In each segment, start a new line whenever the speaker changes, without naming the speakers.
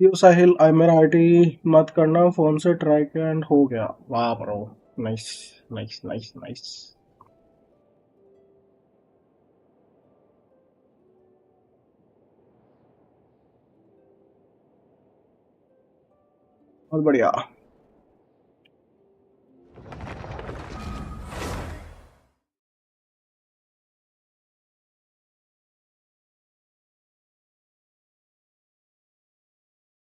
यो साहिल मेरा आईटी मत करना, फोन से ट्राई किया एंड हो गया। वाह bro, nice nice nice nice. बहुत बढ़िया।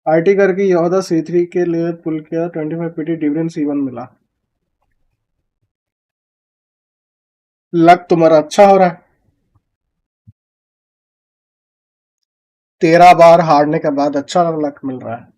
आईटी करके योदा C3 के लिए पुल किया, 25 पीटी डिविजन C1 मिला। लक तुम्हारा अच्छा हो रहा है। 13 बार हारने के बाद अच्छा लक मिल रहा है।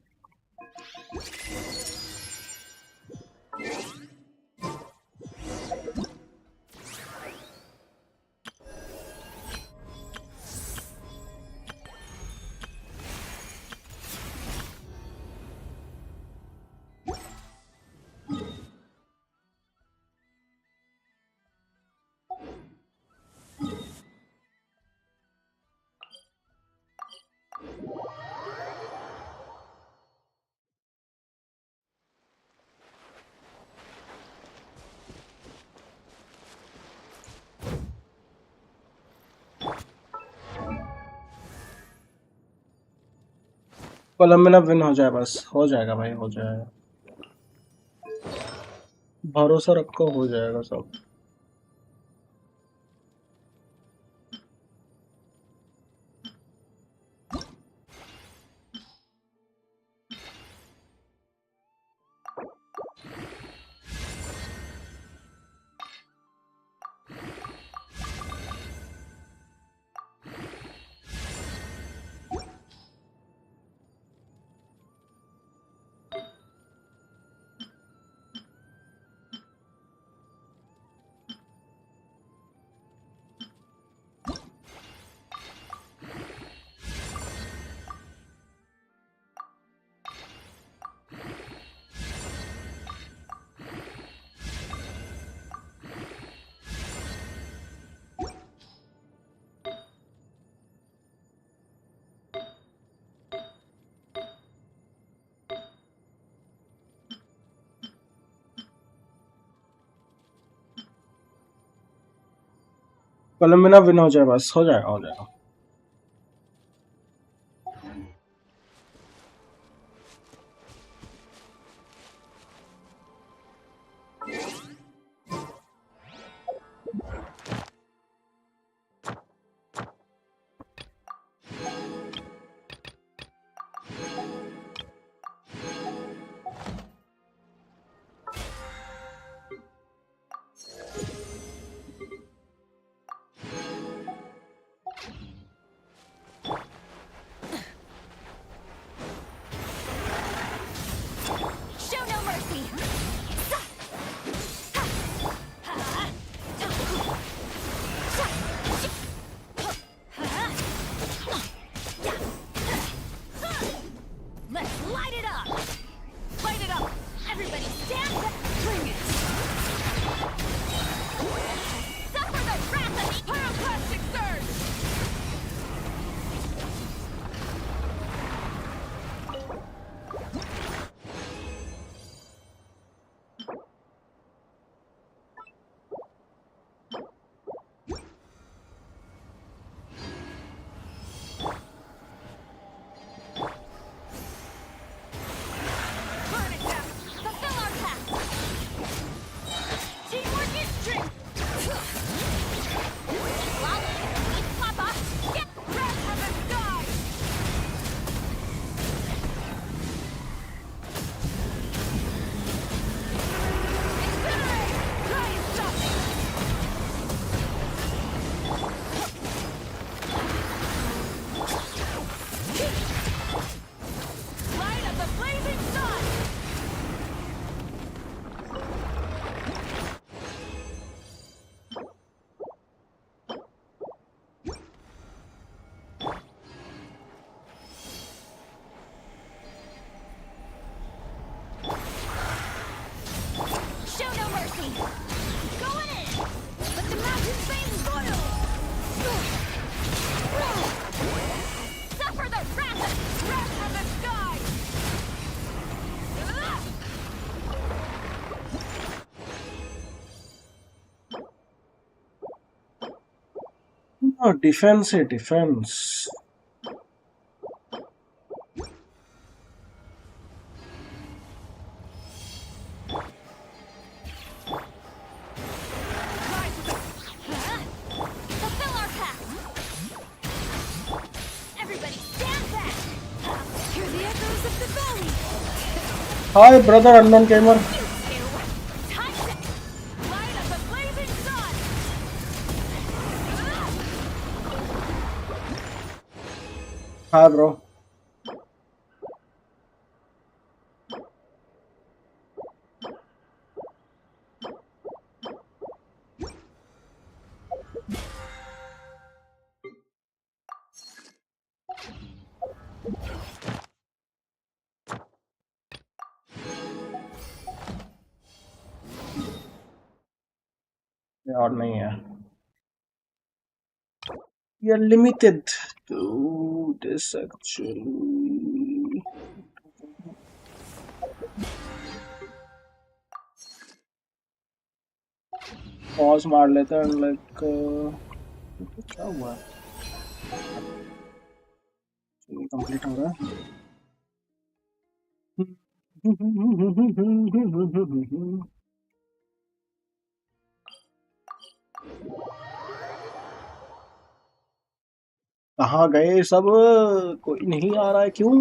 कोलंबिना विन हो जाए बस, हो जाएगा भाई, हो जाएगा। भरोसा रखो, हो जाएगा सब। कोलंबिना विन हो जाए बस, हो जाएगा, हो जाएगा।
Show no mercy. Let's light it up. Light it up. Everybody stand back. Bring it. Suffer the wrath of the pyroclastic surge. Burn it down. Fulfill our task. Teamwork is strength. Papa, get wrath from the sky. Incinerate! Try and stop it. Light of the blazing sun. Show no mercy. Going in. Let the mountain flames boil. Suffer the wrath from the sky.
Oh, defense है defense.
Fulfill our pact! Everybody stand back! Hear the echoes of the valley!
Hi, brother unknown gamer.
You two! Time to light up the blazing sun!
Hi, bro. और नहीं है. You're limited to this actually. Pause मार लेते हैं like क्या हुआ? ये complete हो रहा है. कहाँ गए सब? कोई नहीं आ रहा है क्यों?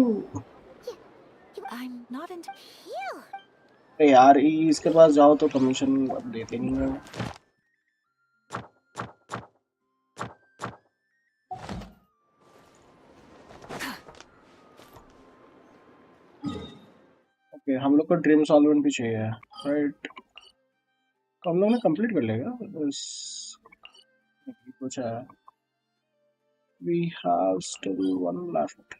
I'm not into here!
अरे यार इसके पास जाओ तो कमीशन अब देते नहीं है. ओके हम लोग को ड्रीम सॉल्वेंट भी चाहिए राइट. तो हम लोग ने कंप्लीट कर लेगा बस कुछ है. We have still one left.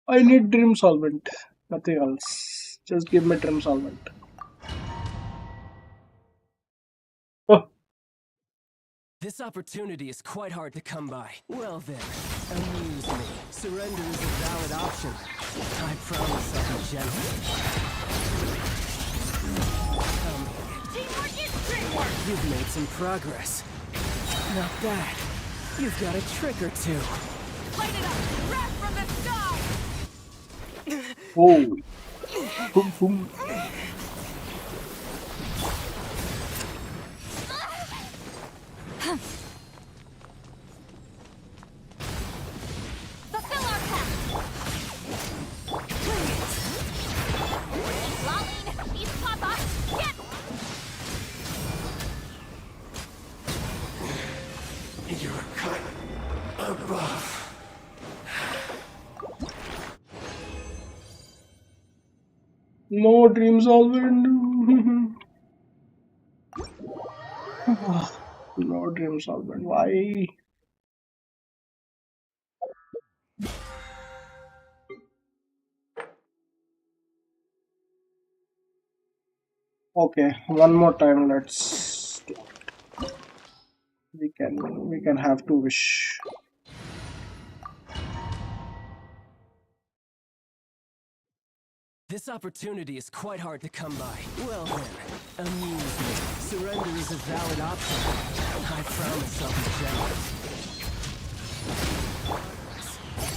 I need dream solvent, nothing else. Just give me dream solvent. Oh,
This opportunity is quite hard to come by. Well then, amuse me. Surrender is a valid option. I promise I'll be gentle.
Teamwork is teamwork!
You've made some progress. Not bad. You've got a trick or two.
Light it up! Wrath from the sky!
oh. Boom, boom.
Fulfill our pact! Lolling! East Papa! Get!
You're cut above.
No dream solvent. No dream solvent. Why? Okay, one more time. Let's. We can have two wish.
This opportunity is quite hard to come by. Well then, amuse me. Surrender is a valid option. I promise I'll be gentle.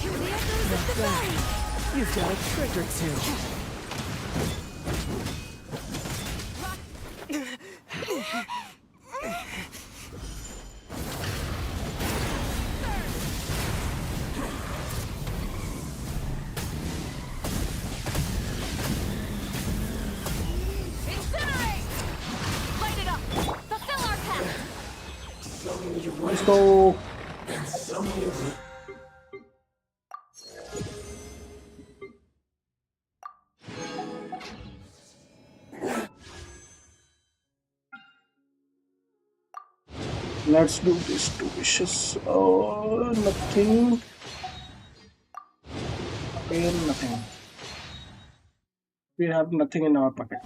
Hear the echoes of the valley!
You've got a trick or two.
Incinerate! Light it up! Fulfill our pact!
Let's go. Let's do this two wishes. Oh, nothing. Again, nothing. We have nothing in our pocket.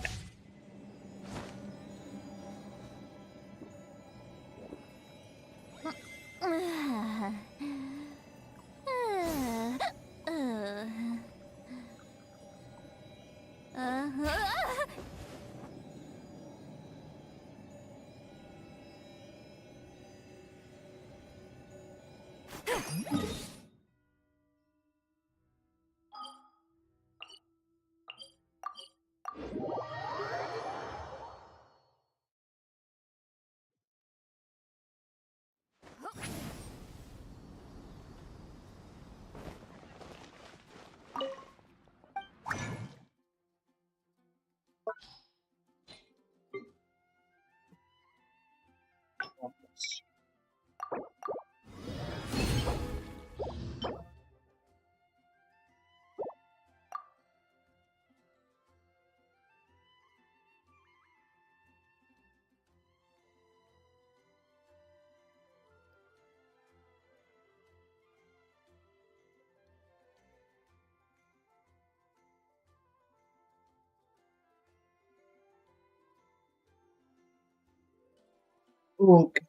Okay.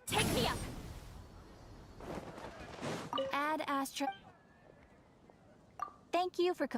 Take me up. Add Astra. Thank you for.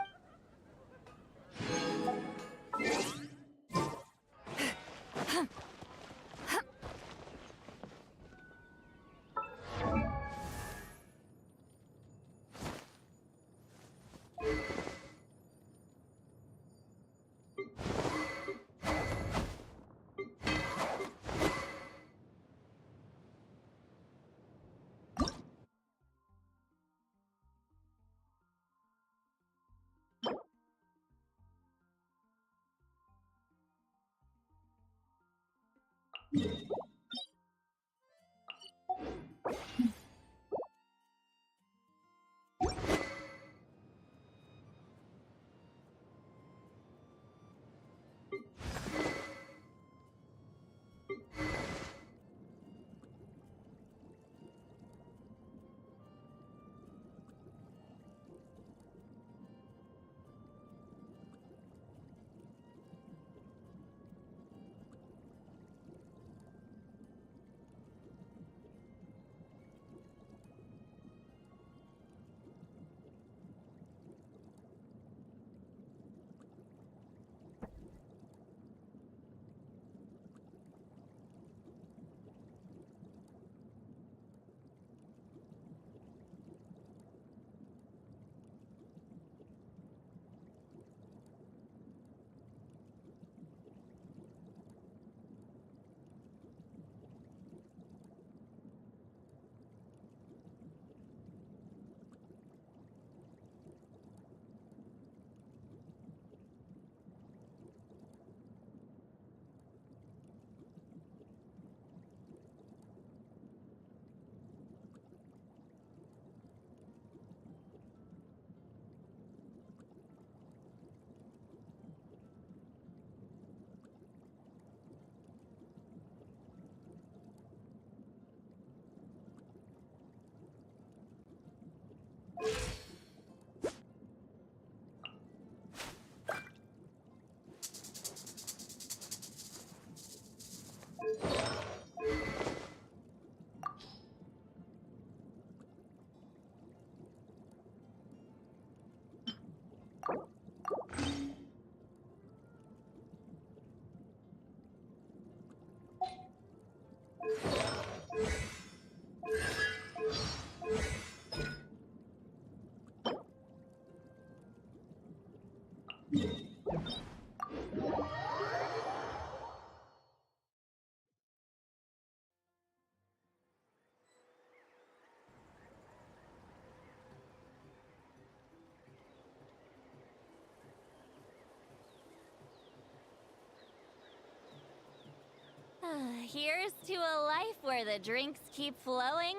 Here's to a life where the drinks keep flowing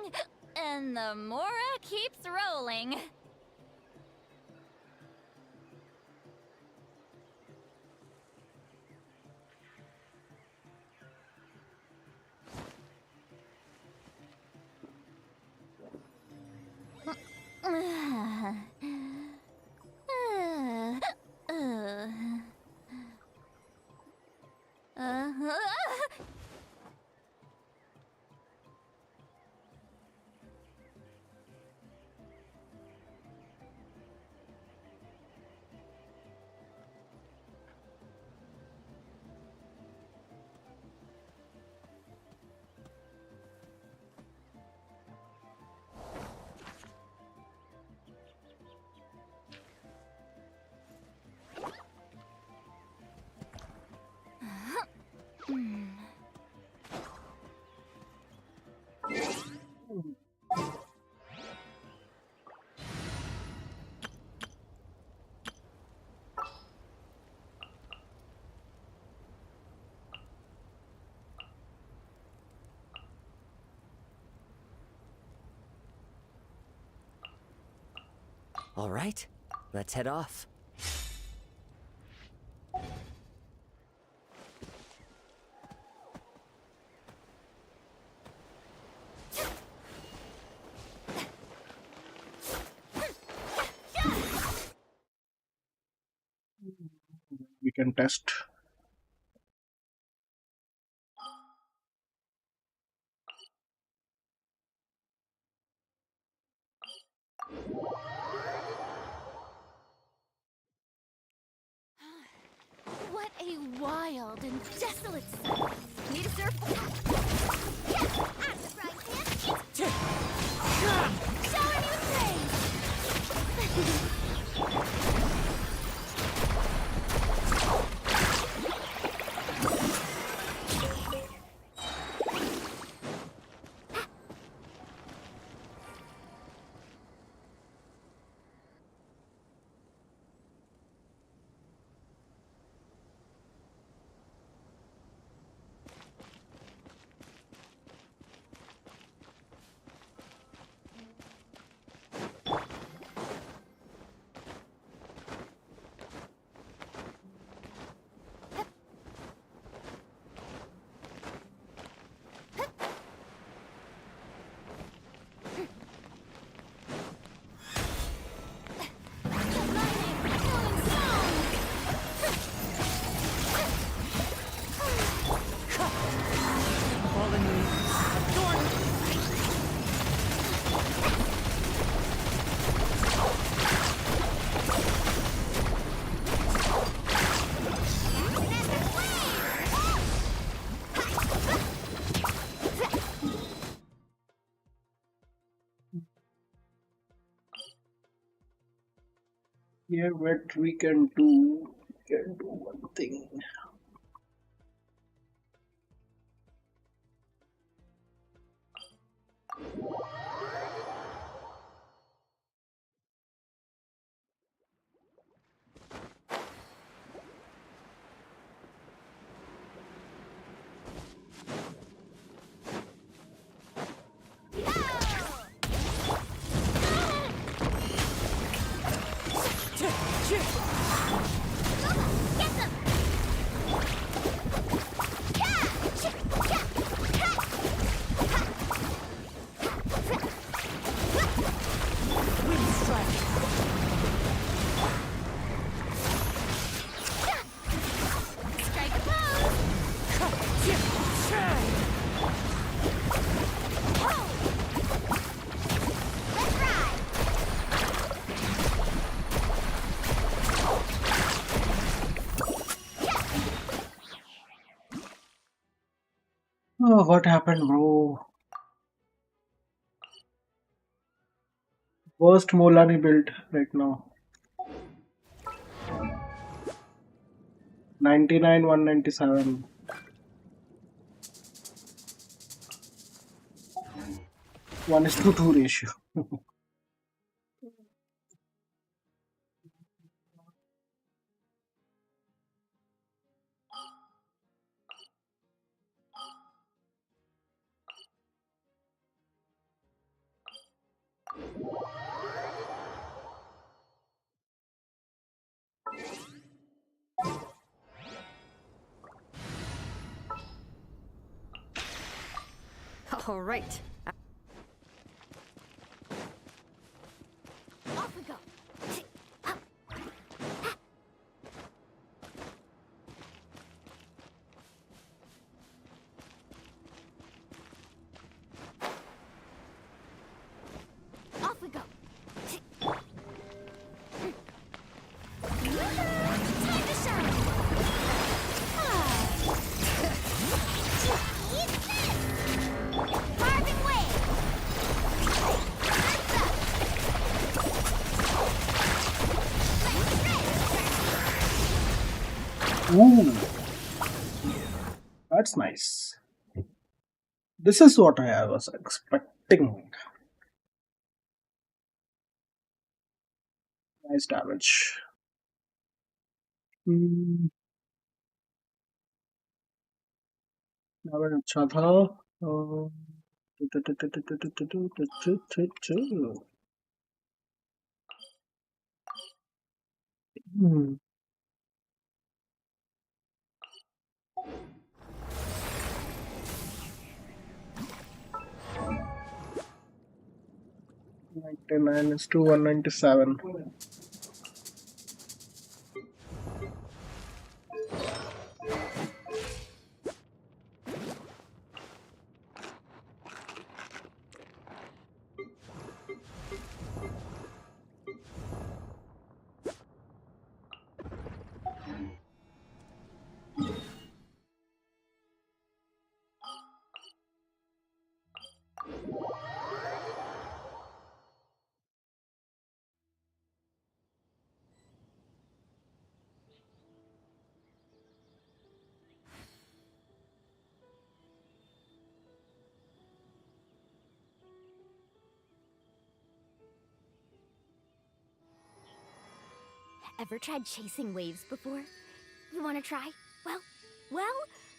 and the Mora keeps rolling.
All right, let's head off.
We can test.
What a wild and desolate sight. Need a surf? Yeah, out of the frying pan. Shower me with praise.
Yeah, what we can do? We can do one thing.
Strike a pose. Let's ride.
Oh, what happened, bro? Worst Molani build right now. 99, 197. 1:2 ratio.
All right.
Off we go. Off we go. Time to shine. Carving way.
Ooh, that's nice. This is what I was expecting. Nice damage. Hmm, damage अच्छा था. Uh, Hmm. $99 is to 197.
Ever tried chasing waves before? You want to try? Well,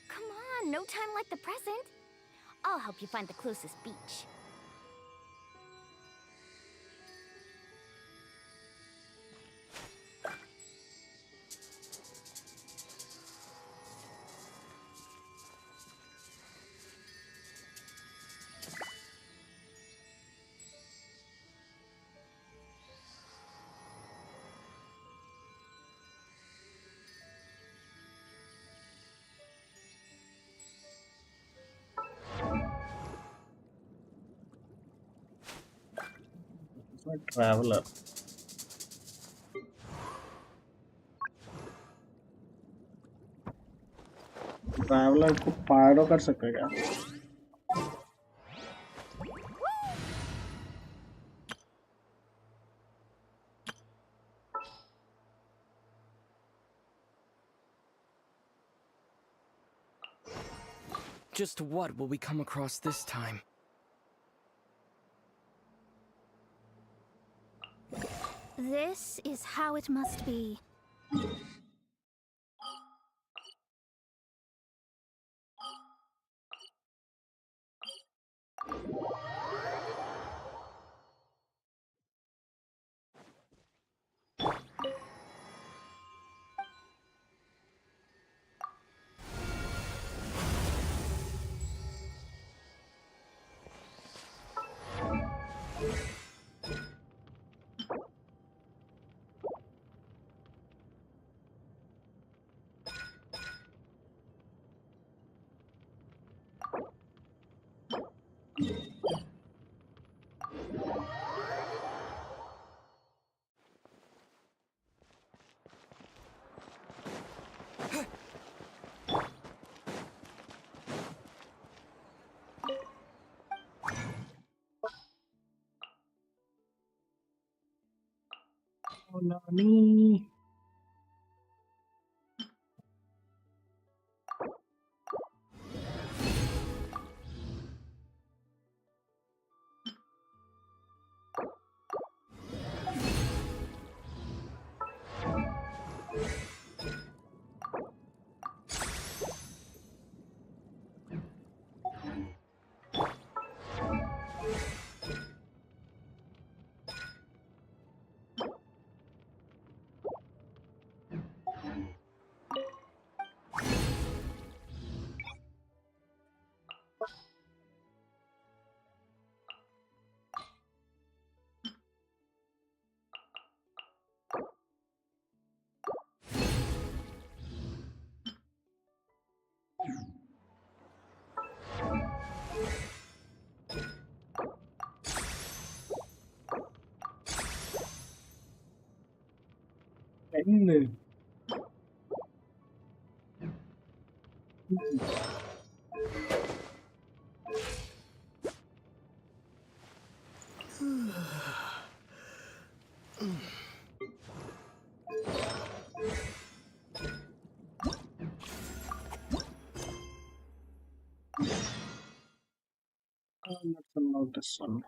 come on, no time like the present. I'll help you find the closest beach.
It's a traveler. Traveller को पहाड़ों कर सकते हैं क्या?
Just what will we come across this time?
This is how it must be.
Oh, Nani. End. Let's unlock this one.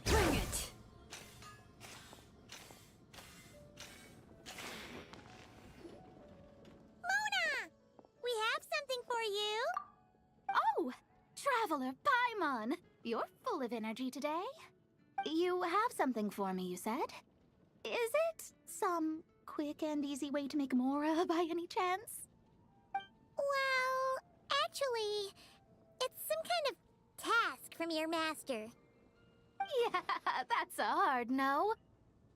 Bring it!
Traveler Paimon! You're full of energy today. You have something for me, you said? Is it some quick and easy way to make Mora by any chance?
Well, actually, it's some kind of task from your master.
Yeah, that's a hard no.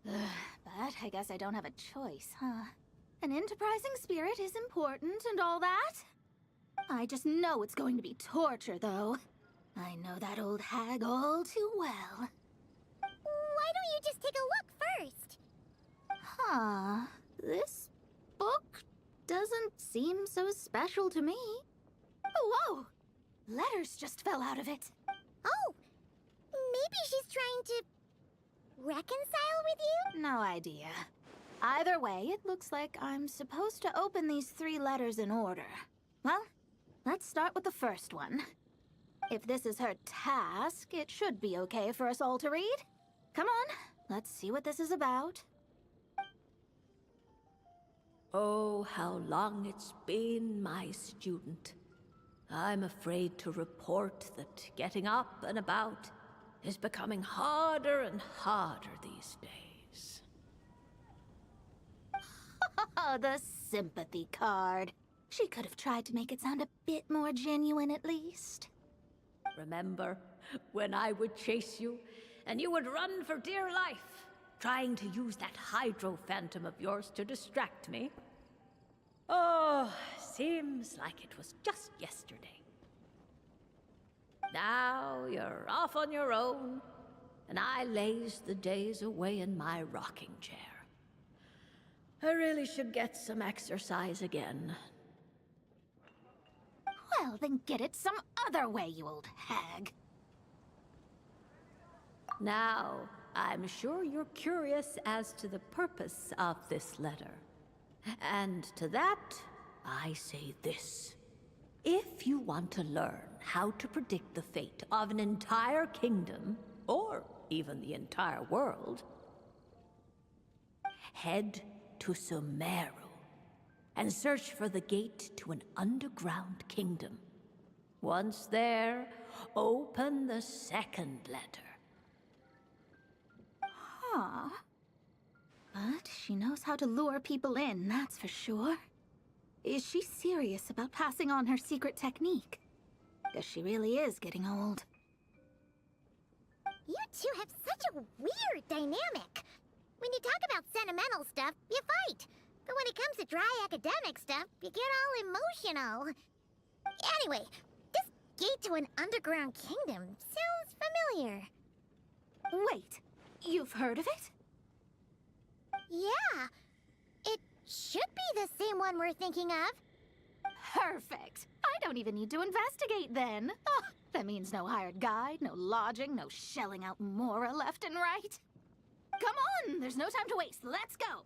But I guess I don't have a choice, huh? An enterprising spirit is important and all that. I just know it's going to be torture, though. I know that old hag all too well.
Why don't you just take a look first?
Huh. This book doesn't seem so special to me. Whoa! Letters just fell out of it.
Oh, maybe she's trying to reconcile with you?
No idea. Either way, it looks like I'm supposed to open these 3 letters in order. Well, let's start with the first one. If this is her task, it should be okay for us all to read. Come on, let's see what this is about.
Oh, how long it's been, my student. I'm afraid to report that getting up and about is becoming harder and harder these days.
The sympathy card. She could have tried to make it sound a bit more genuine at least.
Remember when I would chase you and you would run for dear life, trying to use that hydro phantom of yours to distract me? Oh, seems like it was just yesterday. Now you're off on your own, and I laze the days away in my rocking chair. I really should get some exercise again.
Well, then get it some other way, you old hag.
Now, I'm sure you're curious as to the purpose of this letter. And to that, I say this. If you want to learn how to predict the fate of an entire kingdom, or even the entire world, head to Sumeru and search for the gate to an underground kingdom. Once there, open the second letter.
Huh. But she knows how to lure people in, that's for sure. Is she serious about passing on her secret technique? Guess she really is getting old.
You two have such a weird dynamic. When you talk about sentimental stuff, you fight. But when it comes to dry academic stuff, you get all emotional. Anyway, this gate to an underground kingdom sounds familiar.
Wait, you've heard of it?
Yeah, it should be the same one we're thinking of.
Perfect. I don't even need to investigate then. Oh, that means no hired guide, no lodging, no shelling out Mora left and right. Come on, there's no time to waste. Let's go.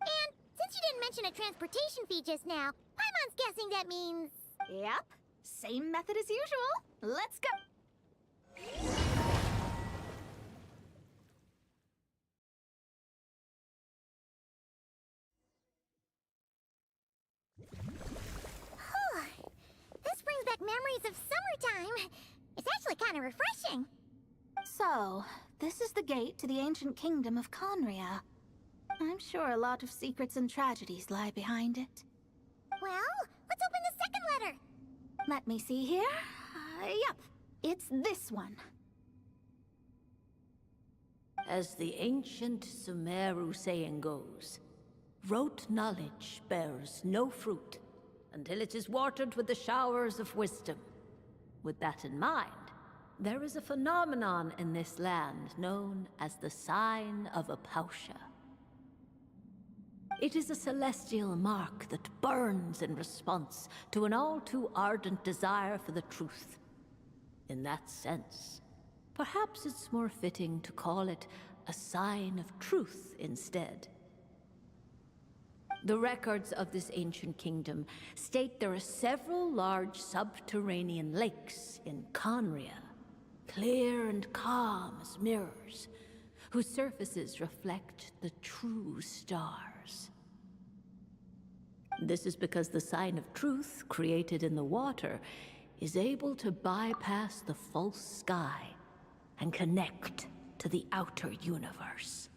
And since you didn't mention a transportation fee just now, Paimon's guessing that means...
Yep, same method as usual. Let's go.
This brings back memories of summertime. It's actually kind of refreshing.
So, this is the gate to the ancient kingdom of Conria. I'm sure a lot of secrets and tragedies lie behind it.
Well, let's open the second letter.
Let me see here. Yep, it's this one.
As the ancient Sumeru saying goes, rote knowledge bears no fruit until it is watered with the showers of wisdom. With that in mind, there is a phenomenon in this land known as the Sign of Apausha. It is a celestial mark that burns in response to an all-too ardent desire for the truth. In that sense, perhaps it's more fitting to call it a sign of truth instead. The records of this ancient kingdom state there are several large subterranean lakes in Conria, clear and calm as mirrors, whose surfaces reflect the true stars. This is because the sign of truth created in the water is able to bypass the false sky and connect to the outer universe.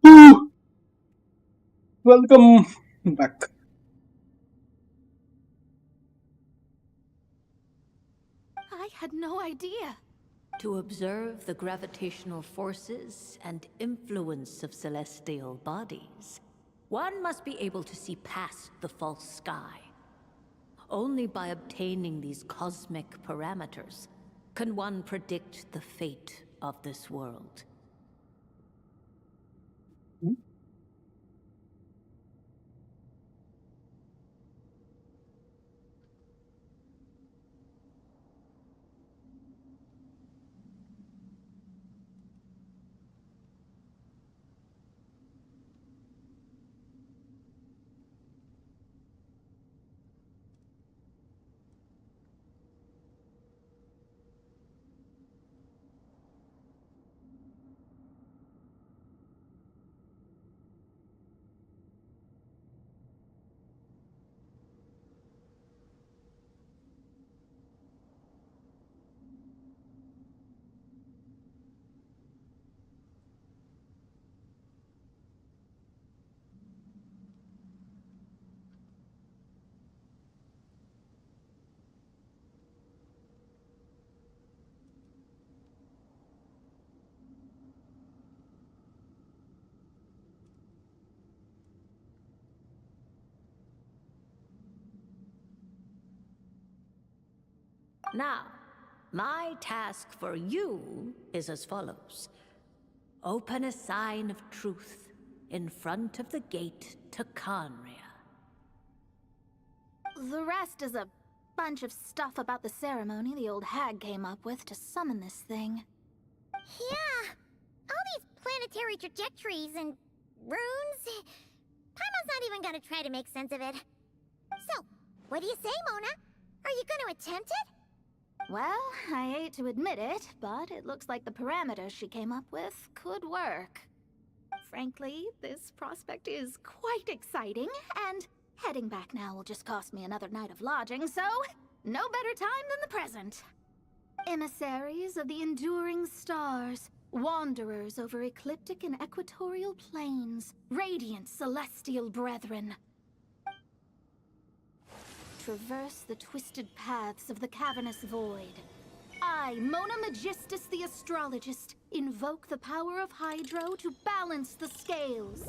Woo! Welcome back.
I had no idea.
To observe the gravitational forces and influence of celestial bodies, one must be able to see past the false sky. Only by obtaining these cosmic parameters can one predict the fate of this world. Now, my task for you is as follows. Open a sign of truth in front of the gate to Conria.
The rest is a bunch of stuff about the ceremony the old hag came up with to summon this thing.
Yeah, all these planetary trajectories and runes. Paimon's not even gonna try to make sense of it. So, what do you say, Mona? Are you gonna attempt it?
Well, I hate to admit it, but it looks like the parameters she came up with could work. Frankly, this prospect is quite exciting, and heading back now will just cost me another night of lodging, so no better time than the present. Emissaries of the enduring stars, wanderers over ecliptic and equatorial planes, radiant celestial brethren. Traverse the twisted paths of the cavernous void. I, Mona Magistus the Astrologist, invoke the power of Hydro to balance the scales.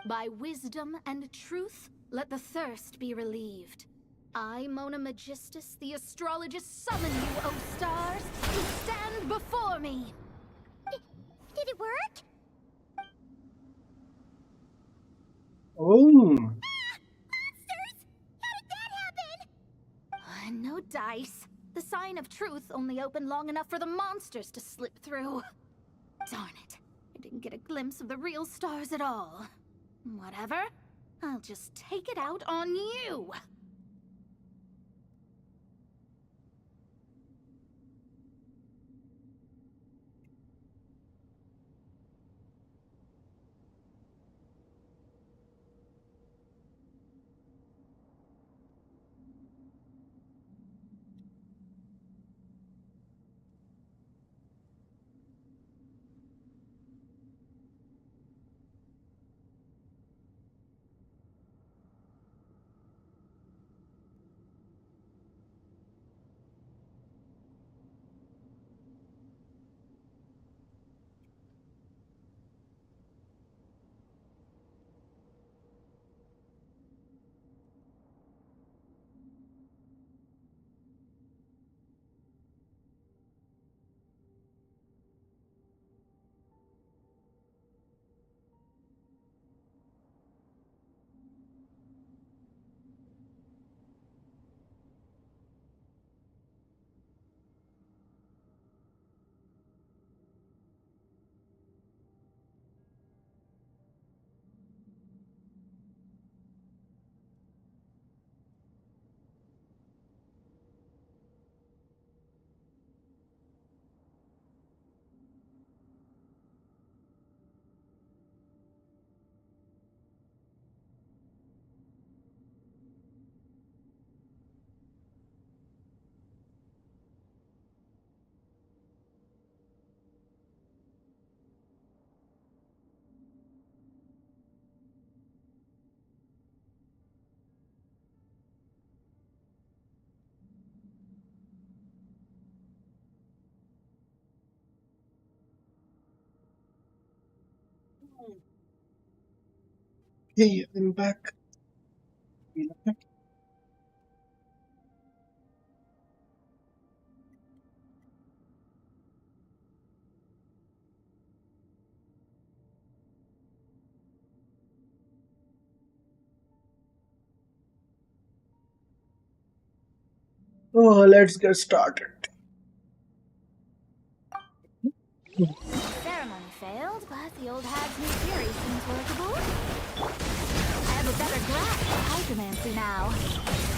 By wisdom and truth, let the thirst be relieved. I, Mona Magistus, the Astrologist, summon you, O stars, to stand before me!
Did it work?
Oh,
Monsters! How did that happen?
No dice. The sign of truth only opened long enough for the monsters to slip through. Darn it. I didn't get a glimpse of the real stars at all. Whatever. I'll just take it out on you.
hey, I'm back. Oh, let's get started.
Ceremony failed, but the old hag's new theory seems workable. I have a better grasp of hydromancy now.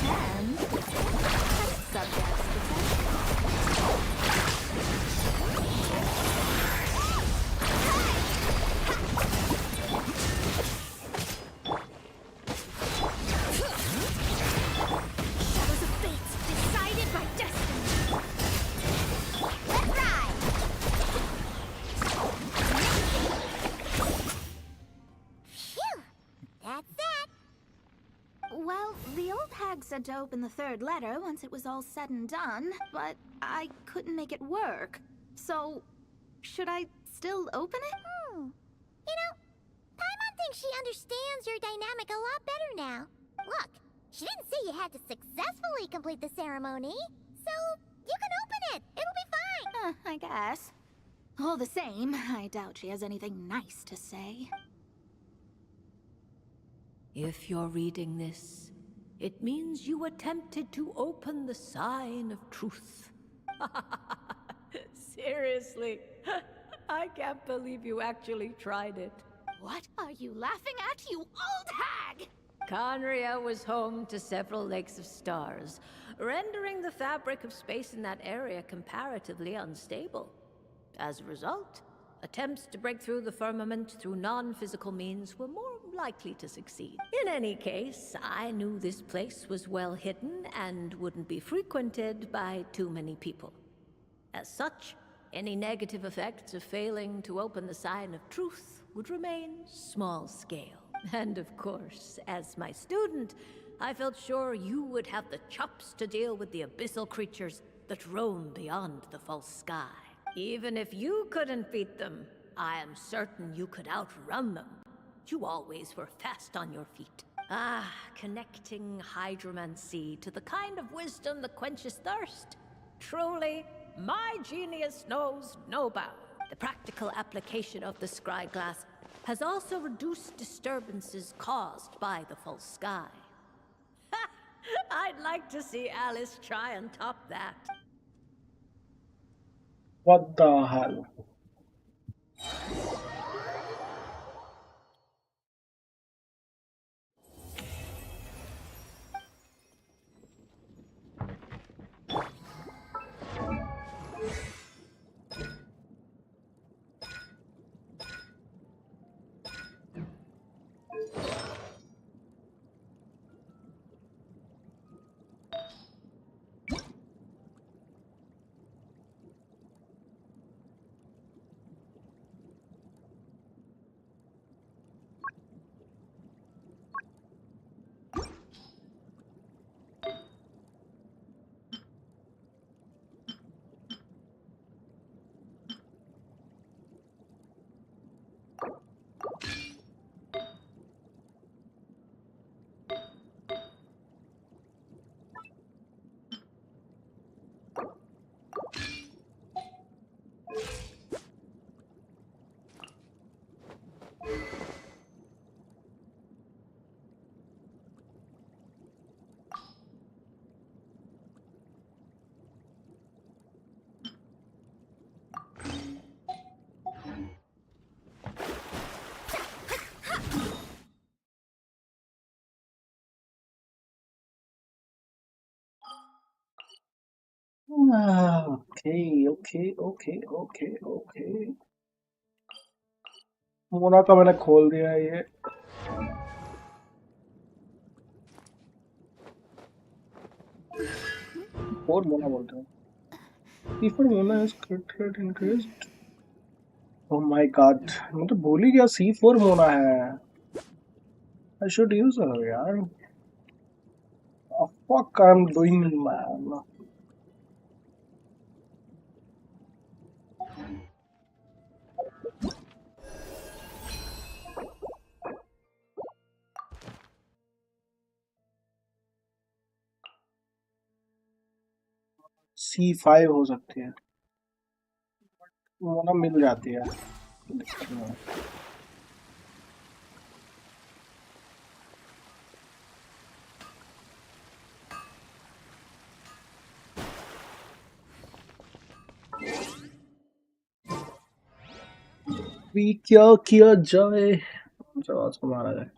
And test subjects potential. Shadows of fate, decided by destiny. Let's ride!
Phew! That's that.
Well, the old hag said to open the third letter once it was all said and done, but I couldn't make it work. So, should I still open it?
You know, Paimon thinks she understands your dynamic a lot better now. Look, she didn't say you had to successfully complete the ceremony, so you can open it. It'll be fine.
I guess. All the same, I doubt she has anything nice to say.
If you're reading this, it means you attempted to open the sign of truth. Seriously, I can't believe you actually tried it.
What are you laughing at, you old hag?
Conria was home to several lakes of stars, rendering the fabric of space in that area comparatively unstable. As a result, attempts to break through the firmament through non-physical means were more likely to succeed. In any case, I knew this place was well hidden and wouldn't be frequented by too many people. As such, any negative effects of failing to open the sign of truth would remain small scale. And of course, as my student, I felt sure you would have the chops to deal with the abyssal creatures that roam beyond the false sky. Even if you couldn't beat them, I am certain you could outrun them. You always were fast on your feet. Ah, connecting hydromancy to the kind of wisdom that quenches thirst. Truly, my genius knows no bounds. The practical application of the scry glass has also reduced disturbances caused by the false sky. I'd like to see Alice try and top that.
What the hell? Okay. Mona का मैंने खोल दिया है ये. और मोना बोलते हैं. If Mona is crit rate increased. Oh my god, मैं तो भूल ही गया C4 मोना है. I should use her यार. Oh, fuck I'm doing, man. C5 हो सकती है. मोना मिल जाती है. भी क्या किया जाए. आवाज को मारा जाए.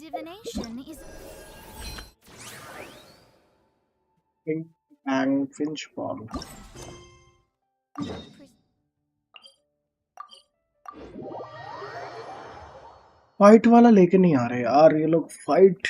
Divination is...
Pink Bang Finch Bomb. Fight वाला लेके नहीं आ रहे यार ये लोग फाइट.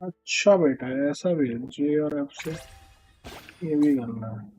अच्छा बेटा, ऐसा भी है, जे और एफ से ये भी करना है।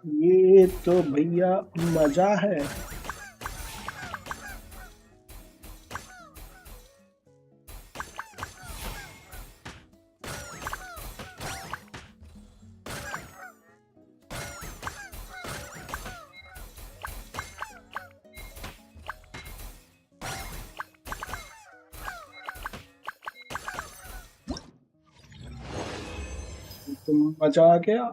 ये तो भैया मजा है। तो मजा आ गया।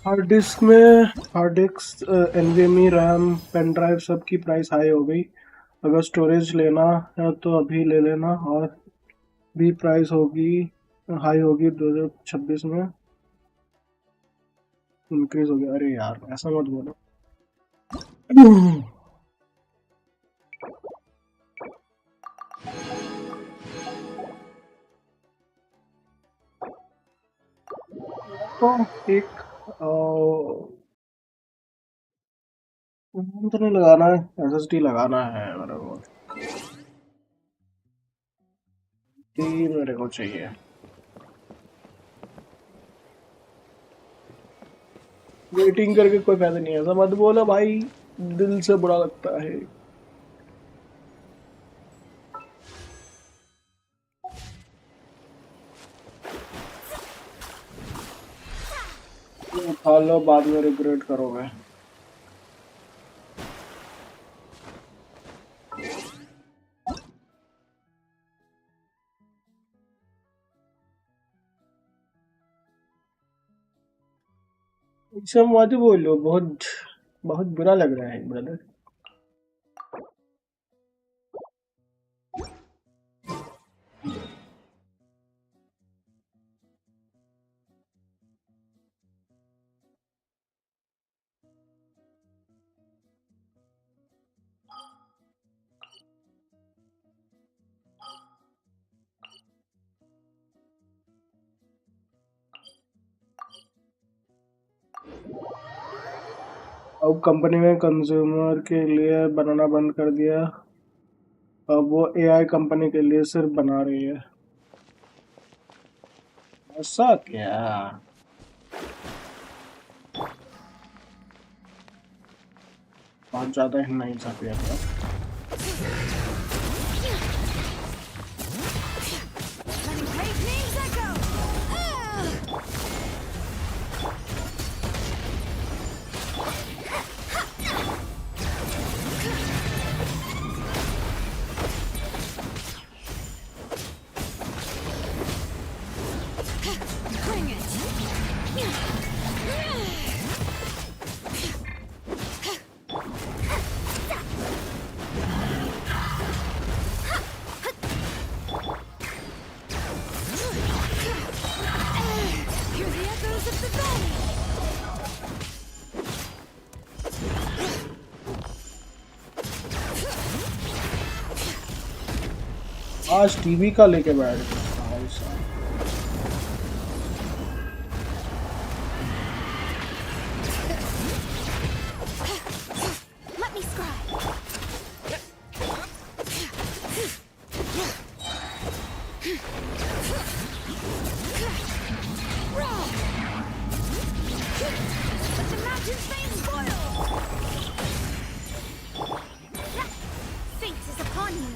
हार्ड डिस्क में hard disk, NVMe, RAM, pen drive सब की प्राइस हाई हो गई। अगर स्टोरेज लेना है तो अभी ले लेना, और भी प्राइस होगी, हाई होगी 2026 में, इंक्रीज हो गया। अरे यार ऐसा मत बोलो। तो एक तो नहीं लगाना है, एसएसडी लगाना है मेरे को। मेरे को चाहिए। वेटिंग करके कोई फायदा नहीं है, ऐसा मत बोलो भाई, दिल से बुरा लगता है। खा लो, बाद में रिग्रेट करोगे। सब मत बोलो, बहुत बहुत बुरा लग रहा है ब्रदर। अब कंपनी में कंज्यूमर के लिए बनाना बंद कर दिया, अब वो एआई कंपनी के लिए सिर्फ बना रही है। ऐसा क्या? बहुत ज्यादा ही नहीं था था। आज टीवी का लेके बैठ गया भाई साहब।
Let me scry. Let the mountain's veins boil. Fate is upon you.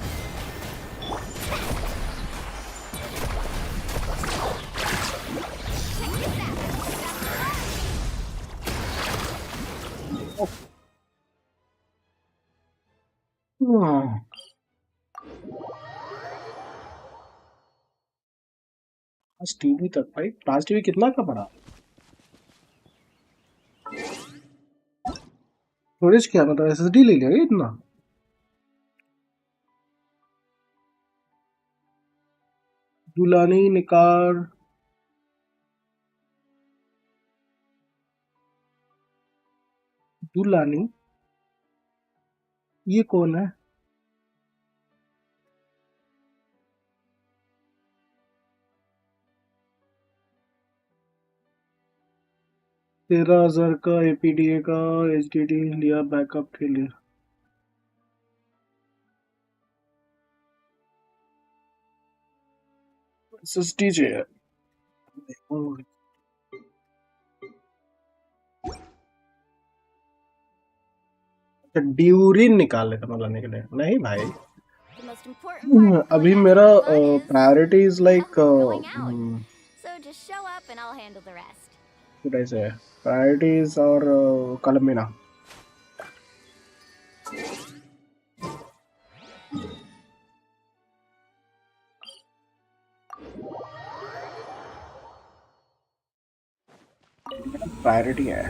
आज टीवी तक भाई, आज टीवी कितना का पड़ा? स्टोरेज क्या मतलब एसएसडी ले लिया इतना? दुलानी निकार, दुलानी, ये कौन है? $13,000 का एपीडीए का एचडीडी लिया बैकअप के लिए। एसएसडी चाहिए। ड्यूरिन निकाल लेता मतलब लाने के लिए नहीं भाई।
The most important part of
अभी
going out
मेरा
to have fun is
priority is like
going out. So just show up and I'll handle the rest.
ऐसे प्रायोरिटीज और कोलंबिना। प्रायोरिटी है।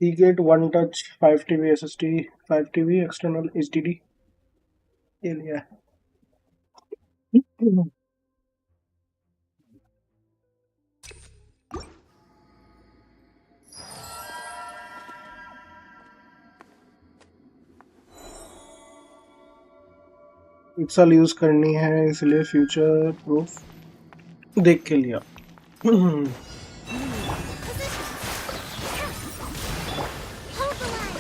Seagate One Touch 5 TB SSD 5 TB external HDD ये लिया है। एक साल यूज करनी है इसलिए फ्यूचर प्रूफ देख के लिया।
Hold the line.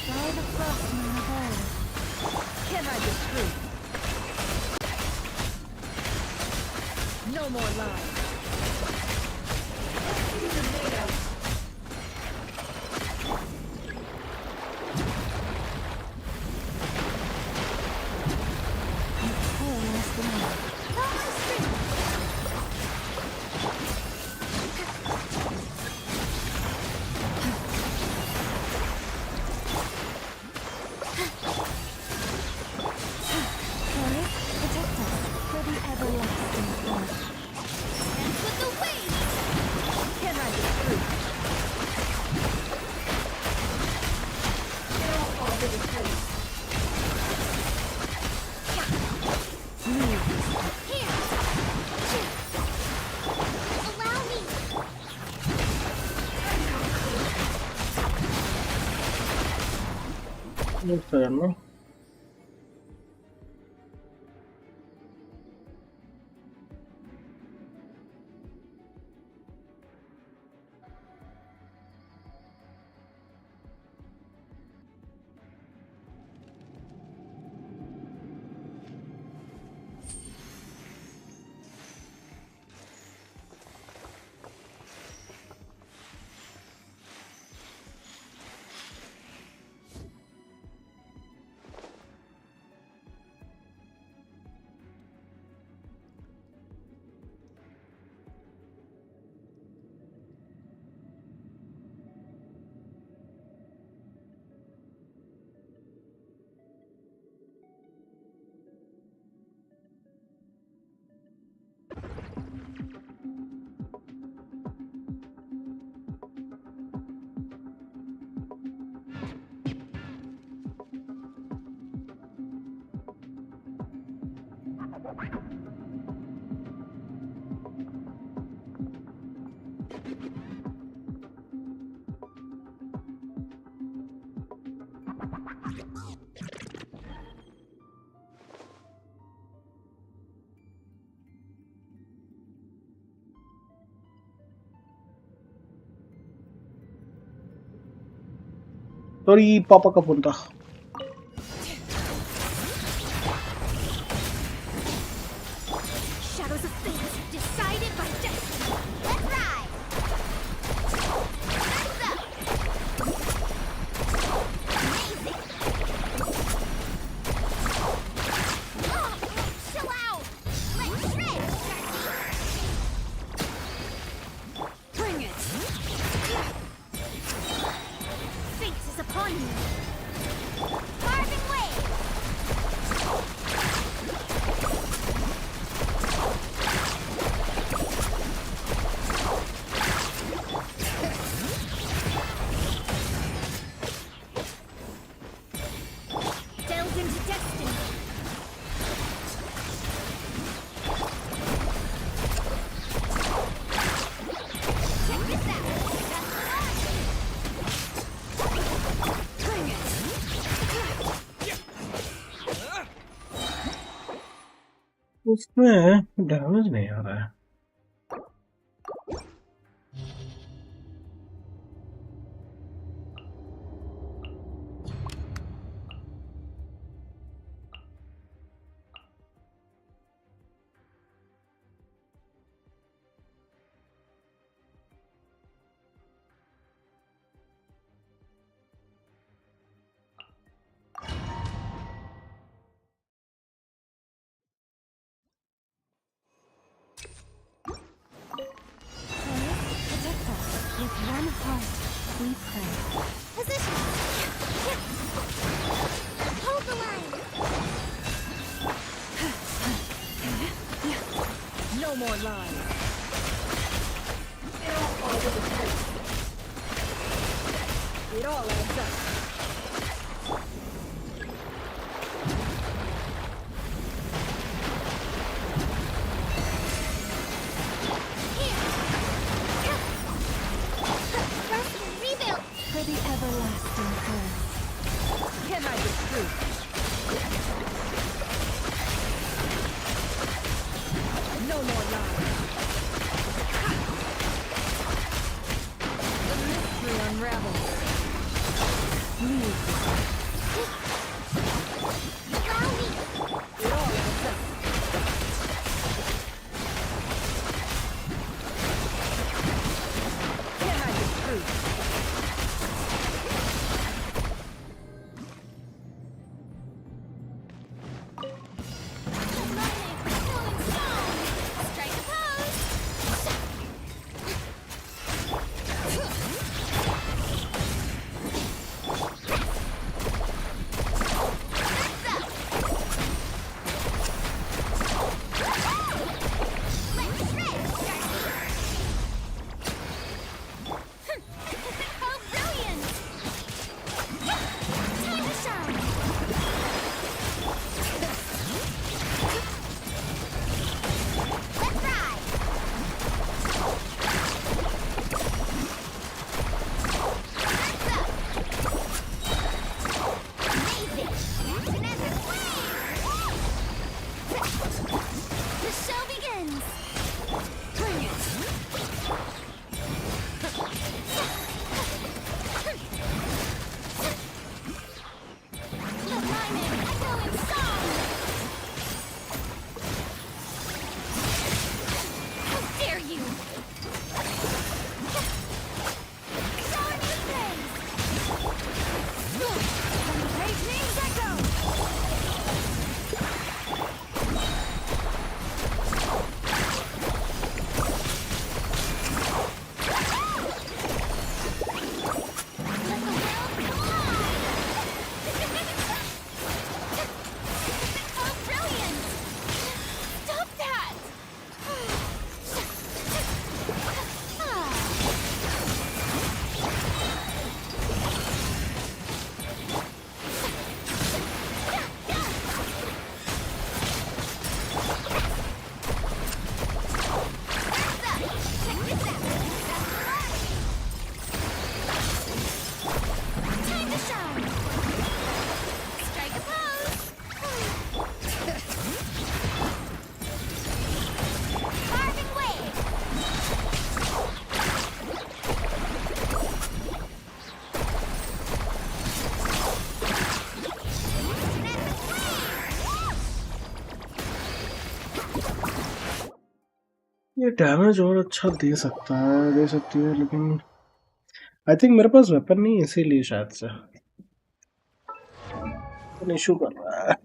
Try the frost in the bowl.
Can I be true? No more lies.
Pull less than one.
Hold my string.
Chloe, protect us for the everlasting flood.
And with the waves.
Can I be true?
Here. Allow me.
Let's say no. Sorry, Papa ka punta.
Shadows of fate decided by destiny. Let's ride. Hands up. Amazing. Oh, chill out. Let's shred.
Bring it!
Fate is upon you. Carving waves. Delve into destiny. Check this out.
Bring it!
उसमें damage नहीं आ रहा है।
Protect us with one heart, we pray.
Position. Hold the line.
No more lies.
It all adds up.
Rebuild!
For the everlasting curse.
Can I be true? No more lies. The mystery unravels. Leave.
Allow me!
It all adds up. Can I be true?
Strike a pose! How brilliant! Time to shine!
Let's ride! Amazing! Never win!
The show begins! Bring it! The miming echoing song! How dare you! Show new things! Lightning's echo! Let the world come alive! How brilliant! Stop that! Time to shine! Strike a pose! Carving wave!
ये damage और अच्छा दे सकता है, दे सकती है, लेकिन I think मेरे पास weapon नहीं है, इसीलिए शायद से इशू कर रहा है।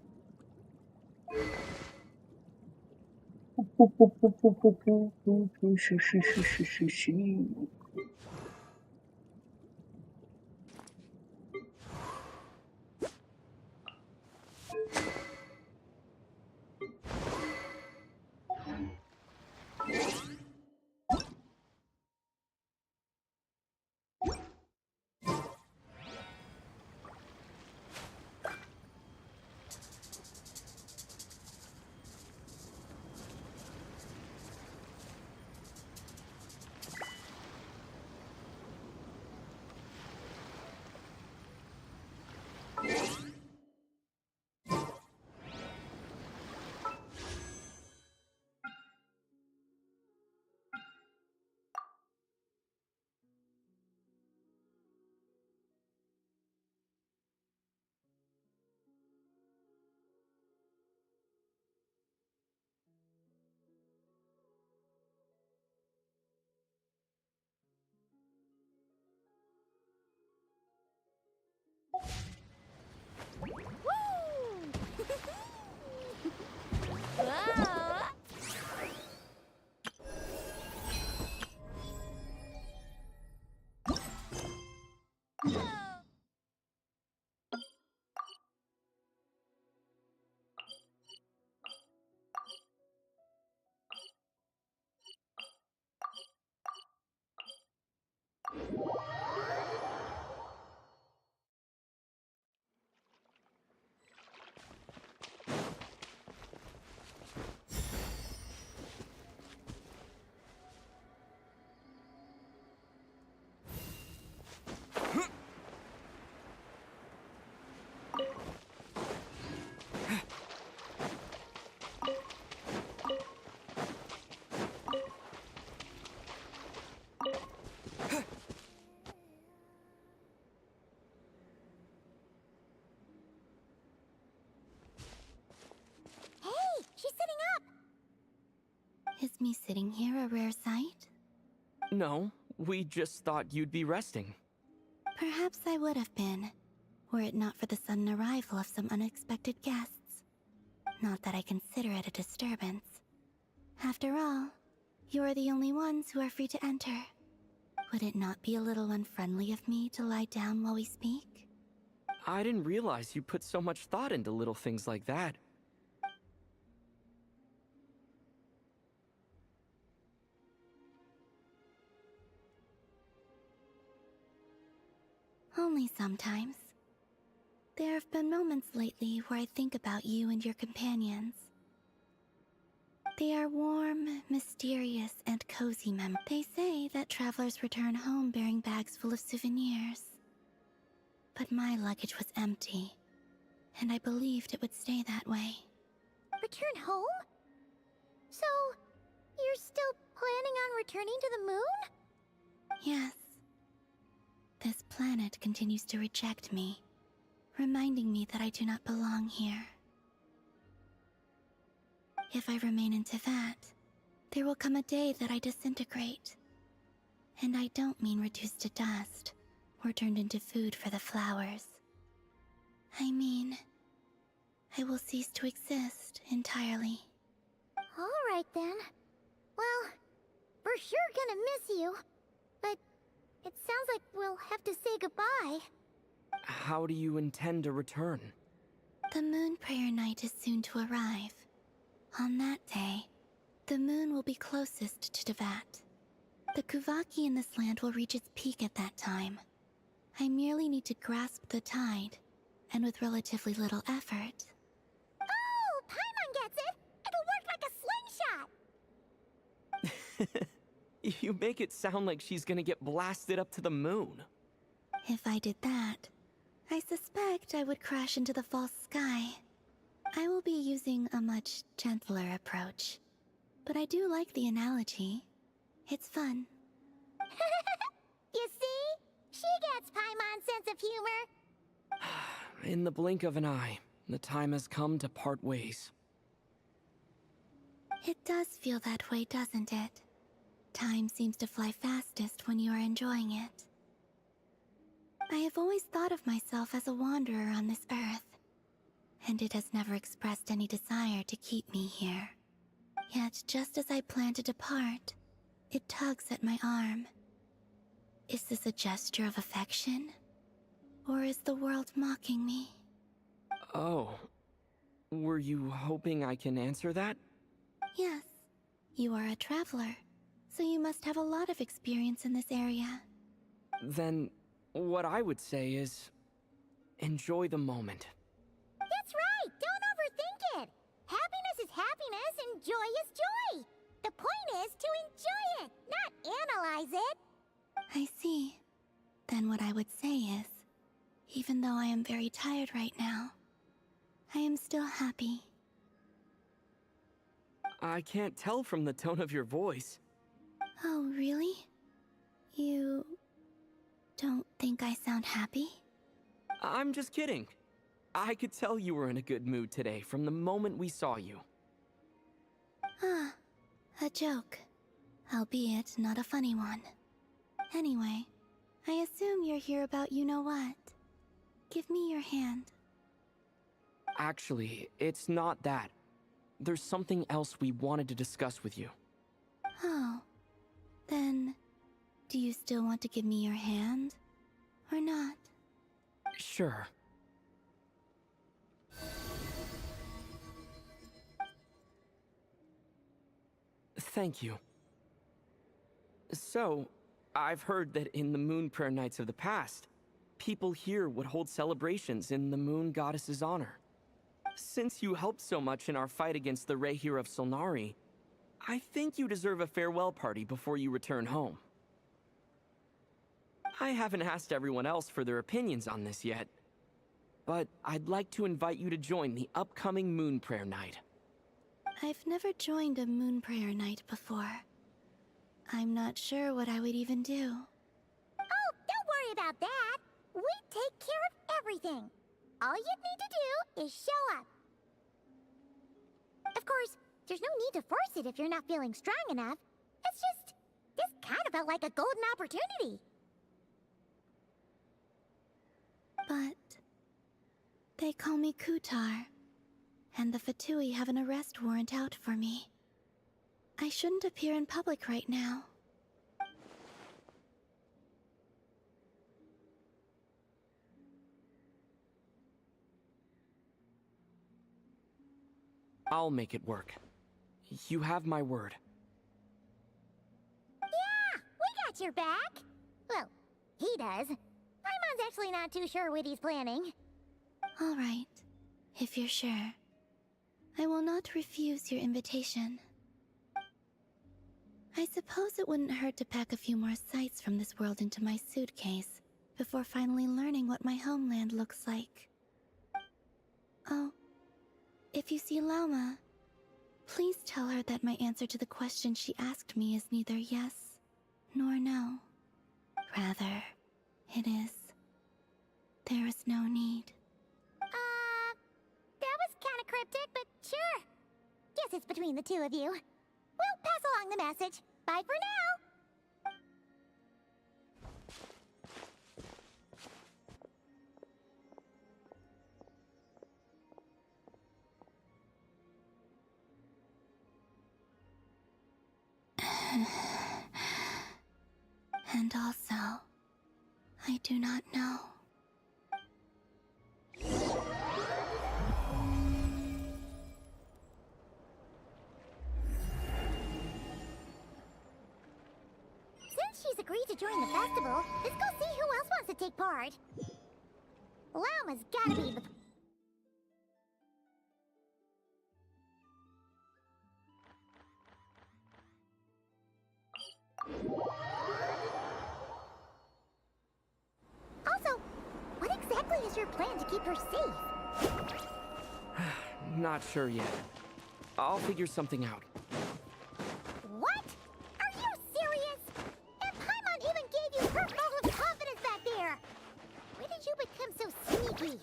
just me sitting here a rare sight?
No, we just thought you'd be resting.
Perhaps I would have been, were it not for the sudden arrival of some unexpected guests. Not that I consider it a disturbance. After all, you're the only ones who are free to enter. Would it not be a little unfriendly of me to lie down while we speak?
I didn't realize you put so much thought into little things like that.
Only sometimes. There have been moments lately where I think about you and your companions. They are warm, mysterious, and cozy memories. They say that travelers return home bearing bags full of souvenirs. But my luggage was empty, and I believed it would stay that way.
Return home? So, you're still planning on returning to the moon?
Yes. This planet continues to reject me, reminding me that I do not belong here. If I remain in Teyvat, there will come a day that I disintegrate. And I don't mean reduced to dust, or turned into food for the flowers. I mean, I will cease to exist entirely.
Alright then. Well, we're sure gonna miss you. But it sounds like we'll have to say goodbye.
How do you intend to return?
The moon prayer night is soon to arrive. On that day, the moon will be closest to Teyvat. The Kuvaki in this land will reach its peak at that time. I merely need to grasp the tide, and with relatively little effort.
Oh, Paimon gets it! It'll work like a slingshot!
You make it sound like she's gonna get blasted up to the moon.
If I did that, I suspect I would crash into the false sky. I will be using a much gentler approach. But I do like the analogy. It's fun.
You see? She gets Paimon's sense of humor.
In the blink of an eye, the time has come to part ways.
It does feel that way, doesn't it? Time seems to fly fastest when you are enjoying it. I have always thought of myself as a wanderer on this earth, and it has never expressed any desire to keep me here. Yet, just as I plan to depart, it tugs at my arm. Is this a gesture of affection? Or is the world mocking me?
Oh. Were you hoping I can answer that?
Yes. You are a traveler, so you must have a lot of experience in this area.
Then, what I would say is, enjoy the moment.
That's right! Don't overthink it! Happiness is happiness and joy is joy! The point is to enjoy it, not analyze it!
I see. Then what I would say is, even though I am very tired right now, I am still happy.
I can't tell from the tone of your voice.
Oh, really? You don't think I sound happy?
I'm just kidding. I could tell you were in a good mood today from the moment we saw you.
Ah, a joke. Albeit not a funny one. Anyway, I assume you're here about you-know-what. Give me your hand.
Actually, it's not that. There's something else we wanted to discuss with you.
Oh. Then, do you still want to give me your hand? Or not?
Sure. Thank you. So, I've heard that in the moon prayer nights of the past, people here would hold celebrations in the moon goddess's honor. Since you helped so much in our fight against the Rehir of Solnari, I think you deserve a farewell party before you return home. I haven't asked everyone else for their opinions on this yet, but I'd like to invite you to join the upcoming moon prayer night.
I've never joined a moon prayer night before. I'm not sure what I would even do.
Oh, don't worry about that! We take care of everything! All you need to do is show up. Of course, there's no need to force it if you're not feeling strong enough. It's just, this kind of felt like a golden opportunity.
But they call me Kutar, and the Fatui have an arrest warrant out for me. I shouldn't appear in public right now.
I'll make it work. You have my word.
Yeah, we got your back. Well, he does. Paimon's actually not too sure what he's planning.
All right, if you're sure. I will not refuse your invitation. I suppose it wouldn't hurt to pack a few more sights from this world into my suitcase before finally learning what my homeland looks like. Oh, if you see Lauma, please tell her that my answer to the question she asked me is neither yes nor no. Rather, it is, there is no need.
That was kinda cryptic, but sure. Guess it's between the two of you. We'll pass along the message. Bye for now.
And also, I do not know.
Since she's agreed to join the festival, let's go see who else wants to take part. Lauma's gotta be the... Also, what exactly is your plan to keep her safe?
Not sure yet. I'll figure something out.
What? Are you serious? And Paimon even gave you her vote of confidence back there! When did you become so sneaky?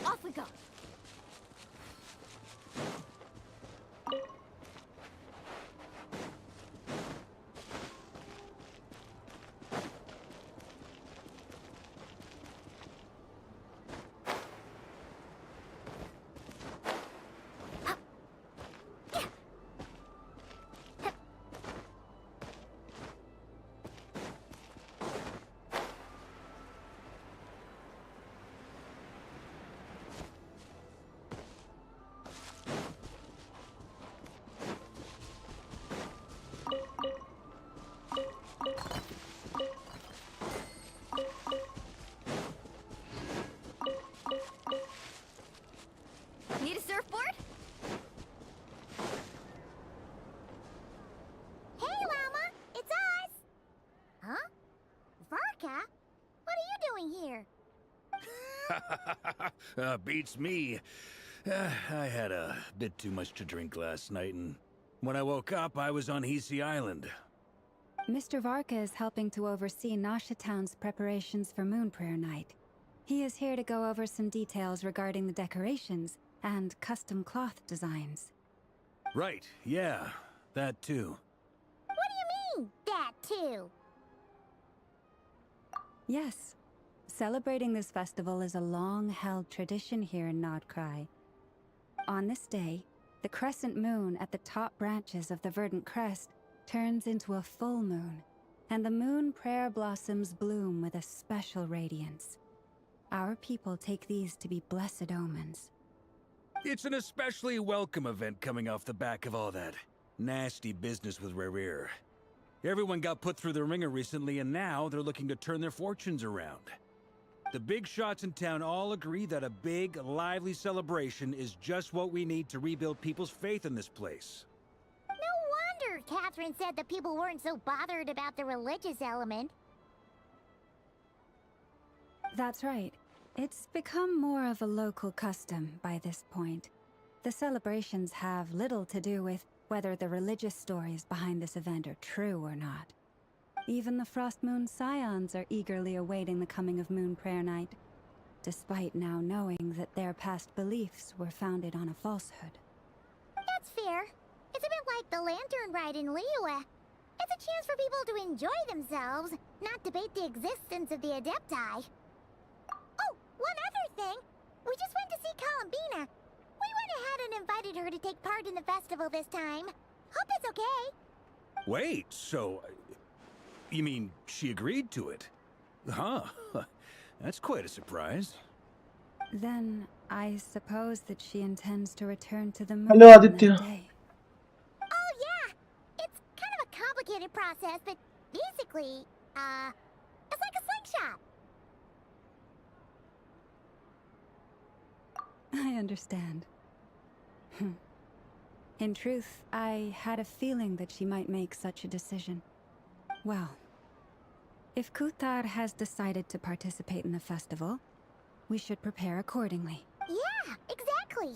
Off we go! Need a surfboard?
Hey, Lauma! It's us! Huh? Varka? What are you doing here?
Beats me. I had a bit too much to drink last night, and when I woke up, I was on Hisi Island.
Mr. Varka is helping to oversee Nasha Town's preparations for Moon Prayer Night. He is here to go over some details regarding the decorations and custom cloth designs.
Right, yeah, that too.
What do you mean, that too?
Yes, celebrating this festival is a long-held tradition here in Nodcry. On this day, the crescent moon at the top branches of the verdant crest turns into a full moon, and the moon prayer blossoms bloom with a special radiance. Our people take these to be blessed omens.
It's an especially welcome event coming off the back of all that nasty business with Rare. Everyone got put through the ringer recently, and now they're looking to turn their fortunes around. The big shots in town all agree that a big, lively celebration is just what we need to rebuild people's faith in this place.
No wonder Catherine said that people weren't so bothered about the religious element.
That's right. It's become more of a local custom by this point. The celebrations have little to do with whether the religious stories behind this event are true or not. Even the Frost Moon Scions are eagerly awaiting the coming of Moon Prayer Night, despite now knowing that their past beliefs were founded on a falsehood.
That's fair. It's a bit like the lantern ride in Liyue. It's a chance for people to enjoy themselves, not debate the existence of the Adepti. Oh, one other thing. We just went to see Columbina. We went ahead and invited her to take part in the festival this time. Hope it's okay.
Wait, so... you mean she agreed to it? Huh. That's quite a surprise.
Then I suppose that she intends to return to the moon
Hello,
on that
Aditya.
day.
Oh, yeah. It's kind of a complicated process, but basically, it's like a slingshot.
I understand. In truth, I had a feeling that she might make such a decision. Well, if Kuthar has decided to participate in the festival, we should prepare accordingly.
Yeah, exactly.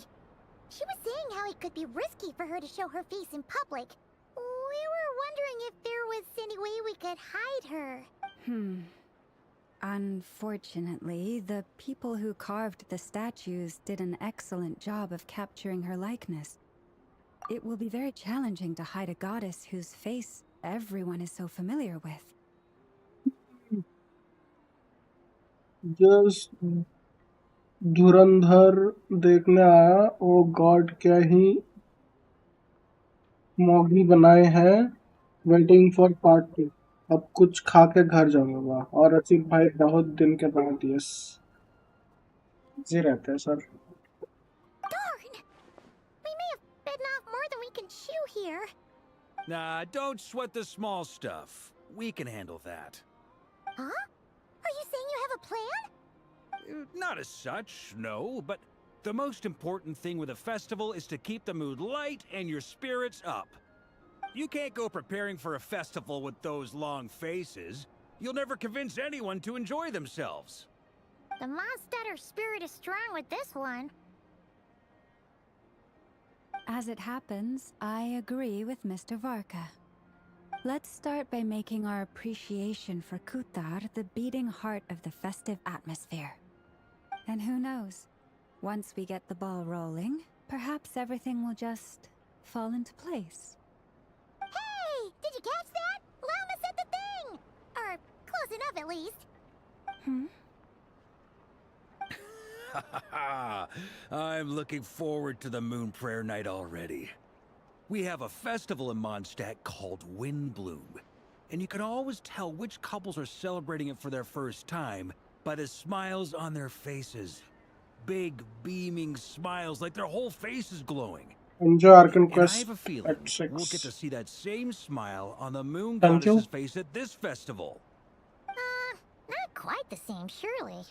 She was saying how it could be risky for her to show her face in public. We were wondering if there was any way we could hide her.
Unfortunately, the people who carved the statues did an excellent job of capturing her likeness. It will be very challenging to hide a goddess whose face everyone is so familiar with.
Just धुरंधर देखने आया। ओ God, क्या ही मोगी बनाए हैं। Waiting for part 2। अब कुछ खा के घर जाऊंगा। और रसिक भाई बहुत दिन के बाद यस जी रहते हैं sir.
Darn! We may have bitten off more than we can chew here.
Nah, don't sweat the small stuff. We can handle that.
Huh? Are you saying you have a plan?
Not as such, no, but the most important thing with a festival is to keep the mood light and your spirits up. You can't go preparing for a festival with those long faces. You'll never convince anyone to enjoy themselves.
The Mondstatter spirit is strong with this one.
As it happens, I agree with Mr. Varka. Let's start by making our appreciation for Kuthar the beating heart of the festive atmosphere. And who knows, once we get the ball rolling, perhaps everything will just fall into place.
Hey! Did you catch that? Lama said the thing! Or close enough, at least.
I'm looking forward to the Moon Prayer Night already. We have a festival in Mondstadt called Windbloom, and you can always tell which couples are celebrating it for their first time by the smiles on their faces. Big, beaming smiles like their whole face is glowing.
Enjoy Arcane
And I
Quest
have a feeling
at 6.
we'll get to see that same smile on the Moon
Thank you.
Goddess's face at this festival.
Not quite the same, surely.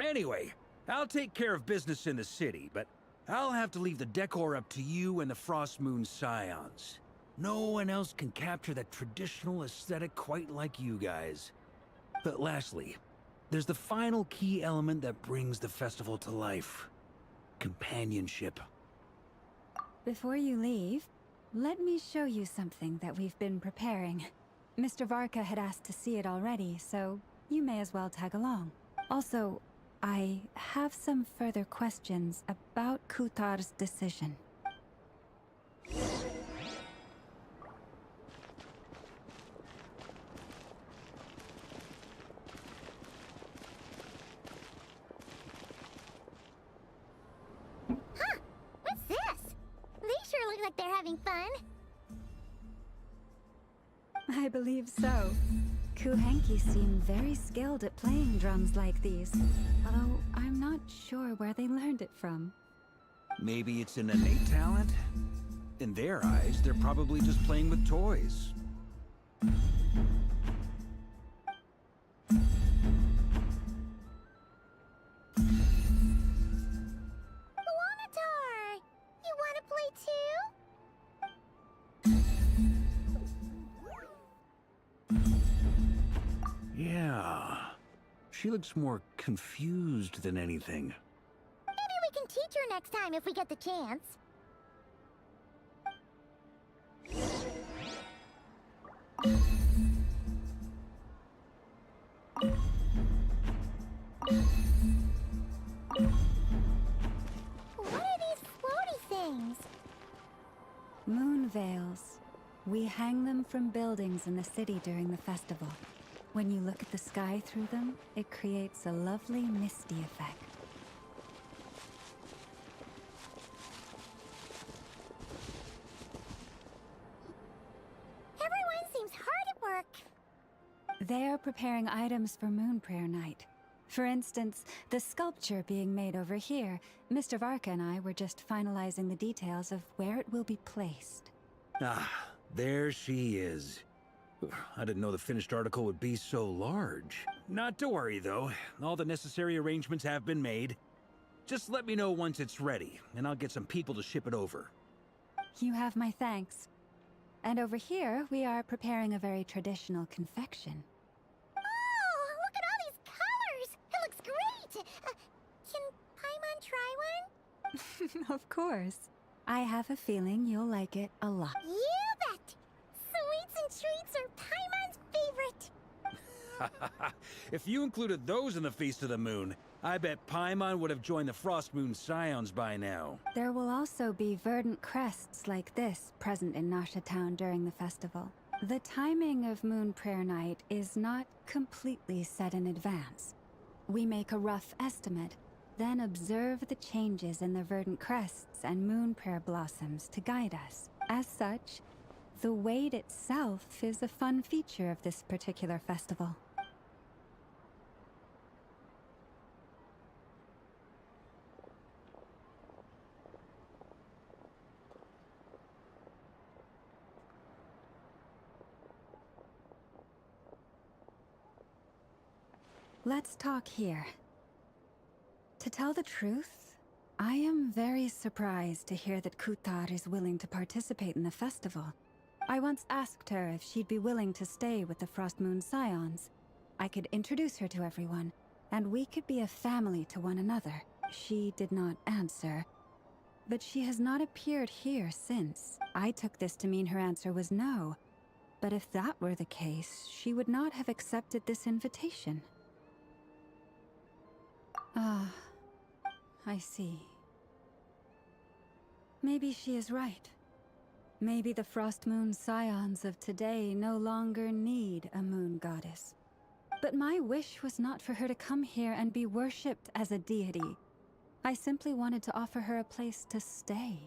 Anyway, I'll take care of business in the city, but I'll have to leave the decor up to you and the Frost Moon Scions. No one else can capture that traditional aesthetic quite like you guys. But lastly, there's the final key element that brings the festival to life. Companionship.
Before you leave, let me show you something that we've been preparing. Mr. Varka had asked to see it already, so you may as well tag along. Also, I have some further questions about Kuthar's decision.
Huh? What's this? They sure look like they're having fun.
I believe so. Kuhenki seem very skilled at playing drums like these, although I'm not sure where they learned it from.
Maybe it's an innate talent? In their eyes, they're probably just playing with toys.
Wanatar! You wanna play too?
Yeah. She looks more confused than anything.
Maybe we can teach her next time if we get the chance.
veils. We hang them from buildings in the city during the festival. When you look at the sky through them, it creates a lovely misty effect.
Everyone seems hard at work.
They are preparing items for Moon Prayer Night. For instance, the sculpture being made over here, Mr. Varka and I were just finalizing the details of where it will be placed.
Ah, there she is. I didn't know the finished article would be so large. Not to worry, though. All the necessary arrangements have been made. Just let me know once it's ready, and I'll get some people to ship it over.
You have my thanks. And over here, we are preparing a very traditional confection.
Oh, look at all these colors! It looks great! Can Paimon try one?
Of course. I have a feeling you'll like it a lot.
You bet! Sweets and treats are Paimon's favorite.
If you included those in the Feast of the Moon, I bet Paimon would have joined the Frost Moon Scions by now.
There will also be verdant crests like this present in Nasha Town during the festival. The timing of Moon Prayer Night is not completely set in advance. We make a rough estimate, then observe the changes in the verdant crests and moon prayer blossoms to guide us. As such, the wait itself is a fun feature of this particular festival. Let's talk here. To tell the truth, I am very surprised to hear that Kutar is willing to participate in the festival. I once asked her if she'd be willing to stay with the Frost Moon Scions. I could introduce her to everyone, and we could be a family to one another. She did not answer, but she has not appeared here since. I took this to mean her answer was no, but if that were the case, she would not have accepted this invitation. Ah, I see. Maybe she is right. Maybe the Frost Moon Scions of today no longer need a moon goddess. But my wish was not for her to come here and be worshipped as a deity. I simply wanted to offer her a place to stay.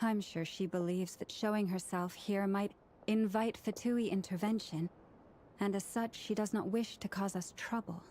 I'm sure she believes that showing herself here might invite Fatui intervention, and as such, she does not wish to cause us trouble.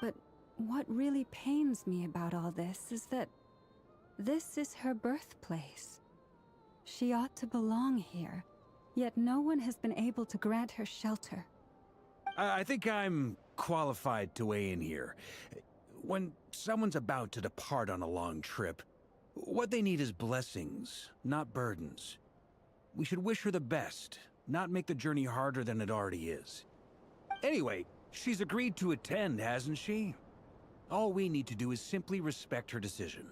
But what really pains me about all this is that this is her birthplace. She ought to belong here, yet no one has been able to grant her shelter.
I think I'm qualified to weigh in here. When someone's about to depart on a long trip, what they need is blessings, not burdens. We should wish her the best, not make the journey harder than it already is. Anyway, she's agreed to attend, hasn't she? All we need to do is simply respect her decision.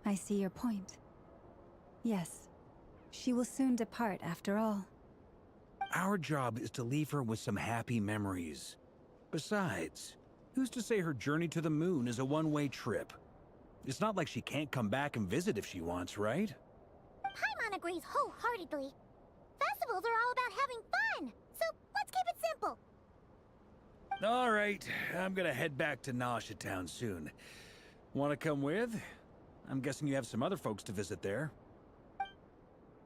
I see your point. Yes, she will soon depart after all.
Our job is to leave her with some happy memories. Besides, who's to say her journey to the moon is a one-way trip? It's not like she can't come back and visit if she wants, right?
Paimon agrees wholeheartedly. Festivals are all about having fun, so let's keep it simple.
All right, I'm gonna head back to Nasha Town soon. Want to come with? I'm guessing you have some other folks to visit there.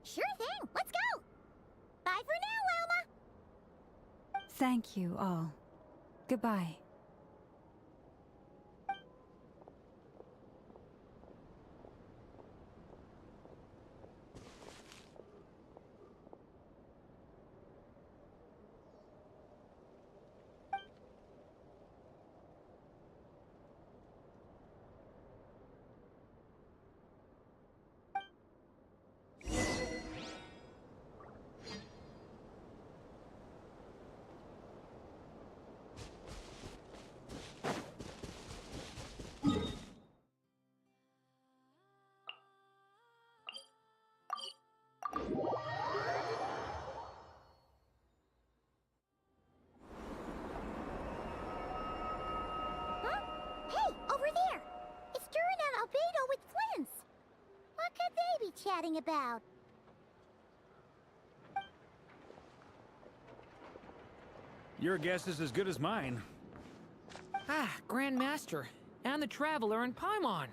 Sure thing, let's go! Bye for now, Wilma!
Thank you all. Goodbye.
Huh? Hey, over there! It's Durin and Albedo with Flints! What could they be chatting about?
Your guess is as good as mine.
Ah, Grand Master, and the Traveler and Paimon.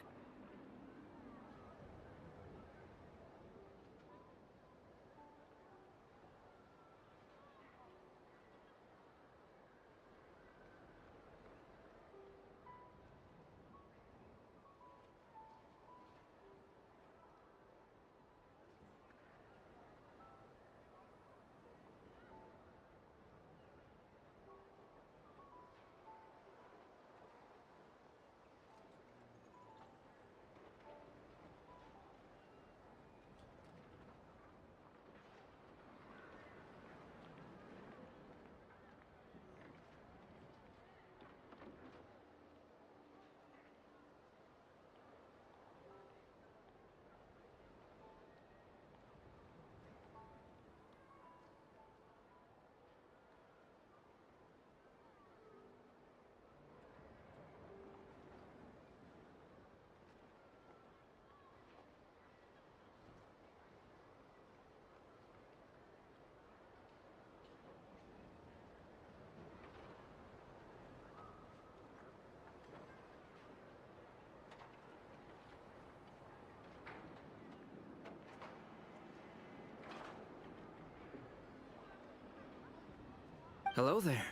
Hello there.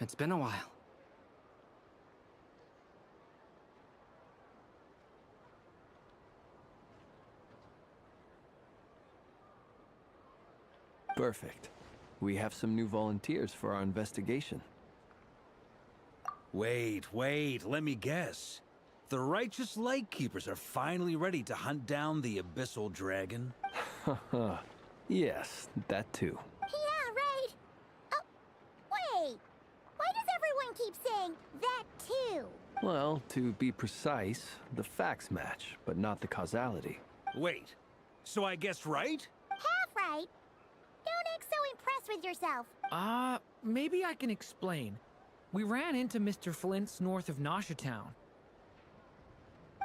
It's been a while. Perfect. We have some new volunteers for our investigation.
Wait, let me guess. The righteous Lightkeepers are finally ready to hunt down the Abyssal Dragon?
Haha. Yes, that too.
Yeah, right. Oh, wait. Why does everyone keep saying that too?
Well, to be precise, the facts match, but not the causality.
Wait, so I guessed right?
Half right. Don't act so impressed with yourself.
Maybe I can explain. We ran into Mr. Flint's north of Nasha Town.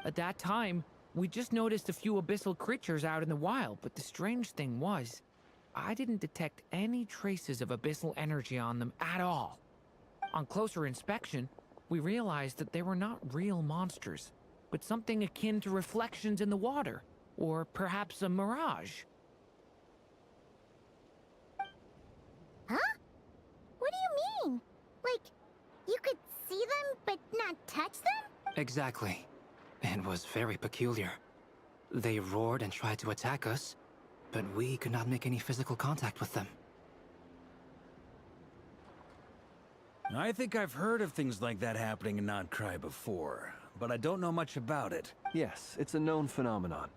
At that time, we just noticed a few abyssal creatures out in the wild, but the strange thing was, I didn't detect any traces of abyssal energy on them at all. On closer inspection, we realized that they were not real monsters, but something akin to reflections in the water, or perhaps a mirage.
Huh? What do you mean? Like, you could see them but not touch them?
Exactly. It was very peculiar. They roared and tried to attack us, but we could not make any physical contact with them.
I think I've heard of things like that happening in Notcry before, but I don't know much about it.
Yes, it's a known phenomenon.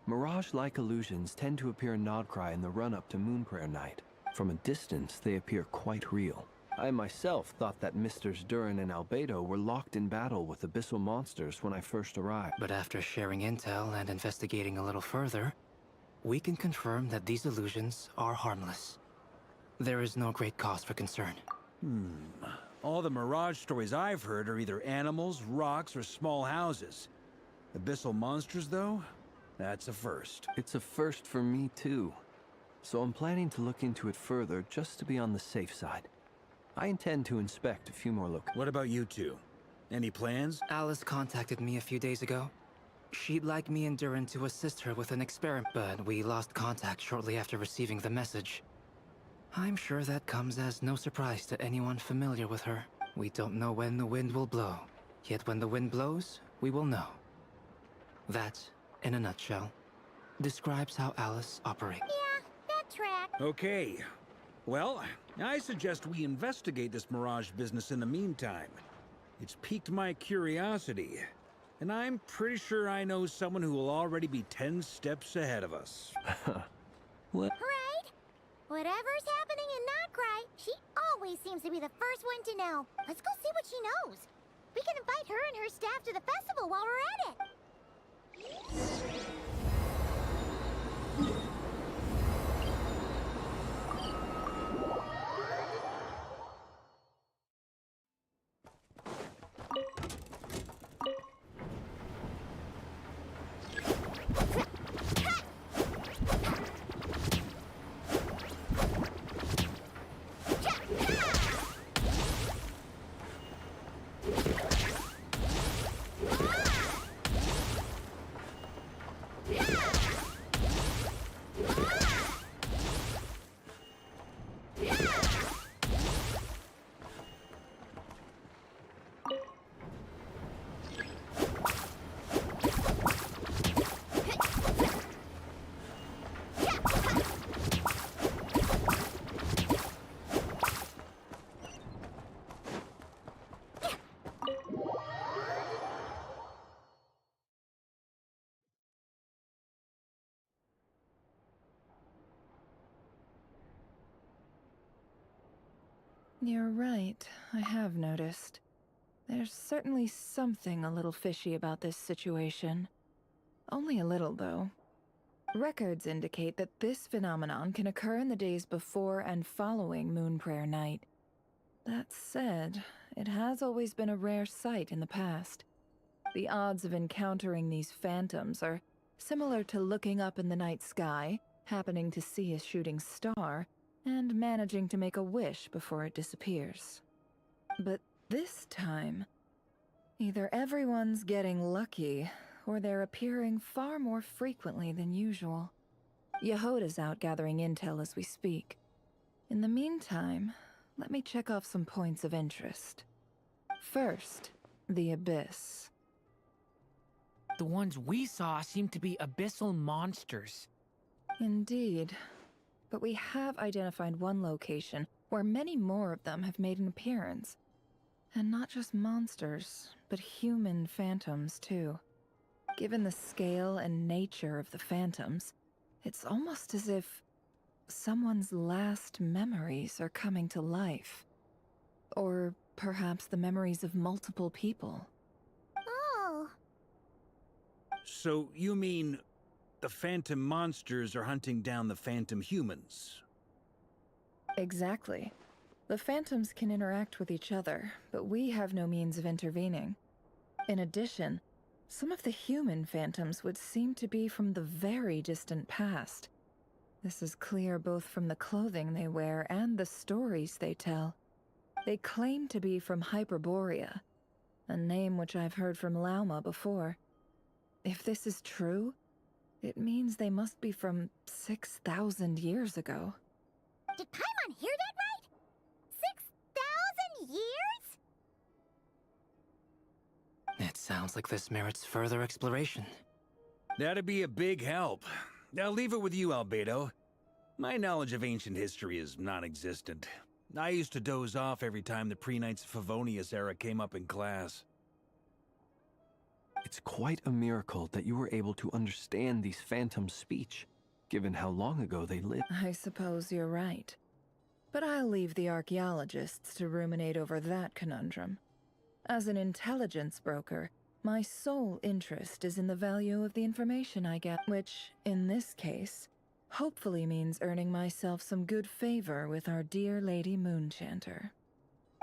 Mirage-like illusions tend to appear in Notcry in the run-up to Moonprayer Night. From a distance, they appear quite real. I myself thought that Misters Durin and Albedo were locked in battle with abyssal monsters when I first arrived.
But after sharing intel and investigating a little further, we can confirm that these illusions are harmless. There is no great cause for concern.
All the Mirage stories I've heard are either animals, rocks, or small houses. Abyssal monsters, though? That's a first.
It's a first for me, too. So I'm planning to look into it further just to be on the safe side. I intend to inspect a few more locations.
What about you two? Any plans?
Alice contacted me a few days ago. She'd like me and Durin to assist her with an experiment, but we lost contact shortly after receiving the message. I'm sure that comes as no surprise to anyone familiar with her. We don't know when the wind will blow, yet when the wind blows, we will know. That, in a nutshell, describes how Alice operates.
Yeah, that track.
Okay. Well, I suggest we investigate this Mirage business in the meantime. It's piqued my curiosity, and I'm pretty sure I know someone who will already be 10 steps ahead of us.
What?
Right? Whatever's happening in Notcry, she always seems to be the first one to know. Let's go see what she knows. We can invite her and her staff to the festival while we're at it.
You're right, I have noticed. There's certainly something a little fishy about this situation. Only a little, though. Records indicate that this phenomenon can occur in the days before and following Moonprayer Night. That said, it has always been a rare sight in the past. The odds of encountering these phantoms are similar to looking up in the night sky, happening to see a shooting star, and managing to make a wish before it disappears. But this time, either everyone's getting lucky, or they're appearing far more frequently than usual. Yehoda's out gathering intel as we speak. In the meantime, let me check off some points of interest. First, the Abyss.
The ones we saw seem to be abyssal monsters.
Indeed. but we have identified one location where many more of them have made an appearance. And not just monsters, but human phantoms too. Given the scale and nature of the phantoms, it's almost as if someone's last memories are coming to life. Or perhaps the memories of multiple people.
Oh.
So you mean the phantom monsters are hunting down the phantom humans?
Exactly. The phantoms can interact with each other, but we have no means of intervening. In addition, some of the human phantoms would seem to be from the very distant past. This is clear both from the clothing they wear and the stories they tell. They claim to be from Hyperborea, a name which I've heard from Lauma before. If this is true, it means they must be from 6,000 years ago.
Did Paimon hear that right? 6,000 years?
It sounds like this merits further exploration.
That'd be a big help. I'll leave it with you, Albedo. My knowledge of ancient history is non-existent. I used to doze off every time the pre-Knights of Favonius era came up in class.
It's quite a miracle that you were able to understand these phantoms' speech, given how long ago they lived.
I suppose you're right. But I'll leave the archaeologists to ruminate over that conundrum. As an intelligence broker, my sole interest is in the value of the information I get, which, in this case, hopefully means earning myself some good favor with our dear Lady Moonchanter.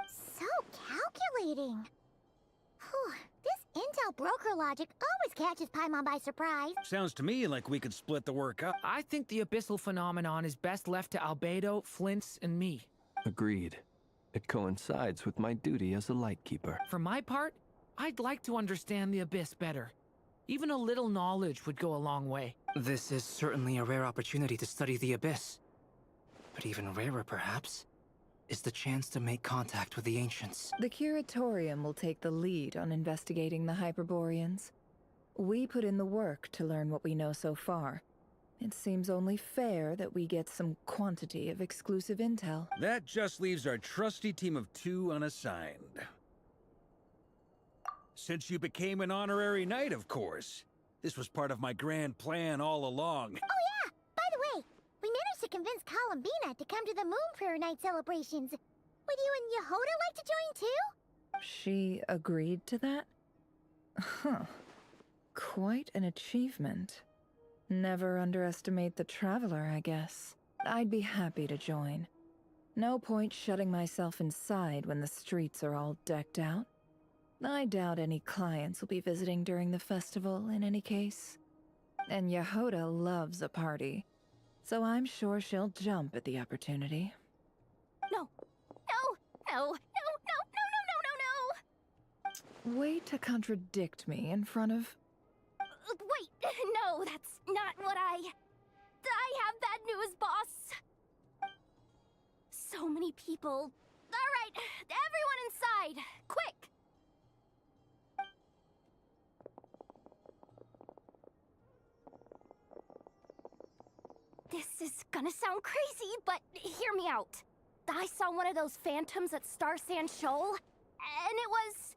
So calculating. Whew, this intel broker logic always catches Paimon by surprise.
Sounds to me like we could split the work up.
I think the abyssal phenomenon is best left to Albedo, Flint's, and me.
Agreed. It coincides with my duty as a lightkeeper.
For my part, I'd like to understand the abyss better. Even a little knowledge would go a long way.
This is certainly a rare opportunity to study the abyss. But even rarer, perhaps, is the chance to make contact with the ancients.
The Curatorium will take the lead on investigating the Hyperboreans. We put in the work to learn what we know so far. It seems only fair that we get some quantity of exclusive intel.
That just leaves our trusty team of 2 unassigned. Since you became an honorary knight, of course. This was part of my grand plan all along.
Oh yeah! By the way, we managed to convince Columbina to come to the Moon Prayer Night celebrations. Would you and Yehoda like to join too?
She agreed to that? Huh. Quite an achievement. Never underestimate the traveler, I guess. I'd be happy to join. No point shutting myself inside when the streets are all decked out. I doubt any clients will be visiting during the festival in any case. And Yehoda loves a party, so I'm sure she'll jump at the opportunity.
No. No. No. No. No. No. No. No. No.
Way to contradict me in front of...
Wait. No, that's not what I have bad news, boss. So many people. All right, everyone inside. Quick. This is gonna sound crazy, but hear me out. I saw one of those phantoms at Star Sand Shoal, and it was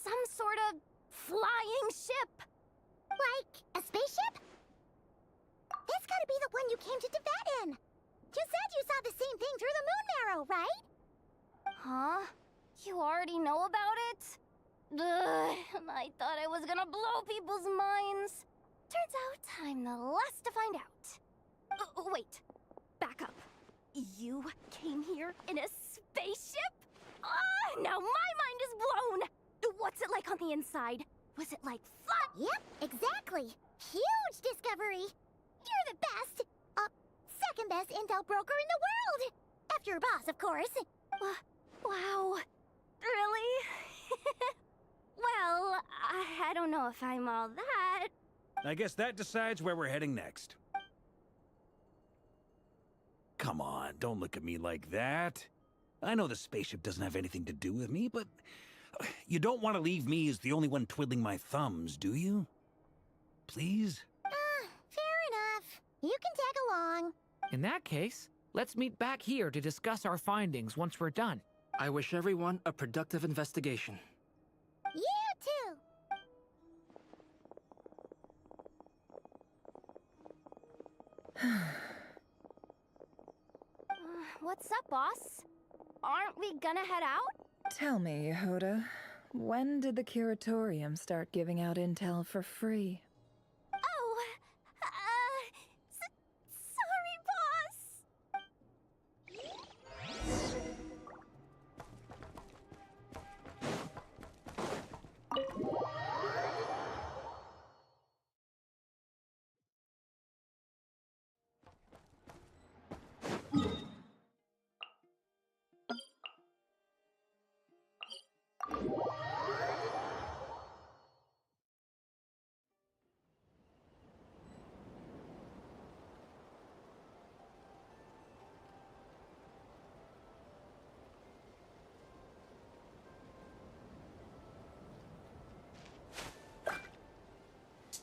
some sort of flying ship.
Like a spaceship? That's gotta be the one you came to Teyvat in. You said you saw the same thing through the moon marrow, right?
Huh? You already know about it? Ugh, I thought I was gonna blow people's minds. Turns out I'm the last to find out. Wait, back up. You came here in a spaceship? Ah, now my mind is blown! What's it like on the inside? Was it like fun?
Yep, exactly. Huge discovery. You're the best. Second best intel broker in the world. After your boss, of course.
Wow. Really? Well, I don't know if I'm all that.
I guess that decides where we're heading next. Come on, don't look at me like that. I know the spaceship doesn't have anything to do with me, but you don't want to leave me as the only one twiddling my thumbs, do you? Please?
Fair enough. You can tag along.
In that case, let's meet back here to discuss our findings once we're done.
I wish everyone a productive investigation.
You too.
What's up, boss? Aren't we gonna head out?
Tell me, Yehuda, when did the Curatorium start giving out intel for free?
Oh, sorry, boss.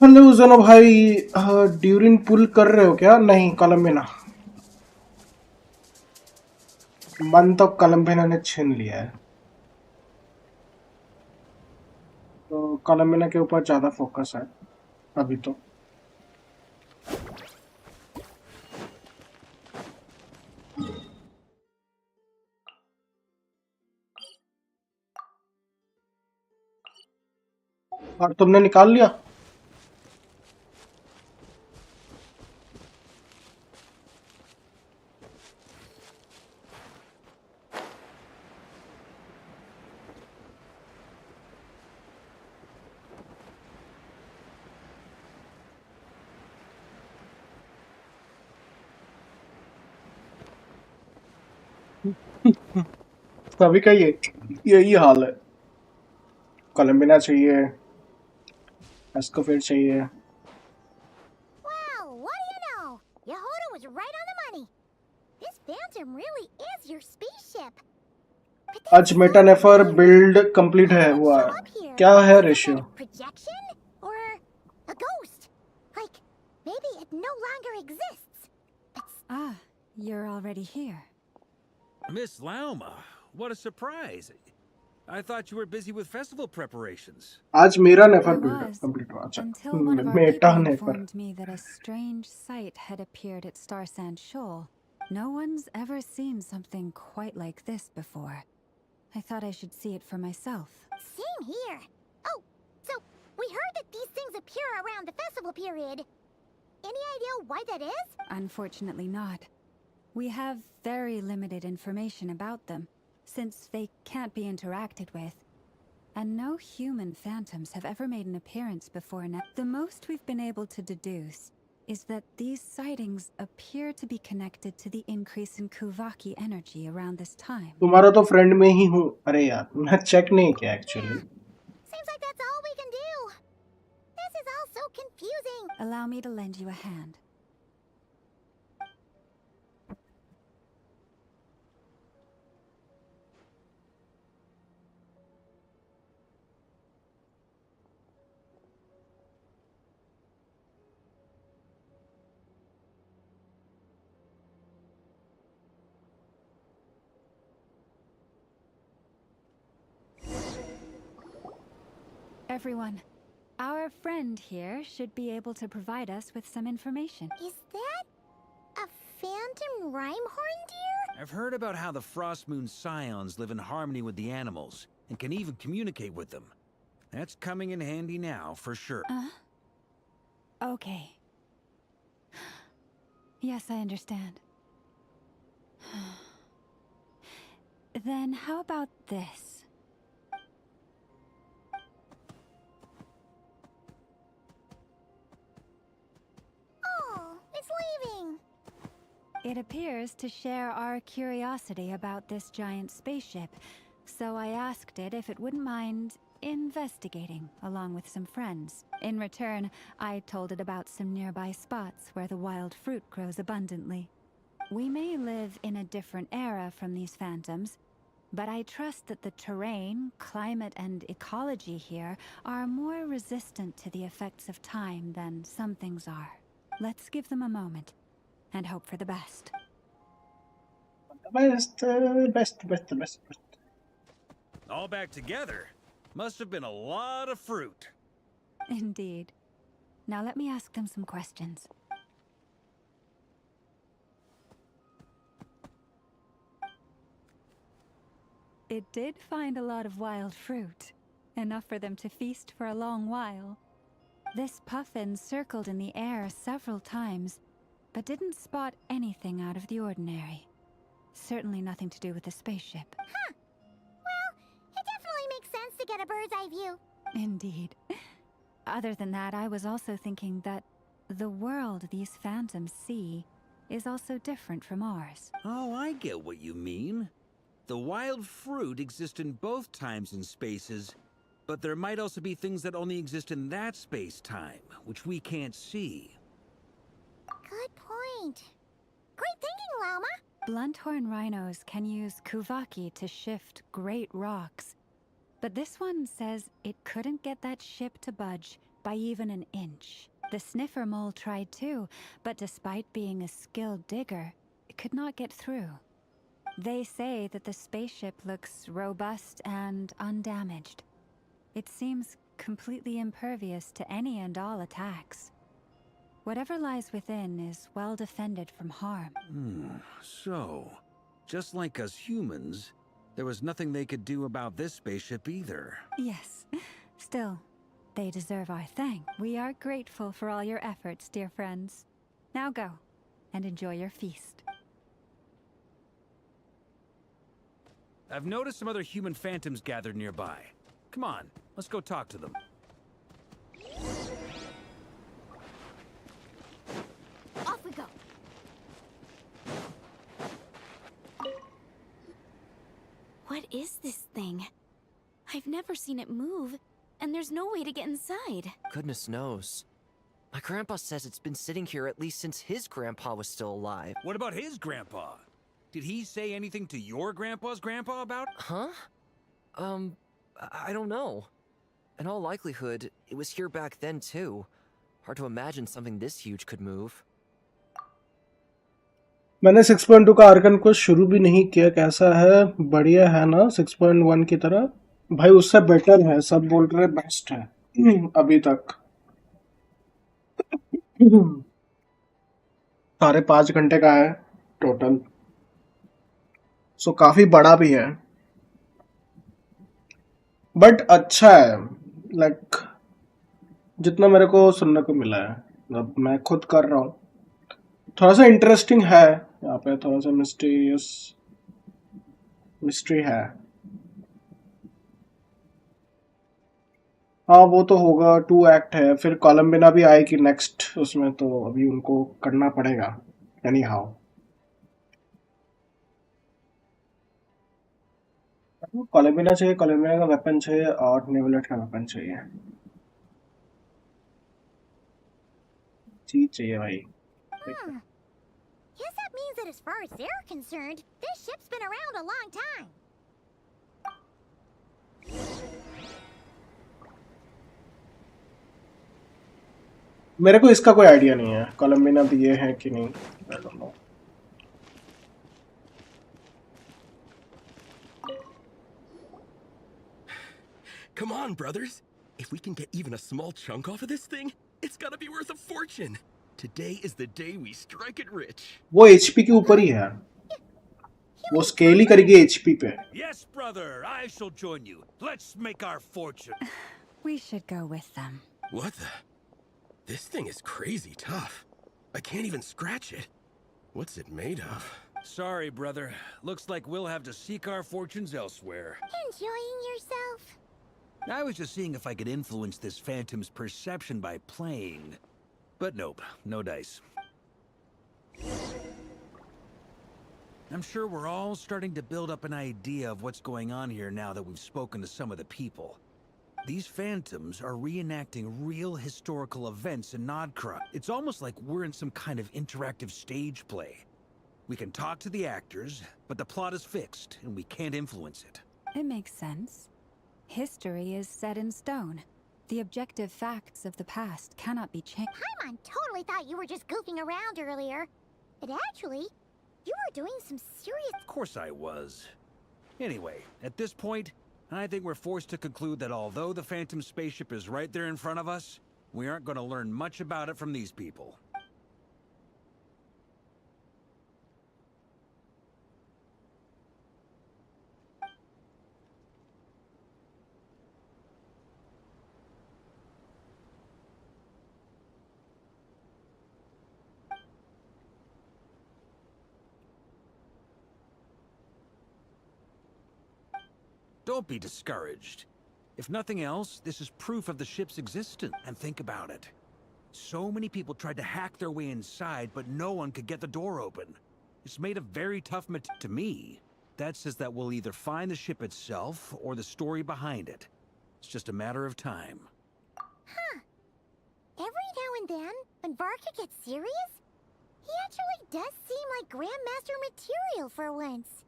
Hello जनो भाई, durian पुल कर रहे हो क्या? नहीं, कोलंबिना मन तो कोलंबिना ने छीन लिया है, तो कोलंबिना के ऊपर ज्यादा फोकस है अभी तो। और तुमने निकाल लिया? सभी का यही हाल है। कोलंबिना चाहिए, एस्कोफिर चाहिए।
Wow, what do you know? Yehuda was right on the money. This Phantom really is your spaceship. But
आज मेटानेफर बिल्ड कंप्लीट है हुआ
show
है।
up here.
क्या है
Is
ratio?
that a projection or a ghost? Like maybe it no longer exists.
Ah, you're already here.
Miss Lauma, what a surprise. I thought you were busy with festival preparations.
आज मेरा नेफर
I
build
was,
complete हुआ। अच्छा,
until one of our
Meta
people
नेफर।
informed me that a strange sight had appeared at Star Sand Shoal. No one's ever seen something quite like this before. I thought I should see it for myself.
Same here. Oh, so we heard that these things appear around the festival period. Any idea why that is?
Unfortunately not. We have very limited information about them, since they can't be interacted with. And no human phantoms have ever made an appearance before now. The most we've been able to deduce is that these sightings appear to be connected to the increase in Kuvaki energy around this time.
तुम्हारा तो friend में ही हूँ। अरे यार, मैं check नहीं किया actually.
Seems like that's all we can do. This is all so confusing.
Allow me to lend you a hand. Everyone, our friend here should be able to provide us with some information.
Is that a phantom rhymehorn deer?
I've heard about how the Frost Moon Scions live in harmony with the animals and can even communicate with them. That's coming in handy now, for sure.
Okay. Yes, I understand. Then how about this?
Oh, it's leaving.
It appears to share our curiosity about this giant spaceship, so I asked it if it wouldn't mind investigating along with some friends. In return, I told it about some nearby spots where the wild fruit grows abundantly. We may live in a different era from these phantoms, but I trust that the terrain, climate, and ecology here are more resistant to the effects of time than some things are. Let's give them a moment. and hope for the best.
Best.
All back together? Must have been a lot of fruit.
Indeed. Now let me ask them some questions. It did find a lot of wild fruit, enough for them to feast for a long while. This puffin circled in the air several times, but didn't spot anything out of the ordinary. Certainly nothing to do with the spaceship.
Huh. Well, it definitely makes sense to get a bird's eye view.
Indeed. Other than that, I was also thinking that the world these phantoms see is also different from ours.
Oh, I get what you mean. The wild fruit exist in both times and spaces, but there might also be things that only exist in that space-time, which we can't see.
Good point. Great thinking, Llama.
Blunthorn rhinos can use kuvaki to shift great rocks, but this one says it couldn't get that ship to budge by even an inch. The sniffer mole tried too, but despite being a skilled digger, it could not get through. They say that the spaceship looks robust and undamaged. It seems completely impervious to any and all attacks. Whatever lies within is well defended from harm.
So, just like us humans, there was nothing they could do about this spaceship either.
Yes. Still, they deserve our thanks. We are grateful for all your efforts, dear friends. Now go, and enjoy your feast.
I've noticed some other human phantoms gathered nearby. Come on, let's go talk to them.
Off we go. What is this thing? I've never seen it move, and there's no way to get inside.
Goodness knows. My grandpa says it's been sitting here at least since his grandpa was still alive.
What about his grandpa? Did he say anything to your grandpa's grandpa about?
Huh? I don't know. In all likelihood, it was here back then too. Hard to imagine something this huge could move.
मैंने 6.2 का Arkan को शुरू भी नहीं किया. कैसा है? बढ़िया है ना? 6.1 की तरह भाई उससे बेटर है. सब बोल रहे बेस्ट है अभी तक. 5.5 घंटे का है टोटल, सो काफी बड़ा भी है, बट अच्छा है. लाइक जितना मेरे को सुनने को मिला है, अब मैं खुद कर रहा हूँ, थोड़ा सा इंटरेस्टिंग है. यहाँ पे थोड़ा सा मिस्ट्री है. हाँ वो तो होगा. 2 एक्ट है, फिर कोलम्बिना भी आएगी नेक्स्ट उसमें, तो अभी उनको करना पड़ेगा एनी हाउ. कोलम्बिना चाहिए, कोलम्बिना का वेपन चाहिए और नेवलेट का वेपन चाहिए. चीज चाहिए भाई.
Guess that means that as far as they're concerned, this ship's been around a long time.
मेरे को इसका कोई आइडिया नहीं है कोलम्बिना भी ये है कि नहीं. I don't know.
Come on, brothers. If we can get even a small chunk off of this thing, it's gotta be worth a fortune. Today is the day we strike it rich.
वो HP के ऊपर ही है, वो scale ही करेगी HP पे.
Yes, brother, I shall join you. Let's make our fortune.
We should go with them.
What the? This thing is crazy tough. I can't even scratch it. What's it made of?
Sorry, brother. Looks like we'll have to seek our fortunes elsewhere.
Enjoying yourself?
I was just seeing if I could influence this phantom's perception by playing. But nope, no dice. I'm sure we're all starting to build up an idea of what's going on here now that we've spoken to some of the people. These phantoms are reenacting real historical events in Nodcra. It's almost like we're in some kind of interactive stage play. We can talk to the actors, but the plot is fixed, and we can't influence it.
It makes sense. History is set in stone. The objective facts of the past cannot be changed.
Paimon totally thought you were just goofing around earlier. But actually, you were doing some serious...
Of course I was. Anyway, at this point, I think we're forced to conclude that although the Phantom spaceship is right there in front of us, we aren't going to learn much about it from these people. Don't be discouraged. If nothing else, this is proof of the ship's existence. And think about it. So many people tried to hack their way inside, but no one could get the door open. It's made of very tough material. To me, that says that we'll either find the ship itself or the story behind it. It's just a matter of time.
Huh. Every now and then, when Varka gets serious, he actually does seem like Grandmaster material for once.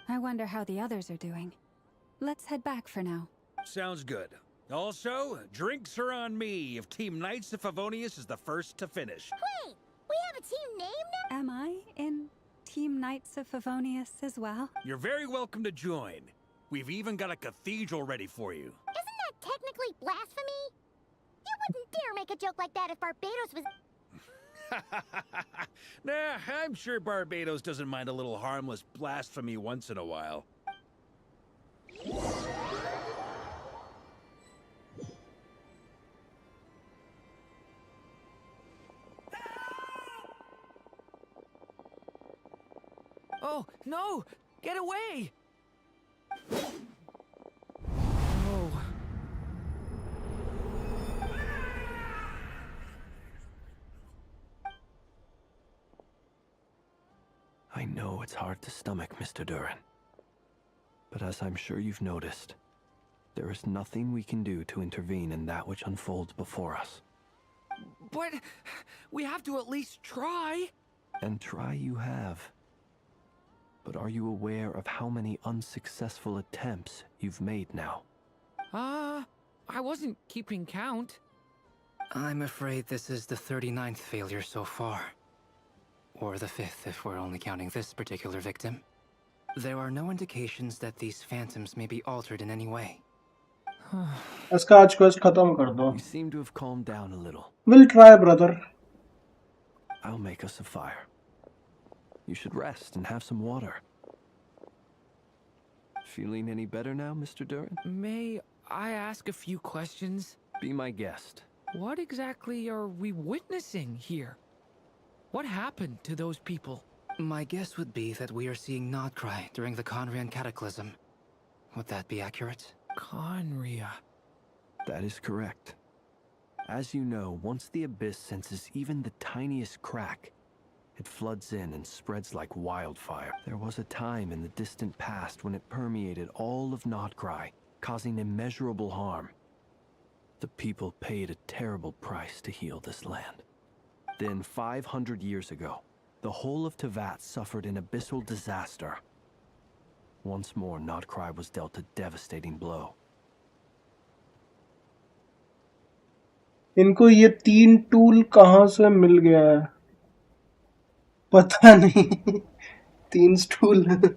I wonder how the others are doing. Let's head back for now.
Sounds good. Also, drinks are on me if Team Knights of Favonius is the first to finish.
Wait, we have a team name now?
Am I in Team Knights of Favonius as well?
You're very welcome to join. We've even got a cathedral ready for you.
Isn't that technically blasphemy? You wouldn't dare make a joke like that if Barbados was...
Nah, I'm sure Barbados doesn't mind a little harmless blasphemy once in a while.
Oh, no! Get away! Oh.
I know it's hard to stomach, Mr. Durin. But as I'm sure you've noticed, there is nothing we can do to intervene in that which unfolds before us.
But we have to at least try.
And try you have. But are you aware of how many unsuccessful attempts you've made now?
I wasn't keeping count.
I'm afraid this is the 39th failure so far. Or the 5th if we're only counting this particular victim. There are no indications that these phantoms may be altered in any way.
इसका आज quest खत्म कर दो.
You seem to have calmed down a little.
We'll try, brother.
I'll make us a fire. You should rest and have some water. Feeling any better now, Mr. Durin?
May I ask a few questions?
Be my guest.
What exactly are we witnessing here? What happened to those people?
My guess would be that we are seeing Nodcry during the Conrian Cataclysm. Would that be accurate?
Conria.
That is correct. As you know, once the Abyss senses even the tiniest crack, it floods in and spreads like wildfire. There was a time in the distant past when it permeated all of Nodcry, causing immeasurable harm. The people paid a terrible price to heal this land. Then, 500 years ago, the whole of Teyvat suffered an abyssal disaster. Once more, Nodcry was dealt a devastating blow.
इनको ये 3 tool कहाँ से मिल गया है? पता नहीं. 3 stool.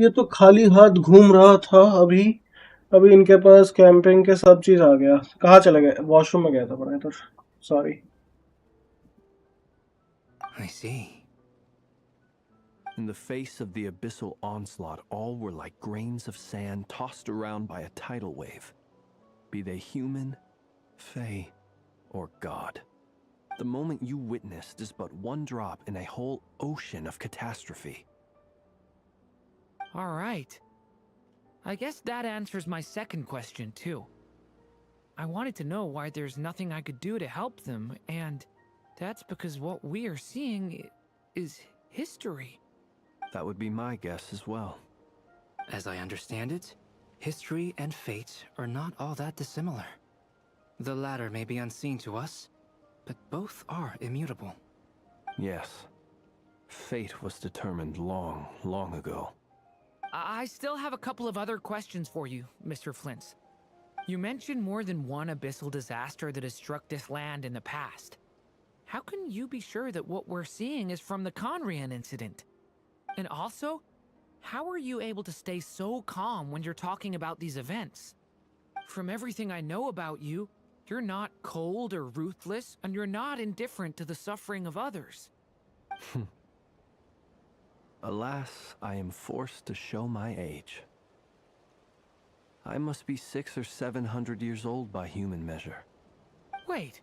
ये तो खाली हाथ घूम रहा था अभी। अभी इनके पास कैंपिंग के सब चीज आ गया। कहाँ चले गए? वॉशरूम में गया था मैं तो। Sorry.
I see.
In the face of the abyssal onslaught, all were like grains of sand tossed around by a tidal wave. Be they human, fae, or god. The moment you witnessed is but one drop in a whole ocean of catastrophe.
All right. I guess that answers my second question, too. I wanted to know why there's nothing I could do to help them, and that's because what we are seeing is history.
That would be my guess as well.
As I understand it, history and fate are not all that dissimilar. The latter may be unseen to us, but both are immutable.
Yes. Fate was determined long, long ago.
I still have a couple of other questions for you, Mr. Flint's. You mentioned more than one abyssal disaster that has struck this land in the past. How can you be sure that what we're seeing is from the Conrian incident? And also, how are you able to stay so calm when you're talking about these events? From everything I know about you, you're not cold or ruthless, and you're not indifferent to the suffering of others.
Alas, I am forced to show my age. I must be 600 or 700 years old by human measure.
Wait,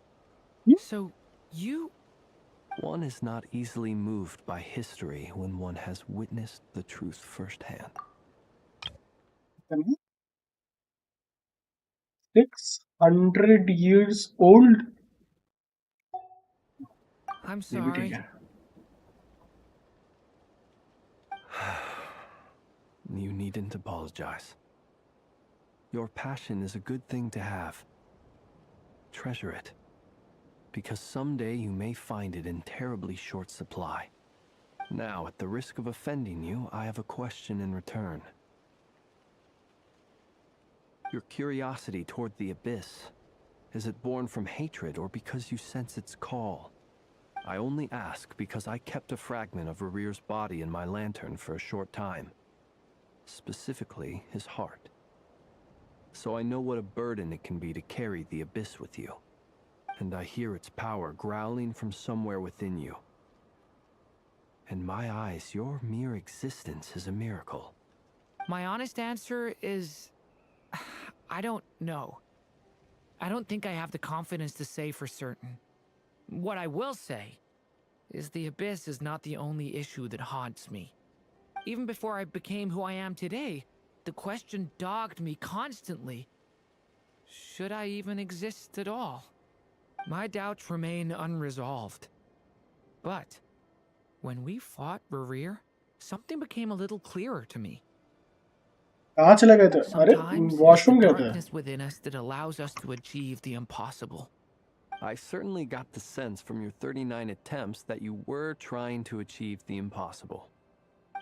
so you...
One is not easily moved by history when one has witnessed the truth firsthand.
600 years old?
I'm
ये भी ठीक
sorry.
है।
You needn't apologize. Your passion is a good thing to have. Treasure it, because someday you may find it in terribly short supply. Now, at the risk of offending you, I have a question in return. Your curiosity toward the abyss, is it born from hatred or because you sense its call? I only ask because I kept a fragment of Rarir's body in my lantern for a short time. Specifically, his heart. So I know what a burden it can be to carry the abyss with you. And I hear its power growling from somewhere within you. In my eyes, your mere existence is a miracle.
My honest answer is... I don't know. I don't think I have the confidence to say for certain. What I will say is the abyss is not the only issue that haunts me. Even before I became who I am today, the question dogged me constantly. Should I even exist at all? My doubts remain unresolved. But when we fought Rarir, something became a little clearer to me.
कहाँ चले गए थे? अरे
Sometimes it is the
washroom गए थे।
darkness within us that allows us to achieve the impossible.
I certainly got the sense from your 39 attempts that you were trying to achieve the impossible.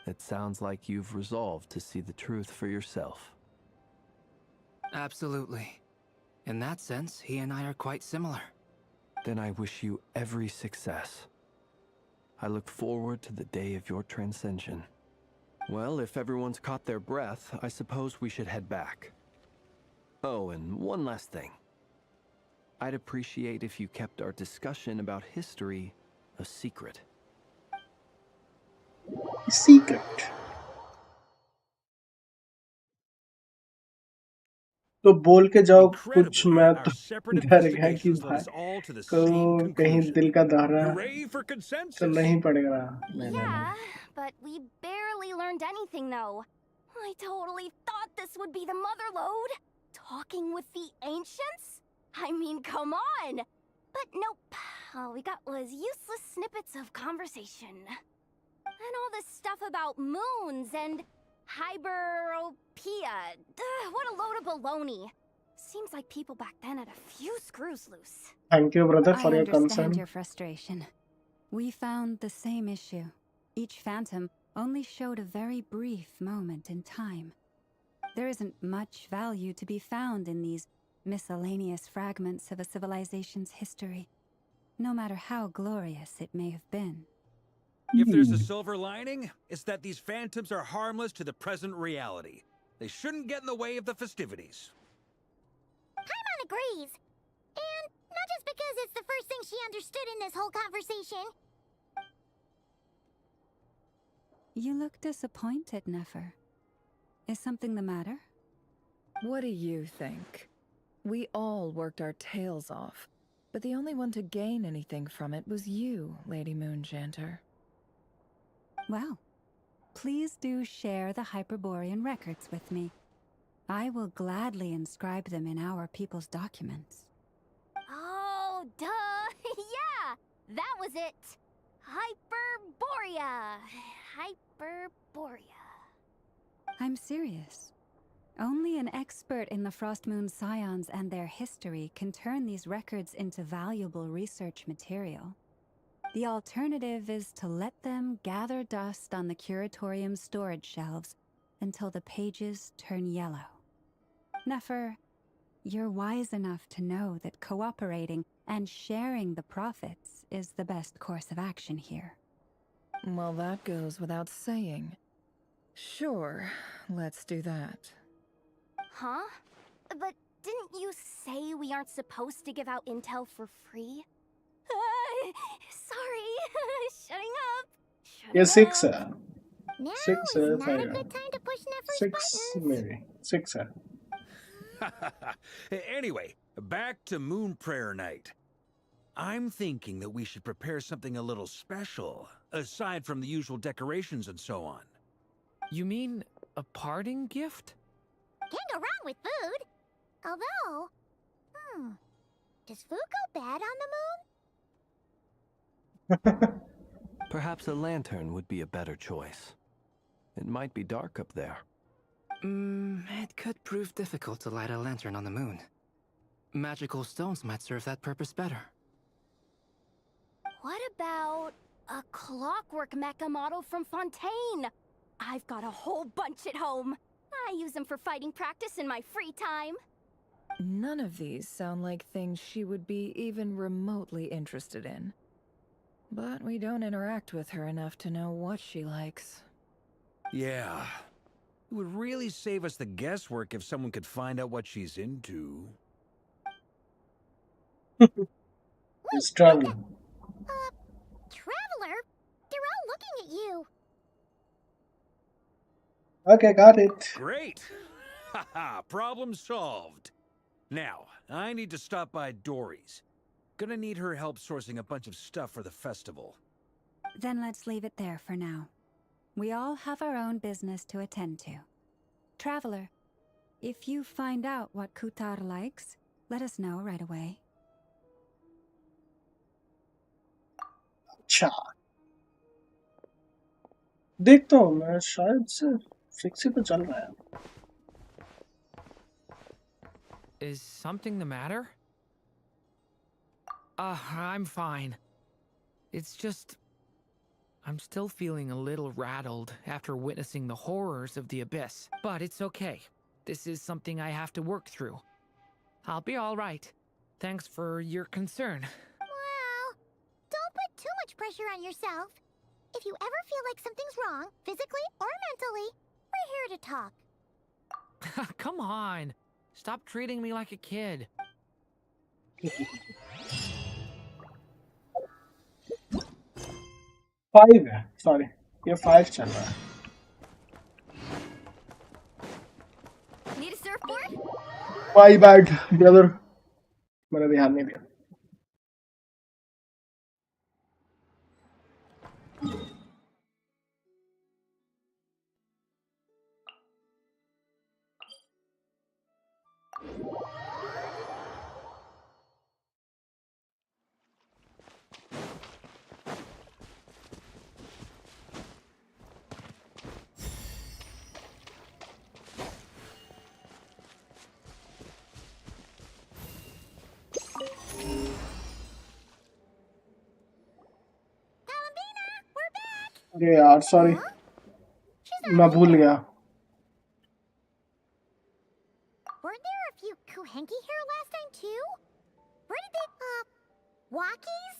It sounds like you've resolved to see the truth for yourself.
Absolutely. In that sense, he and I are quite similar.
Then I wish you every success. I look forward to the day of your transcension. Well, if everyone's caught their breath, I suppose we should head back. Oh, and one last thing. I'd appreciate if you kept our discussion about history a secret.
Secret. तो बोल के जाओ कुछ।
Incredibly,
मैं
our
तो
separate
डर गया कि
investigations led
भाई
us all to the
को
same
कहीं
conclusion.
दिल का दौरा
Hooray for
तो
consensus!
नहीं पड़ेगा। नहीं नहीं
Yeah,
नहीं।
but we barely learned anything, though. I totally thought this would be the mother lode. Talking with the ancients? I mean, come on! But nope. All we got was useless snippets of conversation. And all this stuff about moons and hyperopia. What a load of baloney. Seems like people back then had a few screws loose.
Thank you, brother,
I
for your
understand
concern.
your frustration. We found the same issue. Each phantom only showed a very brief moment in time. There isn't much value to be found in these miscellaneous fragments of a civilization's history, no matter how glorious it may have been.
If there's a silver lining, it's that these phantoms are harmless to the present reality. They shouldn't get in the way of the festivities.
Paimon agrees. And not just because it's the first thing she understood in this whole conversation.
You look disappointed, Nefer. Is something the matter?
What do you think? We all worked our tails off, but the only one to gain anything from it was you, Lady Moonjanter.
Well, please do share the Hyperborean records with me. I will gladly inscribe them in our people's documents.
Oh, duh! Yeah! That was it! Hyperborea! Hyperborea.
I'm serious. Only an expert in the Frostmoon Scions and their history can turn these records into valuable research material. The alternative is to let them gather dust on the Curatorium's storage shelves until the pages turn yellow. Nefer, you're wise enough to know that cooperating and sharing the profits is the best course of action here.
Well, that goes without saying. Sure, let's do that.
Huh? But didn't you say we aren't supposed to give out intel for free? Sorry. Shutting up.
Yeah, 6
Now
6
is not a
5
good time to push Nefer's
6
buttons.
maybe 6
Anyway, back to Moon Prayer Night. I'm thinking that we should prepare something a little special, aside from the usual decorations and so on.
You mean a parting gift?
Can't go wrong with food. Although, does food go bad on the moon?
Perhaps a lantern would be a better choice. It might be dark up there.
It could prove difficult to light a lantern on the moon. Magical stones might serve that purpose better.
What about a clockwork mecha model from Fontaine? I've got a whole bunch at home. I use them for fighting practice in my free time.
None of these sound like things she would be even remotely interested in. But we don't interact with her enough to know what she likes.
Yeah. It would really save us the guesswork if someone could find out what she's into.
It's traveling.
Traveler? They're all looking at you.
Okay, got it.
Great! Haha, problem solved. Now, I need to stop by Dory's. Gonna need her help sourcing a bunch of stuff for the festival.
Then let's leave it there for now. We all have our own business to attend to. Traveler, if you find out what Kutar likes, let us know right away.
अच्छा देखता हूँ मैं शायद से 6 पे चल रहा है.
Is something the matter? I'm fine. It's just... I'm still feeling a little rattled after witnessing the horrors of the Abyss. But it's okay. This is something I have to work through. I'll be alright. Thanks for your concern.
Well, don't put too much pressure on yourself. If you ever feel like something's wrong, physically or mentally, we're here to talk.
Come on. Stop treating me like a kid.
5 है, sorry, ये 5 चल रहा है.
Need a surfboard?
My bad, brother. मैंने ध्यान नहीं दिया.
Columbina, we're back!
अरे यार, sorry, मैं भूल गया.
Weren't there a few Kuhenki here last time too? Where did they, walkies?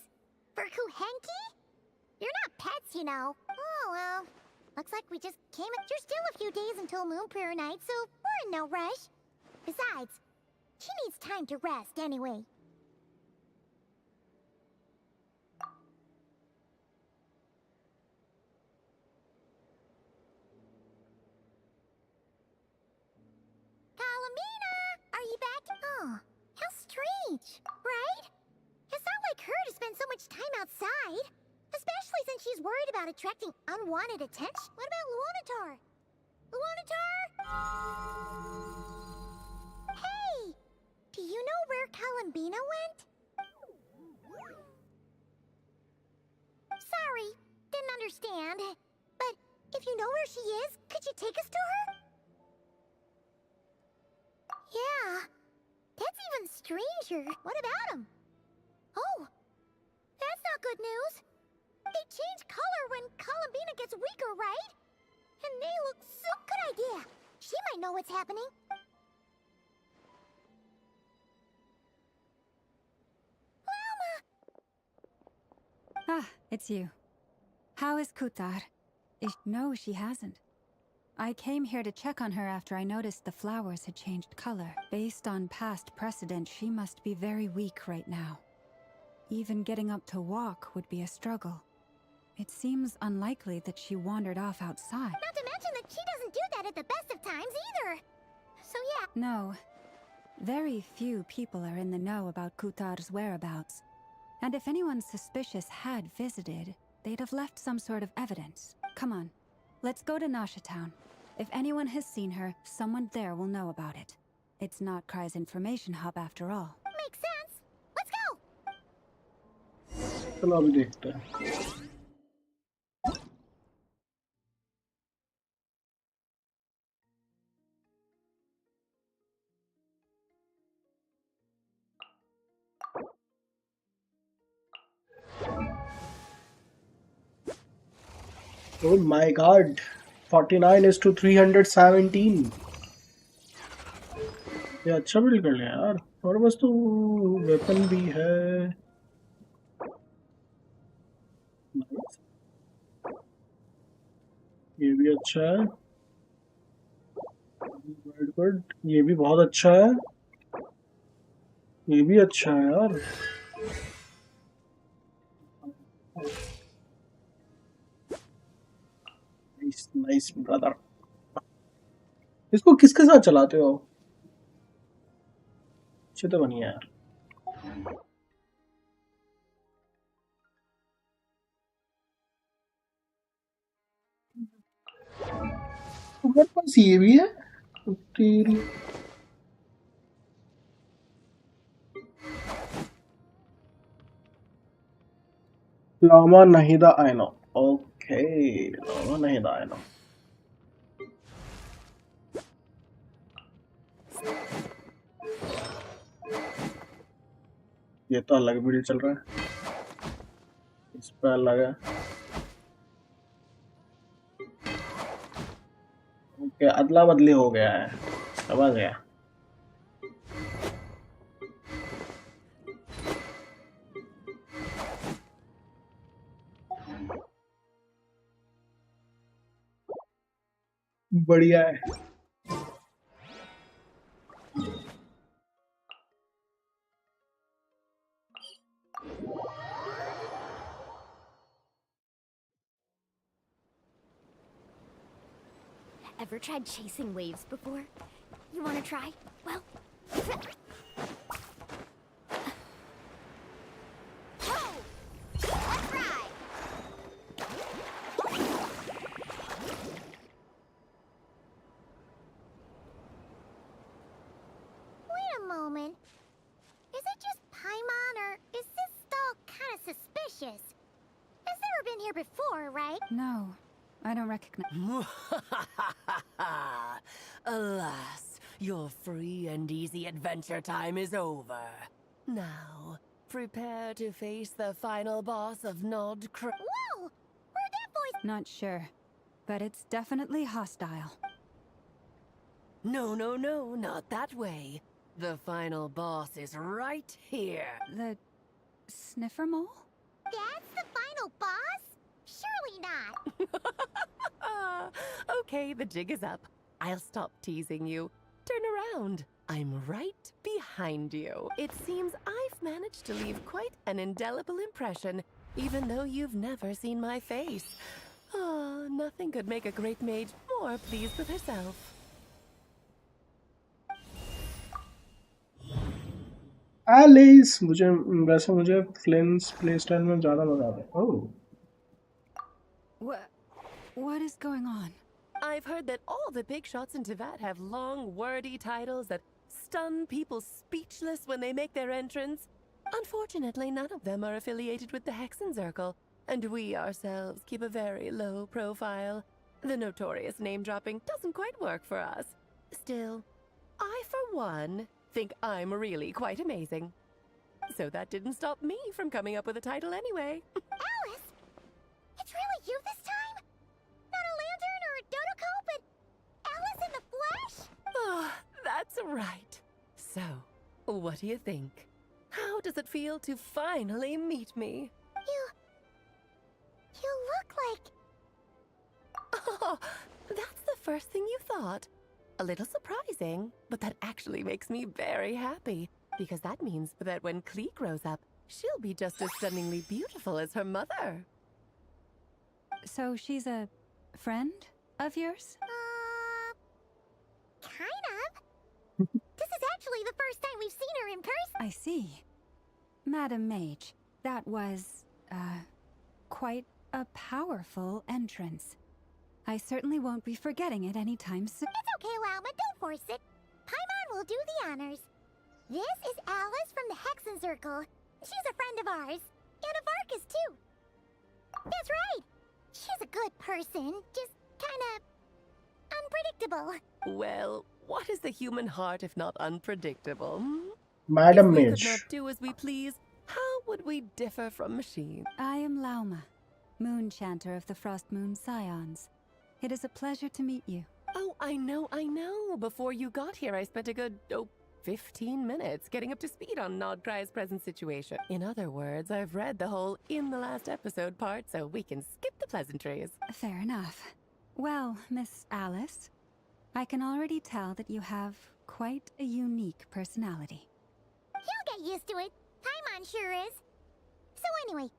For Kuhenki? You're not pets, you know. Oh, well. Looks like we just came at... There's still a few days until Moon Prayer Night, so we're in no rush. Besides, she needs time to rest anyway. Columbina! Are you back? Oh, how strange, right? It's not like her to spend so much time outside. Especially since she's worried about attracting unwanted attention. What about Luonatar? Luonatar? Hey! Do you know where Columbina went? Sorry, didn't understand. But if you know where she is, could you take us to her? Yeah, that's even stranger. What about him? Oh, that's not good news. They change color when Columbina gets weaker, right? And they look so... Good idea. She might know what's happening.
Ah, it's you. How is Kutar? No, she hasn't. I came here to check on her after I noticed the flowers had changed color. Based on past precedent, she must be very weak right now. Even getting up to walk would be a struggle. It seems unlikely that she wandered off outside.
Not to mention that she doesn't do that at the best of times either. So yeah.
No. Very few people are in the know about Kutar's whereabouts. And if anyone suspicious had visited, they'd have left some sort of evidence. Come on, let's go to Nasha Town. If anyone has seen her, someone there will know about it. It's not Cry's information hub after all.
Makes sense. Let's go!
चलो अभी देखते हैं. Oh my god, 49 is to 317. ये अच्छा build कर लिया यार. और बस तो वेपन भी है. Nice. ये भी अच्छा है. गुड. ये भी बहुत अच्छा है. ये भी अच्छा है यार. Nice nice brother. इसको किसके साथ चलाते हो? अच्छी तो बनी है यार. मेरे पास ये भी है. तेरी Lauma Nahida I know. Okay, Lauma Nahida I know. ये तो अलग बिल्ड चल रहा है. इस पे अलग है. ओके, अदला बदली हो गया है. समझ गया. बढ़िया है.
Ever tried chasing waves before? You want to try? Well...
Wait a moment. Is it just Paimon, or is this stall kind of suspicious? It's never been here before, right?
No, I don't recognize...
Alas, your free and easy adventure time is over. Now, prepare to face the final boss of Nod Cr-
Whoa! Where'd that voice...
Not sure, but it's definitely hostile.
No, not that way. The final boss is right here.
The... Sniffer Mole?
That's the final boss?
Okay, the jig is up. I'll stop teasing you. Turn around. I'm right behind you. It seems I've managed to leave quite an indelible impression, even though you've never seen my face. Ah, nothing could make a great mage more pleased with herself.
Alice, मुझे फ्लिंस play style में ज़्यादा मजा आता है. Oh.
What is going on?
I've heard that all the big shots in Teyvat have long, wordy titles that stun people speechless when they make their entrance. Unfortunately, none of them are affiliated with the Hexenzirkel, and we ourselves keep a very low profile. The notorious name-dropping doesn't quite work for us. Still, I, for one, think I'm really quite amazing. So that didn't stop me from coming up with a title anyway.
Alice! It's really you this time? Not a lantern or a dodoco, but Alice in the flesh?
Oh, that's right. So, what do you think? How does it feel to finally meet me?
You look like...
Oh, that's the first thing you thought. A little surprising, but that actually makes me very happy, because that means that when Klee grows up, she'll be just as stunningly beautiful as her mother.
So she's a friend of yours?
Kind of. This is actually the first time we've seen her in person.
I see. Madam Mage, that was, quite a powerful entrance. I certainly won't be forgetting it anytime soon.
It's okay, Lauma, don't force it. Paimon will do the honors. This is Alice from the Hexenzirkel. She's a friend of ours. And of Arcus, too. That's right. She's a good person, just kinda... unpredictable.
Well, what is the human heart if not unpredictable?
Madam
If we
Mage.
could not do as we please, how would we differ from machines?
I am Lauma, Moon Chanter of the Frost Moon Scions. It is a pleasure to meet you.
Oh, I know. Before you got here, I spent a good, 15 minutes getting up to speed on Nodcry's present situation. In other words, I've read the whole in the last episode part, so we can skip the pleasantries.
Fair enough. Well, Miss Alice, I can already tell that you have quite a unique personality.
He'll get used to it. Paimon sure is. So anyway,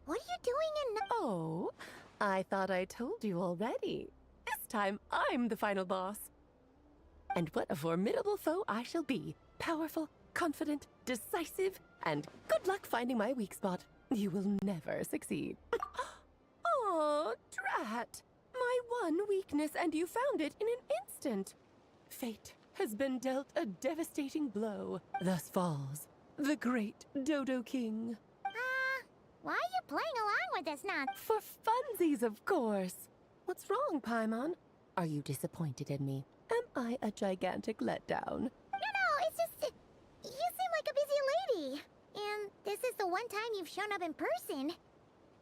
what are you doing in...
Oh, I thought I told you already. This time, I'm the final boss. And what a formidable foe I shall be. Powerful, confident, decisive, and good luck finding my weak spot. You will never succeed. Oh, drat. My one weakness, and you found it in an instant. Fate has been dealt a devastating blow. Thus falls the great Dodo King.
Why are you playing along with this nonsense?
For funsies, of course. What's wrong, Paimon? Are you disappointed in me? Am I a gigantic letdown?
No, it's just... you seem like a busy lady. And this is the one time you've shown up in person.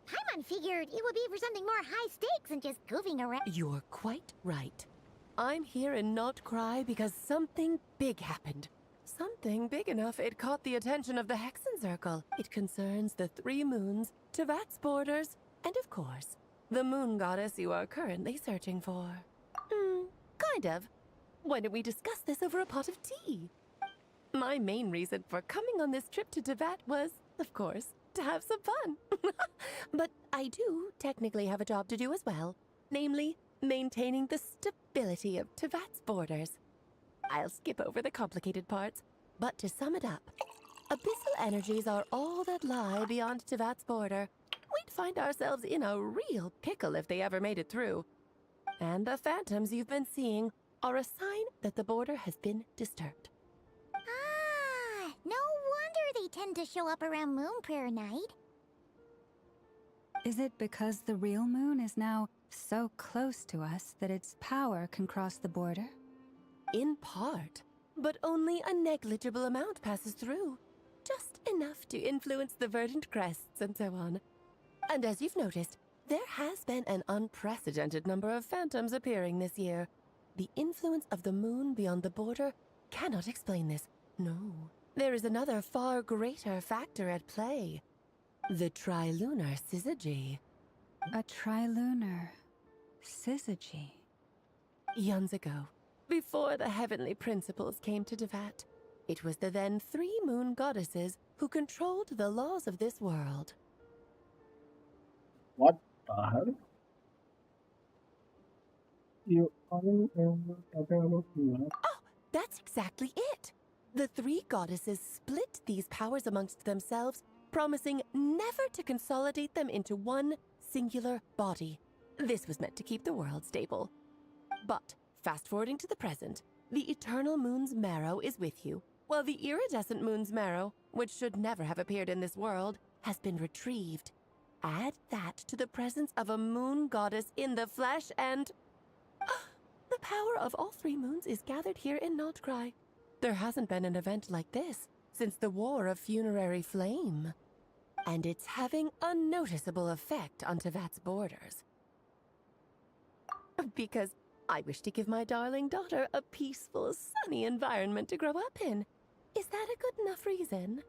Paimon figured it would be for something more high stakes than just goofing around.
You're quite right. I'm here in Nodcry because something big happened. Something big enough it caught the attention of the Hexenzirkel. It concerns the 3 moons, Teyvat's borders, and of course, the moon goddess you are currently searching for. Kind of. Why don't we discuss this over a pot of tea? My main reason for coming on this trip to Teyvat was, of course, to have some fun. But I do technically have a job to do as well. Namely, maintaining the stability of Teyvat's borders. I'll skip over the complicated parts, but to sum it up, abyssal energies are all that lie beyond Teyvat's border. We'd find ourselves in a real pickle if they ever made it through. And the phantoms you've been seeing are a sign that the border has been disturbed.
No wonder they tend to show up around Moon Prayer Night.
Is it because the real moon is now so close to us that its power can cross the border?
In part, but only a negligible amount passes through. Just enough to influence the verdant crests and so on. And as you've noticed, there has been an unprecedented number of phantoms appearing this year. The influence of the moon beyond the border cannot explain this. No, there is another far greater factor at play. The trilunar syzygy.
A trilunar Syzygy.
Eons ago, before the heavenly principles came to Teyvat, it was the then 3 moon goddesses who controlled the laws of this world.
What the hell? You aren't talking about me, huh?
Oh, that's exactly it! The 3 goddesses split these powers amongst themselves, promising never to consolidate them into one singular body. This was meant to keep the world stable. But, fast forwarding to the present, the eternal moon's marrow is with you, while the iridescent moon's marrow, which should never have appeared in this world, has been retrieved. Add that to the presence of a moon goddess in the flesh and... the power of all 3 moons is gathered here in Notcry. There hasn't been an event like this since the War of Funerary Flame. And it's having a noticeable effect on Teyvat's borders. Because I wish to give my darling daughter a peaceful, sunny environment to grow up in. Is that a good enough reason?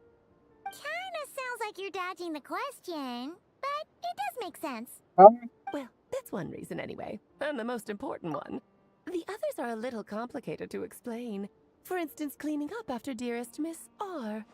Kinda sounds like you're dodging the question, but it does make sense.
Well, that's one reason anyway, and the most important one. The others are a little complicated to explain. For instance, cleaning up after dearest Miss R.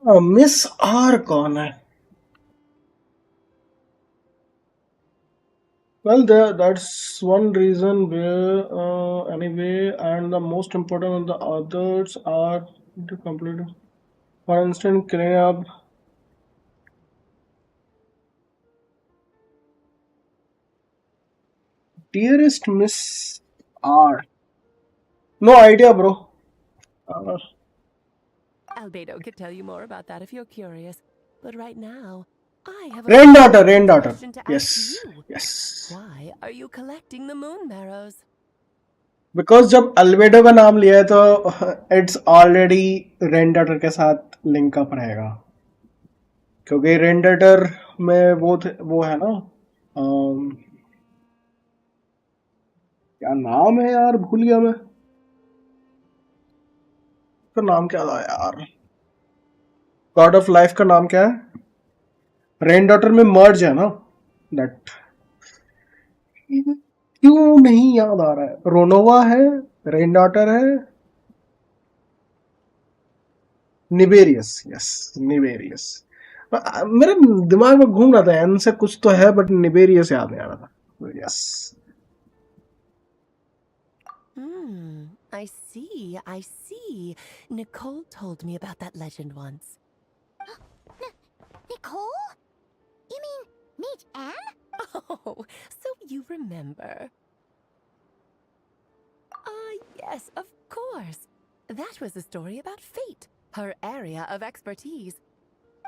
Miss R कौन है? Well, that's one reason where, anyway, and the most important of the others are to complete. For instance, cleaning up. Dearest Miss R. No idea, bro.
Albedo could tell you more about that if you're curious. But right now, I have a
Rain daughter.
question to ask
Yes,
you.
yes.
Why are you collecting the moon marrows?
Because जब albedo का नाम लिया है तो it's already render के साथ linkup रहेगा, क्योंकि रेंडर में वो है ना, क्या नाम है यार, भूल गया मैं, उसका नाम क्या था यार, गॉड ऑफ लाइफ का नाम क्या है, रेन डॉटर में मर्ज है ना, दैट क्यों नहीं याद आ रहा है, रोनोवा है, रेन डॉटर है, निबेरियस, यस निबेरियस। मेरे दिमाग में घूम रहा था एन से कुछ तो है, बट निबेरियस याद नहीं आ रहा था, yes.
I see, I see. Nicole told me about that legend once.
Nicole? You mean meet Anne?
Oh, so you remember. Yes, of course. That was a story about fate, her area of expertise.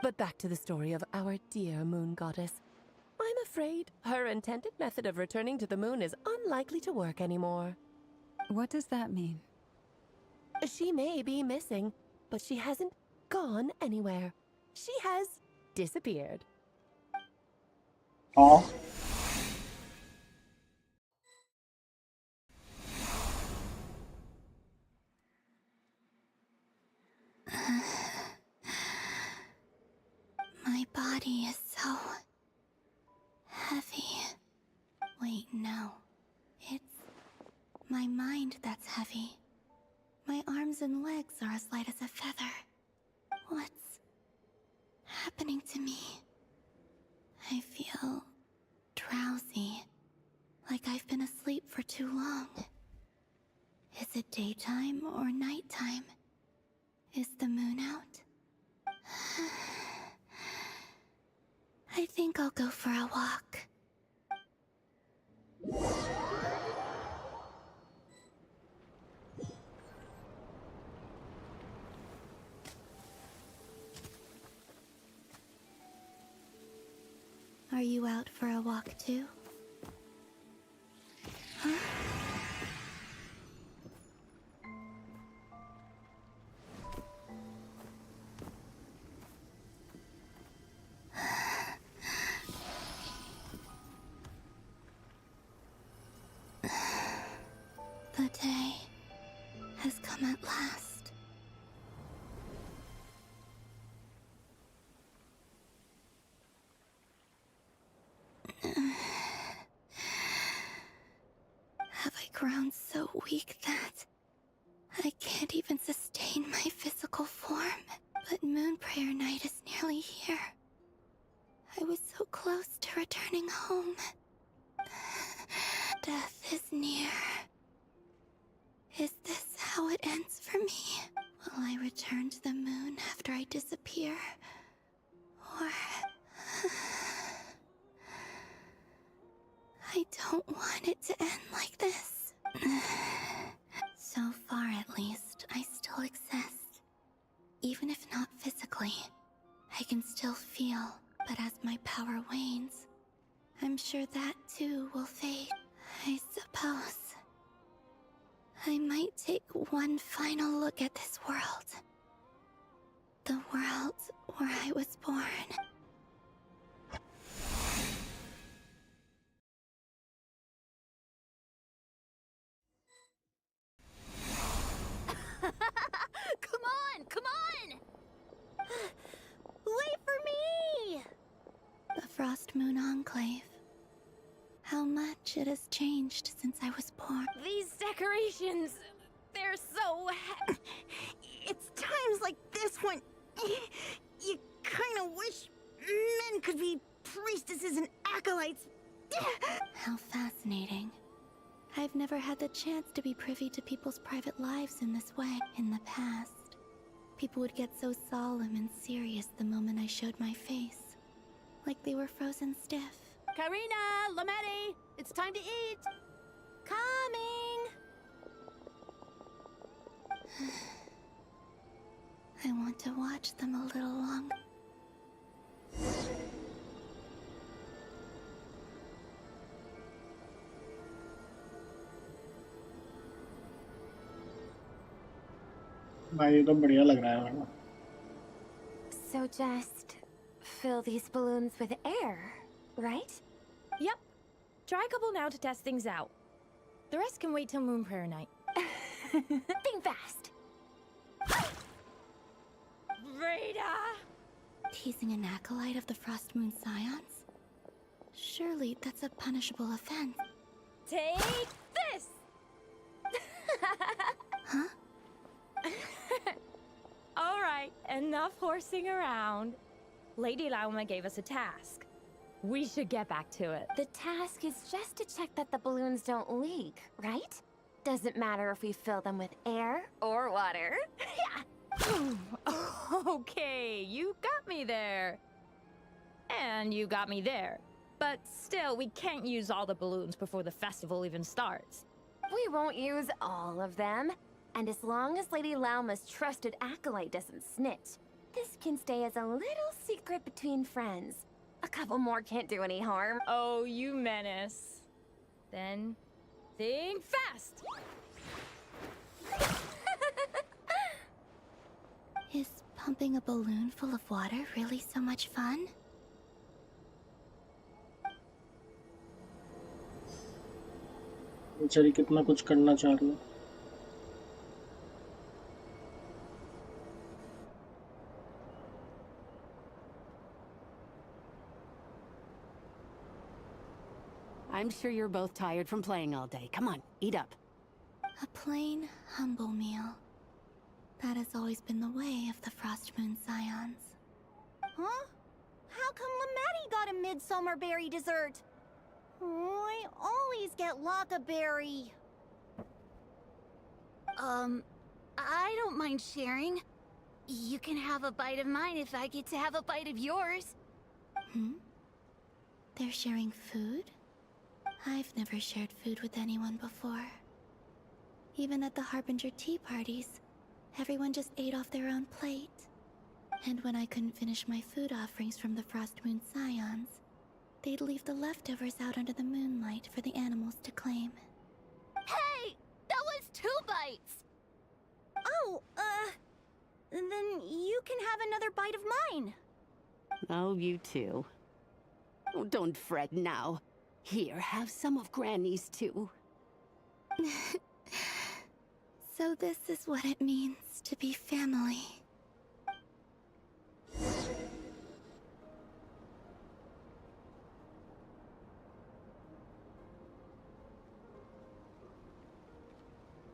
But back to the story of our dear moon goddess. I'm afraid her intended method of returning to the moon is unlikely to work anymore.
What does that mean?
She may be missing, but she hasn't gone anywhere. She has disappeared.
Oh.
My body is so heavy. Wait, no. It's my mind that's heavy. My arms and legs are as light as a feather. What's happening to me? I feel drowsy, like I've been asleep for too long. Is it daytime or nighttime? Is the moon out? I think I'll go for a walk. Are you out for a walk too? Huh? The day has come at last. Have I grown so weak that I can't even sustain my physical form? But Moon Prayer Night is nearly here. I was so close to returning home. Death is near. Is this how it ends for me? Will I return to the moon after I disappear? Or... I don't want it to end like this. So far, at least, I still exist. Even if not physically, I can still feel, but as my power wanes, I'm sure that too will fade. I suppose I might take one final look at this world. The world where I was born.
Come on, come on! Wait for me!
The Frost Moon Enclave. How much it has changed since I was born.
These decorations, they're so It's times like this when you kind of wish men could be priestesses and acolytes.
How fascinating. I've never had the chance to be privy to people's private lives in this way. In the past, people would get so solemn and serious the moment I showed my face. Like they were frozen stiff.
Karina, Lametti, it's time to eat. Coming.
I want to watch them a little longer.
भाई ये तो बढ़िया लग रहा है मेरे को।
So just fill these balloons with air, right?
Yep. Try a couple now to test things out. The rest can wait till Moon Prayer night.
Think fast.
Rita!
Teasing an acolyte of the Frost Moon Scions? Surely that's a punishable offense.
Take this!
Huh?
Alright, enough horsing around. Lady Lauma gave us a task. We should get back to it.
The task is just to check that the balloons don't leak, right? Doesn't matter if we fill them with air or water.
Okay, you got me there. And you got me there. But still, we can't use all the balloons before the festival even starts.
We won't use all of them. And as long as Lady Lauma's trusted acolyte doesn't snitch, this can stay as a little secret between friends. A couple more can't do any harm.
Oh, you menace. Then, think fast!
Is pumping a balloon full of water really so much fun?
बेचारी कितना कुछ करना चाह रही है।
I'm sure you're both tired from playing all day. Come on, eat up.
A plain, humble meal. That has always been the way of the Frost Moon Scions.
Huh? How come Lametti got a midsummer berry dessert? Oh, I always get Lockaberry.
I don't mind sharing. You can have a bite of mine if I get to have a bite of yours. They're sharing food? I've never shared food with anyone before. Even at the Harbinger tea parties, everyone just ate off their own plate. And when I couldn't finish my food offerings from the Frost Moon Scions, they'd leave the leftovers out under the moonlight for the animals to claim.
Hey! That was 2 bites! Oh, then you can have another bite of mine.
Oh, you too. Oh, don't fret now. Here, have some of Granny's too.
So this is what it means to be family.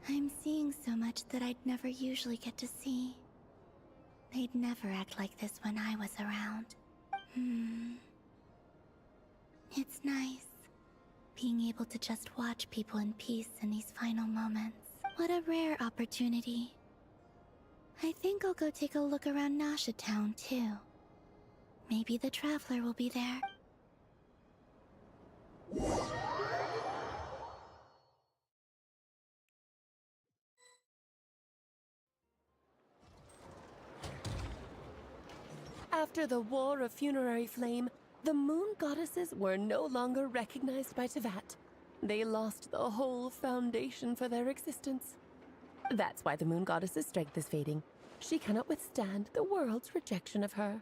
I'm seeing so much that I'd never usually get to see. They'd never act like this when I was around. It's nice, being able to just watch people in peace in these final moments. What a rare opportunity. I think I'll go take a look around Nasha Town, too. Maybe the Traveler will be there.
After the War of Funerary Flame, the Moon Goddesses were no longer recognized by Teyvat. They lost the whole foundation for their existence. That's why the Moon Goddess's strength is fading. She cannot withstand the world's rejection of her.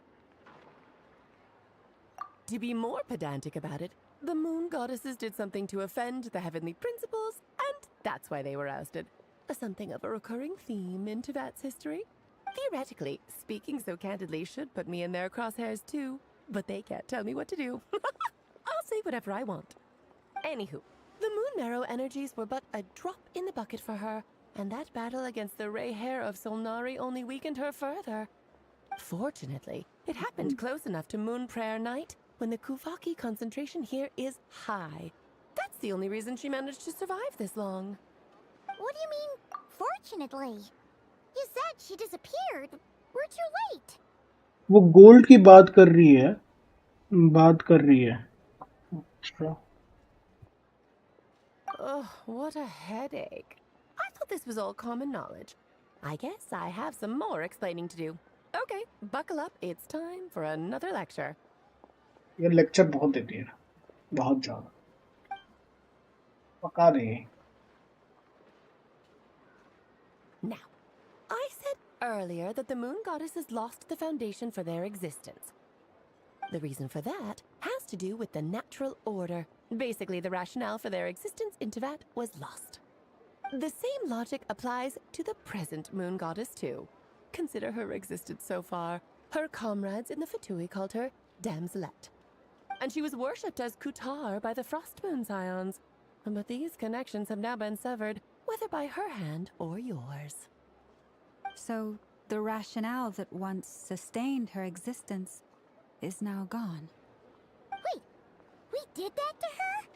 To be more pedantic about it, the Moon Goddesses did something to offend the heavenly principles, and that's why they were ousted. Something of a recurring theme in Teyvat's history. Theoretically, speaking so candidly should put me in their crosshairs too, but they can't tell me what to do. I'll say whatever I want. Anywho, the Moon Marrow energies were but a drop in the bucket for her, and that battle against the Ray Hair of Solnari only weakened her further. Fortunately, it happened close enough to Moon Prayer Night, when the Kuvaki concentration here is high. That's the only reason she managed to survive this long.
What do you mean, fortunately? You said she disappeared. We're too late.
वो gold की बात कर रही है, अच्छा।
Oh, what a headache. I thought this was all common knowledge. I guess I have some more explaining to do. Okay, buckle up. It's time for another lecture.
ये lecture बहुत देती है, बहुत ज़्यादा पका देगी।
Now, I said earlier that the moon goddesses lost the foundation for their existence. The reason for that has to do with the natural order. Basically, the rationale for their existence in Teyvat was lost. The same logic applies to the present moon goddess too. Consider her existence so far. Her comrades in the Fatui called her Damselette. And she was worshipped as Kutar by the Frost Moon Scions. But these connections have now been severed, whether by her hand or yours.
So, the rationale that once sustained her existence is now gone.
Wait, we did that to her?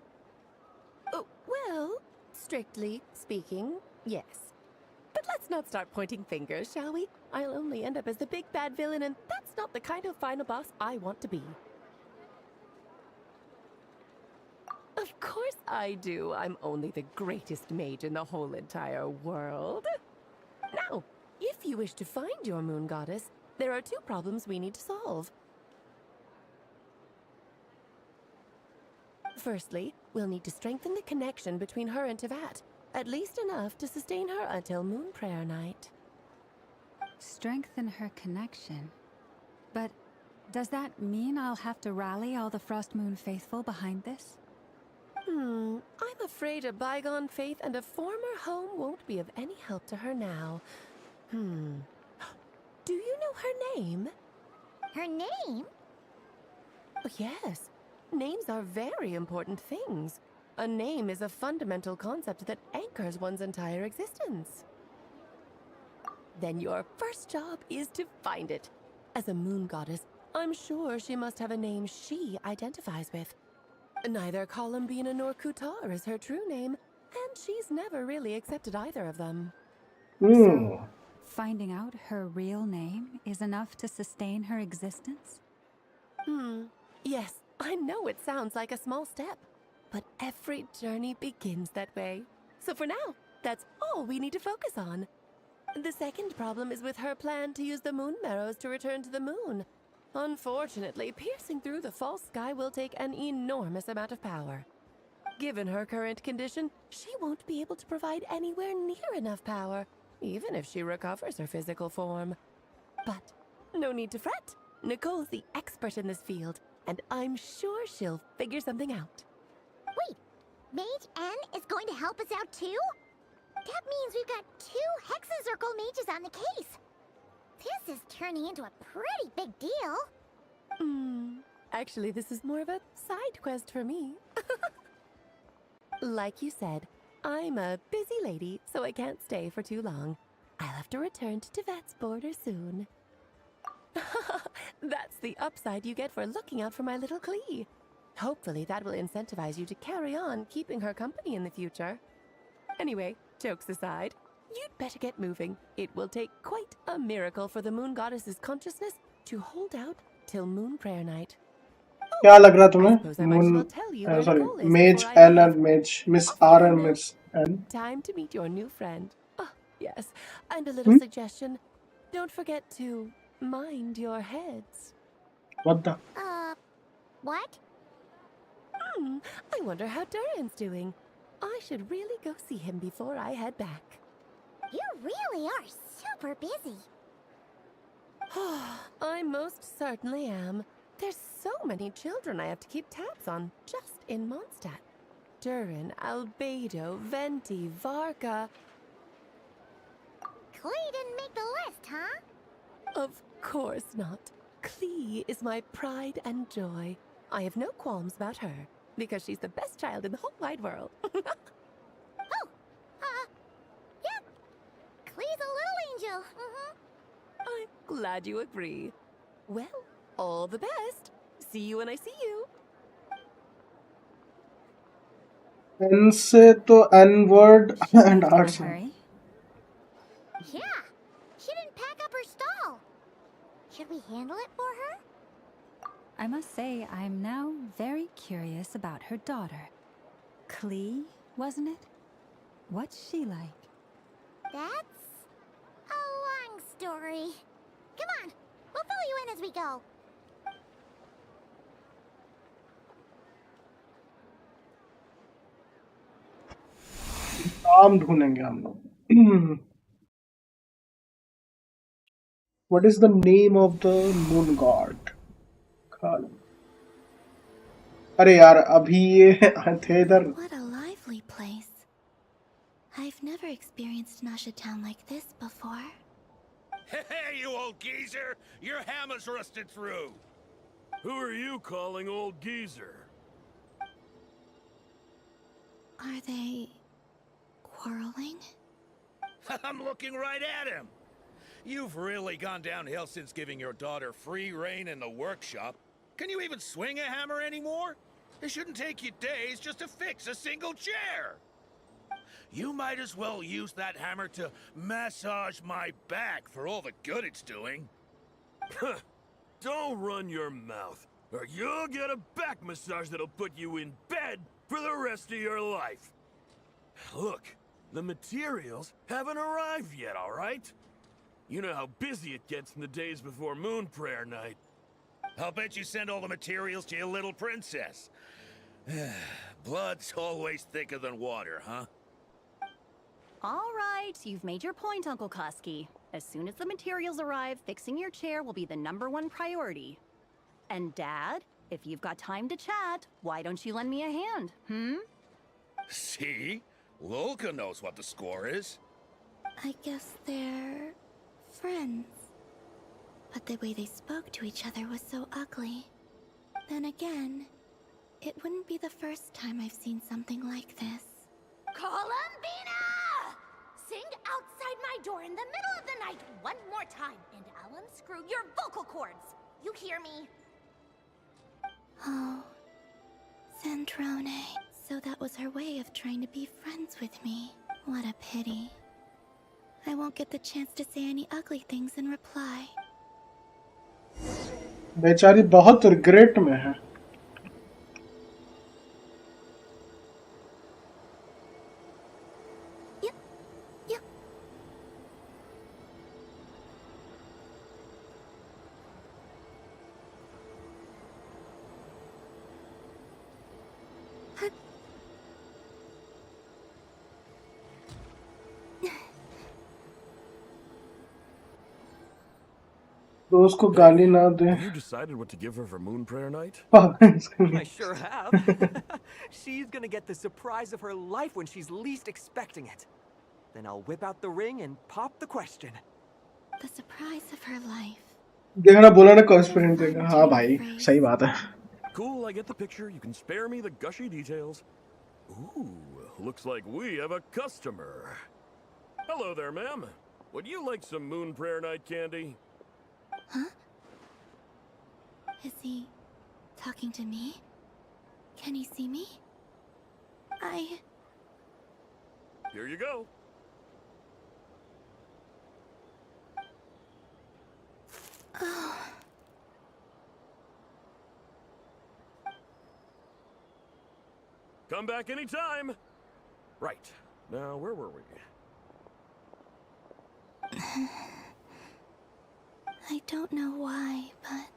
Oh, well, strictly speaking, yes. But let's not start pointing fingers, shall we? I'll only end up as the big bad villain, and that's not the kind of final boss I want to be. Of course I do. I'm only the greatest mage in the whole entire world. Now, if you wish to find your moon goddess, there are two problems we need to solve. Firstly, we'll need to strengthen the connection between her and Teyvat, at least enough to sustain her until Moon Prayer Night.
Strengthen her connection? But does that mean I'll have to rally all the Frost Moon faithful behind this?
I'm afraid a bygone faith and a former home won't be of any help to her now. Do you know her name?
Her name?
Oh, yes. Names are very important things. A name is a fundamental concept that anchors one's entire existence. Then your first job is to find it. As a moon goddess, I'm sure she must have a name she identifies with. Neither Columbina nor Kutar is her true name, and she's never really accepted either of them.
So, finding out her real name is enough to sustain her existence?
Yes, I know it sounds like a small step, but every journey begins that way. So for now, that's all we need to focus on. The second problem is with her plan to use the moon marrows to return to the moon. Unfortunately, piercing through the false sky will take an enormous amount of power. Given her current condition, she won't be able to provide anywhere near enough power, even if she recovers her physical form. But no need to fret. Nicole's the expert in this field, and I'm sure she'll figure something out.
Wait, Mage N is going to help us out too? That means we've got 2 Hexacircle mages on the case. This is turning into a pretty big deal.
Actually, this is more of a side quest for me. Like you said, I'm a busy lady, so I can't stay for too long. I'll have to return to Teyvat's border soon. That's the upside you get for looking out for my little Klee. Hopefully that will incentivize you to carry on keeping her company in the future. Anyway, jokes aside, you'd better get moving. It will take quite a miracle for the moon goddess's consciousness to hold out till Moon Prayer Night.
क्या लग रहा है तुम्हें moon sorry मेज N और मेज Miss R and Miss N
Time to meet your new friend. Oh, yes. And a little suggestion. Don't forget to mind your heads.
What the?
What?
I wonder how Durin's doing. I should really go see him before I head back.
You really are super busy.
I most certainly am. There's so many children I have to keep tabs on just in Mondstadt. Durin, Albedo, Venti, Varka.
Klee didn't make the list, huh?
Of course not. Klee is my pride and joy. I have no qualms about her, because she's the best child in the whole wide world.
Yep. Klee's a little angel.
I'm glad you agree. Well, all the best. See you when I see you.
N से तो N word and R से.
Yeah. She didn't pack up her stall. Should we handle it for her?
I must say, I'm now very curious about her daughter. Klee, wasn't it? What's she like?
That's a long story. Come on, we'll fill you in as we go.
काम ढूंढेंगे हम लोग. What is the name of the moon god? अरे यार अभी ये थे इधर.
What a lively place. I've never experienced Nasha Town like this before.
Hey, you old geezer! Your hammer's rusted through!
Who are you calling old geezer?
Are they quarreling?
I'm looking right at him! You've really gone downhill since giving your daughter free rein in the workshop. Can you even swing a hammer anymore? It shouldn't take you days just to fix a single chair! You might as well use that hammer to massage my back for all the good it's doing.
Don't run your mouth, or you'll get a back massage that'll put you in bed for the rest of your life. Look, the materials haven't arrived yet, all right? You know how busy it gets in the days before Moon Prayer Night.
I'll bet you send all the materials to your little princess. Blood's always thicker than water, huh?
All right, you've made your point, Uncle Koski. As soon as the materials arrive, fixing your chair will be the #1 priority. And Dad, if you've got time to chat, why don't you lend me a hand,
See? Lolka knows what the score is.
I guess they're friends. But the way they spoke to each other was so ugly. Then again, it wouldn't be the first time I've seen something like this.
Columbina! Sing outside my door in the middle of the night one more time, and I'll unscrew your vocal cords. You hear me?
Oh, Sandrone. So that was her way of trying to be friends with me. What a pity. I won't get the chance to say any ugly things in reply.
बेचारी बहुत regret में है. तो उसको गाली ना दे.
Have you decided what to give her for Moon Prayer Night?
I sure have. She's gonna get the surprise of her life when she's least expecting it. Then I'll whip out the ring and pop the question.
The surprise of her life.
देखना बोला ना कॉन्स्पिरेंट देगा. हाँ भाई सही बात है.
Cool, I get the picture. You can spare me the gushy details. Ooh, looks like we have a customer. Hello there, ma'am. Would you like some Moon Prayer Night candy?
Huh? Is he talking to me? Can he see me?
Here you go.
Oh.
Come back anytime. Right. Now, where were we?
I don't know why, but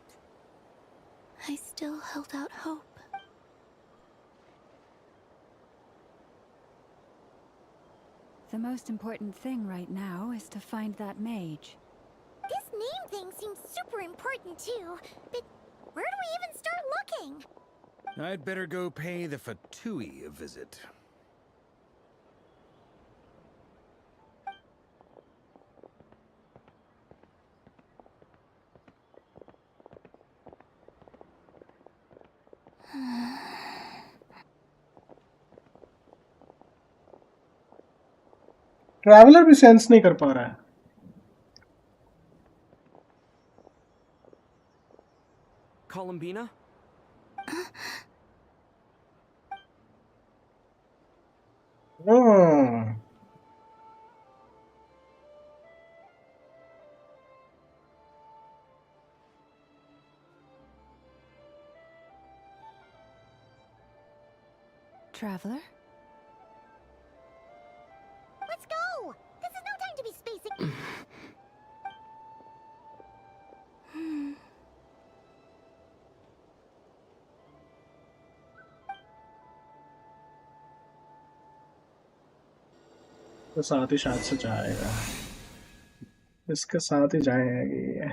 I still held out hope.
The most important thing right now is to find that mage.
This name thing seems super important too, but where do we even start looking?
I'd better go pay the Fatui a visit.
Traveller भी sense नहीं कर पा रहा है.
Columbina?
Hmm.
Traveler?
Let's go! This is no time to be spacing.
तो साथ ही शायद से जाएगा. इसके साथ ही जाएंगे।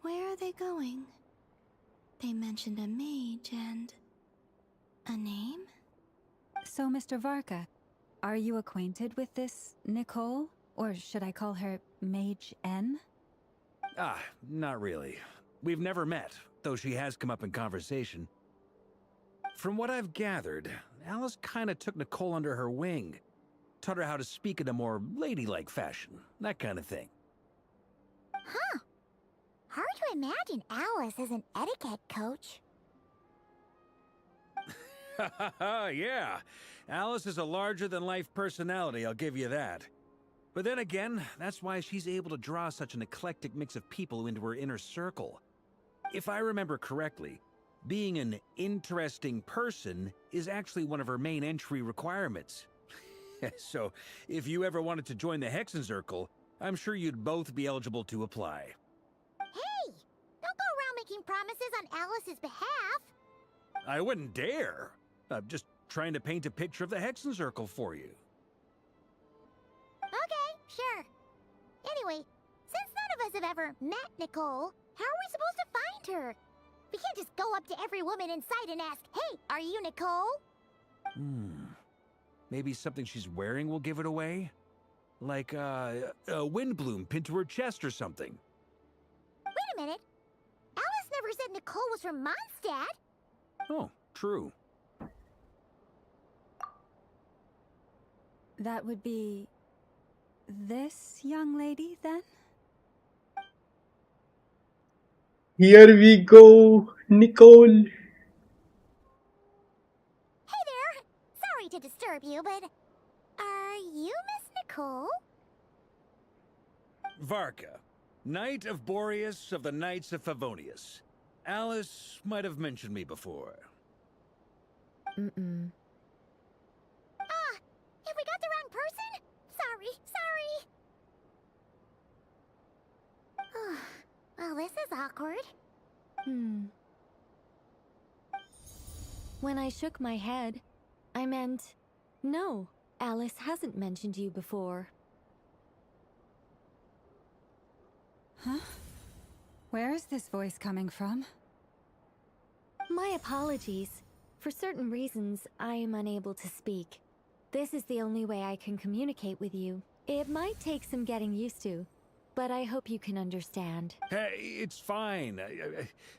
Where are they going? They mentioned a mage and... a name?
So, Mr. Varka, are you acquainted with this Nicole? Or should I call her Mage N?
Ah, not really. We've never met, though she has come up in conversation. From what I've gathered, Alice kinda took Nicole under her wing. Taught her how to speak in a more ladylike fashion, that kind of thing.
Huh. Hard to imagine Alice as an etiquette coach.
Yeah, Alice is a larger-than-life personality, I'll give you that. But then again, that's why she's able to draw such an eclectic mix of people into her inner circle. If I remember correctly, being an interesting person is actually one of her main entry requirements. So, if you ever wanted to join the Hexenzirkel, I'm sure you'd both be eligible to apply.
Hey! Don't go around making promises on Alice's behalf.
I wouldn't dare. I'm just trying to paint a picture of the Hexenzirkel for you.
Okay, sure. Anyway, since none of us have ever met Nicole, how are we supposed to find her? We can't just go up to every woman in sight and ask, "Hey, are you Nicole?"
Maybe something she's wearing will give it away? Like, a windbloom pinned to her chest or something.
Wait a minute. Alice never said Nicole was from Mondstadt.
Oh, true.
That would be... this young lady, then?
Here we go, Nicole.
Hey there! Sorry to disturb you, but... are you Miss Nicole?
Varka, Knight of Boreas of the Knights of Favonius. Alice might have mentioned me before.
Mm-mm.
Ah! Have we got the wrong person? Sorry. Well, this is awkward.
When I shook my head, I meant... no, Alice hasn't mentioned you before.
Huh? Where is this voice coming from?
My apologies. For certain reasons, I am unable to speak. This is the only way I can communicate with you. It might take some getting used to, but I hope you can understand.
Hey, it's fine.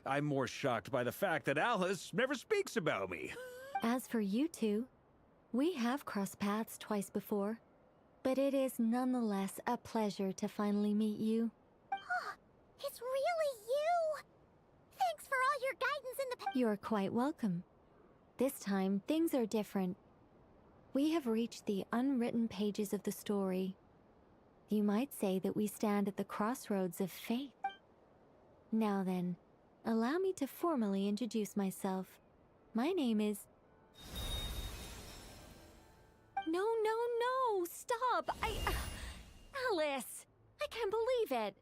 I'm more shocked by the fact that Alice never speaks about me.
As for you two, we have crossed paths twice before, but it is nonetheless a pleasure to finally meet you.
It's really you! Thanks for all your guidance in the
You're quite welcome. This time, things are different. We have reached the unwritten pages of the story. You might say that we stand at the crossroads of fate. Now then, allow me to formally introduce myself. My name is... No, stop! Alice! I can't believe it!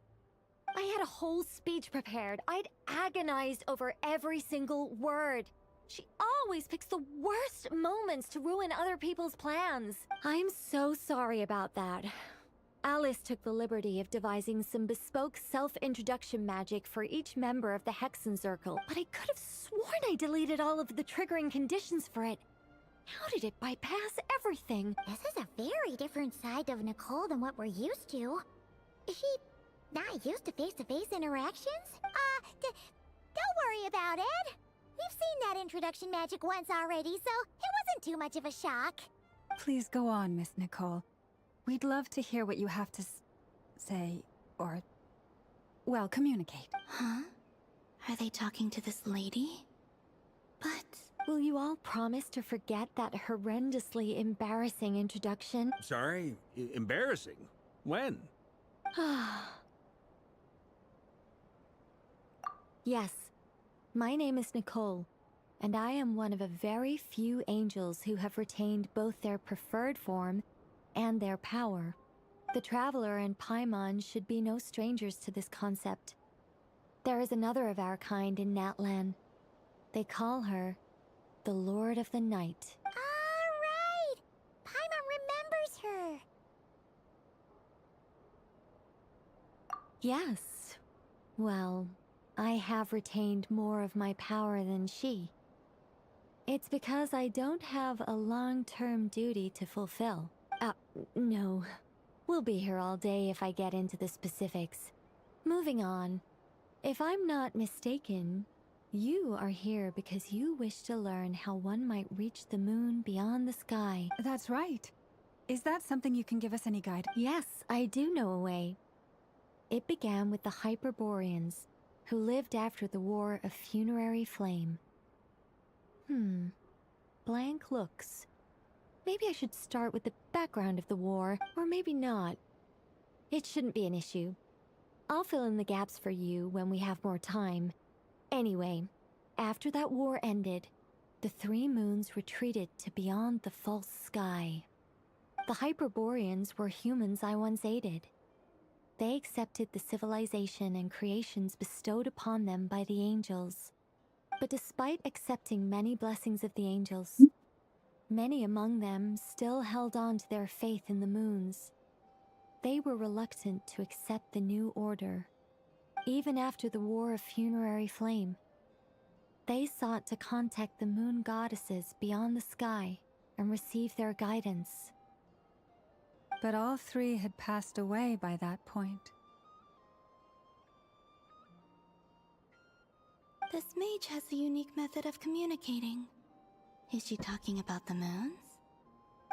I had a whole speech prepared. I'd agonized over every single word. She always picks the worst moments to ruin other people's plans. I'm so sorry about that. Alice took the liberty of devising some bespoke self-introduction magic for each member of the Hexenzirkel, but I could have sworn I deleted all of the triggering conditions for it. How did it bypass everything?
This is a very different side of Nicole than what we're used to. Is she not used to face-to-face interactions? Don't worry about it. We've seen that introduction magic once already, so it wasn't too much of a shock.
Please go on, Miss Nicole. We'd love to hear what you have to say, or... well, communicate.
Huh? Are they talking to this lady? But will you all promise to forget that horrendously embarrassing introduction?
Sorry? Embarrassing? When?
Yes. My name is Nicole,
and I am one of a very few angels who have retained both their preferred form and their power. The Traveler and Paimon should be no strangers to this concept. There is another of our kind in Natlan. They call her the Lord of the Night.
Alright! Paimon remembers her!
Yes. Well, I have retained more of my power than she. It's because I don't have a long-term duty to fulfill. No. We'll be here all day if I get into the specifics. Moving on. If I'm not mistaken, you are here because you wish to learn how one might reach the moon beyond the sky.
That's right. Is that something you can give us any guide?
Yes, I do know a way. It began with the Hyperboreans, who lived after the War of Funerary Flame. Blank looks. Maybe I should start with the background of the war, or maybe not. It shouldn't be an issue. I'll fill in the gaps for you when we have more time. Anyway, after that war ended, the three moons retreated to beyond the false sky. The Hyperboreans were humans I once aided. They accepted the civilization and creations bestowed upon them by the angels. But despite accepting many blessings of the angels, many among them still held on to their faith in the moons. They were reluctant to accept the new order. Even after the War of Funerary Flame, they sought to contact the moon goddesses beyond the sky and receive their guidance.
But all three had passed away by that point.
This mage has a unique method of communicating. Is she talking about the moons?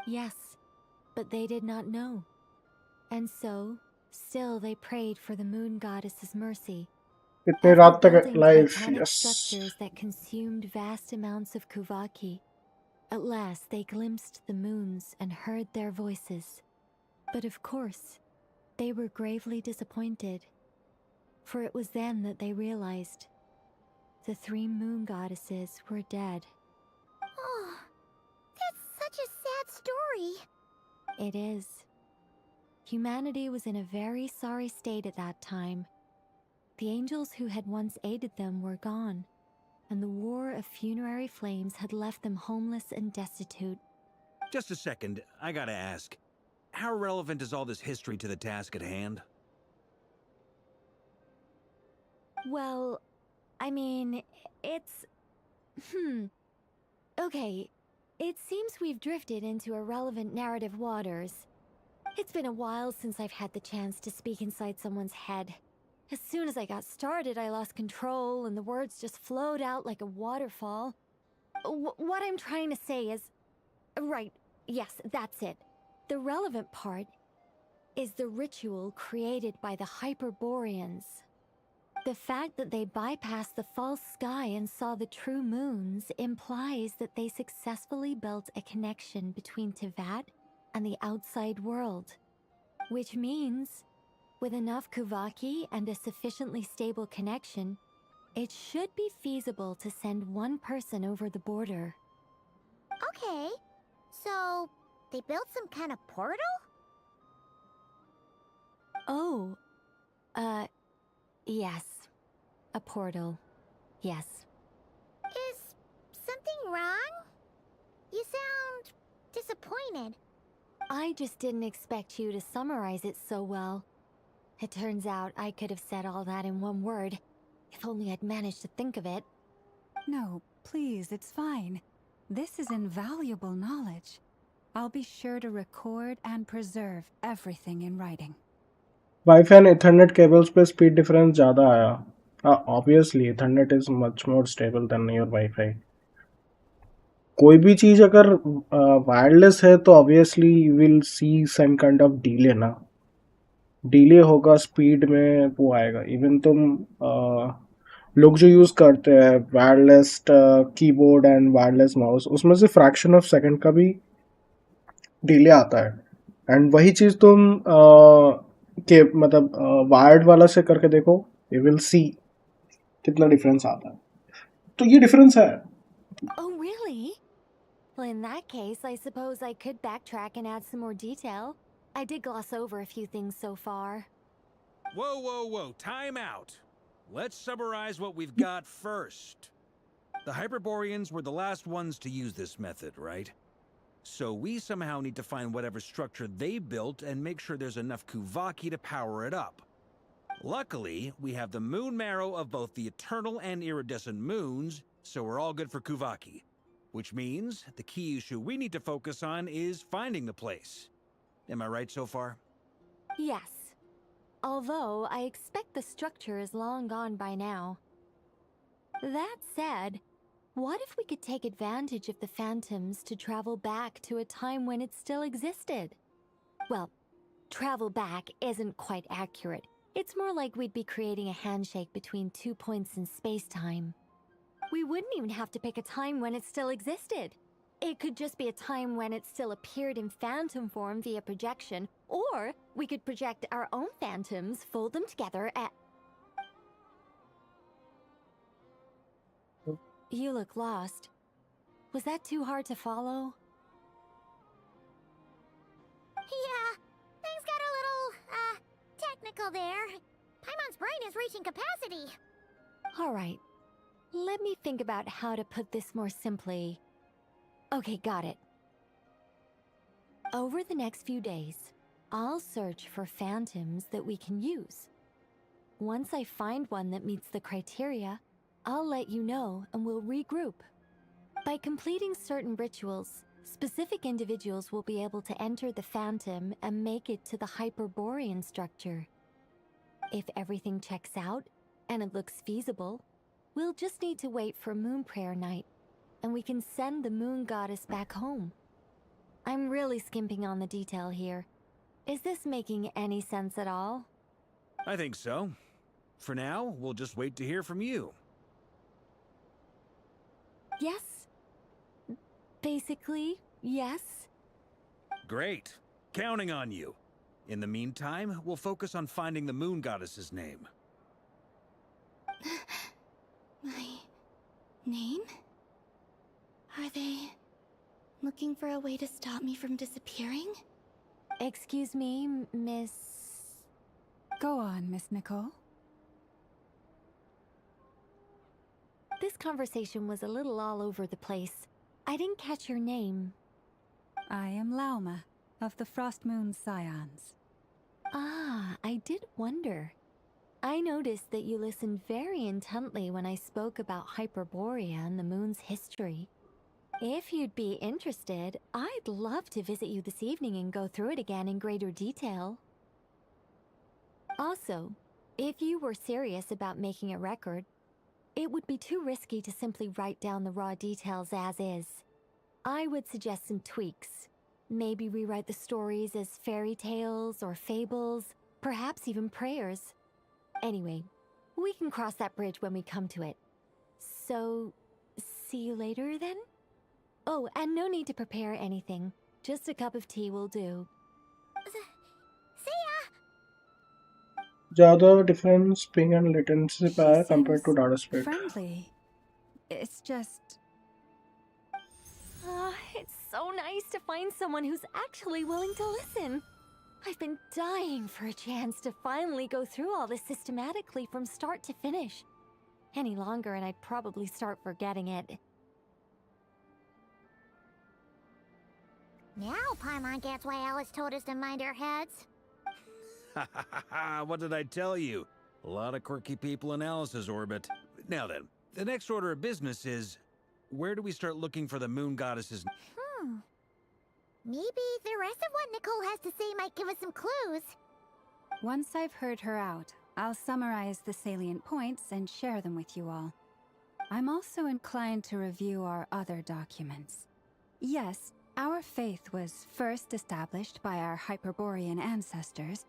Yes, but they did not know. And so, still they prayed for the moon goddess's mercy.
इतने रात तक
Building
live
titanic
yes
structures that consumed vast amounts of Kuvaki, at last they glimpsed the moons and heard their voices. But of course, they were gravely disappointed. For it was then that they realized the three moon goddesses were dead.
Oh, that's such a sad story.
It is. Humanity was in a very sorry state at that time. The angels who had once aided them were gone, and the War of Funerary Flames had left them homeless and destitute.
Just a second, I gotta ask. How relevant is all this history to the task at hand?
Well, I mean, it's... Okay, it seems we've drifted into irrelevant narrative waters. It's been a while since I've had the chance to speak inside someone's head. As soon as I got started, I lost control, and the words just flowed out like a waterfall. What I'm trying to say is... Right, yes, that's it. The relevant part is the ritual created by the Hyperboreans. The fact that they bypassed the false sky and saw the true moons implies that they successfully built a connection between Teyvat and the outside world. Which means, with enough Kuvaki and a sufficiently stable connection, it should be feasible to send one person over the border.
Okay, so they built some kind of portal?
Oh, yes. A portal. Yes.
Is something wrong? You sound disappointed.
I just didn't expect you to summarize it so well. It turns out I could have said all that in one word, if only I'd managed to think of it.
No, please, it's fine. This is invaluable knowledge. I'll be sure to record and preserve everything in writing.
Wifi and Ethernet cables पे speed difference ज़्यादा आया. Obviously Ethernet is much more stable than your Wi-Fi. कोई भी चीज़ अगर wireless है तो obviously you will see some kind of delay ना. Delay होगा स्पीड में वो आएगा. इवन तुम लोग जो यूज़ करते हैं wireless keyboard and wireless mouse, उसमें से फ्रैक्शन ऑफ सेकंड का भी डिले आता है. एंड वही चीज़ तुम के मतलब वायर्ड वाला से करके देखो, यू विल सी कितना डिफरेंस आता है. तो ये डिफरेंस है.
Oh, really? Well, in that case, I suppose I could backtrack and add some more detail. I did gloss over a few things so far.
Whoa, whoa, whoa, time out. Let's summarize what we've got first. The Hyperboreans were the last ones to use this method, right? So we somehow need to find whatever structure they built and make sure there's enough Kuvaki to power it up. Luckily, we have the moon marrow of both the eternal and iridescent moons, so we're all good for Kuvaki. Which means the key issue we need to focus on is finding the place. Am I right so far?
Yes. Although I expect the structure is long gone by now. That said, what if we could take advantage of the phantoms to travel back to a time when it still existed? Well, travel back isn't quite accurate. It's more like we'd be creating a handshake between 2 points in space-time. We wouldn't even have to pick a time when it still existed. It could just be a time when it still appeared in phantom form via projection, or we could project our own phantoms, fold them together at... You look lost. Was that too hard to follow?
Yeah, things got a little, technical there. Paimon's brain is reaching capacity.
All right. Let me think about how to put this more simply. Okay, got it. Over the next few days, I'll search for phantoms that we can use. Once I find one that meets the criteria, I'll let you know and we'll regroup. By completing certain rituals, specific individuals will be able to enter the phantom and make it to the Hyperborean structure. If everything checks out and it looks feasible, we'll just need to wait for Moon Prayer Night, and we can send the Moon Goddess back home. I'm really skimping on the detail here. Is this making any sense at all?
I think so. For now, we'll just wait to hear from you.
Yes. Basically, yes.
Great. Counting on you. In the meantime, we'll focus on finding the Moon Goddess's name.
My name? Are they looking for a way to stop me from disappearing?
Excuse me, Miss...
Go on, Miss Nicole.
This conversation was a little all over the place. I didn't catch your name.
I am Lauma, of the Frost Moon Scions.
Ah, I did wonder. I noticed that you listened very intently when I spoke about Hyperborea and the moon's history. If you'd be interested, I'd love to visit you this evening and go through it again in greater detail. Also, if you were serious about making a record, it would be too risky to simply write down the raw details as is. I would suggest some tweaks. Maybe rewrite the stories as fairy tales or fables, perhaps even prayers. Anyway, we can cross that bridge when we come to it. So, see you later then? Oh, and no need to prepare anything. Just a cup of tea will do.
See ya!
ज़्यादा difference ping and latency पे है compared to data speed.
Friendly. It's just...
It's so nice to find someone who's actually willing to listen. I've been dying for a chance to finally go through all this systematically from start to finish. Any longer and I'd probably start forgetting it.
Now Paimon gets why Alice told us to mind our heads.
What did I tell you? A lot of quirky people in Alice's orbit. Now then, the next order of business is... where do we start looking for the Moon Goddess's...
Maybe the rest of what Nicole has to say might give us some clues.
Once I've heard her out, I'll summarize the salient points and share them with you all. I'm also inclined to review our other documents. Yes, our faith was first established by our Hyperborean ancestors,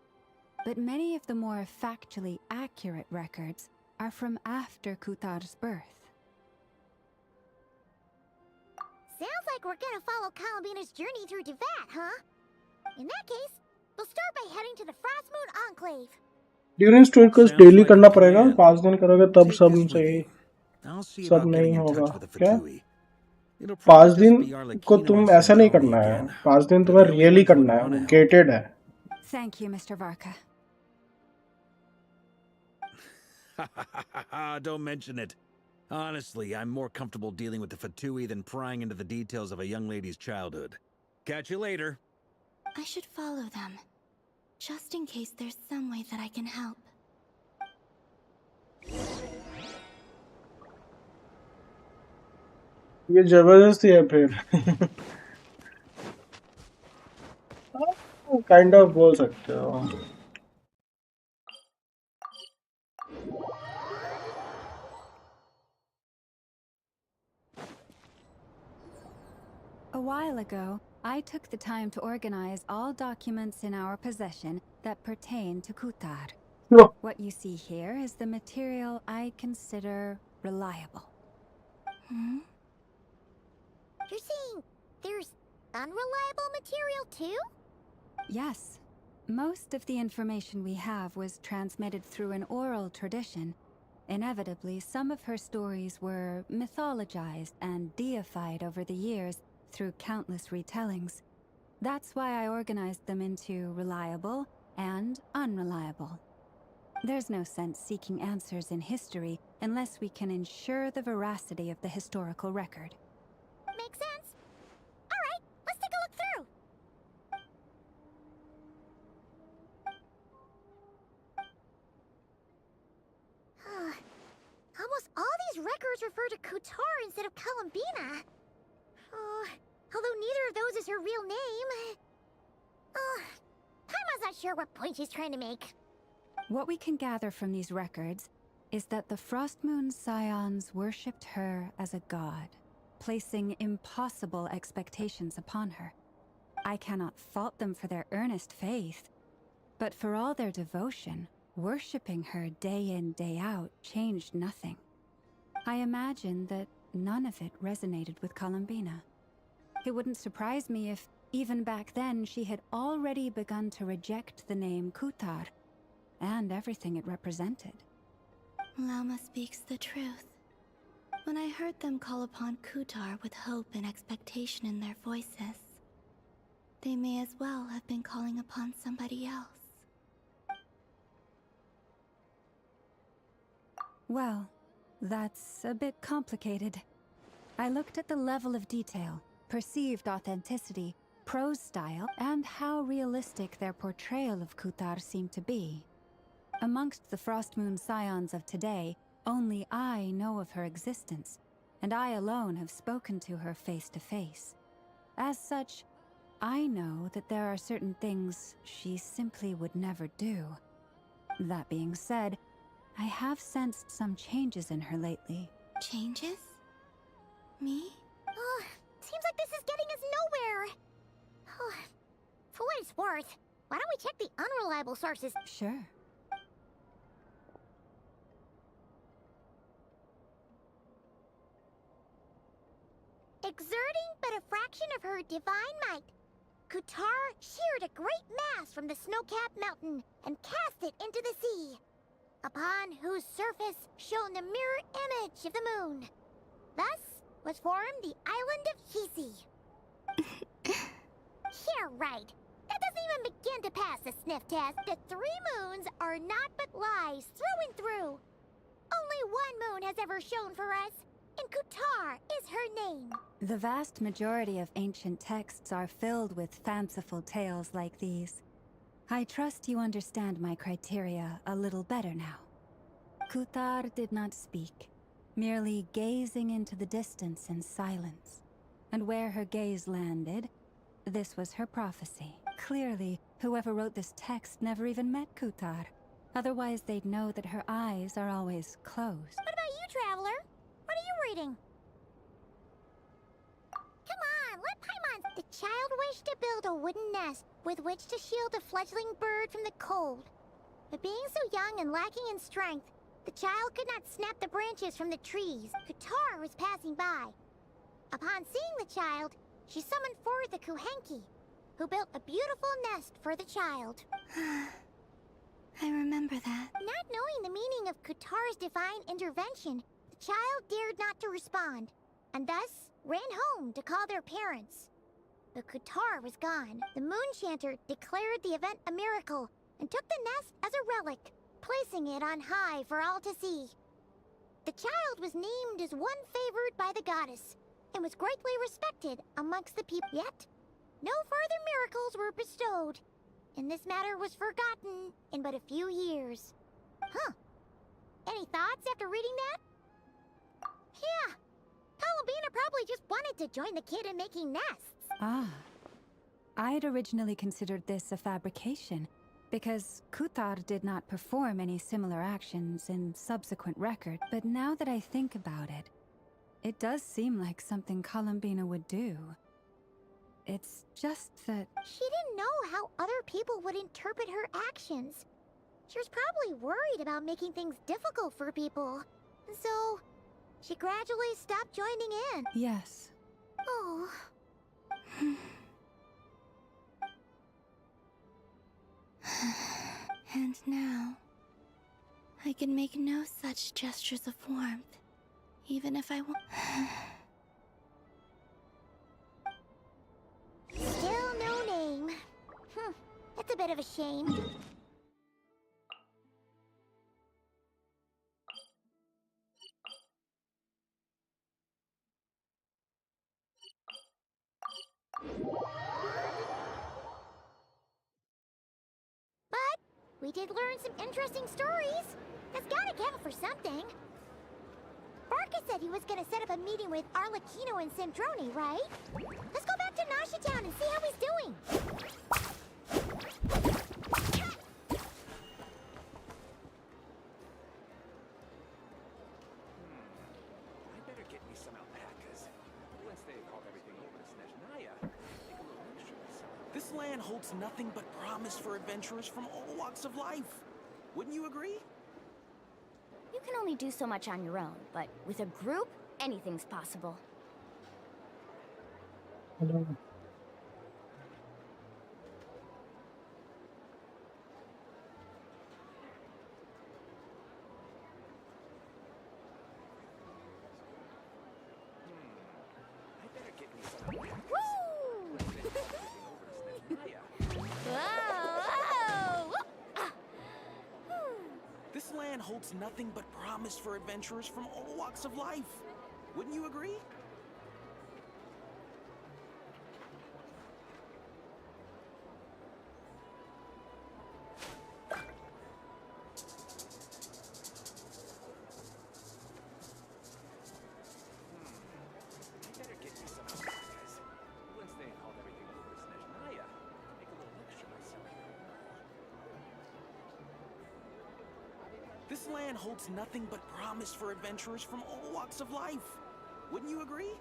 but many of the more factually accurate records are from after Kutar's birth.
Sounds like we're gonna follow Columbina's journey through Teyvat, huh? In that case, we'll start by heading to the Frost Moon Enclave.
Durin story को daily करना पड़ेगा 5 दिन करोगे तब सब सही सब नहीं होगा क्या
It'll
5
probably just
दिन
be
को
Arlecchino
तुम
and
ऐसा नहीं
Centauri
करना है,
again.
5 दिन
They're
तुम्हें
the only
really
ones who
करना
would
है,
want
वो
to help.
गेटेड है.
Thank you, Mr. Varka.
Don't mention it. Honestly, I'm more comfortable dealing with the Fatui than prying into the details of a young lady's childhood. Catch you later.
I should follow them, just in case there's some way that I can help.
ये जबरदस्ती है फिर. Kind of बोल सकते हो.
A while ago, I took the time to organize all documents in our possession that pertain to Kutar.
No.
What you see here is the material I consider reliable.
You're saying there's unreliable material too?
Yes. Most of the information we have was transmitted through an oral tradition. Inevitably, some of her stories were mythologized and deified over the years through countless retellings. That's why I organized them into reliable and unreliable. There's no sense seeking answers in history unless we can ensure the veracity of the historical record.
Makes sense. All right, let's take a look through. Almost all these records refer to Kutar instead of Columbina. Although neither of those is her real name. Paimon's not sure what point she's trying to make.
What we can gather from these records is that the Frostmoon Scions worshipped her as a god, placing impossible expectations upon her. I cannot fault them for their earnest faith, but for all their devotion, worshipping her day in, day out changed nothing. I imagine that none of it resonated with Columbina. It wouldn't surprise me if, even back then, she had already begun to reject the name Kutar and everything it represented.
Lama speaks the truth. When I heard them call upon Kutar with hope and expectation in their voices, they may as well have been calling upon somebody else.
Well, that's a bit complicated. I looked at the level of detail, perceived authenticity, prose style, and how realistic their portrayal of Kutar seemed to be. Amongst the Frostmoon Scions of today, only I know of her existence, and I alone have spoken to her face to face. As such, I know that there are certain things she simply would never do. That being said, I have sensed some changes in her lately.
Changes? Me?
Seems like this is getting us nowhere. For what it's worth, why don't we check the unreliable sources?
Sure.
Exerting but a fraction of her divine might, Kutar sheared a great mass from the snow-capped mountain and cast it into the sea, upon whose surface shone the mirror image of the moon. Thus was formed the island of Hisi. Yeah, right. That doesn't even begin to pass the sniff test. The 3 moons are not but lies through and through. Only one moon has ever shone for us, and Kutar is her name.
The vast majority of ancient texts are filled with fanciful tales like these. I trust you understand my criteria a little better now. Kutar did not speak, merely gazing into the distance in silence. And where her gaze landed, this was her prophecy. Clearly, whoever wrote this text never even met Kutar. Otherwise, they'd know that her eyes are always closed.
What about you, Traveler? What are you reading? Come on, let Paimon. The child wished to build a wooden nest with which to shield a fledgling bird from the cold. But being so young and lacking in strength, the child could not snap the branches from the trees. Kutar was passing by. Upon seeing the child, she summoned forth the Kuhenki, who built a beautiful nest for the child.
I remember that.
Not knowing the meaning of Kutar's divine intervention, the child dared not to respond. and thus ran home to call their parents. But Qatar was gone. The Moonchanter declared the event a miracle and took the nest as a relic, placing it on high for all to see. The child was named as one favored by the goddess and was greatly respected amongst the people. Yet, no further miracles were bestowed, and this matter was forgotten in but a few years. Huh. Any thoughts after reading that? Yeah. Columbina probably just wanted to join the kid in making nests.
Ah. I had originally considered this a fabrication, because Kutar did not perform any similar actions in subsequent record. But now that I think about it, it does seem like something Columbina would do. It's just that...
She didn't know how other people would interpret her actions. She was probably worried about making things difficult for people. And so, she gradually stopped joining in.
Yes.
Oh.
And now, I can make no such gestures of warmth, even if I want.
Still no name. It's a bit of a shame. But we did learn some interesting stories. That's gotta count for something. Barca said he was gonna set up a meeting with Arlecchino and Sandrone, right? Let's go back to Nasha Town and see how he's doing.
I better get me some alpacas. Once they've hauled everything over to Snezhnaya, make a little extra myself.
This land holds nothing but promise for adventurers from all walks of life. Wouldn't you agree?
You can only do so much on your own, but with a group, anything's possible.
Hello.
I better get me some alpacas. Once they've hauled everything over to Snezhnaya.
This land holds nothing but promise for adventurers from all walks of life. Wouldn't you agree?
I better get me some alpacas. Once they've hauled everything over to Snezhnaya, make a little extra myself.
This land holds nothing but promise for adventurers from all walks of life. Wouldn't you agree?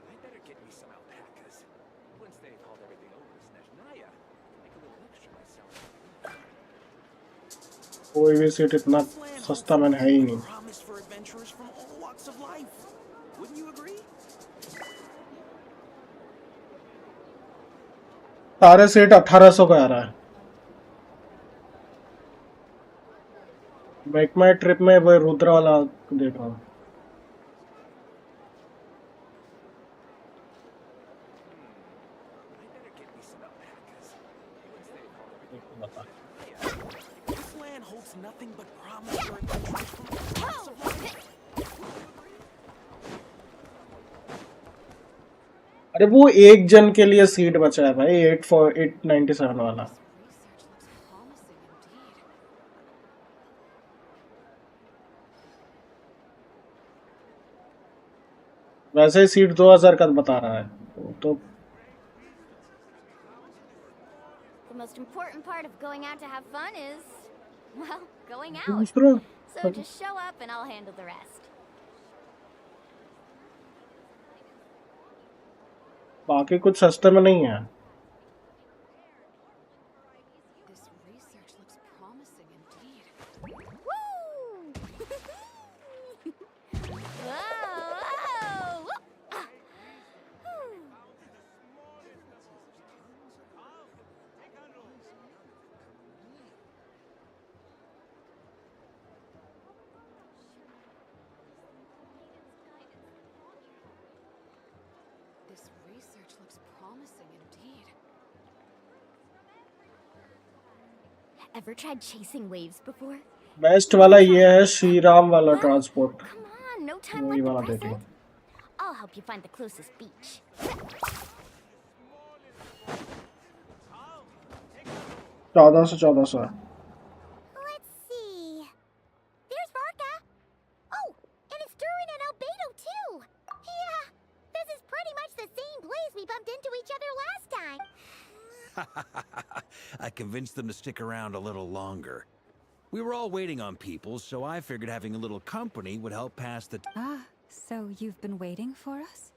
I better get me some alpacas. Once they've hauled everything over to Snezhnaya, make a little extra myself.
कोई भी seat इतना सस्ता मैंने है ही नहीं.
Promise for adventurers from all walks of life. Wouldn't you agree?
सारे seat 1800 का आ रहा है. मेक माई ट्रिप में वो रुद्र वाला देख रहा हूँ.
This land holds nothing but promise for adventurers from all walks of life.
अरे वो एक जन के लिए सीट बचा है भाई. 897 वाला. वैसे ही सीट 2000 का बता रहा है. तो
The most important part of going out to have fun is, well, going out.
दूसरा
So just show up and I'll handle the rest.
बाकी कुछ सस्ते में नहीं है.
This research looks promising indeed.
Whoa! Ever tried chasing waves before?
Best वाला ये है श्री राम वाला transport
Come on, no time
वही
like the
वाला देते
present.
हैं
I'll help you find the closest beach.
1400 है
Let's see. There's Varka. Oh, and it's Durin and Albedo too. Yeah, this is pretty much the same place we bumped into each other last time.
I convinced them to stick around a little longer. We were all waiting on people, so I figured having a little company would help pass the
Ah, so you've been waiting for us?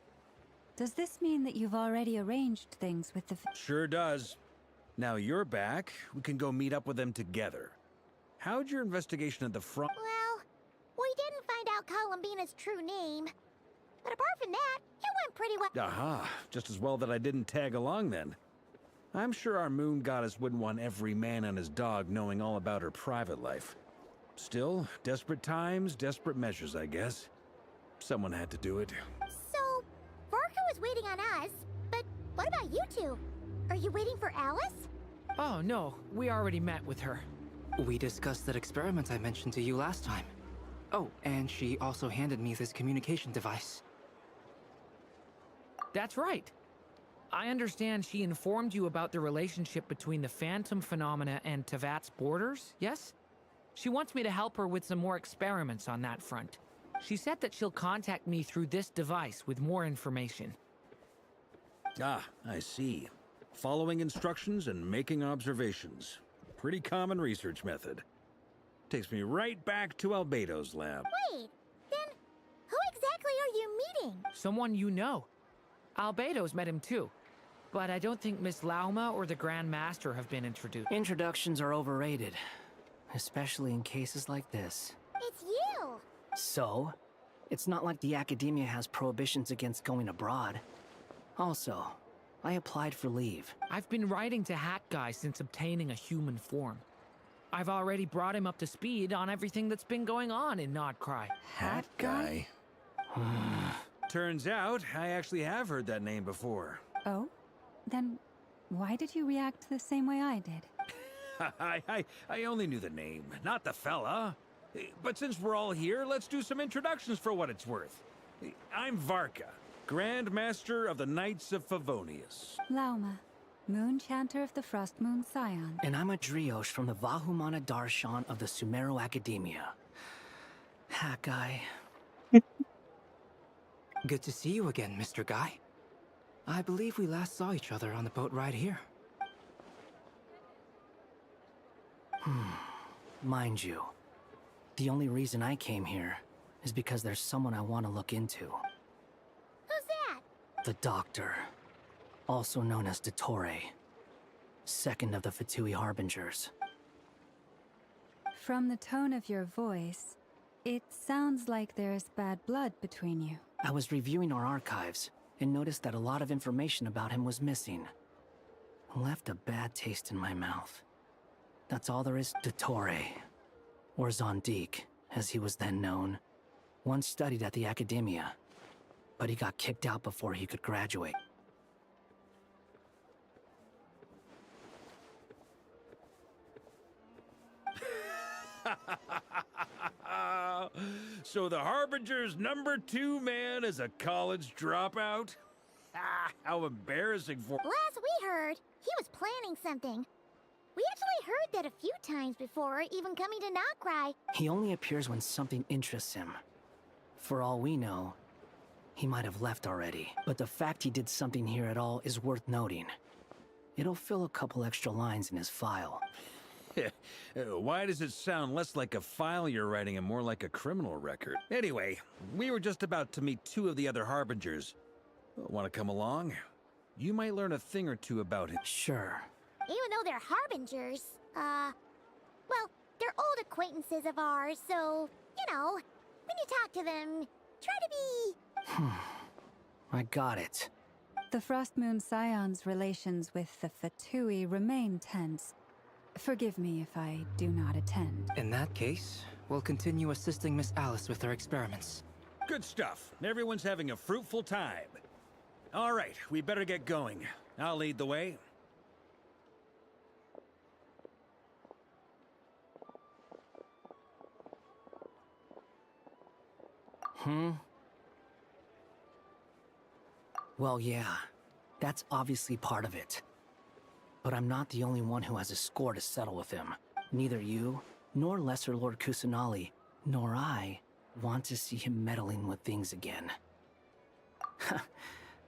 Does this mean that you've already arranged things with the...
Sure does. Now you're back, we can go meet up with them together. How'd your investigation at the front...
Well, we didn't find out Columbina's true name. But apart from that, it went pretty well.
Aha, just as well that I didn't tag along then. I'm sure our moon goddess wouldn't want every man and his dog knowing all about her private life. Still, desperate times, desperate measures, I guess. Someone had to do it.
So, Varka was waiting on us, but what about you two? Are you waiting for Alice?
Oh, no. We already met with her.
We discussed that experiment I mentioned to you last time. Oh, and she also handed me this communication device.
That's right. I understand she informed you about the relationship between the phantom phenomena and Teyvat's borders, yes? She wants me to help her with some more experiments on that front. She said that she'll contact me through this device with more information.
Ah, I see. Following instructions and making observations. Pretty common research method. Takes me right back to Albedo's lab.
Wait, then who exactly are you meeting?
Someone you know. Albedo's met him too. But I don't think Miss Lauma or the Grand Master have been introduced.
Introductions are overrated, especially in cases like this.
It's you!
So, it's not like the Academia has prohibitions against going abroad. Also, I applied for leave.
I've been writing to Hat Guy since obtaining a human form. I've already brought him up to speed on everything that's been going on in Nodcry.
Hat Guy? Turns out, I actually have heard that name before.
Oh? Then why did you react the same way I did?
I only knew the name, not the fella. But since we're all here, let's do some introductions for what it's worth. I'm Varka, Grand Master of the Knights of Favonius.
Lauma, Moon Chanter of the Frost Moon Scion.
And I'm a Driosh from the Vahumana Darshan of the Sumero Academia. Hat Guy. Good to see you again, Mr. Guy. I believe we last saw each other on the boat right here. Mind you, the only reason I came here is because there's someone I want to look into.
Who's that?
The Doctor, also known as Dottore, second of the Fatui Harbingers.
From the tone of your voice, it sounds like there's bad blood between you.
I was reviewing our archives and noticed that a lot of information about him was missing. Left a bad taste in my mouth. That's all there is. Dottore, or Zondique, as he was then known, once studied at the Academia, but he got kicked out before he could graduate.
So the Harbinger's #2 man is a college dropout? How embarrassing for...
Last we heard, he was planning something. We actually heard that a few times before, even coming to Nodcry.
He only appears when something interests him. For all we know, he might have left already. But the fact he did something here at all is worth noting. It'll fill a couple extra lines in his file.
Why does it sound less like a file you're writing and more like a criminal record? Anyway, we were just about to meet 2 of the other Harbingers. Want to come along? You might learn a thing or two about him.
Sure.
Even though they're Harbingers, well, they're old acquaintances of ours, so, you know, when you talk to them, try to be...
I got it.
The Frost Moon Scion's relations with the Fatui remain tense. Forgive me if I do not attend.
In that case, we'll continue assisting Miss Alice with her experiments.
Good stuff. Everyone's having a fruitful time. All right, we better get going. I'll lead the way.
Well, yeah. That's obviously part of it. But I'm not the only one who has a score to settle with him. Neither you, nor Lesser Lord Kusanali, nor I want to see him meddling with things again.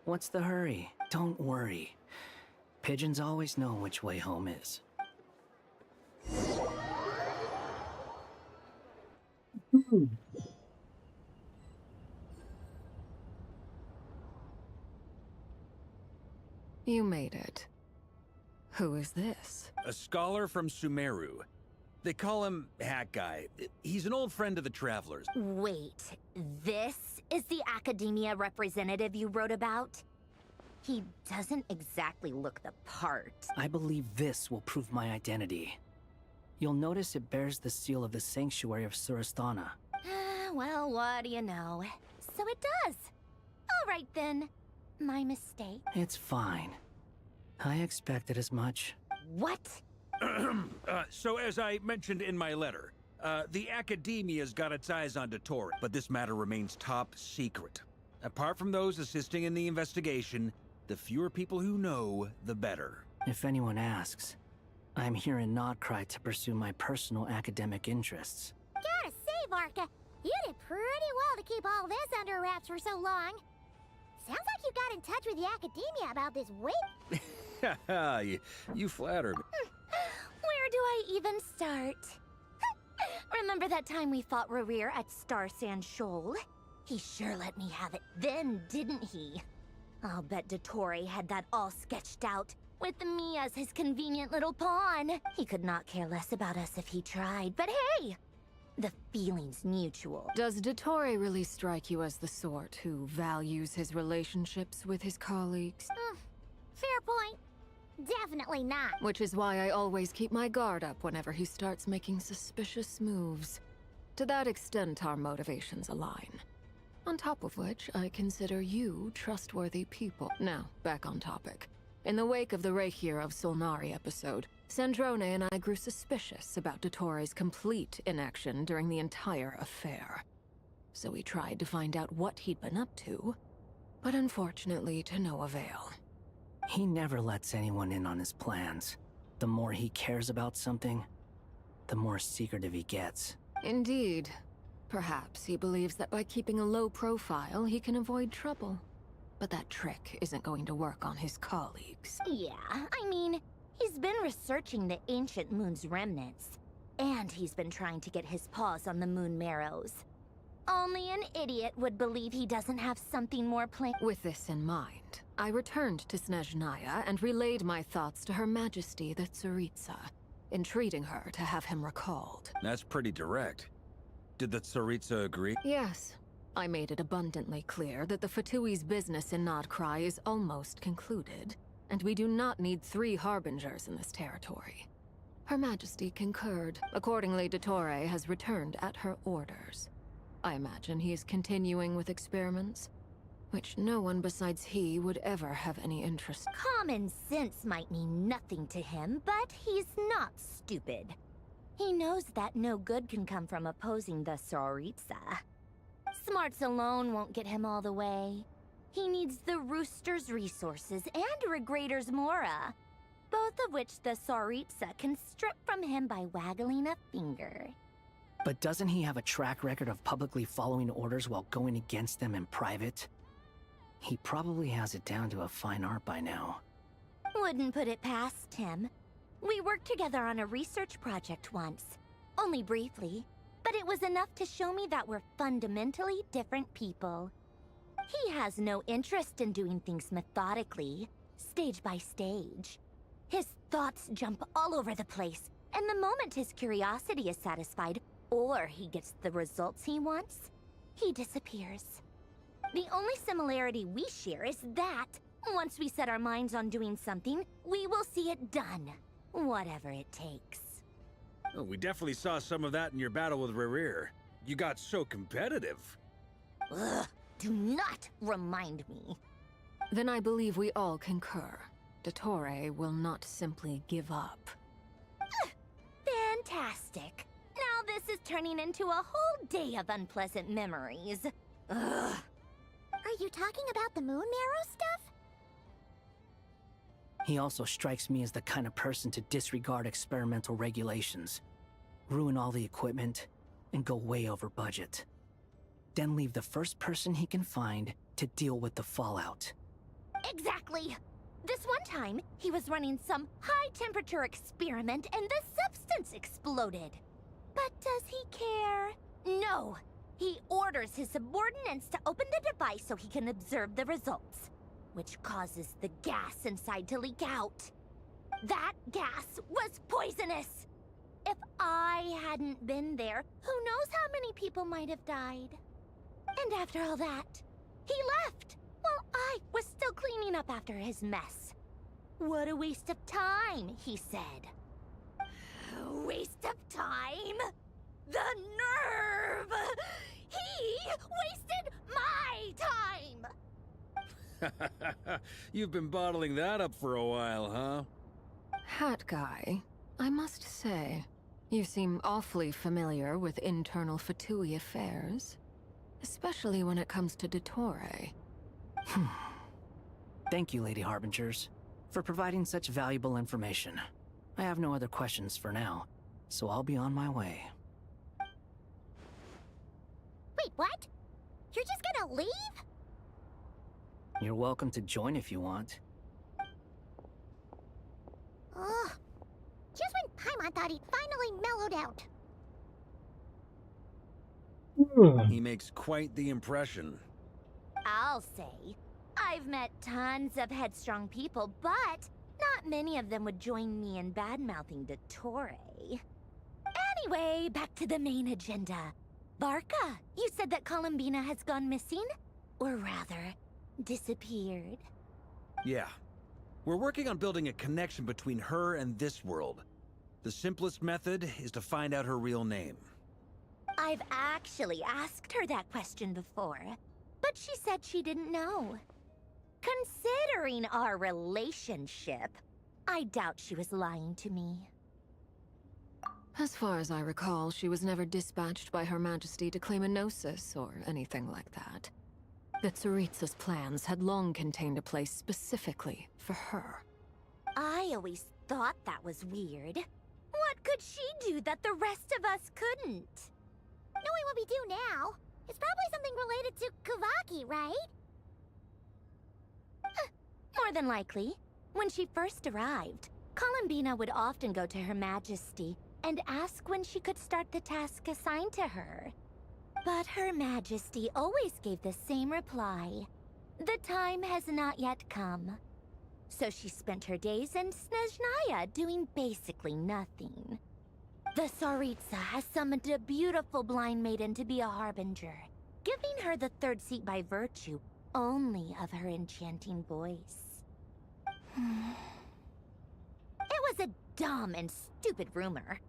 What's the hurry? Don't worry. Pigeons always know which way home is.
You made it. Who is this?
A scholar from Sumeru. They call him Hat Guy. He's an old friend of the Travelers.
Wait, this is the academia representative you wrote about? He doesn't exactly look the part.
I believe this will prove my identity. You'll notice it bears the seal of the Sanctuary of Surasthana.
Well, what do you know? So it does. All right then. My mistake.
It's fine. I expected as much.
What?
So as I mentioned in my letter, the Academia's got its eyes on Durin, but this matter remains top secret. Apart from those assisting in the investigation, the fewer people who know, the better.
If anyone asks, I'm here in Nodcry to pursue my personal academic interests.
Gotta say, Varka, you did pretty well to keep all this under wraps for so long. Sounds like you got in touch with the Academia about this wait.
you flatter me.
Where do I even start? Remember that time we fought Rerir at Star Sand Shoal? He sure let me have it then, didn't he? I'll bet Dottore had that all sketched out, with me as his convenient little pawn. He could not care less about us if he tried, but hey! The feeling's mutual.
Does Dottore really strike you as the sort who values his relationships with his colleagues?
Fair point. Definitely not.
Which is why I always keep my guard up whenever he starts making suspicious moves. To that extent, our motivations align. On top of which, I consider you trustworthy people. Now, back on topic. In the wake of the Reikir of Solnari episode, Sandrone and I grew suspicious about Dottore's complete inaction during the entire affair. So we tried to find out what he'd been up to, but unfortunately to no avail.
He never lets anyone in on his plans. The more he cares about something, the more secretive he gets.
Indeed. Perhaps he believes that by keeping a low profile, he can avoid trouble. But that trick isn't going to work on his colleagues.
Yeah, I mean, he's been researching the ancient moon's remnants. And he's been trying to get his paws on the moon marrows. Only an idiot would believe he doesn't have something more plain.
With this in mind, I returned to Snezhnaya and relayed my thoughts to Her Majesty the Tsaritsa, entreating her to have him recalled.
That's pretty direct. Did the Tsaritsa agree?
Yes. I made it abundantly clear that the Fatui's business in Nodcry is almost concluded, and we do not need 3 harbingers in this territory. Her Majesty concurred. Accordingly, Dottore has returned at her orders. I imagine he is continuing with experiments, which no one besides he would ever have any interest.
Common sense might mean nothing to him, but he's not stupid. He knows that no good can come from opposing the Tsaritsa. Smarts alone won't get him all the way. He needs the Rooster's resources and Regrator's Mora, both of which the Tsaritsa can strip from him by waggling a finger.
But doesn't he have a track record of publicly following orders while going against them in private? He probably has it down to a fine art by now.
Wouldn't put it past him. We worked together on a research project once. Only briefly, but it was enough to show me that we're fundamentally different people. He has no interest in doing things methodically, stage by stage. His thoughts jump all over the place, and the moment his curiosity is satisfied, or he gets the results he wants, he disappears. The only similarity we share is that, once we set our minds on doing something, we will see it done, whatever it takes.
Oh, we definitely saw some of that in your battle with Rerir. You got so competitive.
Ugh, do not remind me.
Then I believe we all concur. Dottore will not simply give up.
Fantastic. Now this is turning into a whole day of unpleasant memories. Ugh. Are you talking about the moon marrow stuff?
He also strikes me as the kind of person to disregard experimental regulations, ruin all the equipment, and go way over budget. Then leave the first person he can find to deal with the fallout.
Exactly! This one time, he was running some high-temperature experiment and the substance exploded. But does he care? No! He orders his subordinates to open the device so he can observe the results, which causes the gas inside to leak out. That gas was poisonous! If I hadn't been there, who knows how many people might have died? And after all that, he left, while I was still cleaning up after his mess. What a waste of time, he said. Waste of time? The nerve! He wasted my time!
You've been bottling that up for a while, huh?
Hat guy, I must say, you seem awfully familiar with internal Fatui affairs. Especially when it comes to Dottore.
Thank you, Lady Harbingers, for providing such valuable information. I have no other questions for now, so I'll be on my way.
Wait, what? You're just gonna leave?
You're welcome to join if you want.
Ugh. Just when Paimon thought he'd finally mellowed out.
He makes quite the impression.
I'll say. I've met tons of headstrong people, but not many of them would join me in bad-mouthing Dottore. Anyway, back to the main agenda. Barca, you said that Columbina has gone missing? Or rather, disappeared.
Yeah. We're working on building a connection between her and this world. The simplest method is to find out her real name.
I've actually asked her that question before, but she said she didn't know. Considering our relationship, I doubt she was lying to me.
As far as I recall, she was never dispatched by Her Majesty to claim a gnosis or anything like that. The Tsaritsa's plans had long contained a place specifically for her.
I always thought that was weird. What could she do that the rest of us couldn't?
Knowing what we do now, it's probably something related to Kavaki, right?
More than likely. When she first arrived, Columbina would often go to Her Majesty and ask when she could start the task assigned to her. But Her Majesty always gave the same reply. The time has not yet come. So she spent her days in Snezhnaya doing basically nothing. The Tsaritsa has summoned a beautiful blind maiden to be a harbinger, giving her the third seat by virtue only of her enchanting voice. It was a dumb and stupid rumor,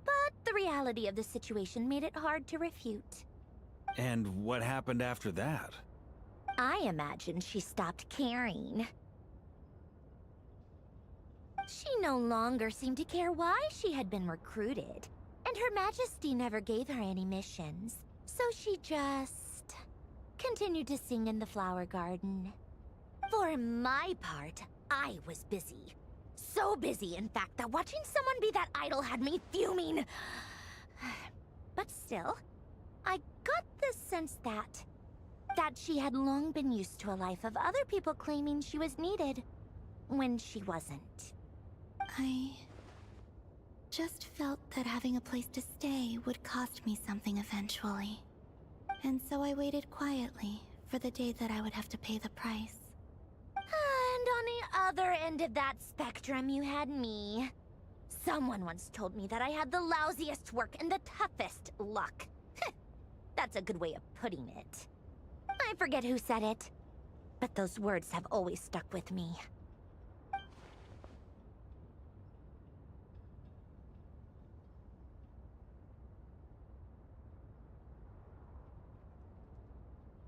but the reality of the situation made it hard to refute.
And what happened after that?
I imagine she stopped caring. She no longer seemed to care why she had been recruited, and Her Majesty never gave her any missions, so she just continued to sing in the flower garden. For my part, I was busy. So busy, in fact, that watching someone be that idle had me fuming. But still, I got the sense that she had long been used to a life of other people claiming she was needed when she wasn't.
I just felt that having a place to stay would cost me something eventually. And so I waited quietly for the day that I would have to pay the price.
And on the other end of that spectrum, you had me. Someone once told me that I had the lousiest work and the toughest luck. That's a good way of putting it. I forget who said it, but those words have always stuck with me.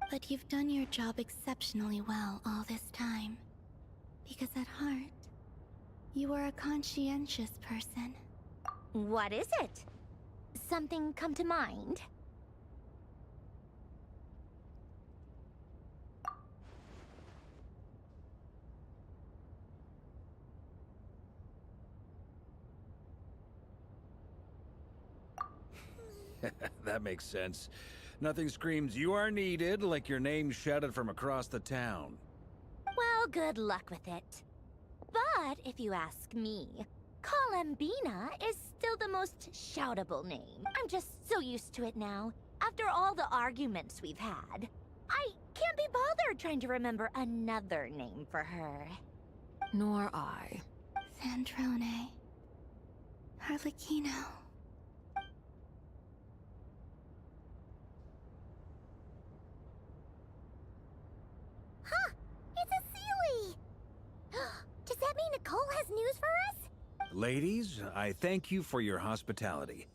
But you've done your job exceptionally well all this time. Because at heart, you are a conscientious person.
What is it? Something come to mind?
That makes sense. Nothing screams you are needed like your name shouted from across the town.
Well, good luck with it. But if you ask me, Columbina is still the most shoutable name. I'm just so used to it now. After all the arguments we've had, I can't be bothered trying to remember another name for her.
Nor I.
Sandrone. Harlequino.
Huh! It's a Sealy! Does that mean Nicole has news for us?
Ladies, I thank you for your hospitality.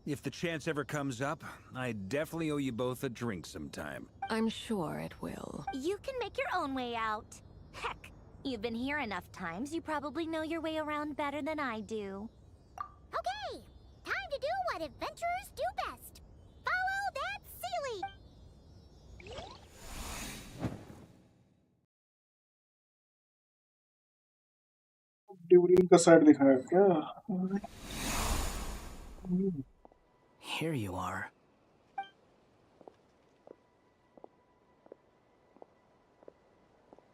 If the chance ever comes up, I definitely owe you both a drink sometime.
I'm sure it will.
You can make your own way out. Heck, you've been here enough times, you probably know your way around better than I do.
Okay! Time to do what adventurers do best. Follow that Sealy!
Durian का side दिखाया क्या?
Here you are.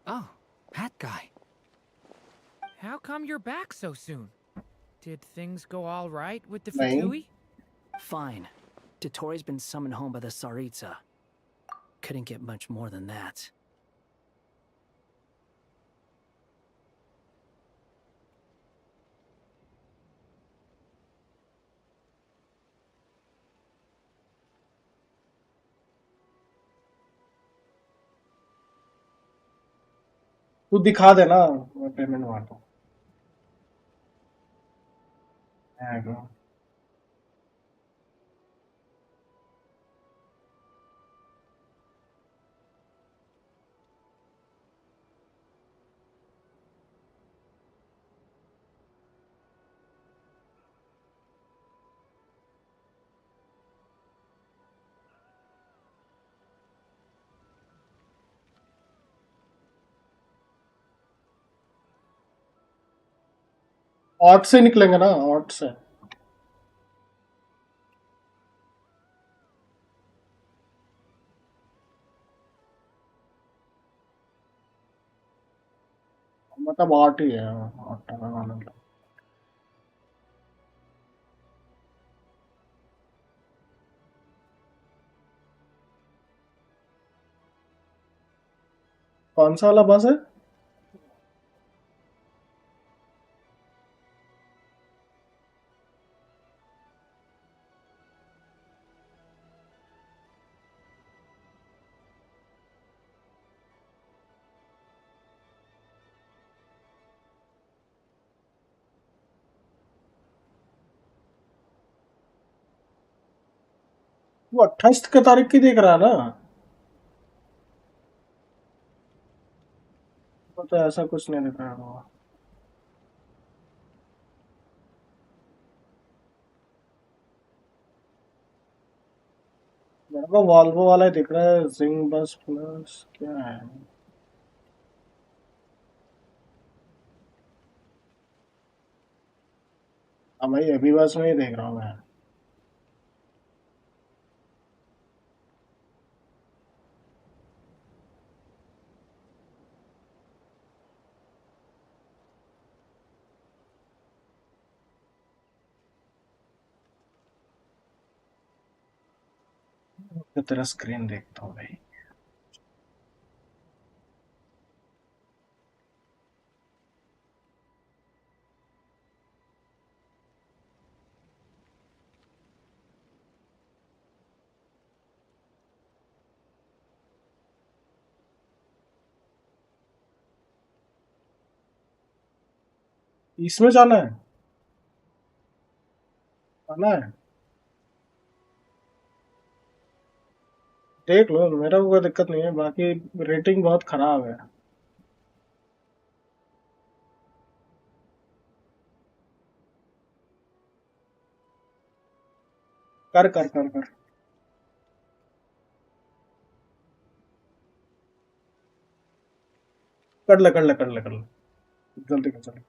Oh, that guy. How come you're back so soon? Did things go all right with the Fatui?
Fine. Dotori's been summoned home by the Tsaritsa. Couldn't get much more than that.
तू दिखा देना, मैं payment मारता हूँ। Ought से निकलेंगे ना, ought से। मतलब ऑट ही है, ऑट लगाना। कौन सा वाला बस है? वो 28 की तारीख की देख रहा है ना? तो ऐसा कुछ नहीं दिख रहा है। मेरे को वॉल्वो वाला ही दिख रहा है, जिंग बस प्लस क्या है? हाँ भाई, अभी बस में ही देख रहा हूँ मैं। तो तेरा स्क्रीन देखता हूँ भाई। इसमें जाना है? जाना है? देख लो, मेरा को कोई दिक्कत नहीं है, बाकी रेटिंग बहुत खराब है। कर कर कर कर कर ले कर ले कर ले कर ले, जल्दी कर चल।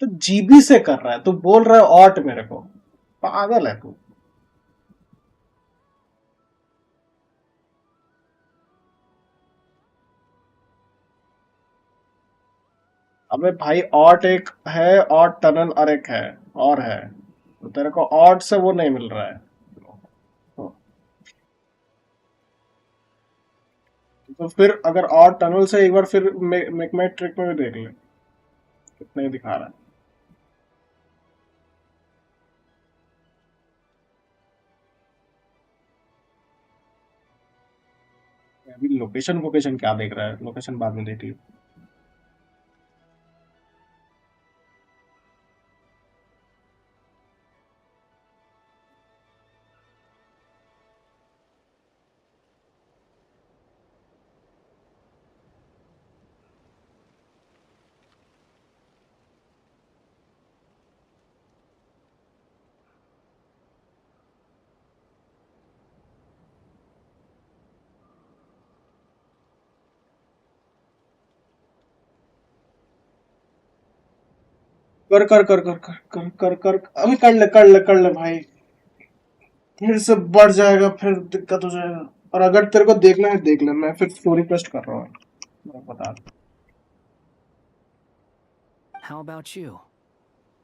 तो जीबी से कर रहा है, तो बोल रहा है ऑट मेरे को, पागल है तू। अबे भाई ऑट एक है, ऑट टनल और एक है और है, तो तेरे को ऑट से वो नहीं मिल रहा है, तो फिर अगर ऑट टनल से एक बार फिर मेक माई ट्रिक में भी देख ले कितना ही दिखा रहा है। अभी लोकेशन वोकेशन क्या देख रहा है, लोकेशन बाद में देख लियो। कर कर कर कर कर कर कर कर अभी कर ले भाई, फिर से बढ़ जाएगा, फिर दिक्कत हो जाएगा। और अगर तेरे को देखना है देख ले, मैं फिर स्टोरी पोस्ट कर रहा हूँ, मैं बता।
How about you?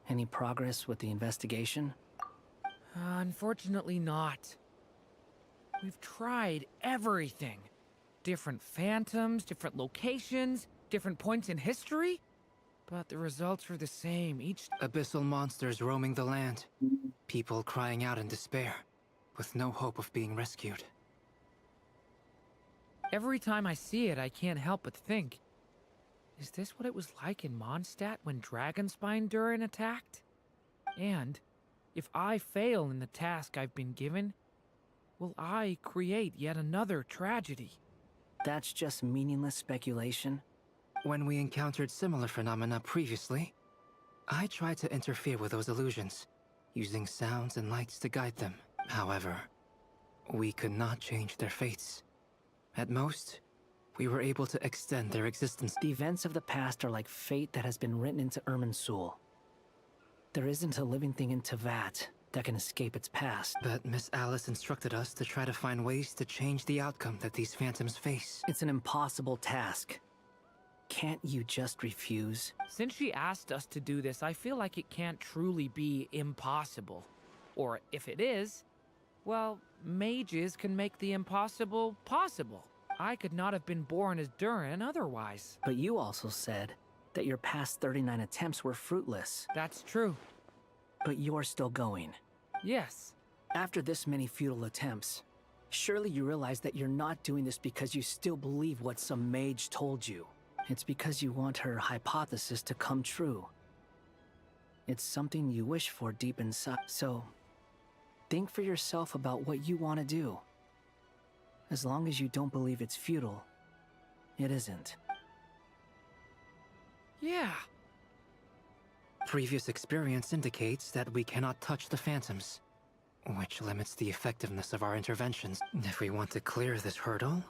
Any progress with the investigation?
Unfortunately not. We've tried everything. Different phantoms, different locations, different points in history. But the results are the same each...
Abyssal monsters roaming the land. People crying out in despair, with no hope of being rescued.
Every time I see it, I can't help but think, is this what it was like in Mondstadt when Dragonspine Durin attacked? And, if I fail in the task I've been given, will I create yet another tragedy?
That's just meaningless speculation.
When we encountered similar phenomena previously, I tried to interfere with those illusions, using sounds and lights to guide them. However, we could not change their fates. At most, we were able to extend their existence.
The events of the past are like fate that has been written into Irminsul. There isn't a living thing in Teyvat that can escape its past.
But Miss Alice instructed us to try to find ways to change the outcome that these phantoms face.
It's an impossible task. Can't you just refuse?
Since she asked us to do this, I feel like it can't truly be impossible. Or if it is, well, mages can make the impossible possible. I could not have been born as Durin otherwise.
But you also said that your past 39 attempts were fruitless.
That's true.
But you're still going.
Yes.
After this many futile attempts, surely you realize that you're not doing this because you still believe what some mage told you. It's because you want her hypothesis to come true. It's something you wish for deep inside. So, think for yourself about what you want to do. As long as you don't believe it's futile, it isn't.
Yeah.
Previous experience indicates that we cannot touch the phantoms, which limits the effectiveness of our interventions. If we want to clear this hurdle,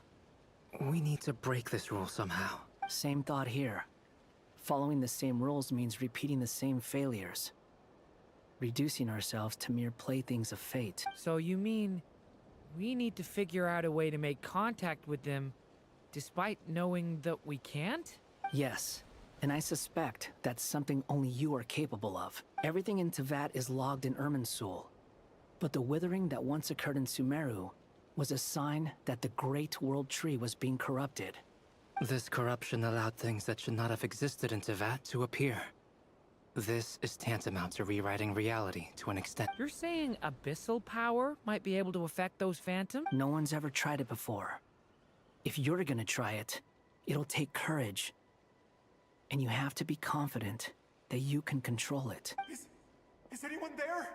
we need to break this rule somehow.
Same thought here. Following the same rules means repeating the same failures. Reducing ourselves to mere playthings of fate.
So you mean we need to figure out a way to make contact with them despite knowing that we can't?
Yes. And I suspect that's something only you are capable of. Everything in Teyvat is logged in Irminsul. But the withering that once occurred in Sumeru was a sign that the Great World Tree was being corrupted.
This corruption allowed things that should not have existed in Teyvat to appear. This is tantamount to rewriting reality to an extent.
You're saying abyssal power might be able to affect those phantoms?
No one's ever tried it before. If you're gonna try it, it'll take courage. And you have to be confident that you can control it.
Is anyone there?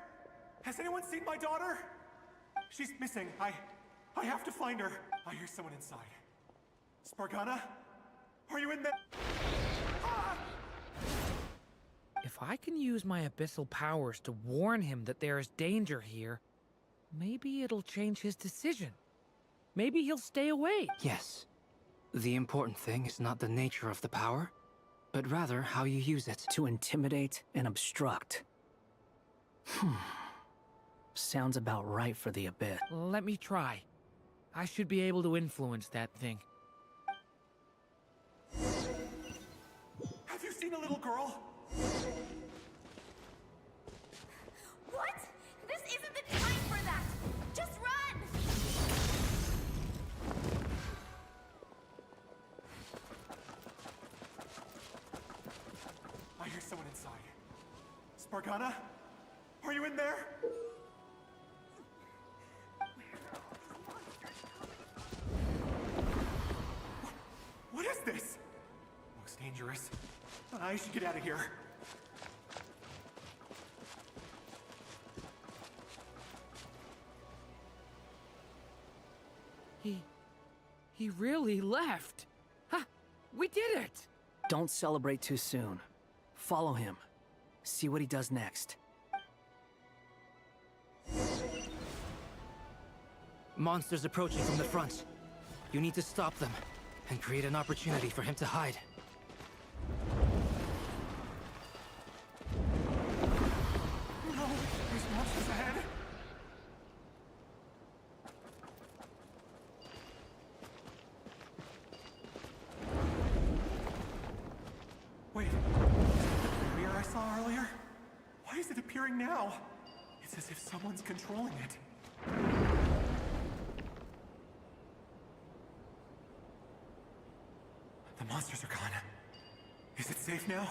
Has anyone seen my daughter? She's missing. I have to find her. I hear someone inside. Spargana? Are you in there? Ah!
If I can use my abyssal powers to warn him that there is danger here, maybe it'll change his decision. Maybe he'll stay away.
Yes. The important thing is not the nature of the power, but rather how you use it.
To intimidate and obstruct. Sounds about right for the Abyss.
Let me try. I should be able to influence that thing.
Have you seen a little girl?
What? This isn't the time for that! Just run!
I hear someone inside. Spargana? Are you in there? What is this? Looks dangerous. I should get out of here.
He really left. Ha! We did it!
Don't celebrate too soon. Follow him. See what he does next.
Monsters approaching from the front. You need to stop them and create an opportunity for him to hide.
No, there's monsters ahead. Wait, is that the mirror I saw earlier? Why is it appearing now? It's as if someone's controlling it. The monsters are gone. Is it safe now?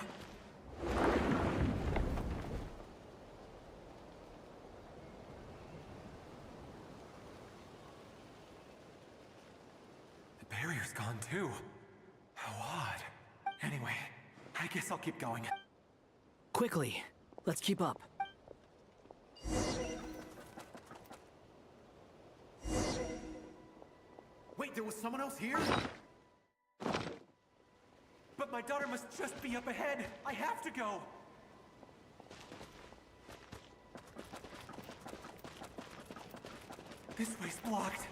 The barrier's gone too. How odd. Anyway, I guess I'll keep going.
Quickly, let's keep up.
Wait, there was someone else here? But my daughter must just be up ahead. I have to go. This way's blocked.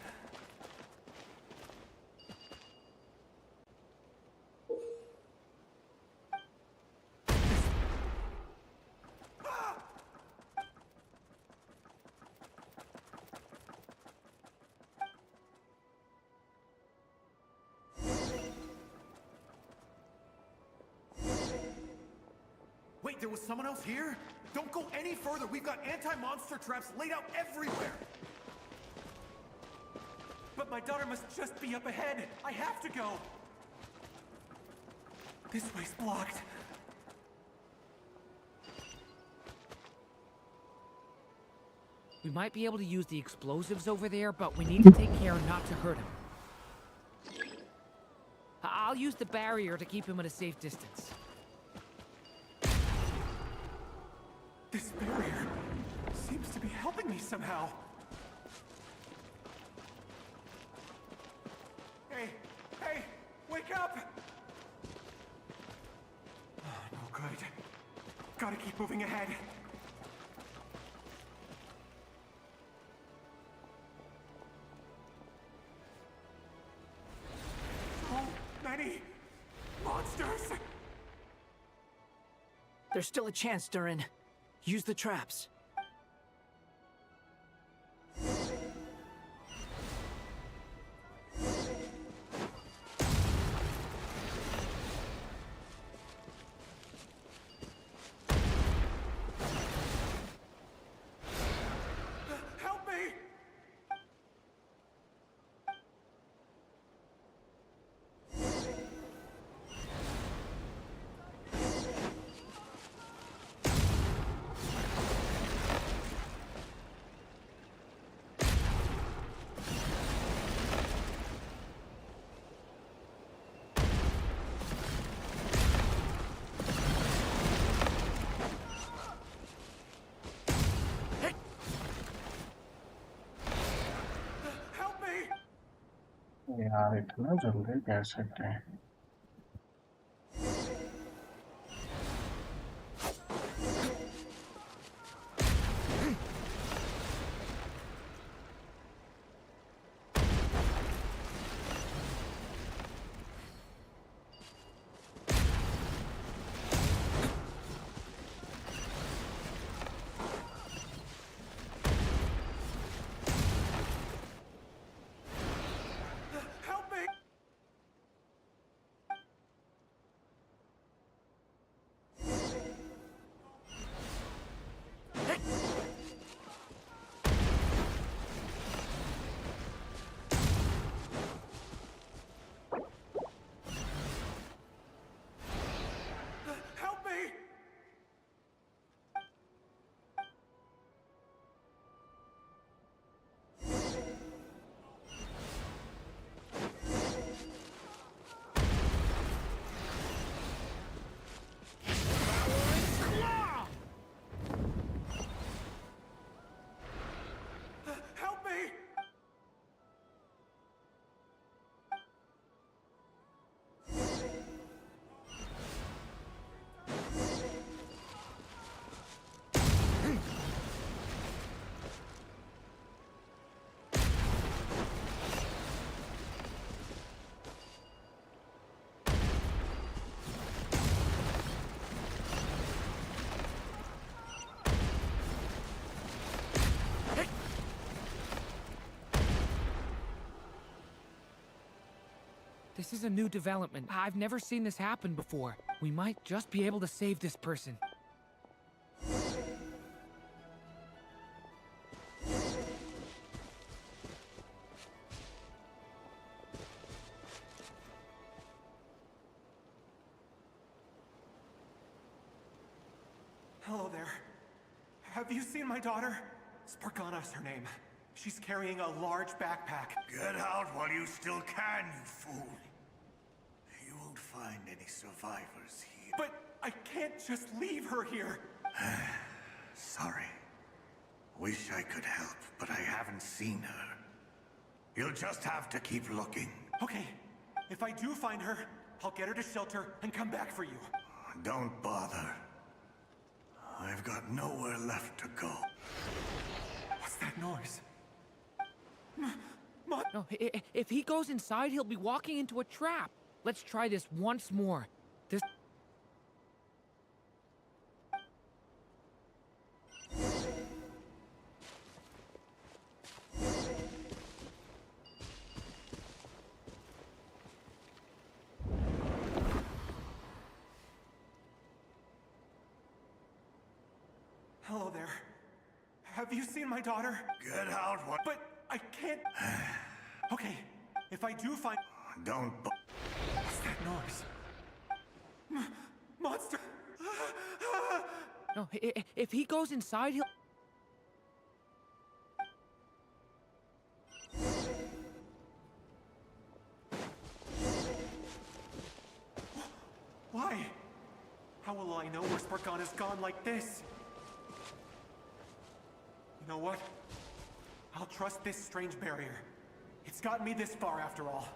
Wait, there was someone else here? Don't go any further. We've got anti-monster traps laid out everywhere. But my daughter must just be up ahead. I have to go. This way's blocked.
We might be able to use the explosives over there, but we need to take care not to hurt him. I'll use the barrier to keep him at a safe distance.
This barrier seems to be helping me somehow. Hey, wake up! Oh, no good. Gotta keep moving ahead. So many monsters!
There's still a chance, Durin. Use the traps.
Help me!
यार इतना जल्दी कैसे थे?
This is a new development. I've never seen this happen before. We might just be able to save this person.
Hello there. Have you seen my daughter? Spargana's her name. She's carrying a large backpack.
Get out while you still can, you fool. You won't find any survivors here.
But I can't just leave her here.
Sorry. Wish I could help, but I haven't seen her. You'll just have to keep looking.
Okay, if I do find her, I'll get her to shelter and come back for you.
Don't bother. I've got nowhere left to go.
What's that noise?
No, if he goes inside, he'll be walking into a trap. Let's try this once more. This...
Hello there. Have you seen my daughter?
Get out what?
But I can't... Okay, if I do find...
Don't...
What's that noise? Monster!
No, if he goes inside, he'll...
Why? How will I know where Spargana's gone like this? You know what? I'll trust this strange barrier. It's gotten me this far after all.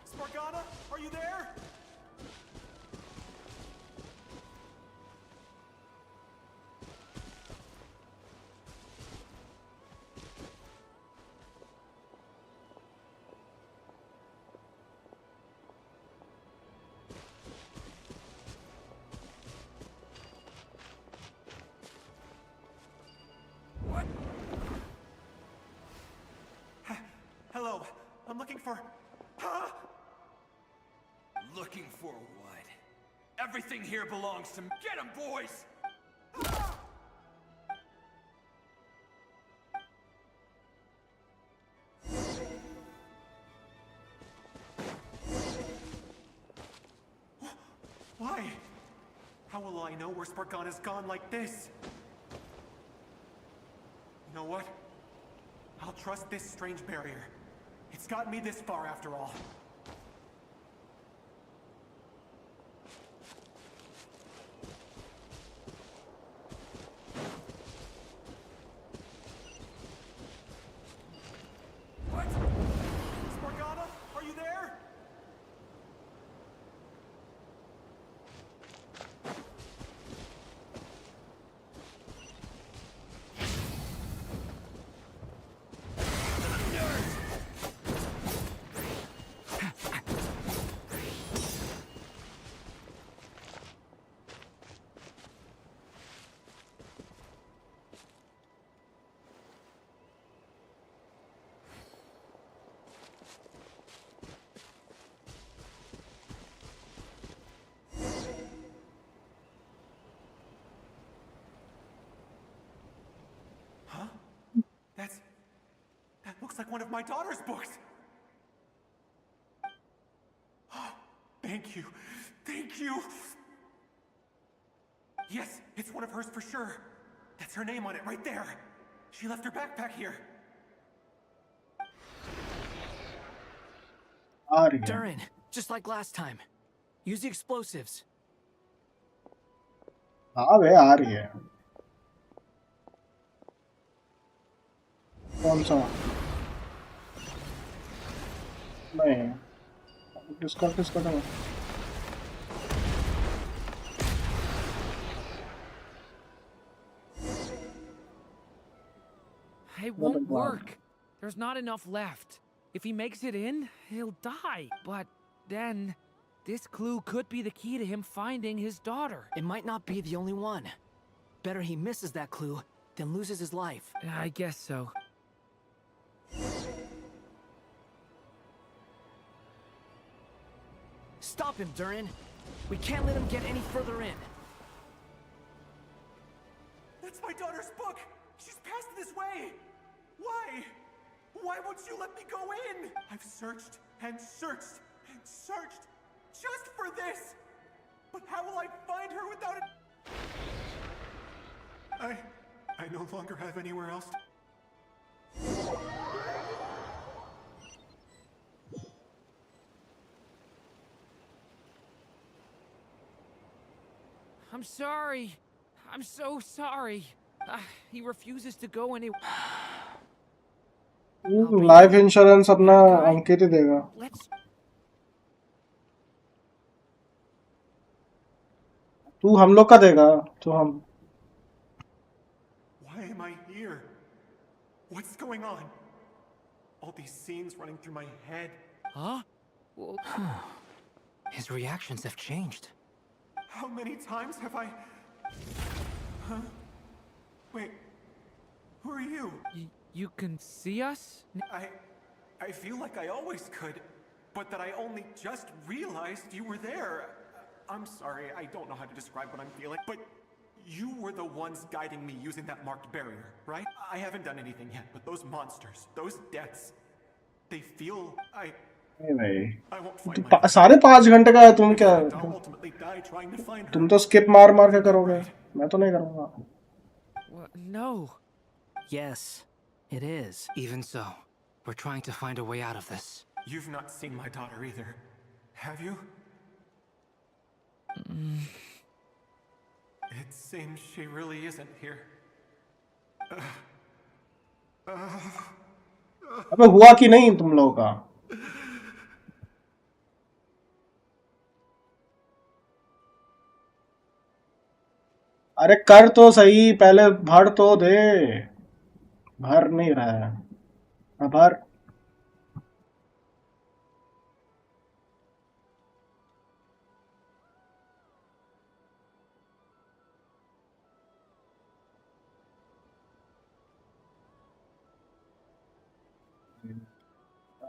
Spargana, are you there? Hello, I'm looking for...
Looking for what? Everything here belongs to me. Get him, boys!
Why? How will I know where Spargana's gone like this? You know what? I'll trust this strange barrier. It's gotten me this far after all. What? Spargana, are you there? That looks like one of my daughter's books. Oh, thank you. Thank you. Yes, it's one of hers for sure. That's her name on it right there. She left her backpack here.
Durin, just like last time. Use the explosives.
हाँ वे आ रही है कौन सा नहीं किसका था
It won't work. There's not enough left. If he makes it in, he'll die. But then, This clue could be the key to him finding his daughter.
It might not be the only one. Better he misses that clue than loses his life.
I guess so.
Stop him, Durin. We can't let him get any further in.
That's my daughter's book! She's passed this way! Why? Why won't you let me go in? I've searched and searched and searched just for this! But how will I find her without it? I no longer have anywhere else to...
I'm sorry. I'm so sorry. He refuses to go anywhere.
Life insurance अपना अंकित ही देगा. तू हम लोग का देगा तो हम.
Why am I here? What's going on? All these scenes running through my head.
Huh?
His reactions have changed.
How many times have I... Huh? Wait, who are you?
You can see us?
I feel like I always could, but that I only just realized you were there. I'm sorry, I don't know how to describe what I'm feeling, but you were the ones guiding me using that marked barrier, right? I haven't done anything yet, but those monsters, those deaths, they feel...
साढ़े 5 घंटे का है. तुम क्या तुम तो skip मार मार के करोगे. मैं तो नहीं करूंगा.
No.
Yes, it is.
Even so, we're trying to find a way out of this.
You've not seen my daughter either, have you? It seems she really isn't here.
अबे हुआ कि नहीं तुम लोगों का? अरे कर तो सही, पहले भर तो दे. भर नहीं रहा है. अब भर.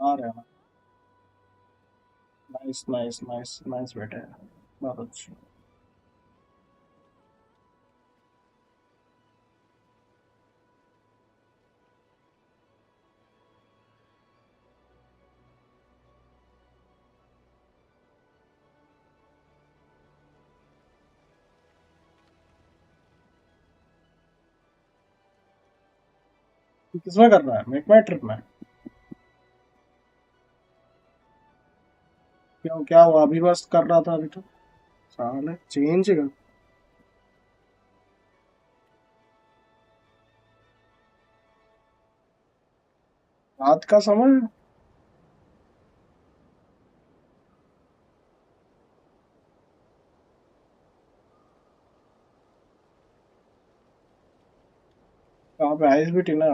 आ रहा है. नाइस नाइस नाइस नाइस बेटे. बहुत अच्छा. किसमें कर रहा है? मेक माई ट्रिप में. क्यों क्या हुआ? अभी बस कर रहा था. अभी तो साले चेंज कर. रात का समय. कहाँ पे आइस भी टीना.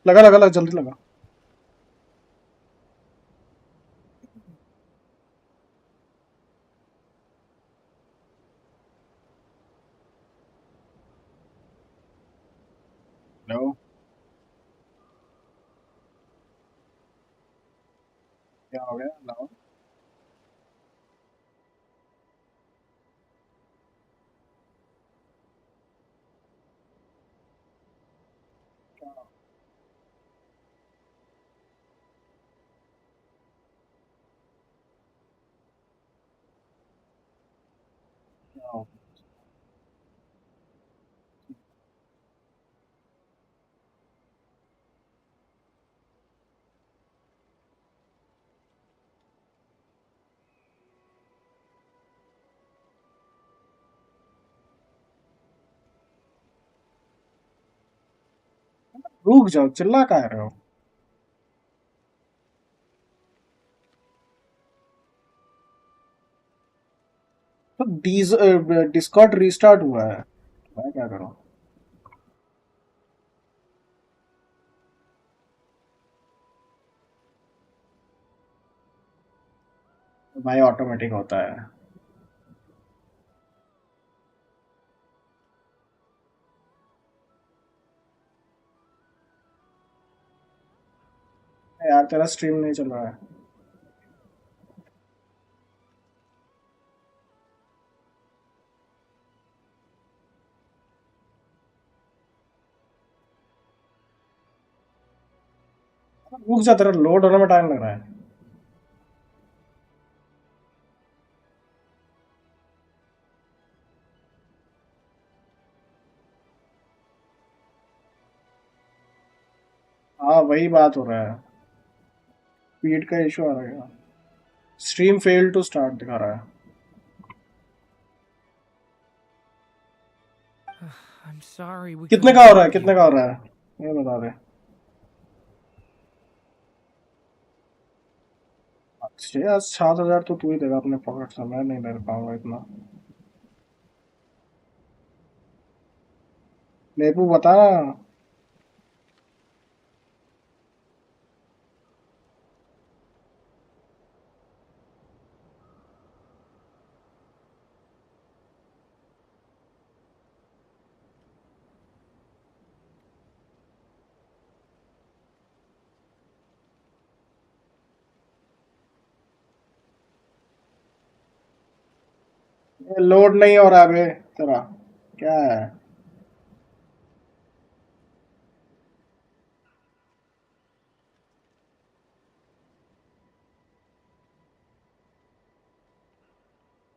लगा लगा लगा जल्दी लगा. नो. क्या हो गया? नो. No. रुक जाओ, चिल्ला क्या रहे हो? डिस्कॉर्ड रीस्टार्ट हुआ है, मैं क्या करूं? भाई ऑटोमेटिक होता है। यार तेरा स्ट्रीम नहीं चल रहा है। रुक जा, तेरा लोड होने में टाइम लग रहा है। हाँ वही बात हो रहा है, स्पीड का इशू आ रहा है। स्ट्रीम फेल टू स्टार्ट दिखा रहा है।
I'm sorry, we
कितने
couldn't
का हो रहा है,
help
कितने
you.
का हो रहा है, ये बता दे। अच्छा यार 7,000 तो तू ही देगा अपने पॉकेट से, मैं नहीं दे पाऊंगा इतना। नेपू बता। लोड नहीं हो रहा बे तेरा, क्या है?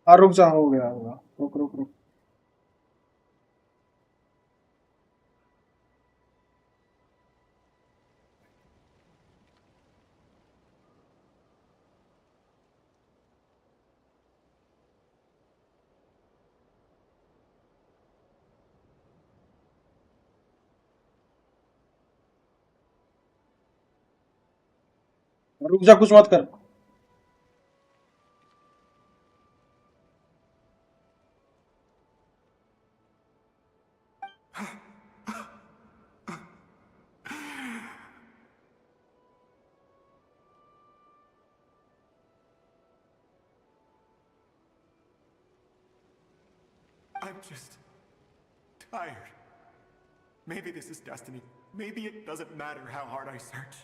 हाँ रुक जा, हो गया होगा, रुक रुक रुक। रुक जा, कुछ मत कर।
I'm just tired. Maybe this is destiny. Maybe it doesn't matter how hard I search.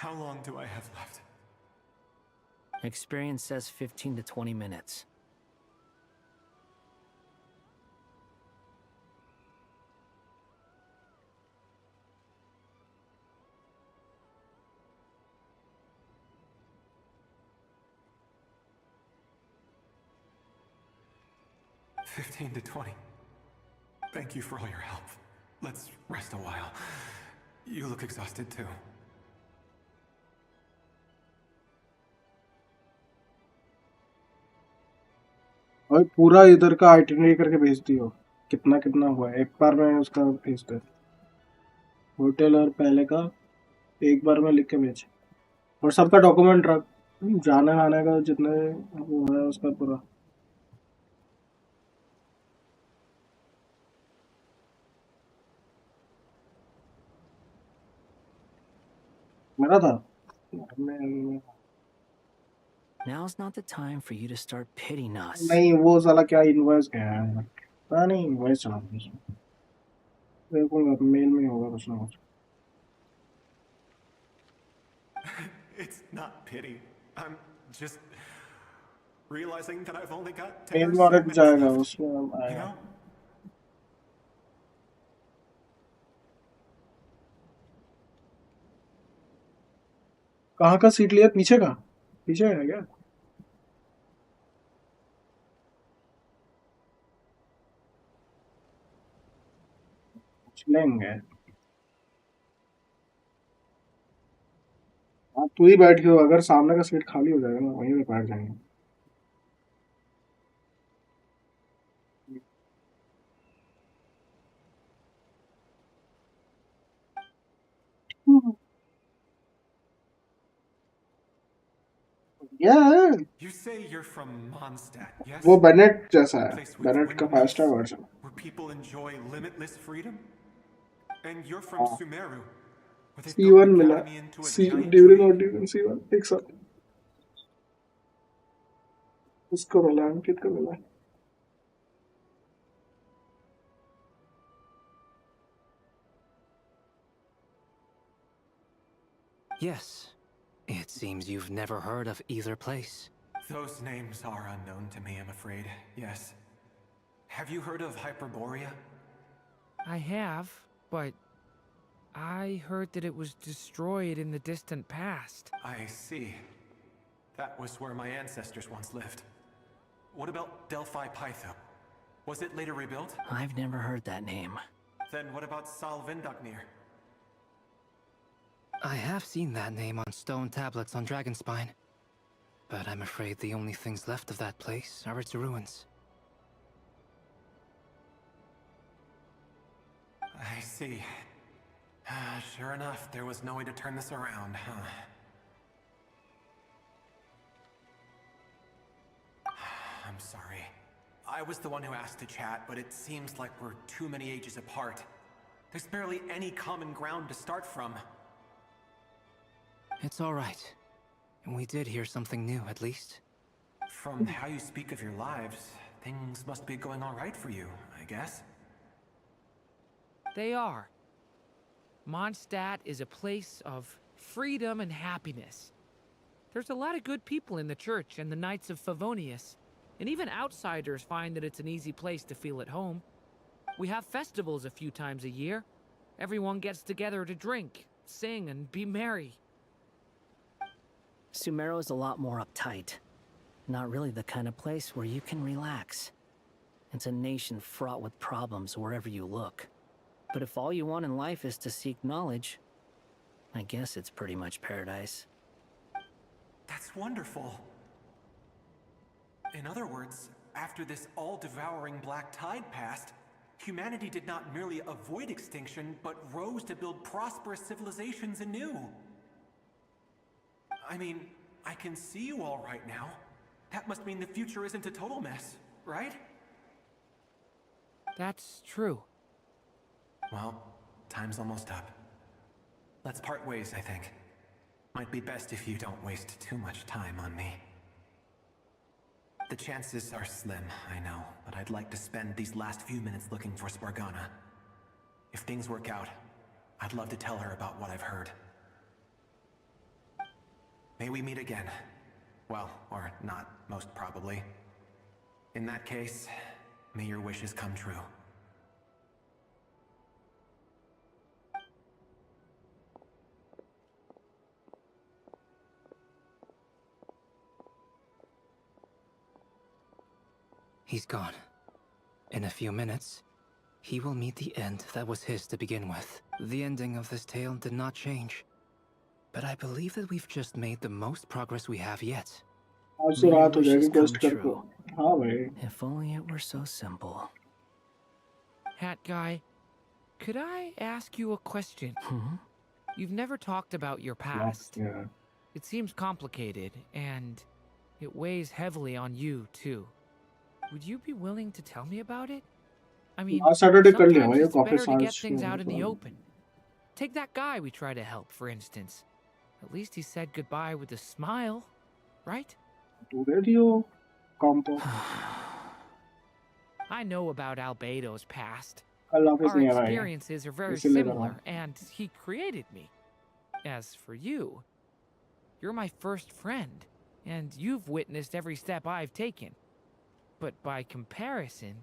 How long do I have left?
Experience says 15 to 20 minutes.
$15 to 20. Thank you for all your help. Let's rest a while. You look exhausted too.
भाई पूरा इधर का itinerary करके भेज दियो, कितना कितना हुआ है, एक बार में उसका भेज दे। होटल और पहले का एक बार में लिख के भेज, और सबका डॉक्यूमेंट रख, जाने आने का जितने वो है उसका पूरा। मेरा था।
Now's not the time for you to start pitying us.
नहीं वो साला क्या इनवॉइस गया है, पता नहीं इनवॉइस चला देखूंगा, मेल में होगा कुछ ना कुछ।
It's not pity. I'm just realizing that I've only got 10
mail
or
में
so
और एक
minutes
जाएगा,
left.
उसमें
You
आएगा।
know?
कहाँ का सीट लिया, पीछे का? पीछे है क्या? लेंगे। हाँ तू ही बैठ हो, अगर सामने का सीट खाली हो जाएगा ना वहीं पे बैठ जाएंगे। Yeah.
You say you're from Mondstadt, yes?
वो बेनेट जैसा
A
है,
place with
बेनेट का
windmills,
5 star version.
where people enjoy limitless freedom? And you're from
हाँ.
Sumeru, where they've built
C1
an
मिला.
academy into a
C
giant
Durin
tree?
और Durin C1 एक साथ. उसको मिला, अंकित को मिला.
Yes. It seems you've never heard of either place.
Those names are unknown to me, I'm afraid. Yes. Have you heard of Hyperborea?
I have, but I heard that it was destroyed in the distant past.
I see. That was where my ancestors once lived. What about Delphi Pytho? Was it later rebuilt?
I've never heard that name.
Then what about Sal Vindagnir?
I have seen that name on stone tablets on Dragonspine. But I'm afraid the only things left of that place are its ruins.
I see. Sure enough, there was no way to turn this around, huh? I'm sorry. I was the one who asked to chat, but it seems like we're too many ages apart. There's barely any common ground to start from.
It's all right. We did hear something new, at least.
From how you speak of your lives, things must be going all right for you, I guess.
They are. Mondstadt is a place of freedom and happiness. There's a lot of good people in the church and the Knights of Favonius, and even outsiders find that it's an easy place to feel at home. We have festivals a few times a year. Everyone gets together to drink, sing, and be merry.
Sumeru is a lot more uptight. Not really the kind of place where you can relax. It's a nation fraught with problems wherever you look. But if all you want in life is to seek knowledge, I guess it's pretty much paradise.
That's wonderful. In other words, after this all-devouring black tide passed, humanity did not merely avoid extinction, but rose to build prosperous civilizations anew. I mean, I can see you all right now. That must mean the future isn't a total mess, right?
That's true.
Well, time's almost up. Let's part ways, I think. Might be best if you don't waste too much time on me. The chances are slim, I know, but I'd like to spend these last few minutes looking for Spargana. If things work out, I'd love to tell her about what I've heard. May we meet again. Well, or not, most probably. In that case, may your wishes come true.
He's gone. In a few minutes, he will meet the end that was his to begin with. The ending of this tale did not change. But I believe that we've just made the most progress we have yet.
आज तो रात हो जाएगी quest करके. हाँ भाई.
If only it were so simple.
Hat guy, could I ask you a question? You've never talked about your past.
Yeah.
It seems complicated, and it weighs heavily on you, too. Would you be willing to tell me about it? I mean,
Last Saturday कर लिया
sometimes
भाई
it's
काफी
better to
साल
get things out in the
से.
open. Take that guy we try to help, for instance. At least he said goodbye with a smile, right?
Radio compo.
I know about Albedo's past.
कल office
Our
नहीं आ रहा है.
experiences are very
इसीलिए कर रहा
similar,
हूँ.
and he created me. As for you, you're my first friend, and you've witnessed every step I've taken. But by comparison,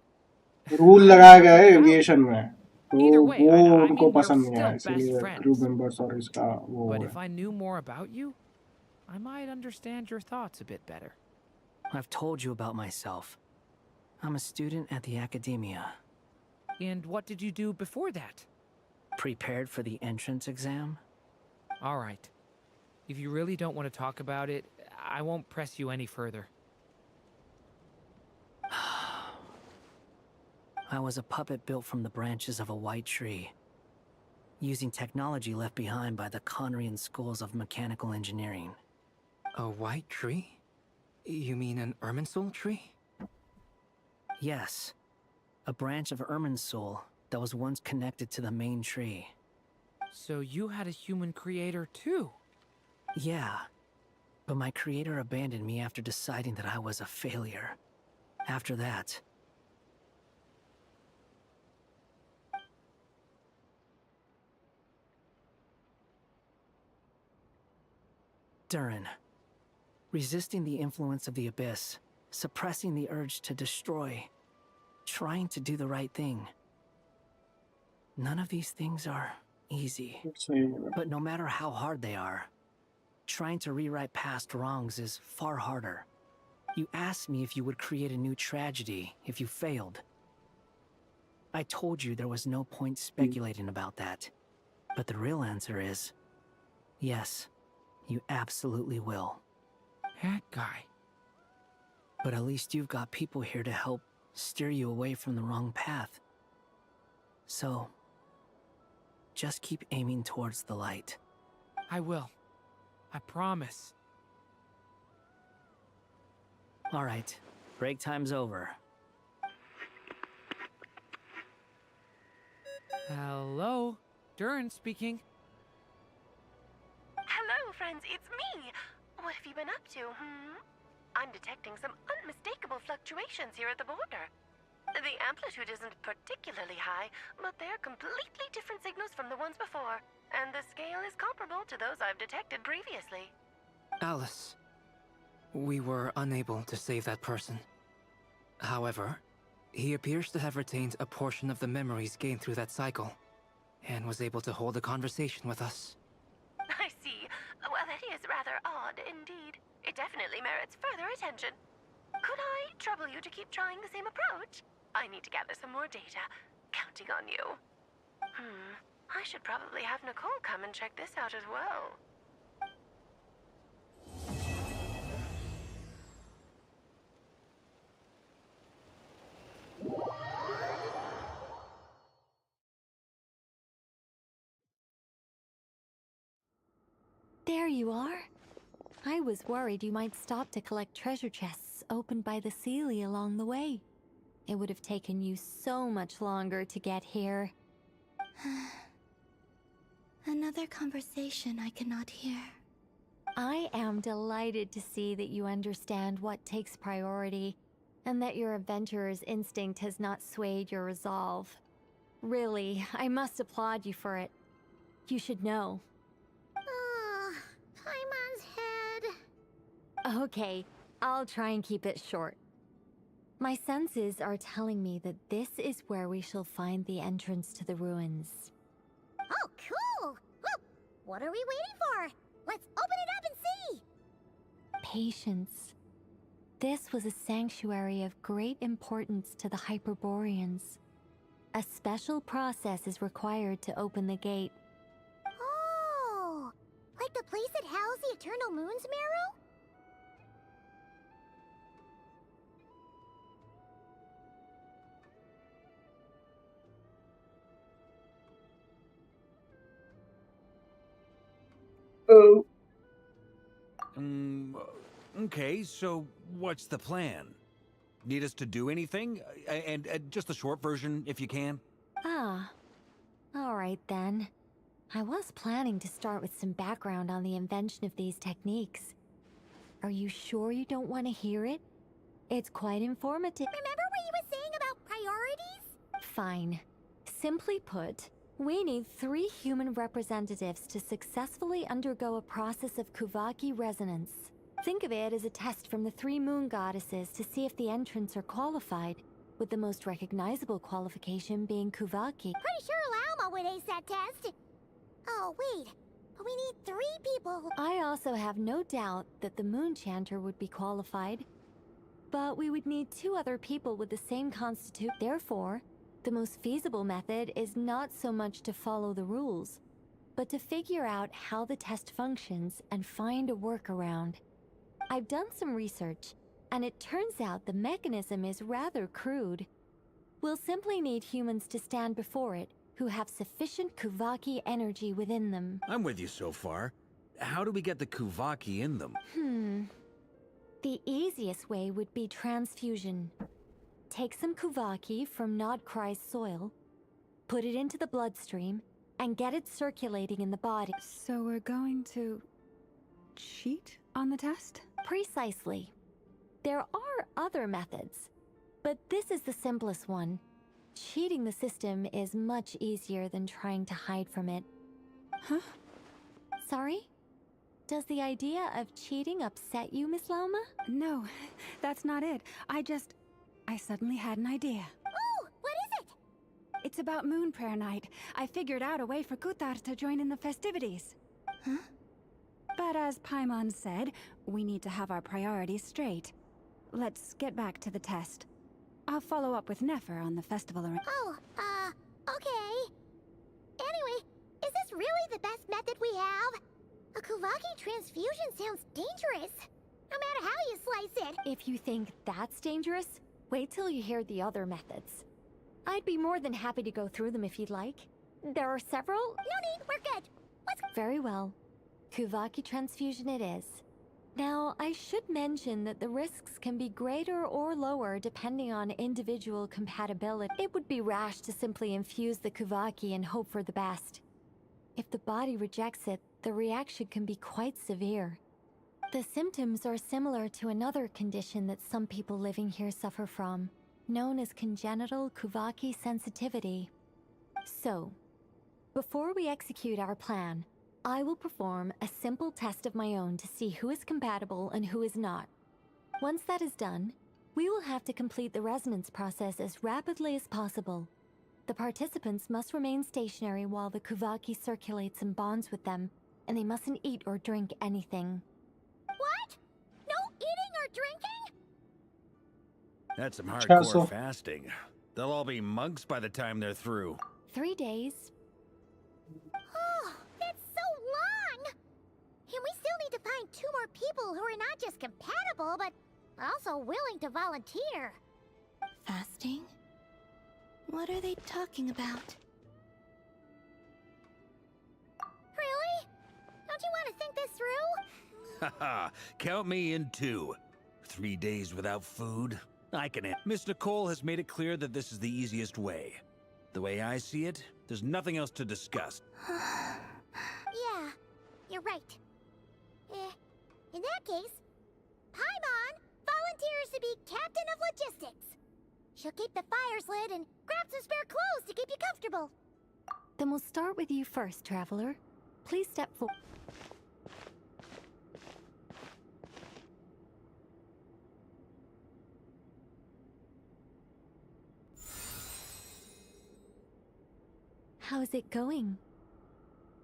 rule लगाया गया है एविएशन में. तो
either way,
वो
I
उनको
mean, we're
पसंद नहीं आया,
still best
इसलिए
friends.
क्रू मेंबर्स और इसका वो
But
है.
if I knew more about you, I might understand your thoughts a bit better.
I've told you about myself. I'm a student at the academia.
And what did you do before that?
Prepared for the entrance exam?
All right. If you really don't want to talk about it, I won't press you any further.
I was a puppet built from the branches of a white tree, using technology left behind by the Conrian schools of mechanical engineering.
A white tree? You mean an Irminsul tree?
Yes. A branch of Irminsul that was once connected to the main tree.
So you had a human creator too?
Yeah. But my creator abandoned me after deciding that I was a failure. After that... Durin. Resisting the influence of the Abyss, suppressing the urge to destroy, trying to do the right thing. None of these things are easy. But no matter how hard they are, trying to rewrite past wrongs is far harder. You asked me if you would create a new tragedy if you failed. I told you there was no point speculating about that. But the real answer is, yes, you absolutely will.
That guy.
But at least you've got people here to help steer you away from the wrong path. So, just keep aiming towards the light.
I will. I promise.
All right, break time's over.
Hello? Durin speaking.
Hello, friends, it's me. What have you been up to, I'm detecting some unmistakable fluctuations here at the border. The amplitude isn't particularly high, but they're completely different signals from the ones before, and the scale is comparable to those I've detected previously.
Alice, we were unable to save that person. However, he appears to have retained a portion of the memories gained through that cycle, and was able to hold a conversation with us.
I see. Well, that is rather odd indeed. It definitely merits further attention. Could I trouble you to keep trying the same approach? I need to gather some more data. Counting on you. I should probably have Nicole come and check this out as well.
There you are. I was worried you might stop to collect treasure chests opened by the Seelie along the way. It would have taken you so much longer to get here. Another conversation I cannot hear. I am delighted to see that you understand what takes priority, and that your adventurer's instinct has not swayed your resolve. Really, I must applaud you for it. You should know.
Paimon's head.
Okay, I'll try and keep it short. My senses are telling me that this is where we shall find the entrance to the ruins.
Oh, cool! Well, what are we waiting for? Let's open it up and see!
Patience. This was a sanctuary of great importance to the Hyperboreans. A special process is required to open the gate.
Oh! Like the place that housed the Eternal Moon's marrow?
Oh.
Okay, so what's the plan? Need us to do anything? And just the short version, if you can.
Ah. Alright then. I was planning to start with some background on the invention of these techniques. Are you sure you don't want to hear it? It's quite informative.
Remember what you were saying about priorities?
Fine. Simply put, we need 3 human representatives to successfully undergo a process of Kuvaki resonance. Think of it as a test from the 3 moon goddesses to see if the entrants are qualified, with the most recognizable qualification being Kuvaki.
Pretty sure Lauma would ace that test. Oh, wait. But we need 3 people.
I also have no doubt that the Moon Chanter would be qualified. But we would need 2 other people with the same constitution. Therefore, the most feasible method is not so much to follow the rules, but to figure out how the test functions and find a workaround. I've done some research, and it turns out the mechanism is rather crude. We'll simply need humans to stand before it who have sufficient Kuvaki energy within them.
I'm with you so far. How do we get the Kuvaki in them?
The easiest way would be transfusion. Take some Kuvaki from Nodcry's soil, put it into the bloodstream, and get it circulating in the body.
So we're going to cheat on the test?
Precisely. There are other methods, but this is the simplest one. Cheating the system is much easier than trying to hide from it.
Huh?
Sorry? Does the idea of cheating upset you, Miss Lauma?
No, that's not it. I suddenly had an idea.
Ooh, what is it?
It's about Moon Prayer Night. I figured out a way for Kuthar to join in the festivities.
Huh?
But as Paimon said, we need to have our priorities straight. Let's get back to the test. I'll follow up with Nefer on the festival arrangement.
Oh, okay. Anyway, is this really the best method we have? A Kuvaki transfusion sounds dangerous, no matter how you slice it.
If you think that's dangerous, wait till you hear the other methods. I'd be more than happy to go through them if you'd like. There are several.
No need, we're good.
Very well. Kuvaki transfusion it is. Now, I should mention that the risks can be greater or lower depending on individual compatibility. It would be rash to simply infuse the Kuvaki and hope for the best. If the body rejects it, the reaction can be quite severe. The symptoms are similar to another condition that some people living here suffer from, known as congenital Kuvaki sensitivity. So, before we execute our plan, I will perform a simple test of my own to see who is compatible and who is not. Once that is done, we will have to complete the resonance process as rapidly as possible. The participants must remain stationary while the Kuvaki circulates and bonds with them, and they mustn't eat or drink anything.
What? No eating or drinking?
That's some
Castle.
hardcore fasting. They'll all be monks by the time they're through.
3 days.
Oh, that's so long! And we still need to find 2 more people who are not just compatible, but also willing to volunteer.
Fasting? What are they talking about?
Really? Don't you want to think this through?
Haha, count me in too. 3 days without food? I can. Miss Nicole has made it clear that this is the easiest way. The way I see it, there's nothing else to discuss.
Yeah, you're right. In that case, Paimon volunteers to be captain of logistics. She'll keep the fires lit and grab some spare clothes to keep you comfortable.
Then we'll start with you first, Traveler. Please step forward. How's it going?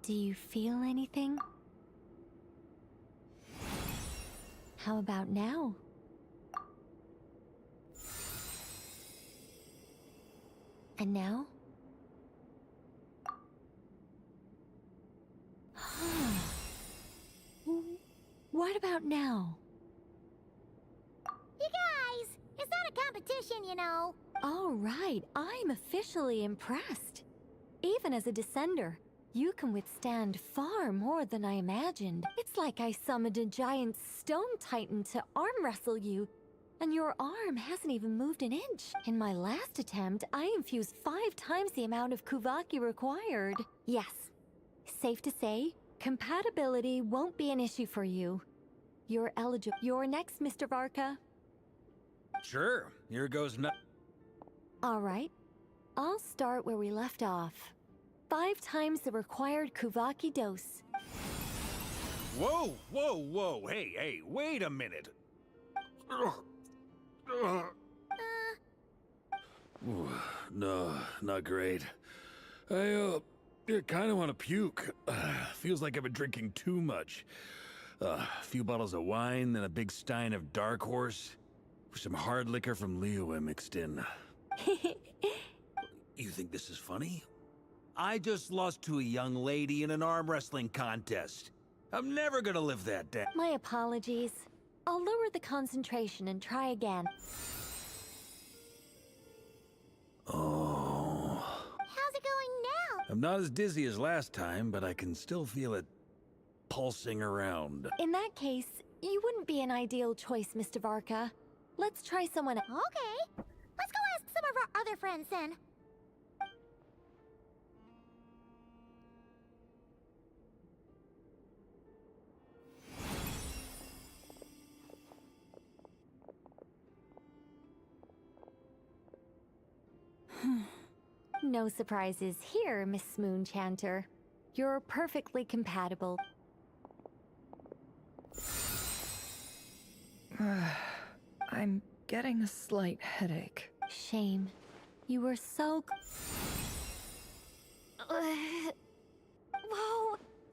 Do you feel anything? How about now? And now? What about now?
You guys, it's not a competition, you know.
All right, I'm officially impressed. Even as a descender, you can withstand far more than I imagined. It's like I summoned a giant stone titan to arm wrestle you, and your arm hasn't even moved an inch. In my last attempt, I infused 5 times the amount of Kuvaki required. Yes, safe to say, compatibility won't be an issue for you. You're eligible. You're next, Mr. Varka.
Sure, here goes no.
All right, I'll start where we left off. 5 times the required Kuvaki dose.
Whoa, whoa, whoa, hey, wait a minute. Ooh, no, not great. I kind of want to puke. Feels like I've been drinking too much. A few bottles of wine, then a big stein of Dark Horse. With some hard liquor from Liyue mixed in. You think this is funny? I just lost to a young lady in an arm wrestling contest. I'm never gonna live that down.
My apologies. I'll lower the concentration and try again.
Oh.
How's it going now?
I'm not as dizzy as last time, but I can still feel it pulsing around.
In that case, You wouldn't be an ideal choice, Mr. Varka. Let's try someone else.
Okay. Let's go ask some of our other friends then.
No surprises here, Miss Moonchanter. You're perfectly compatible.
I'm getting a slight headache.
Shame. You were so... Whoa!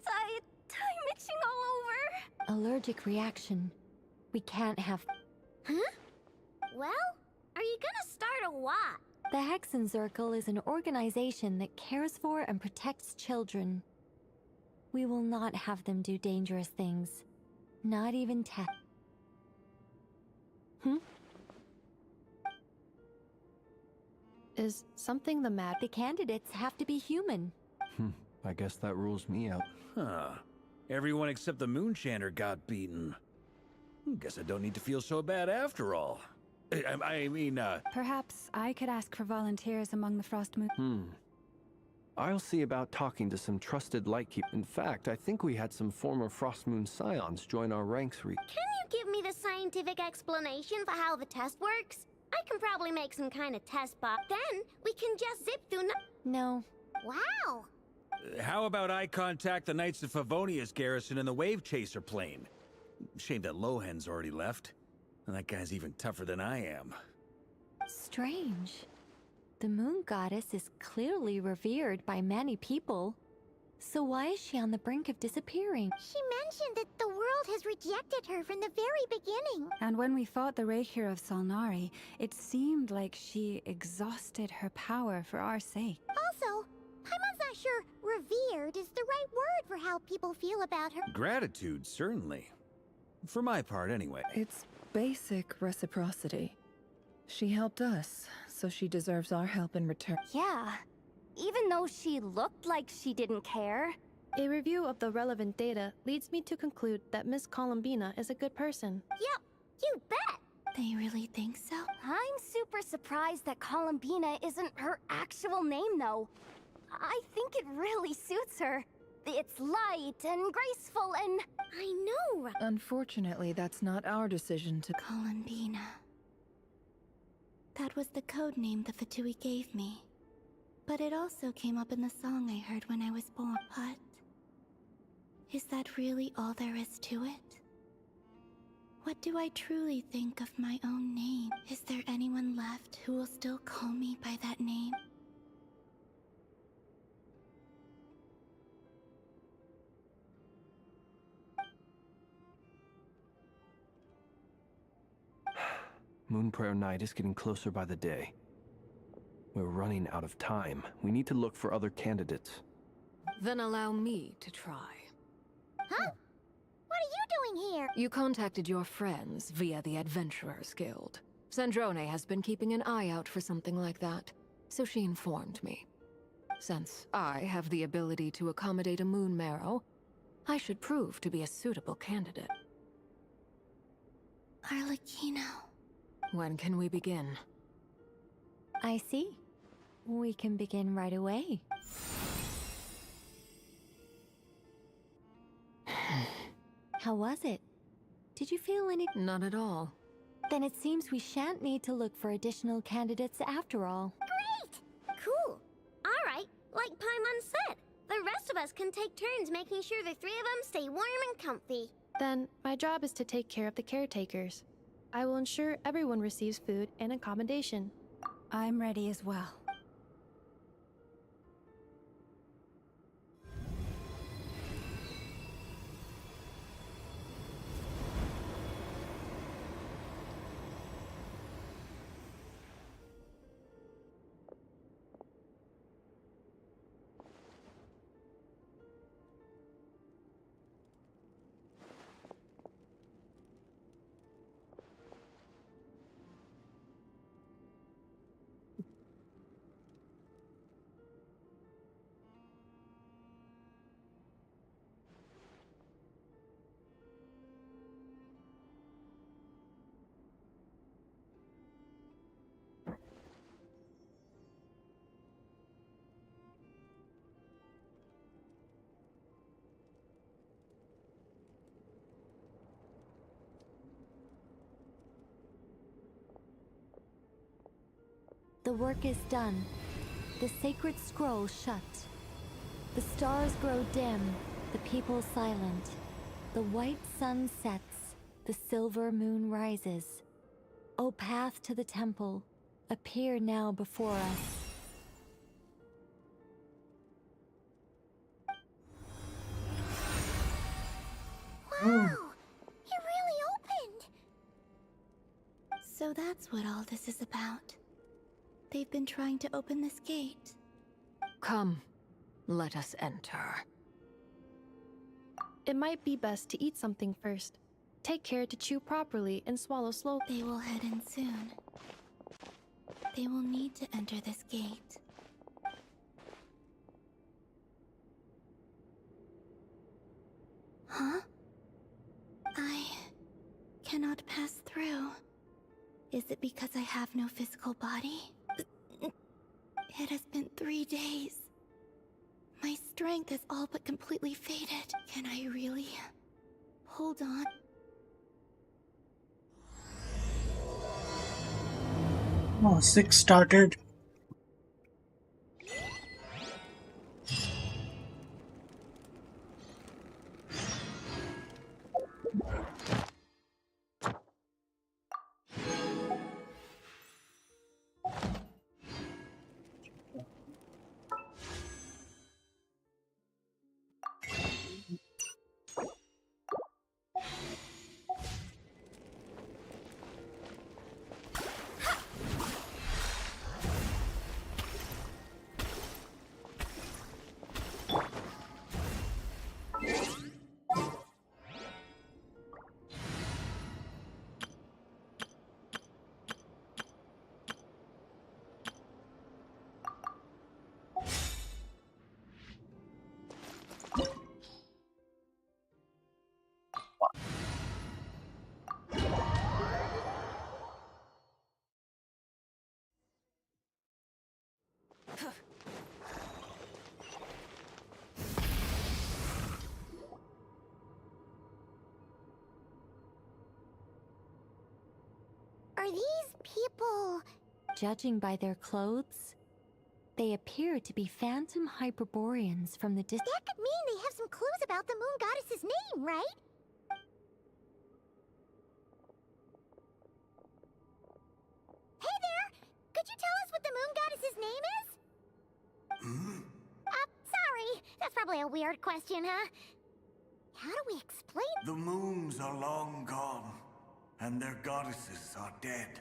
I'm itching all over! Allergic reaction. We can't have...
Huh? Well, are you gonna start a what?
The Hexenzirkel is an organization that cares for and protects children. We will not have them do dangerous things. Not even
Is something the matter?
The candidates have to be human.
I guess that rules me out.
Huh. Everyone except the Moonchanter got beaten. Guess I don't need to feel so bad after all. I mean,
Perhaps I could ask for volunteers among the Frost Moon.
I'll see about talking to some trusted Lightkeep. In fact, I think we had some former Frost Moon Scions join our ranks
Can you give me the scientific explanation for how the test works? I can probably make some kind of test box. Then we can just zip through
No.
Wow!
how about I contact the Knights of Favonia's garrison in the Wave Chaser plane? Shame that Lohan's already left. That guy's even tougher than I am.
Strange. The moon goddess is clearly revered by many people. So why is she on the brink of disappearing?
She mentioned that the world has rejected her from the very beginning.
And when we fought the Raihir of Solnari, it seemed like she exhausted her power for our sake.
Also, Paimon's not sure revered is the right word for how people feel about her.
Gratitude, certainly. For my part, anyway.
It's basic reciprocity. She helped us, so she deserves our help in return.
Yeah. Even though she looked like she didn't care.
A review of the relevant data leads me to conclude that Miss Columbina is a good person.
Yep, you bet!
They really think so?
I'm super surprised that Columbina isn't her actual name, though. I think it really suits her. It's light and graceful and...
I know!
Unfortunately, that's not our decision to...
Columbina. That was the code name the Fatui gave me. But it also came up in the song I heard when I was born. But... is that really all there is to it? What do I truly think of my own name? Is there anyone left who will still call me by that name?
Moon Prayer Night is getting closer by the day. We're running out of time. We need to look for other candidates.
Then allow me to try.
Huh? What are you doing here?
You contacted your friends via the Adventurers Guild. Sandrone has been keeping an eye out for something like that, so she informed me. Since I have the ability to accommodate a moon marrow, I should prove to be a suitable candidate.
Arlecchino.
When can we begin?
I see. We can begin right away. How was it? Did you feel any...
Not at all.
Then it seems we shan't need to look for additional candidates after all.
Great! Cool. Alright, like Paimon said, the rest of us can take turns making sure the three of them stay warm and comfy.
Then, my job is to take care of the caretakers. I will ensure everyone receives food and accommodation.
I'm ready as well. The work is done. The sacred scroll shut. The stars grow dim, the people silent. The white sun sets, the silver moon rises. O path to the temple, appear now before us.
Wow! It really opened!
So that's what all this is about. They've been trying to open this gate.
Come, let us enter.
It might be best to eat something first. Take care to chew properly and swallow slowly.
They will head in soon. They will need to enter this gate. Huh? I cannot pass through. Is it because I have no physical body? It has been 3 days. My strength is all but completely faded. Can I really hold on?
Oh, 6 started.
Are these people...
Judging by their clothes, they appear to be phantom Hyperboreans from the distance.
That could mean they have some clues about the moon goddess's name, right? Hey there! Could you tell us what the moon goddess's name is? Sorry. That's probably a weird question, huh? How do we explain...
The moons are long gone, and their goddesses are dead.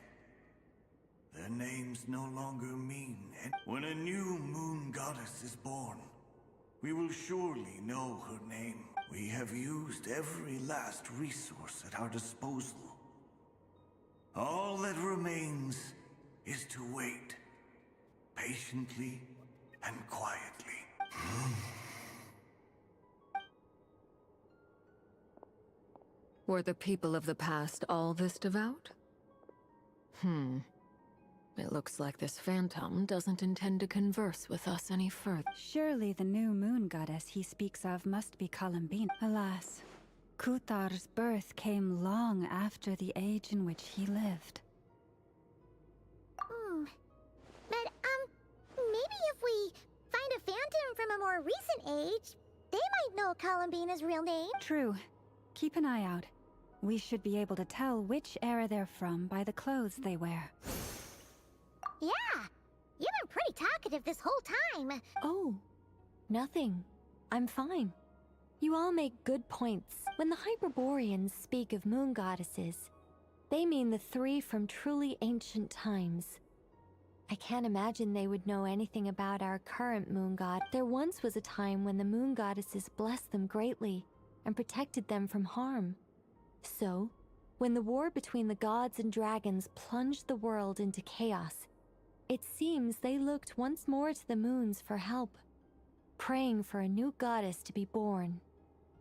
Their names no longer mean anything. When a new moon goddess is born, we will surely know her name. We have used every last resource at our disposal. All that remains is to wait, patiently and quietly.
Were the people of the past all this devout? It looks like this phantom doesn't intend to converse with us any further.
Surely the new moon goddess he speaks of must be Columbina. Alas, Kuthar's birth came long after the age in which he lived.
But, maybe if we find a phantom from a more recent age, they might know Columbina's real name.
True. Keep an eye out. We should be able to tell which era they're from by the clothes they wear.
Yeah, you've been pretty talkative this whole time.
Oh, nothing. I'm fine. You all make good points. When the Hyperboreans speak of moon goddesses, they mean the 3 from truly ancient times. I can't imagine they would know anything about our current moon god. There once was a time when the moon goddesses blessed them greatly and protected them from harm. So, when the war between the gods and dragons plunged the world into chaos, it seems they looked once more to the moons for help, praying for a new goddess to be born.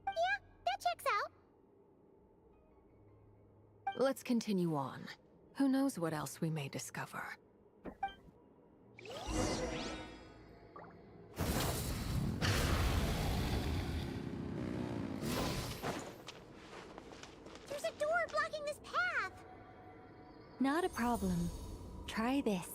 Yeah, that checks out.
Let's continue on. Who knows what else we may discover?
There's a door blocking this path.
Not a problem. Try this.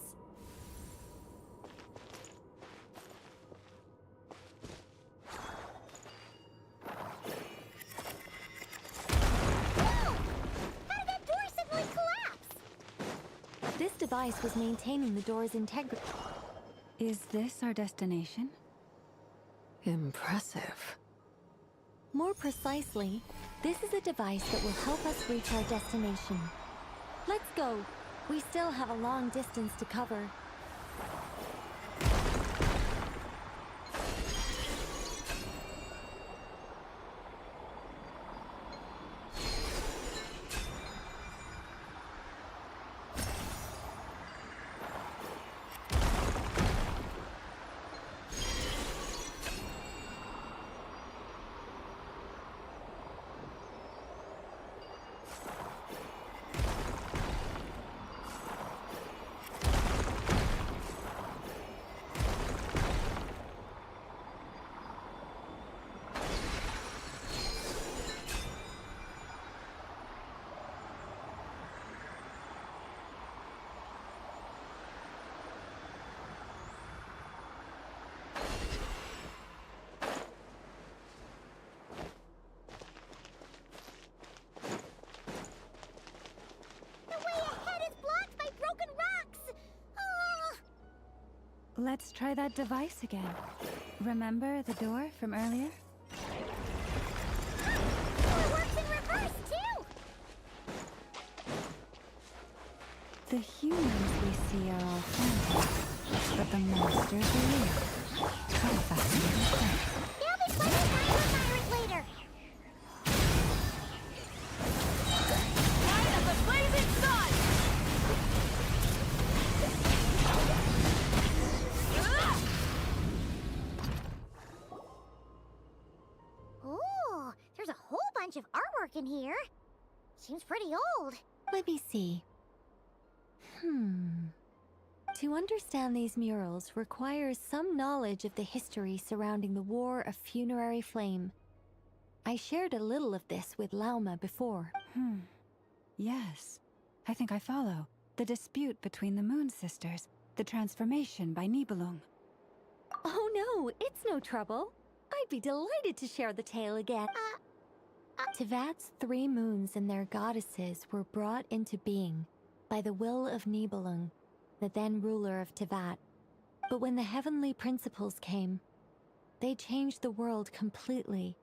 This device was maintaining the door's integrity.
Is this our destination?
Impressive.
More precisely, this is a device that will help us reach our destination. Let's go. We still have a long distance to cover.
Let's try that device again. Remember the door from earlier?
It works in reverse, too!
The humans we see are all phantoms, but the monsters are real. What a fascinating thing.
There'll be plenty of time for pirates later.
Light up the blazing sun!
Ooh, there's a whole bunch of artwork in here. Seems pretty old.
Let me see. To understand these murals requires some knowledge of the history surrounding the War of Funerary Flame. I shared a little of this with Lauma before.
Yes. I think I follow. The dispute between the Moon Sisters. The transformation by Nibelung.
Oh no, it's no trouble. I'd be delighted to share the tale again. Teyvat's 3 moons and their goddesses were brought into being by the will of Nibelung, the then ruler of Teyvat. But when the heavenly principles came, they changed the world completely,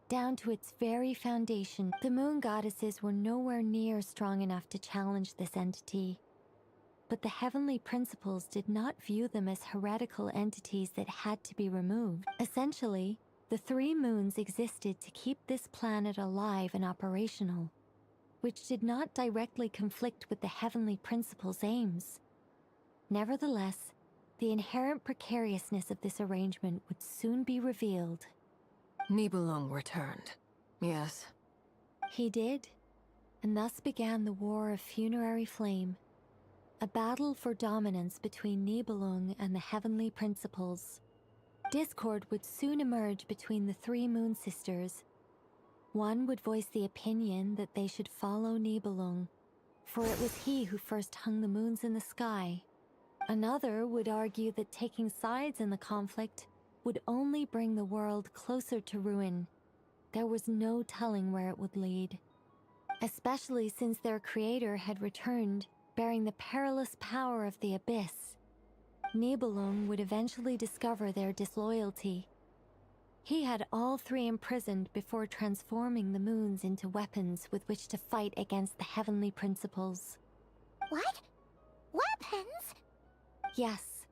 down to its very foundation. The moon goddesses were nowhere near strong enough to challenge this entity. But the heavenly principles did not view them as heretical entities that had to be removed. Essentially, the 3 moons existed to keep this planet alive and operational, which did not directly conflict with the heavenly principles' aims. Nevertheless, the inherent precariousness of this arrangement would soon be revealed.
Nibelung returned. Yes.
He did, and thus began the War of Funerary Flame, a battle for dominance between Nibelung and the heavenly principles. Discord would soon emerge between the 3 moon sisters. One would voice the opinion that they should follow Nibelung, for it was he who first hung the moons in the sky. Another would argue that taking sides in the conflict would only bring the world closer to ruin. There was no telling where it would lead, especially since their creator had returned, bearing the perilous power of the abyss. Nibelung would eventually discover their disloyalty. He had all 3 imprisoned before transforming the moons into weapons with which to fight against the heavenly principles.
What? Weapons?
Yes.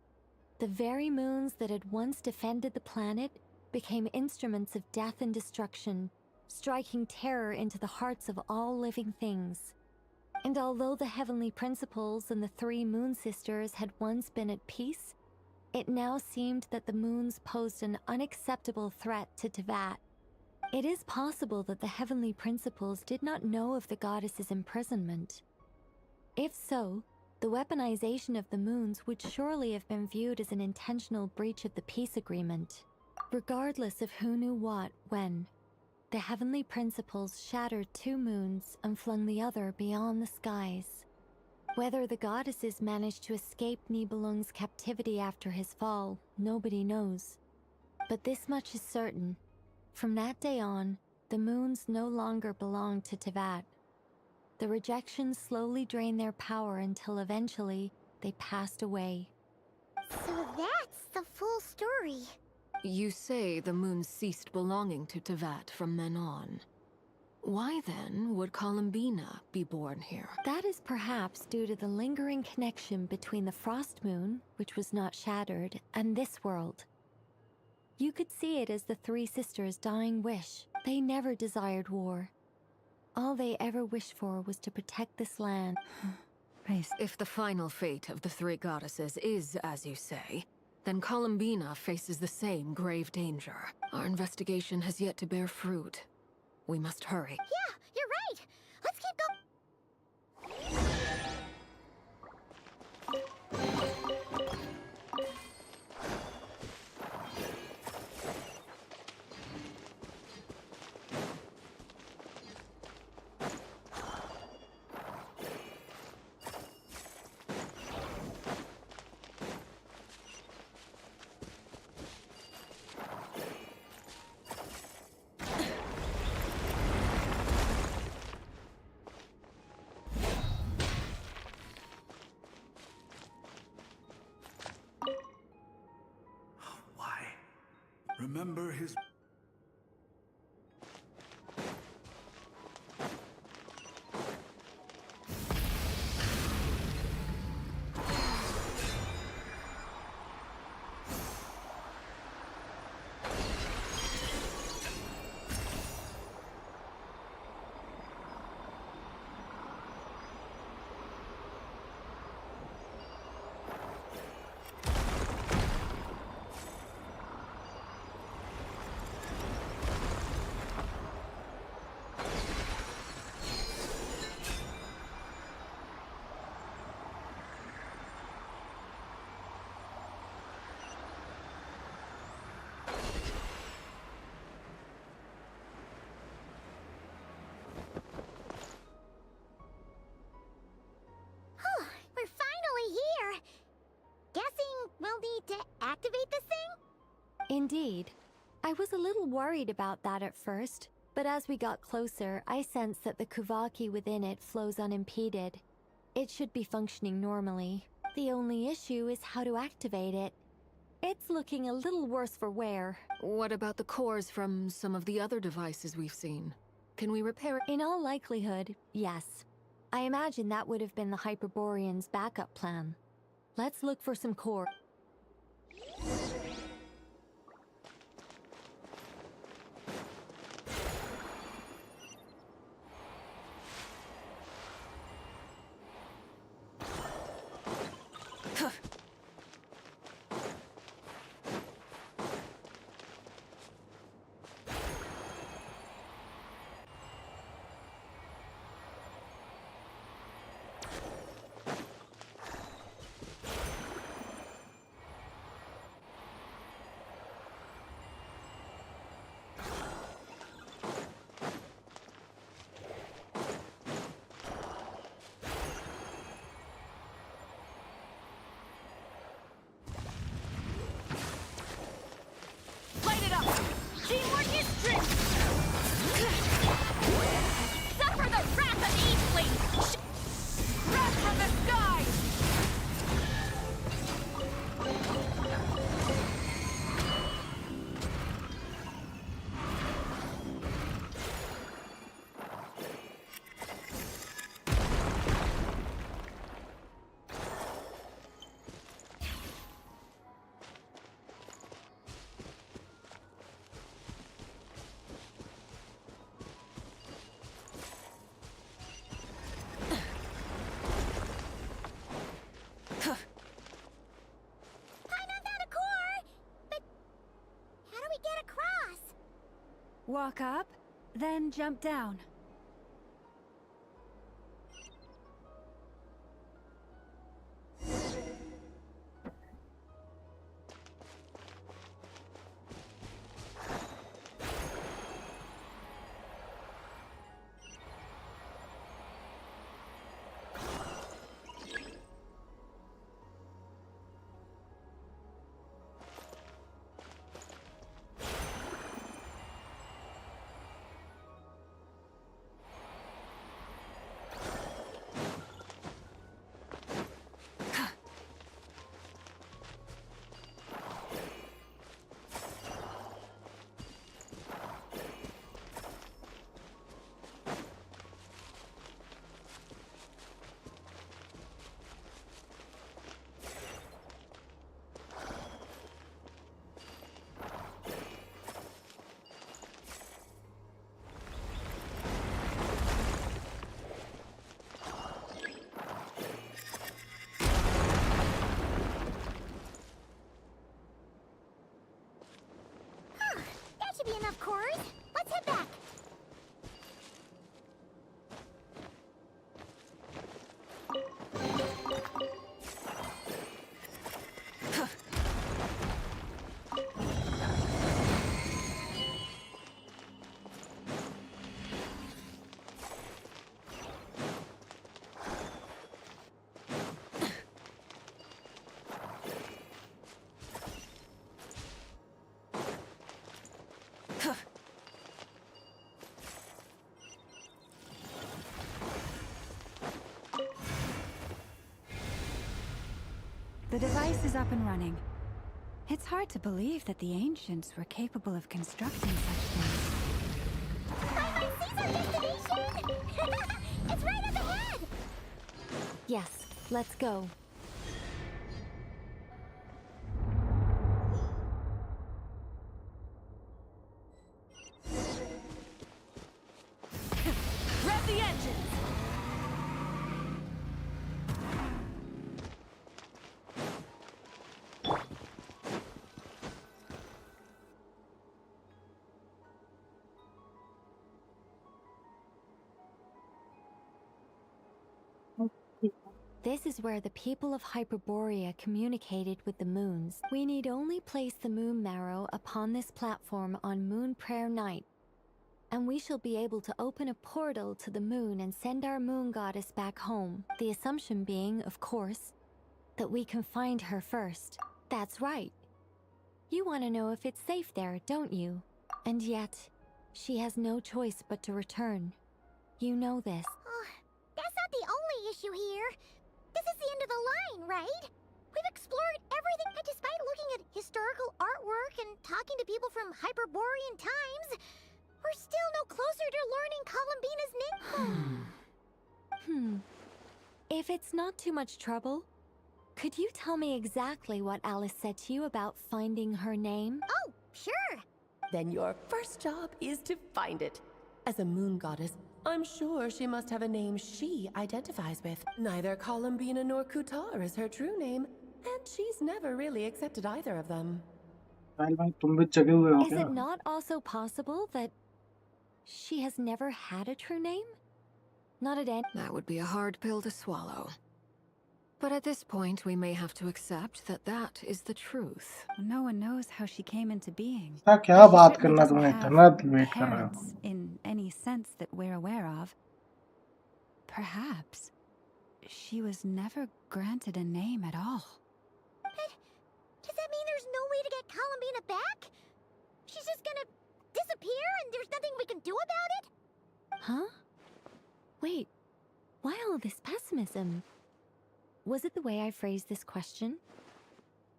The very moons that had once defended the planet became instruments of death and destruction, striking terror into the hearts of all living things. And although the heavenly principles and the 3 moon sisters had once been at peace, it now seemed that the moons posed an unacceptable threat to Teyvat. It is possible that the heavenly principles did not know of the goddess's imprisonment. If so, the weaponization of the moons would surely have been viewed as an intentional breach of the peace agreement. Regardless of who knew what, when, the heavenly principles shattered 2 moons and flung the other beyond the skies. Whether the goddesses managed to escape Nibelung's captivity after his fall, nobody knows. But this much is certain. From that day on, the moons no longer belonged to Teyvat.
The rejection slowly drained their power until eventually they passed away.
So that's the full story.
You say the moon ceased belonging to Teyvat from then on. Why then would Columbina be born here?
That is perhaps due to the lingering connection between the Frost Moon, which was not shattered, and this world. You could see it as the three sisters' dying wish. They never desired war. All they ever wished for was to protect this land.
If the final fate of the three goddesses is as you say, then Columbina faces the same grave danger. Our investigation has yet to bear fruit. We must hurry.
Yeah, you're right. Let's keep going.
Remember his...
We're finally here. Guessing we'll need to activate this thing?
Indeed. I was a little worried about that at first, but as we got closer, I sensed that the Kuvaki within it flows unimpeded. It should be functioning normally. The only issue is how to activate it. It's looking a little worse for wear.
What about the cores from some of the other devices we've seen? Can we repair it?
In all likelihood, yes. I imagine that would have been the Hyperborean's backup plan. Let's look for some core.
Light it up! Teamwork is strength! Suffer the wrath of Eastling! Wrath from the skies!
Walk up, then jump down. The device is up and running. It's hard to believe that the ancients were capable of constructing such things.
It's right up ahead!
Yes, let's go.
Rev the engines!
This is where the people of Hyperborea communicated with the moons. We need only place the moon marrow upon this platform on Moon Prayer Night, and we shall be able to open a portal to the moon and send our moon goddess back home. The assumption being, of course, that we can find her first. That's right. You want to know if it's safe there, don't you? And yet, she has no choice but to return. You know this.
That's not the only issue here. This is the end of the line, right? We've explored everything, and despite looking at historical artwork and talking to people from Hyperborean times, we're still no closer to learning Columbina's name.
If it's not too much trouble, could you tell me exactly what Alice said to you about finding her name?
Oh, sure.
Then your first job is to find it. As a moon goddess, I'm sure she must have a name she identifies with. Neither Columbina nor Kutar is her true name, and she's never really accepted either of them.
Is it not also possible that she has never had a true name? Not at any.
That would be a hard pill to swallow. But at this point, we may have to accept that that is the truth.
No one knows how she came into being.
क्या बात करना तुम्हें इतना wait कर रहे हो?
Parents in any sense that we're aware of. Perhaps she was never granted a name at all.
But does that mean there's no way to get Columbina back? She's just gonna disappear and there's nothing we can do about it?
Huh? Wait, why all this pessimism? Was it the way I phrased this question?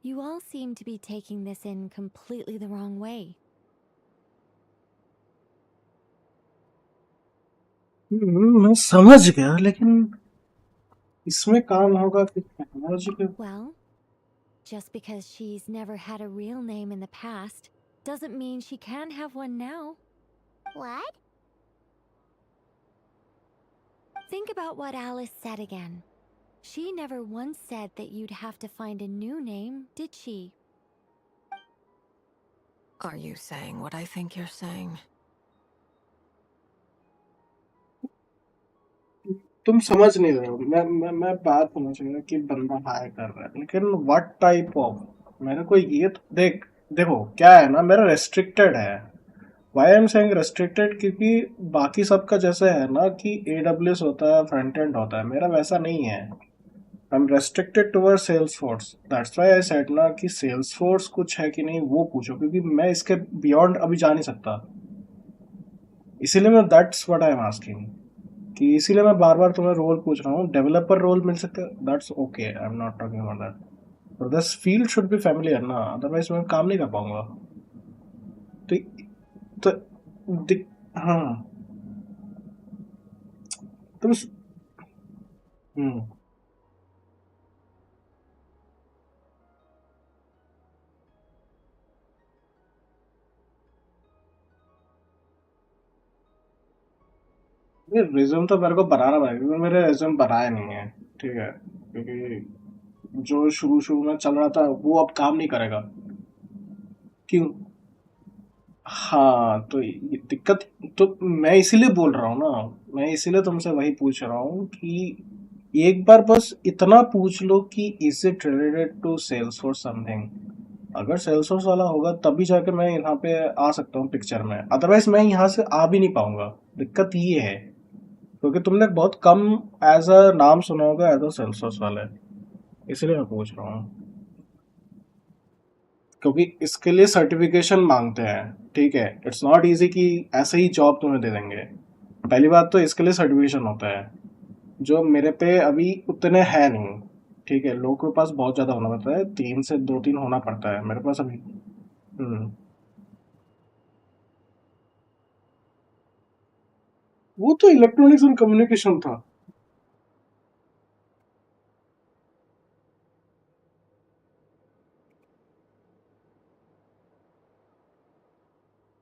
You all seem to be taking this in completely the wrong way.
मैं समझ गया, लेकिन इसमें काम होगा कि technology के.
Well, just because she's never had a real name in the past doesn't mean she can't have one now.
What?
Think about what Alice said again. She never once said that you'd have to find a new name, did she?
Are you saying what I think you're saying?
तुम समझ नहीं रहे हो. मैं बात होना चाहिए कि बंदा हायर कर रहा है, लेकिन व्हाट टाइप ऑफ. मेरे को ये तो देखो क्या है ना, मेरा रेस्ट्रिक्टेड है. Why I am saying restricted, क्योंकि बाकी सबका जैसे है ना कि AWS होता है, फ्रंट एंड होता है, मेरा वैसा नहीं है. I am restricted toward Salesforce. That's why I said ना कि सेल्सफोर्स कुछ है कि नहीं वो पूछो, क्योंकि मैं इसके बियॉन्ड अभी जा नहीं सकता. इसीलिए मैं that's what I am asking, कि इसीलिए मैं बार बार तुम्हें रोल पूछ रहा हूँ. डेवलपर रोल मिल सकते हैं, that's okay, I am not talking about that. But this field should be familiar ना, अदरवाइज मैं काम नहीं कर पाऊंगा. तो हाँ तुम रिज्यूम तो मेरे को बनाना पड़ेगा, क्योंकि मेरे रिज्यूम बनाया नहीं है. ठीक है, क्योंकि जो शुरू में चल रहा था वो अब काम नहीं करेगा. क्यों? हाँ, तो ये दिक्कत तो मैं इसीलिए बोल रहा हूँ ना, मैं इसीलिए तुमसे वही पूछ रहा हूँ कि एक बार बस इतना पूछ लो कि is it related to Salesforce something. अगर सेल्सफोर्स वाला होगा तभी जाके मैं यहाँ पे आ सकता हूँ पिक्चर में, अदरवाइज मैं यहाँ से आ भी नहीं पाऊंगा. दिक्कत ये है, क्योंकि तुमने बहुत कम एज अ नाम सुना होगा एज अ सेल्सफोर्स वाले, इसलिए मैं पूछ रहा हूँ. क्योंकि इसके लिए सर्टिफिकेशन मांगते हैं. ठीक है, इट्स नॉट इजी कि ऐसे ही जॉब तुम्हें दे देंगे. पहली बात तो इसके लिए सर्टिफिकेशन होता है, जो मेरे पे अभी उतने है नहीं. ठीक है, लोगों के पास बहुत ज्यादा होना पड़ता है, 3 से 2-3 होना पड़ता है, मेरे पास अभी। वो तो इलेक्ट्रॉनिक्स एंड कम्युनिकेशन था।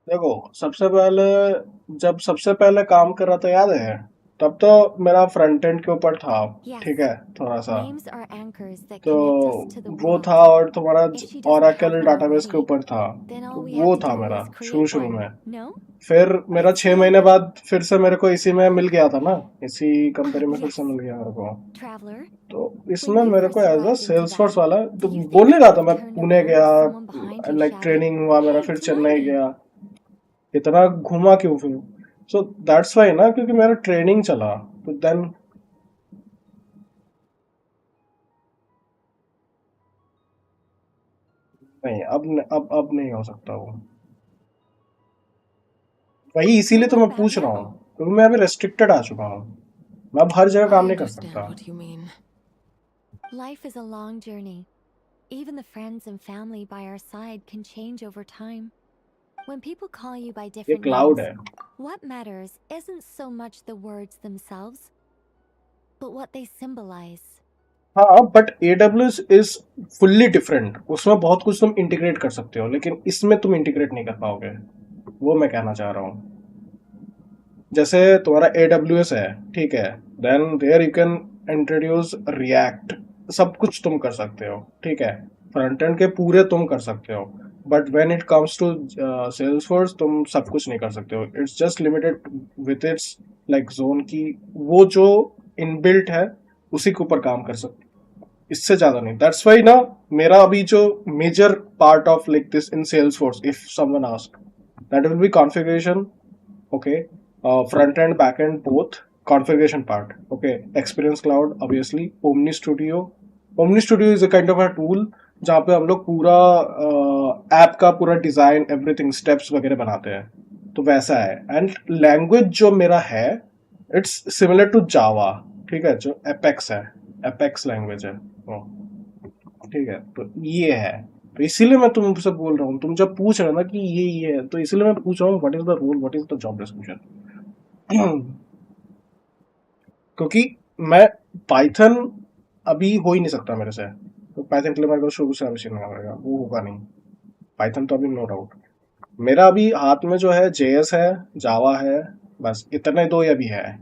देखो, सबसे पहले जब सबसे पहले काम कर रहा था, याद है? तब तो मेरा फ्रंट एंड के ऊपर था,
Yes.
ठीक है, थोड़ा सा।
Names are anchors that
तो
connect us to the
वो
world.
था, और तुम्हारा
If she doesn't
Oracle
have one
database के
already,
ऊपर था।
then
तो
all we
वो
have to
था
do
मेरा
is create
शुरू
one.
में।
No?
फिर मेरा
I'd
6
say
महीने बाद फिर से मेरे को इसी में मिल गया था ना, इसी कंपनी में फिर
yes.
से मिल गया मेरे को।
Traveler,
तो
when
इसमें
you
मेरे को
first
as a
arrived in
Salesforce
Teyvat,
वाला तो
do you
बोल
think
नहीं
you
रहा
could
था,
have
मैं
turned
पुणे
around
गया,
if someone behind you
like
shouted,
training हुआ मेरा,
"Hey,
फिर चेन्नई
Durin!"
गया। इतना घुमा क्यों फिर? सो दैट्स वाई ना, क्योंकि मेरा ट्रेनिंग चला, तो देन नहीं, अब नहीं हो सकता वो। वही इसीलिए तो
What
मैं
about
पूछ रहा
now?
हूँ, क्योंकि मैं अभी रेस्ट्रिक्टेड आ चुका हूँ, मैं अब हर जगह
I
काम नहीं कर
understand
सकता।
what you mean.
Life is a long journey. Even the friends and family by our side can change over time. When people call you by
ये
different
क्लाउड
names,
है।
what matters isn't so much the words themselves, but what they symbolize.
हाँ, but AWS is fully different, उसमें बहुत कुछ तुम integrate कर सकते हो, लेकिन इसमें तुम इंटीग्रेट नहीं कर पाओगे, वो मैं कहना चाह रहा हूँ। जैसे तुम्हारा AWS है, ठीक है, then there you can introduce React, सब कुछ तुम कर सकते हो, ठीक है, फ्रंट एंड के पूरे तुम कर सकते हो, but when it comes to Salesforce तुम सब कुछ नहीं कर सकते हो। It's just limited with it's like zone की, वो जो इनबिल्ट है उसी के ऊपर काम कर सकते हो, इससे ज्यादा नहीं। दैट्स वाई ना, मेरा अभी जो major part of like this in Salesforce, if someone ask, that will be configuration, okay, front end back end both, configuration part, okay, experience cloud obviously, omni studio is a kind of a tool जहाँ पे हम लोग पूरा app का पूरा design everything steps वगैरह बनाते हैं, तो वैसा है। एंड लैंग्वेज जो मेरा है, इट्स सिमिलर टू जावा, ठीक है, जो एपेक्स है, एपेक्स लैंग्वेज है वो, ठीक है, तो ये है। तो इसीलिए मैं तुमसे बोल रहा हूँ, तुम जब पूछ रहे हो ना कि ये है, तो इसीलिए मैं पूछ रहा हूँ what is the role, what is the job description. क्योंकि मैं पाइथन अभी हो ही नहीं सकता मेरे से, तो पाइथन के लिए मेरे को शुरू से अभी सीखना पड़ेगा, वो होगा नहीं। पाइथन तो अभी नो डाउट, मेरा अभी हाथ में जो है जेएस है, जावा है, बस इतने दो अभी है,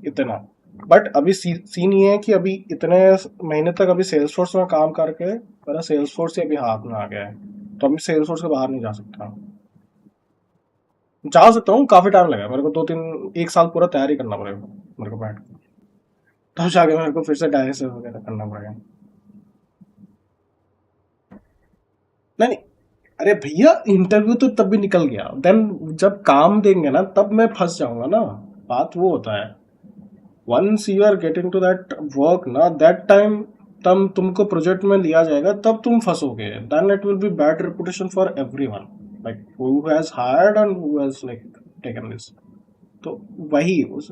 इतना। बट अभी सीन ये है कि अभी इतने महीने तक अभी सेल्स फोर्स में काम करके मेरा सेल्स फोर्स ही अभी हाथ में आ गया है, तो अभी सेल्स फोर्स के बाहर नहीं जा सकता। जा सकता हूँ, काफी टाइम लगेगा मेरे को, 1 साल पूरा तैयारी करना पड़ेगा मेरे को बैठ के, तब जाके मेरे को फिर से डायस वगैरह करना पड़ेगा। नहीं नहीं, अरे भैया, इंटरव्यू तो तब भी निकल गया, देन जब काम देंगे ना तब मैं फंस जाऊंगा ना, बात वो होता है। Once you are getting to that work ना, दैट टाइम तब तुमको प्रोजेक्ट में लिया जाएगा, तब तुम फंसोगे, then it will be bad reputation for everyone, like who has hired and who has like taken this. तो वही उस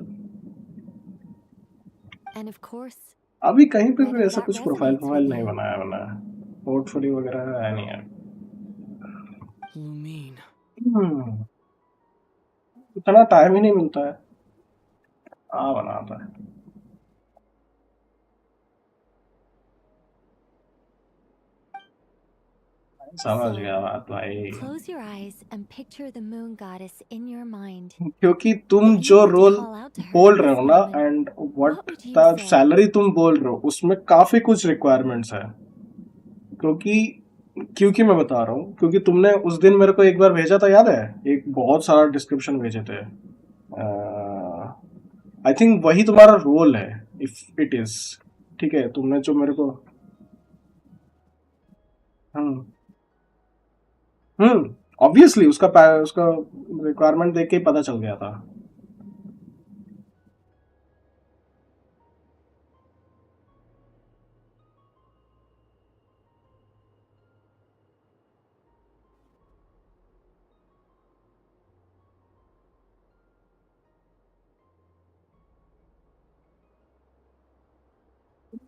And of course,
अभी कहीं पे भी
whether
ऐसा
that
कुछ प्रोफाइल
resonates with
नहीं
you.
बनाया मैंने, पोर्टफोलियो वगैरह है नहीं है।
Lumine.
इतना टाइम ही नहीं मिलता है, बनाता है। समझ गया बात भाई,
Close your eyes and picture the moon goddess in your mind.
क्योंकि तुम
If you
जो
were to
role
call out to her
बोल
at
रहे
this
हो ना,
moment,
and
what
what
would you
the
say?
Salary तुम बोल रहे हो, उसमें काफी कुछ रिक्वायरमेंट्स है। क्योंकि क्योंकि मैं बता रहा हूँ, क्योंकि तुमने उस दिन मेरे को एक बार भेजा था, याद है, एक बहुत सारा डिस्क्रिप्शन भेजे थे, आई थिंक वही तुम्हारा रोल है, इफ इट इज, ठीक है, तुमने जो मेरे को, हम्म ऑब्वियसली उसका रिक्वायरमेंट देख के ही पता चल गया था।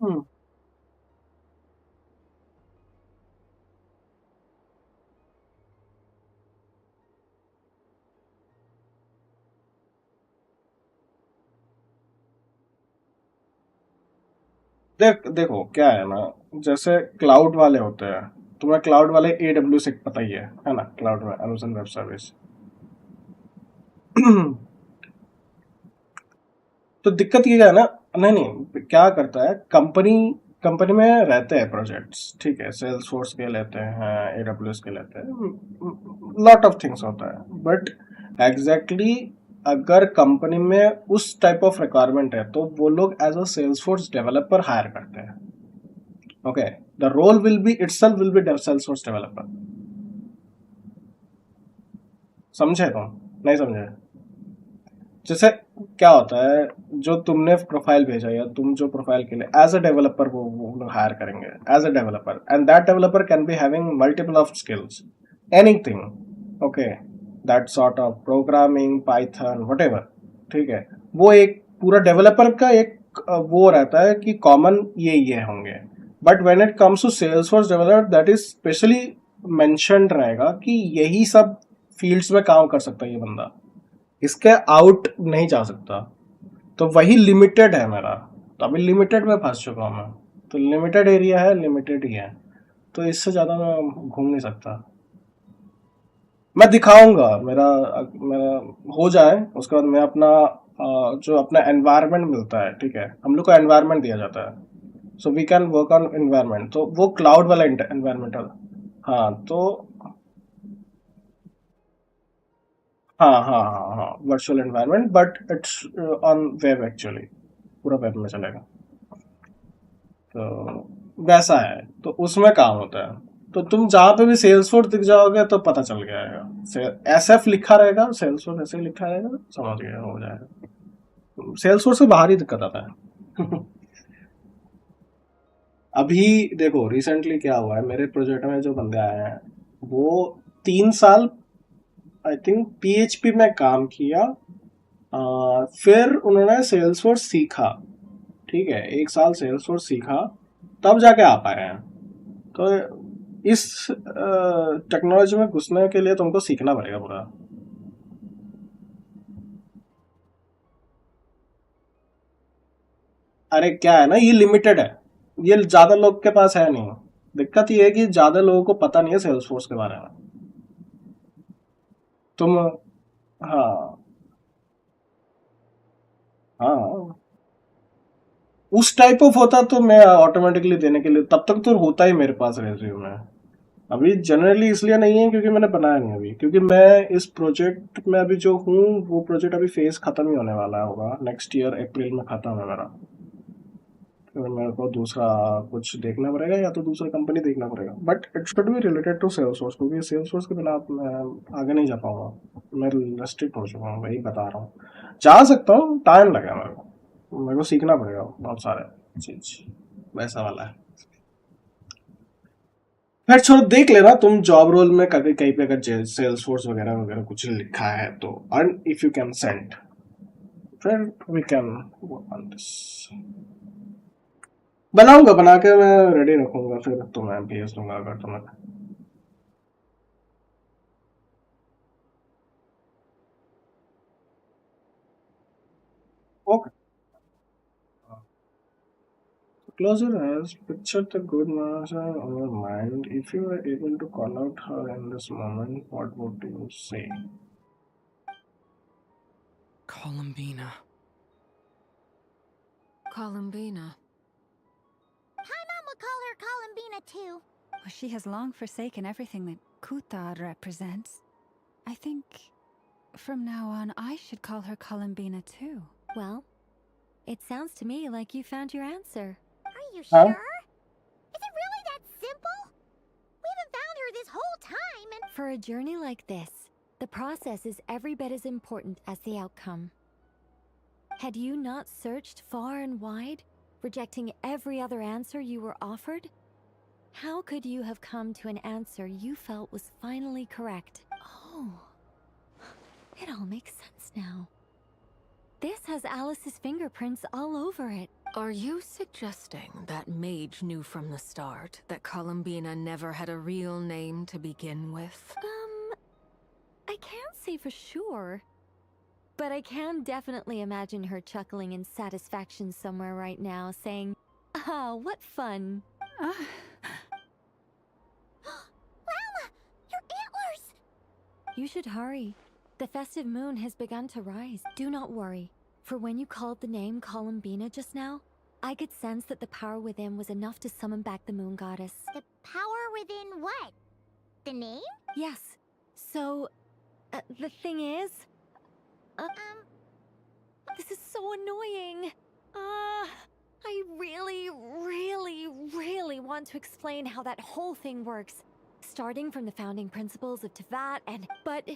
हम्म देखो क्या है ना, जैसे क्लाउड वाले होते हैं, तुम्हें क्लाउड वाले AWS से पता ही है ना, क्लाउड में अमेज़न वेब सर्विस। तो दिक्कत ये है ना, नहीं नहीं, क्या करता है कंपनी, कंपनी में रहते हैं प्रोजेक्ट्स, ठीक है, सेल्स फोर्स के लेते हैं, AWS के लेते हैं, लॉट ऑफ थिंग्स होता है, बट एग्जैक्टली अगर कंपनी में उस टाइप ऑफ रिक्वायरमेंट है तो वो लोग as a Salesforce developer hire करते हैं। Okay, the role will be itself will be Salesforce developer. समझे तुम? नहीं समझे? जैसे क्या होता है, जो तुमने प्रोफाइल भेजा या तुम जो प्रोफाइल के लिए एज अ डेवलपर वो लोग हायर करेंगे as a developer, and that developer can be having multiple of skills, anything, okay, that sort of programming, Python, whatever, ठीक है। वो एक पूरा डेवलपर का एक वो रहता है कि कॉमन ये होंगे, but when it comes to Salesforce developer that is specially mentioned रहेगा कि यही सब फील्ड्स में काम कर सकता है ये बंदा, इसके आउट नहीं जा सकता। तो वही लिमिटेड है मेरा, तो अभी लिमिटेड में फंस चुका हूँ मैं, तो लिमिटेड एरिया है, लिमिटेड ही है, तो इससे ज़्यादा मैं घूम नहीं सकता। मैं दिखाऊंगा, मेरा मेरा हो जाए उसके बाद मैं अपना जो अपना एनवायरनमेंट मिलता है, ठीक है, हम लोग को एनवायरनमेंट दिया जाता है, so we can work on environment, तो वो क्लाउड वाला एनवायरनमेंटल, हाँ तो हाँ, virtual environment, but it's on web actually, पूरा वेब में चलेगा, तो वैसा है, तो उसमें काम होता है। तो तुम जहाँ पे भी सेल्सफोर्स दिख जाओगे तो पता चल गया, SF लिखा रहेगा, सेल्सफोर्स ऐसे ही लिखा रहेगा, समझ गया, हो जाएगा। सेल्सफोर्स से बाहर ही दिक्कत आता है। अभी देखो रिसेंटली क्या हुआ है, मेरे प्रोजेक्ट में जो बंदे आए हैं वो 3 साल आई थिंक PHP में काम किया, फिर उन्होंने सेल्सफोर्स सीखा, ठीक है, 1 साल सेल्सफोर्स सीखा, तब जाके आ पाए हैं। तो इस टेक्नोलॉजी में घुसने के लिए तुमको सीखना पड़ेगा पूरा। अरे क्या है ना, ये लिमिटेड है, ये ज्यादा लोग के पास है नहीं, दिक्कत ये है कि ज्यादा लोगों को पता नहीं है सेल्सफोर्स के बारे में। तुम, हाँ हाँ, उस टाइप ऑफ होता तो मैं ऑटोमेटिकली देने के लिए, तब तक तो होता ही मेरे पास रेज्यूम में। अभी जनरली इसलिए नहीं है क्योंकि मैंने बनाया नहीं अभी, क्योंकि मैं इस प्रोजेक्ट में अभी जो हूँ वो प्रोजेक्ट अभी फेज खत्म ही होने वाला होगा, नेक्स्ट ईयर अप्रैल में खत्म है मेरा, तो मेरे को दूसरा कुछ देखना पड़ेगा या तो दूसरा कंपनी देखना पड़ेगा, but it should be related to sales source, क्योंकि सेल्स सोर्स के बिना मैं आगे नहीं जा पाऊंगा, मैं रेस्ट्रिक्ट हो चुका हूँ, वही बता रहा हूँ। जा सकता हूँ, टाइम लगेगा मेरे को सीखना पड़ेगा बहुत सारे चीज, वैसा वाला है। खैर छोड़ो, देख लेना तुम जॉब रोल में कभी कहीं पे अगर सेल्स फोर्स वगैरह वगैरह कुछ लिखा है तो, and if you can send, फिर we can work on this. बनाऊंगा, बना के मैं रेडी रखूंगा, फिर तुम्हें भेज दूंगा अगर तुम्हें। Okay, close your eyes, picture the good master on your mind. If you were able to call out her in this moment, what would you say?
Columbina.
Columbina.
Hi, Mom would call her Columbina too.
Well, she has long forsaken everything that Kuthar represents. I think from now on I should call her Columbina too.
Well, it sounds to me like you found your answer.
Are you
Huh?
sure? Is it really that simple? We haven't found her this whole time and...
For a journey like this, the process is every bit as important as the outcome. Had you not searched far and wide, rejecting every other answer you were offered, how could you have come to an answer you felt was finally correct? Oh, it all makes sense now. This has Alice's fingerprints all over it.
Are you suggesting that Mage knew from the start that Columbina never had a real name to begin with?
I can't say for sure, but I can definitely imagine her chuckling in satisfaction somewhere right now, saying, Ah, what fun.
Llama! Your antlers!
You should hurry. The festive moon has begun to rise. Do not worry, for when you called the name Columbina just now, I could sense that the power within was enough to summon back the moon goddess.
The power within what? The name?
Yes. So, the thing is... This is so annoying. I really want to explain how that whole thing works. Starting from the founding principles of Teyvat But...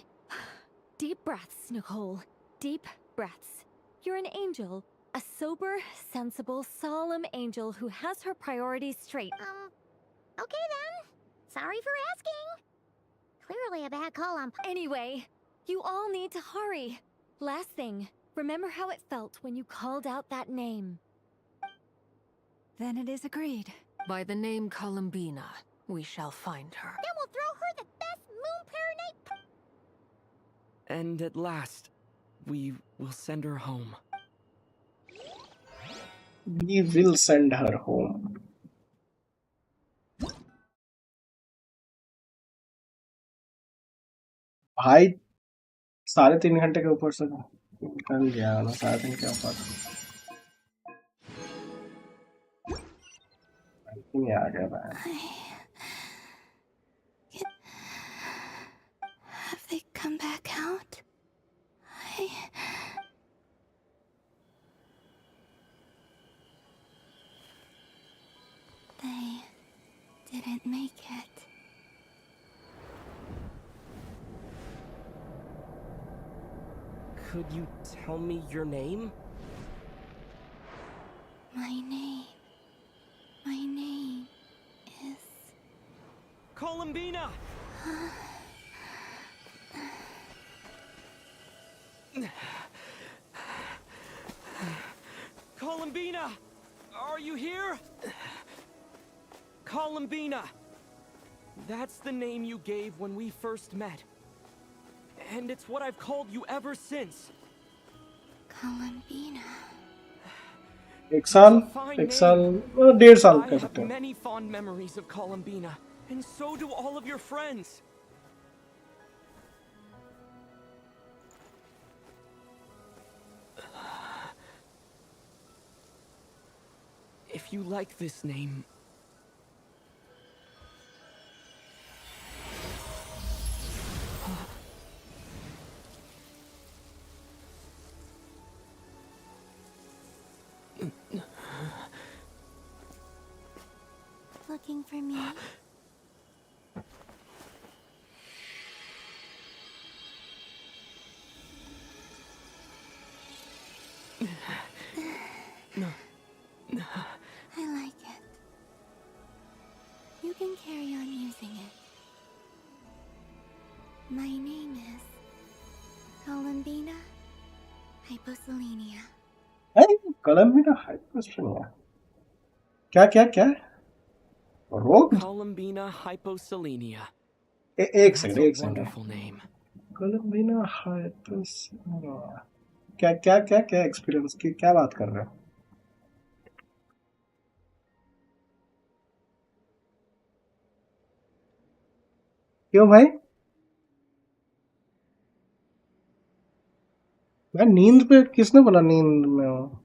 Deep breaths, Nicole. Deep breaths. You're an angel. A sober, sensible, solemn angel who has her priorities straight.
Okay then. Sorry for asking. Clearly a bad call on...
Anyway, you all need to hurry. Last thing, remember how it felt when you called out that name.
Then it is agreed.
By the name Columbina, we shall find her.
Then we'll throw her the best moon paranite...
And at last, we will send her home.
We will send her home. भाई 3.5 घंटे के ऊपर से निकल गया ना 3.5 के ऊपर आ गया भाई
Have they come back out? They didn't make it.
Could you tell me your name?
My name is...
Columbina! Columbina! Are you here? Columbina! That's the name you gave when we first met. And it's what I've called you ever since.
Columbina.
एक साल 1.5 साल
I
कह
have
सकते हैं
many fond memories of Columbina, and so do all of your friends. If you like this name...
Looking for me? I like it. You can carry on using it. My name is Columbina Hyposelenia.
Hey, Columbina Hyposelenia. क्या रोग
Columbina Hyposelenia.
एक
That's
second
a wonderful name.
Columbina Hyposelenia. क्या experience की क्या बात कर रहे हो क्यों भाई मैं नींद पे किसने बोला नींद में हूँ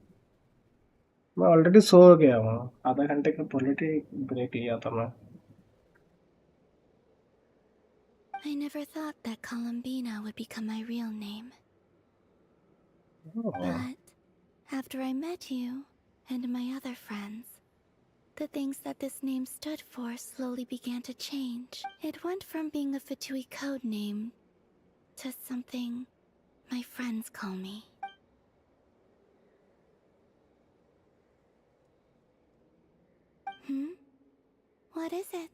मैं ऑलरेडी सो गया हूँ आधा घंटे का पॉलिटी ब्रेक लिया था मैं
I never thought that Columbina would become my real name. But after I met you and my other friends, the things that this name stood for slowly began to change. It went from being a Fatui code name to something my friends call me. What is it?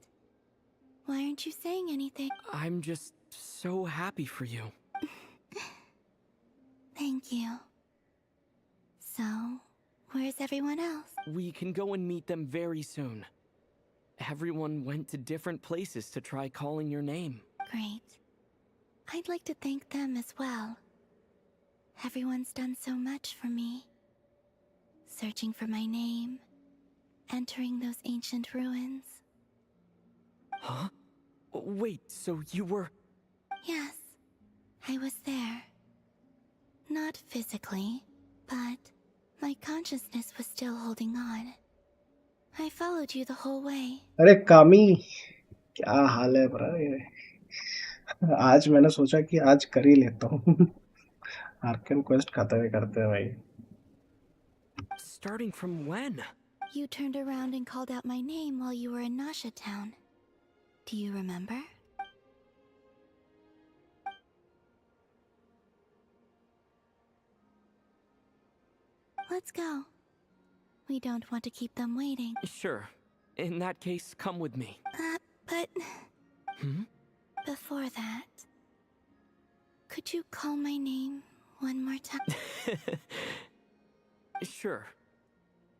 Why aren't you saying anything?
I'm just so happy for you.
Thank you. So, where's everyone else?
We can go and meet them very soon. Everyone went to different places to try calling your name.
Great. I'd like to thank them as well. Everyone's done so much for me. Searching for my name, entering those ancient ruins.
Huh? Wait, so you were...
Yes, I was there. Not physically, but my consciousness was still holding on. I followed you the whole way.
अरे कामी, क्या हाल है ब्रा ये? आज मैंने सोचा कि आज कर ही लेता हूँ. आर्कन क्वेस्ट खत्म करते हैं भाई.
Starting from when?
You turned around and called out my name while you were in Nasha Town. Do you remember? Let's go. We don't want to keep them waiting.
Sure. In that case, come with me.
But...
Hmm?
Before that... Could you call my name one more time?
Sure.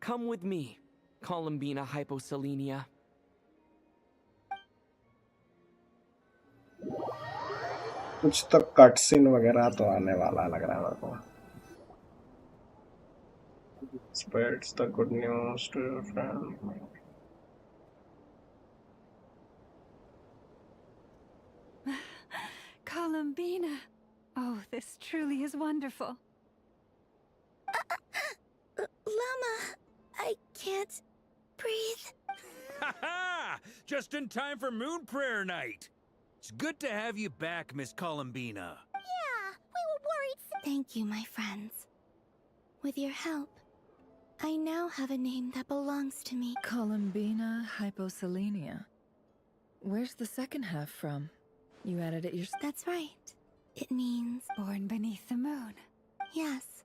Come with me, Columbina Hyposelenia.
कुछ तो cut scene वगैरह तो आने वाला लग रहा है मेरे को. Spreads the good news to your friend.
Columbina. Oh, this truly is wonderful.
Llama, I can't breathe.
Ha ha! Just in time for Moon Prayer Night. It's good to have you back, Miss Columbina.
Yeah, we were worried. Thank you, my friends. With your help, I now have a name that belongs to me.
Columbina Hyposelenia. Where's the second half from? You added it yourself?
That's right. It means...
Born beneath the moon.
Yes.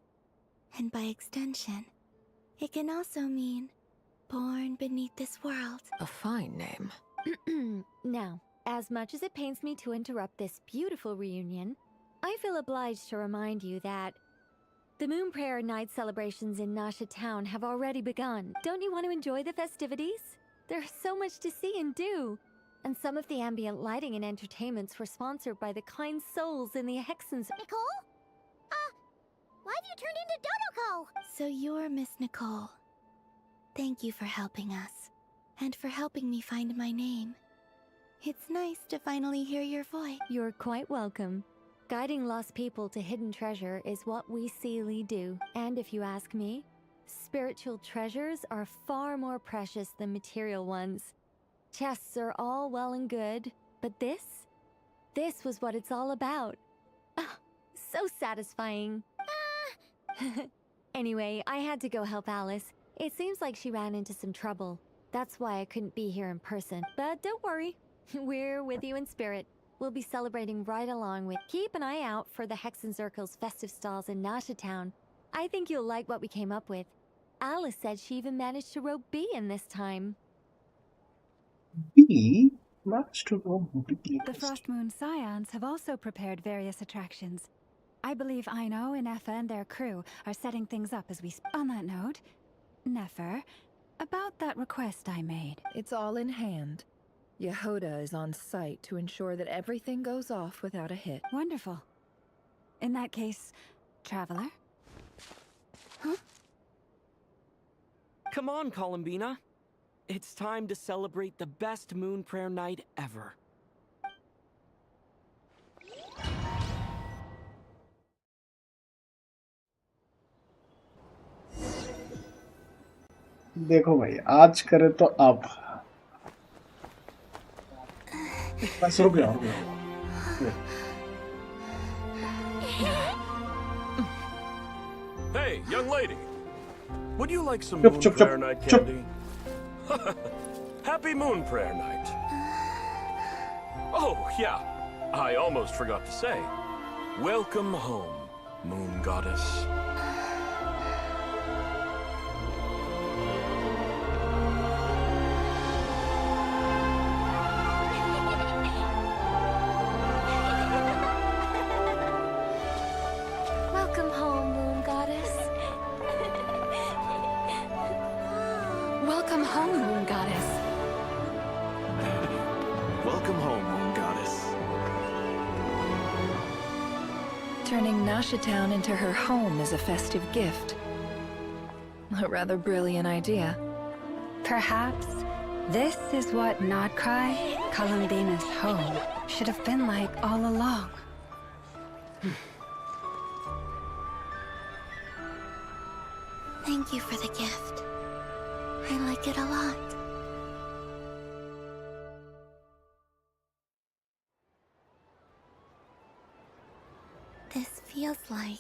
And by extension, it can also mean born beneath this world.
A fine name.
Now, as much as it pains me to interrupt this beautiful reunion, I feel obliged to remind you that the Moon Prayer Night celebrations in Nasha Town have already begun. Don't you want to enjoy the festivities? There's so much to see and do. And some of the ambient lighting and entertainments were sponsored by the kind souls in the Hexens.
Nicole? Why have you turned into Dodoko?
So you're Miss Nicole. Thank you for helping us, and for helping me find my name. It's nice to finally hear your voice.
You're quite welcome. Guiding lost people to hidden treasure is what we Seelie do. And if you ask me, spiritual treasures are far more precious than material ones. Chests are all well and good, but this was what it's all about. Ah, so satisfying. Anyway, I had to go help Alice. It seems like she ran into some trouble. That's why I couldn't be here in person. But don't worry, we're with you in spirit. We'll be celebrating right along with. Keep an eye out for the Hexenzirkel's festive stalls in Nasha Town. I think you'll like what we came up with. Alice said she even managed to rope B in this time.
B? Managed to rope B.
The Frost Moon Scions have also prepared various attractions. I believe Aino and Effa and their crew are setting things up as we On that note, Nefer, about that request I made.
It's all in hand. Yehoda is on site to ensure that everything goes off without a hit.
Wonderful. In that case, Traveler?
Huh?
Come on, Columbina. It's time to celebrate the best Moon Prayer Night ever.
देखो भाई, आज करे तो अब. बस रुक जाओ.
Hey, young lady. Would you like some
Chup,
Moon
chup,
Prayer
chup,
Night
chup.
candy? Happy Moon Prayer Night. Oh, yeah. I almost forgot to say. Welcome home, Moon Goddess.
Welcome home, Moon Goddess.
Welcome home, Moon Goddess.
Welcome home, Moon Goddess.
Turning Nasha Town into her home is a festive gift. A rather brilliant idea.
Perhaps this is what Nodcry, Columbina's home, should have been like all along.
Thank you for the gift. I like it a lot. This feels like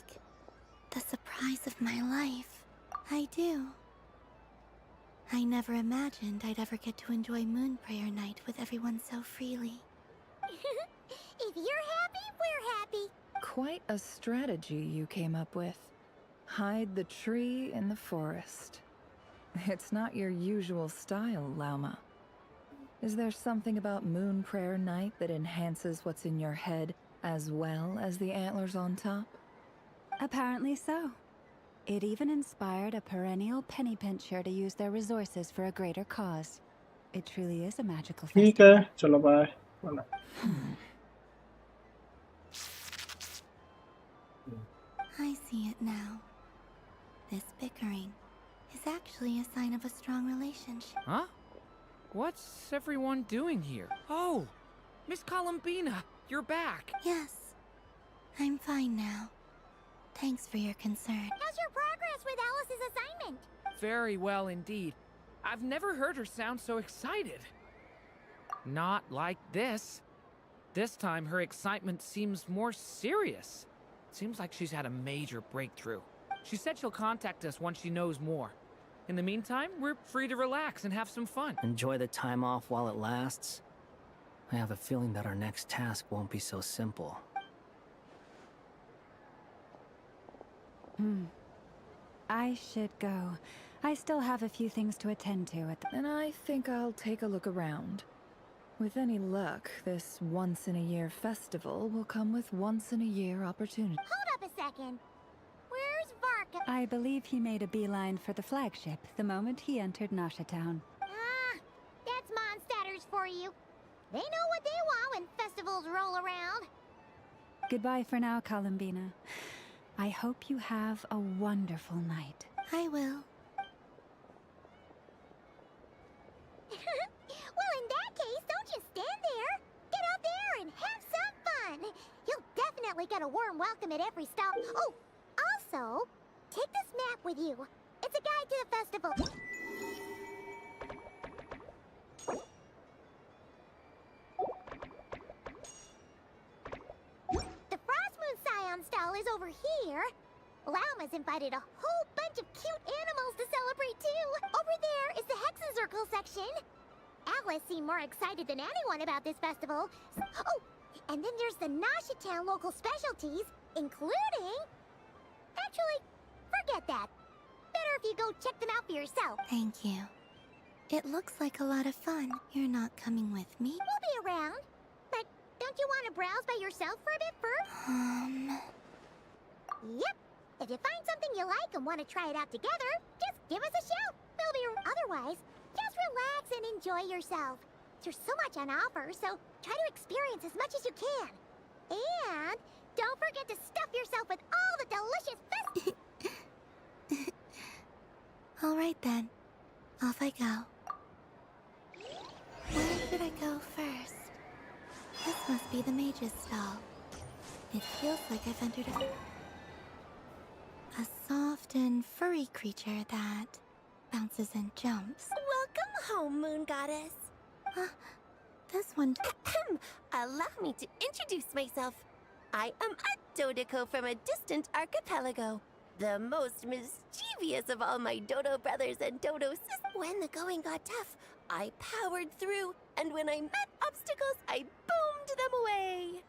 the surprise of my life. I do. I never imagined I'd ever get to enjoy Moon Prayer Night with everyone so freely.
If you're happy, we're happy.
Quite a strategy you came up with. Hide the tree in the forest. It's not your usual style, Lauma. Is there something about Moon Prayer Night that enhances what's in your head as well as the antlers on top?
Apparently so. It even inspired a perennial penny pincher to use their resources for a greater cause. It truly is a magical
ठीक
festival.
है चलो bye
I see it now. This bickering is actually a sign of a strong relationship.
Huh? What's everyone doing here? Oh, Miss Columbina, you're back.
Yes, I'm fine now. Thanks for your concern.
How's your progress with Alice's assignment?
Very well indeed. I've never heard her sound so excited. Not like this. This time her excitement seems more serious. Seems like she's had a major breakthrough. She said she'll contact us once she knows more. In the meantime, we're free to relax and have some fun.
Enjoy the time off while it lasts. I have a feeling that our next task won't be so simple.
I should go. I still have a few things to attend to at the...
Then I think I'll take a look around. With any luck, this once-in-a-year festival will come with once-in-a-year opportunity.
Hold up a second. Where's Varka?
I believe he made a beeline for the flagship the moment he entered Nasha Town.
Ah, that's Mondstadters for you. They know what they want when festivals roll around.
Goodbye for now, Columbina. I hope you have a wonderful night.
I will.
Well, in that case, don't just stand there. Get out there and have some fun. You'll definitely get a warm welcome at every stop. Oh, also, take this map with you. It's a guide to the festival. The Frost Moon Scion stall is over here. Lauma's invited a whole bunch of cute animals to celebrate too. Over there is the Hexencircle section. Alice seemed more excited than anyone about this festival. Oh, and then there's the Nasha Town local specialties, including... Actually, forget that. Better if you go check them out for yourself.
Thank you. It looks like a lot of fun. You're not coming with me?
We'll be around. But don't you want to browse by yourself for a bit first? Yep. If you find something you like and want to try it out together, just give us a shout. We'll be... Otherwise, just relax and enjoy yourself. There's so much on offer, so try to experience as much as you can. And don't forget to stuff yourself with all the delicious
All right then. Off I go. Where should I go first? This must be the mage's stall. It feels like I've entered a soft and furry creature that bounces and jumps.
Welcome home, Moon Goddess.
This one...
Allow me to introduce myself. I am a Dodico from a distant archipelago. The most mischievous of all my Dodo brothers and Dodo sisters. When the going got tough, I powered through, and when I met obstacles, I boomed them away.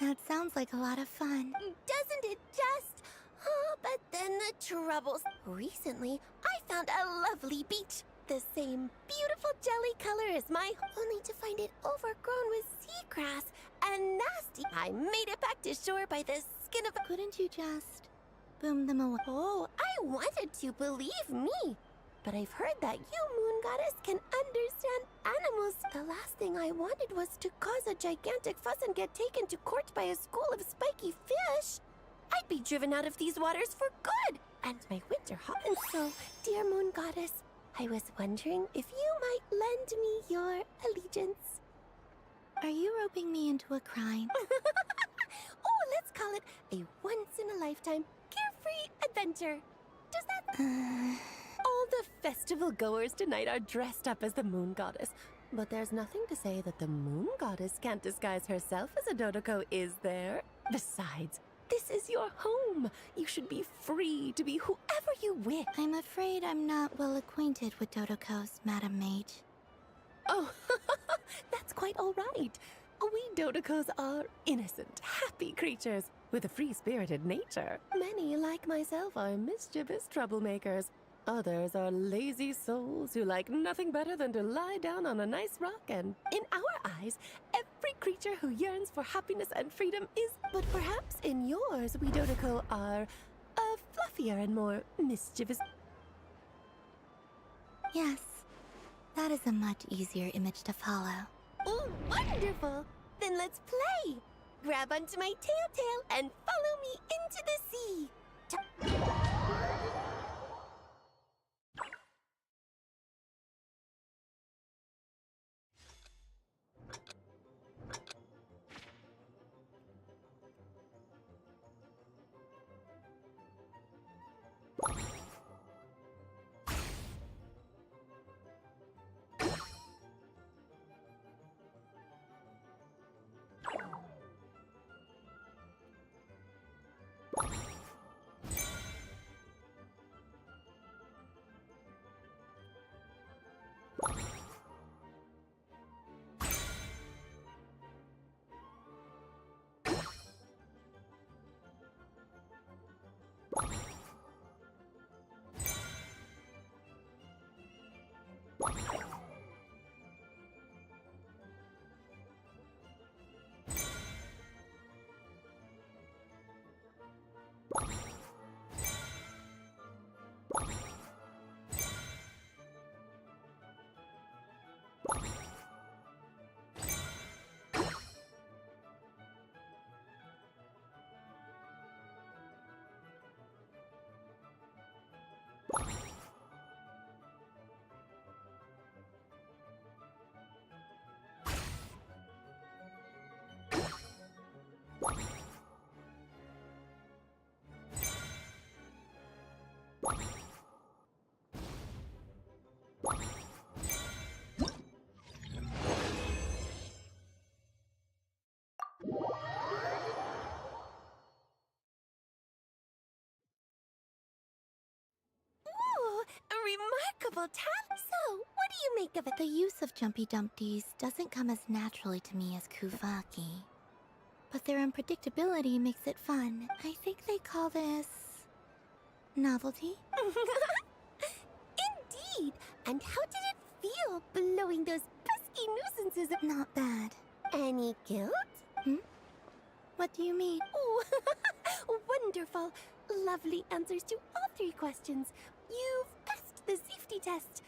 That sounds like a lot of fun.
Doesn't it just? Oh, but then the troubles. Recently, I found a lovely beach. The same beautiful jelly color as my, only to find it overgrown with seagrass and nasty. I made it back to shore by the skin of a...
Couldn't you just boom them away?
Oh, I wanted to, believe me. But I've heard that you, Moon Goddess, can understand animals. The last thing I wanted was to cause a gigantic fuss and get taken to court by a school of spiky fish. I'd be driven out of these waters for good, and my winter hot. And so, dear Moon Goddess, I was wondering if you might lend me your allegiance.
Are you roping me into a crime?
Oh, let's call it a once-in-a-lifetime carefree adventure. Does that... All the festival goers tonight are dressed up as the moon goddess. But there's nothing to say that the moon goddess can't disguise herself as a Dodoko, is there? Besides, this is your home. You should be free to be whoever you wish.
I'm afraid I'm not well acquainted with Dodokos, Madam Mage.
Oh, that's quite all right. We Dodokos are innocent, happy creatures with a free-spirited nature. Many, like myself, are mischievous troublemakers. Others are lazy souls who like nothing better than to lie down on a nice rock, and in our eyes, every creature who yearns for happiness and freedom is... But perhaps in yours, we Dodoko are fluffier and more mischievous.
Yes, that is a much easier image to follow.
Oh, wonderful! Then let's play! Grab onto my tail and follow me into the sea! A remarkable talent. So, what do you make of it?
The use of Jumpy Dumpties doesn't come as naturally to me as Kuvaki. But their unpredictability makes it fun. I think they call this... novelty?
Indeed! And how did it feel blowing those pesky nuisances?
Not bad.
Any guilt?
What do you mean?
Oh, wonderful. Lovely answers to all 3 questions. You've passed the safety test.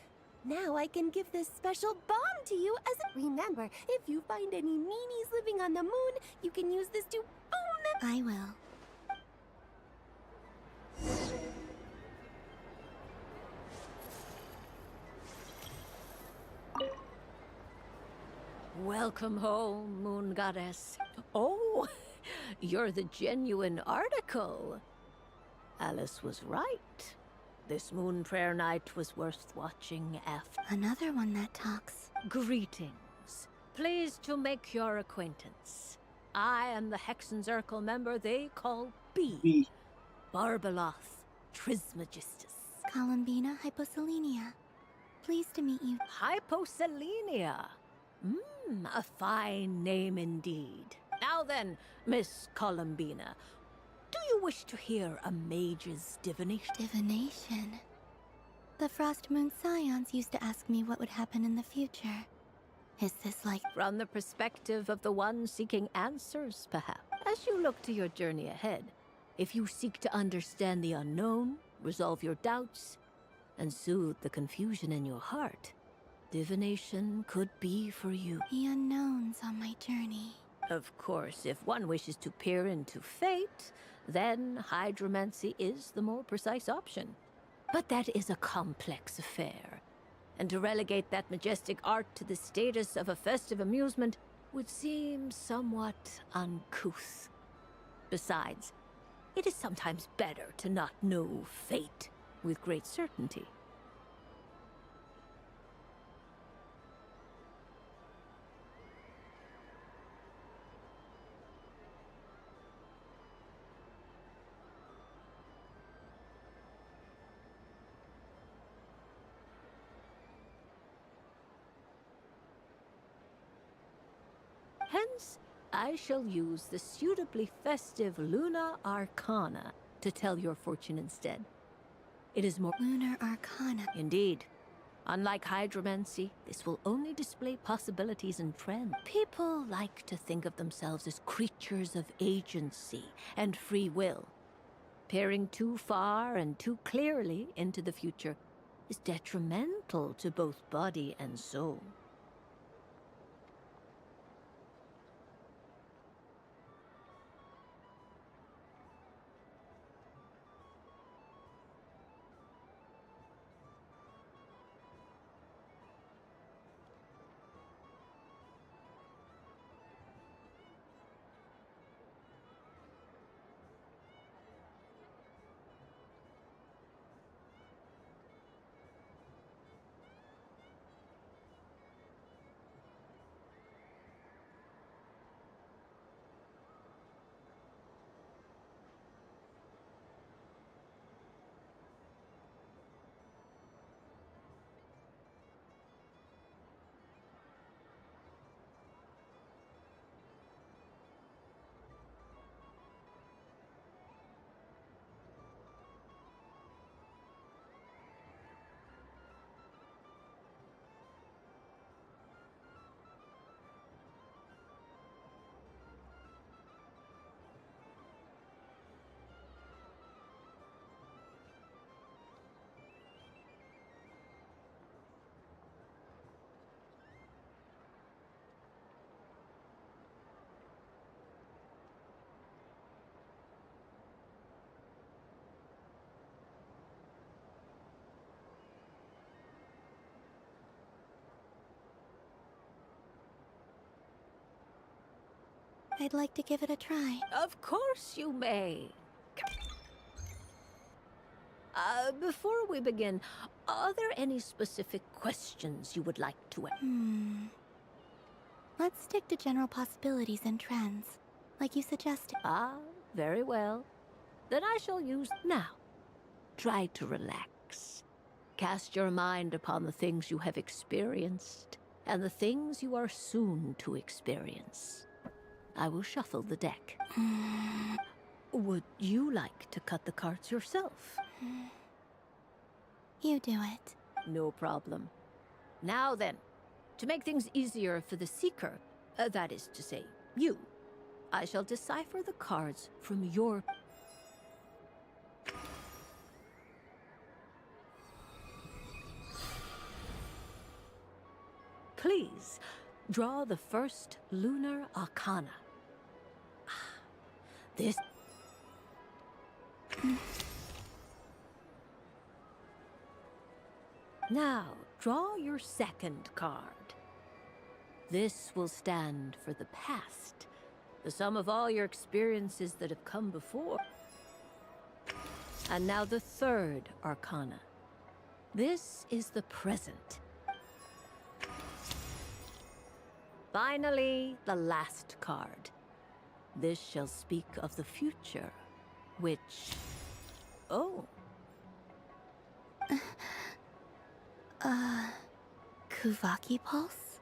Now I can give this special bomb to you as a... Remember, if you find any meanies living on the moon, you can use this to boom them.
I will.
Welcome home, Moon Goddess. Oh, you're the genuine article. Alice was right. This moon prayer night was worth watching after.
Another one that talks.
Greetings. Pleased to make your acquaintance. I am the Hexenzirkel member they call B. Barbeloth Trismegistus.
Columbina Hyposelenia. Pleased to meet you.
Hyposelenia. A fine name indeed. Now then, Miss Columbina, do you wish to hear a mage's divination?
Divination? The Frost Moon Scions used to ask me what would happen in the future. Is this like...
From the perspective of the one seeking answers, perhaps. As you look to your journey ahead, if you seek to understand the unknown, resolve your doubts, and soothe the confusion in your heart, divination could be for you.
The unknowns on my journey.
Of course, if one wishes to peer into fate, then hydromancy is the more precise option. But that is a complex affair, And to relegate that majestic art to the status of a festive amusement would seem somewhat uncouth. Besides, it is sometimes better to not know fate with great certainty. Hence, I shall use the suitably festive Luna Arcana to tell your fortune instead. It is more...
Lunar Arcana.
Indeed. Unlike hydromancy, this will only display possibilities and trends. People like to think of themselves as creatures of agency and free will. Peering too far and too clearly into the future is detrimental to both body and soul.
I'd like to give it a try.
Of course you may. Before we begin, are there any specific questions you would like to ask?
Let's stick to general possibilities and trends, like you suggested.
Ah, very well. Then I shall use now. Try to relax. Cast your mind upon the things you have experienced and the things you are soon to experience. I will shuffle the deck. Would you like to cut the cards yourself?
You do it.
No problem. Now then, to make things easier for the seeker, that is to say, you, I shall decipher the cards from your... Please, draw the first Lunar Arcana. This... Now, draw your second card. This will stand for the past, the sum of all your experiences that have come before. And now the third Arcana. This is the present. Finally, the last card. This shall speak of the future, which... Oh.
Kuvaki Pulse?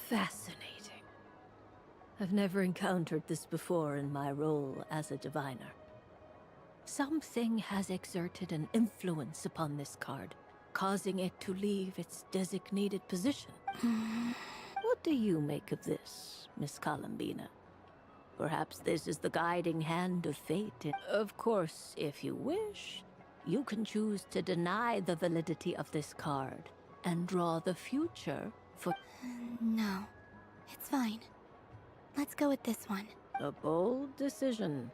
Fascinating. I've never encountered this before in my role as a diviner. Something has exerted an influence upon this card, causing it to leave its designated position. What do you make of this, Miss Columbina? Perhaps this is the guiding hand of fate. Of course, if you wish, you can choose to deny the validity of this card and draw the future for...
No, it's fine. Let's go with this one.
A bold decision.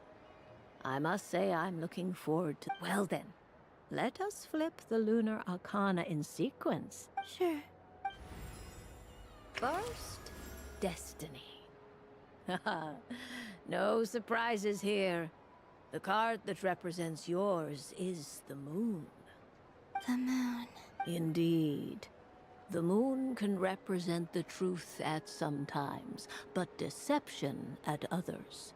I must say I'm looking forward to... Well then, Let us flip the lunar arcana in sequence.
Sure.
First, destiny. Haha, no surprises here. The card that represents yours is the moon.
The moon.
Indeed. The moon can represent the truth at some times, but deception at others.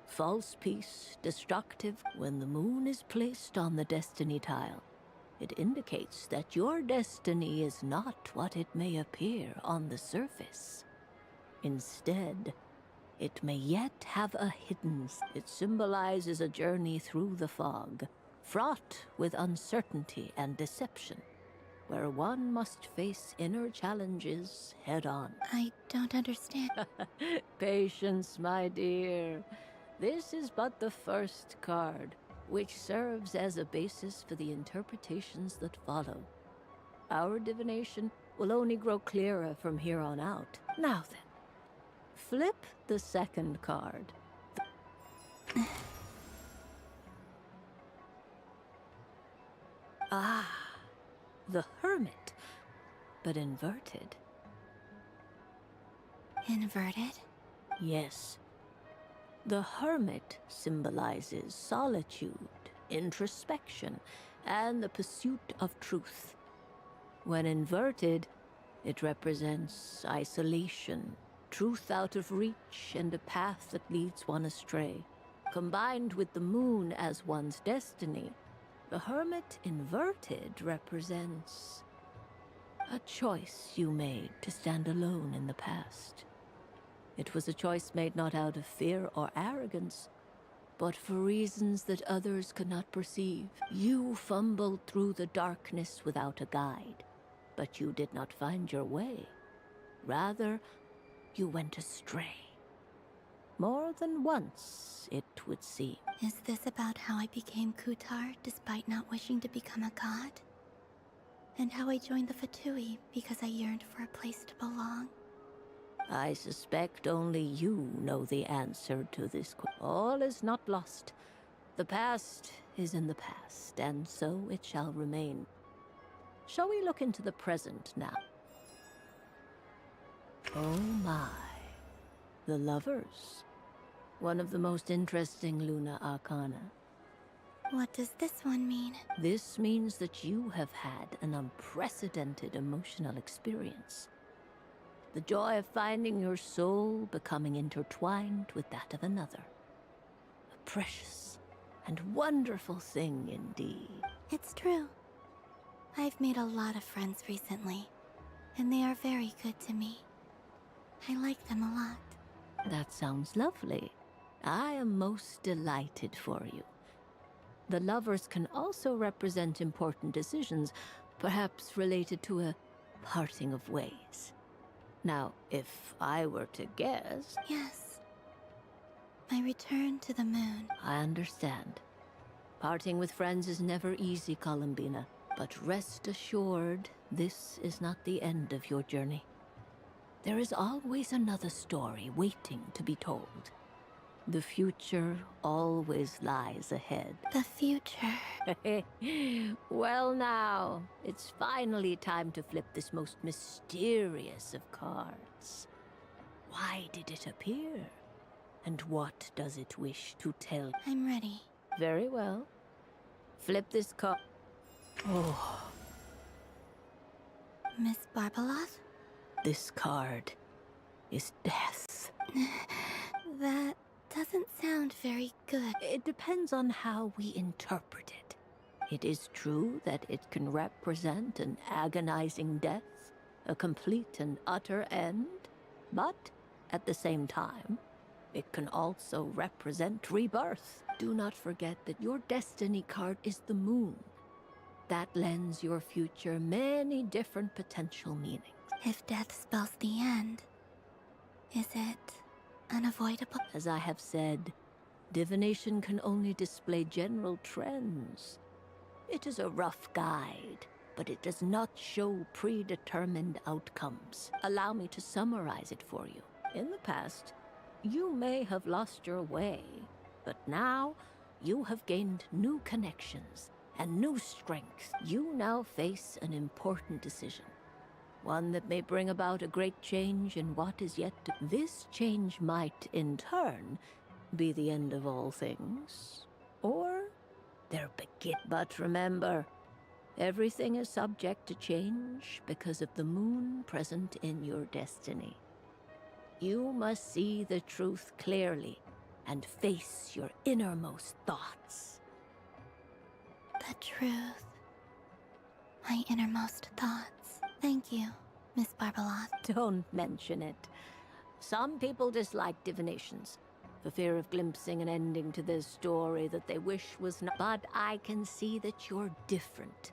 False peace, destructive. When the moon is placed on the destiny tile, it indicates that your destiny is not what it may appear on the surface. Instead, it may yet have a hidden. It symbolizes a journey through the fog, fraught with uncertainty and deception, where one must face inner challenges head-on.
I don't understand.
Patience, my dear. This is but the first card, which serves as a basis for the interpretations that follow. Our divination will only grow clearer from here on out. Now then, flip the second card. Ah, the Hermit, but inverted.
Inverted?
Yes. The Hermit symbolizes solitude, introspection, and the pursuit of truth. When inverted, it represents isolation, truth out of reach, and a path that leads one astray. Combined with the moon as one's destiny, the Hermit inverted represents a choice you made to stand alone in the past. It was a choice made not out of fear or arrogance, but for reasons that others could not perceive. You fumbled through the darkness without a guide, but you did not find your way. Rather, you went astray. More than once, it would seem.
Is this about how I became Kutar despite not wishing to become a god? And how I joined the Fatui because I yearned for a place to belong?
I suspect only you know the answer to this question. All is not lost. The past is in the past, and so it shall remain. Shall we look into the present now? Oh my. The Lovers. One of the most interesting Luna Arcana.
What does this one mean?
This means that you have had an unprecedented emotional experience. The joy of finding your soul becoming intertwined with that of another. A precious and wonderful thing indeed.
It's true. I've made a lot of friends recently, and they are very good to me. I like them a lot.
That sounds lovely. I am most delighted for you. The Lovers can also represent important decisions, perhaps related to a parting of ways. Now, if I were to guess...
Yes. My return to the moon.
I understand. Parting with friends is never easy, Columbina. But rest assured, this is not the end of your journey. There is always another story waiting to be told. The future always lies ahead.
The future?
Well now, it's finally time to flip this most mysterious of cards. Why did it appear? And what does it wish to tell?
I'm ready.
Very well. Flip this card. Oh.
Miss Barbeloth?
This card is death.
That doesn't sound very good.
It depends on how we interpret it. It is true that it can represent an agonizing death, a complete and utter end, but at the same time, it can also represent rebirth. Do not forget that your destiny card is the moon. That lends your future many different potential meanings.
If death spells the end, is it unavoidable?
As I have said, divination can only display general trends. It is a rough guide, but it does not show predetermined outcomes. Allow me to summarize it for you. In the past, you may have lost your way, but now you have gained new connections and new strength. You now face an important decision. One that may bring about a great change in what is yet to... This change might, in turn, be the end of all things. Or their begin. But remember, everything is subject to change because of the moon present in your destiny. You must see the truth clearly and face your innermost thoughts.
The truth. My innermost thoughts. Thank you, Miss Barbaroth.
Don't mention it. Some people dislike divinations, for fear of glimpsing an ending to their story that they wish was not. But I can see that you're different.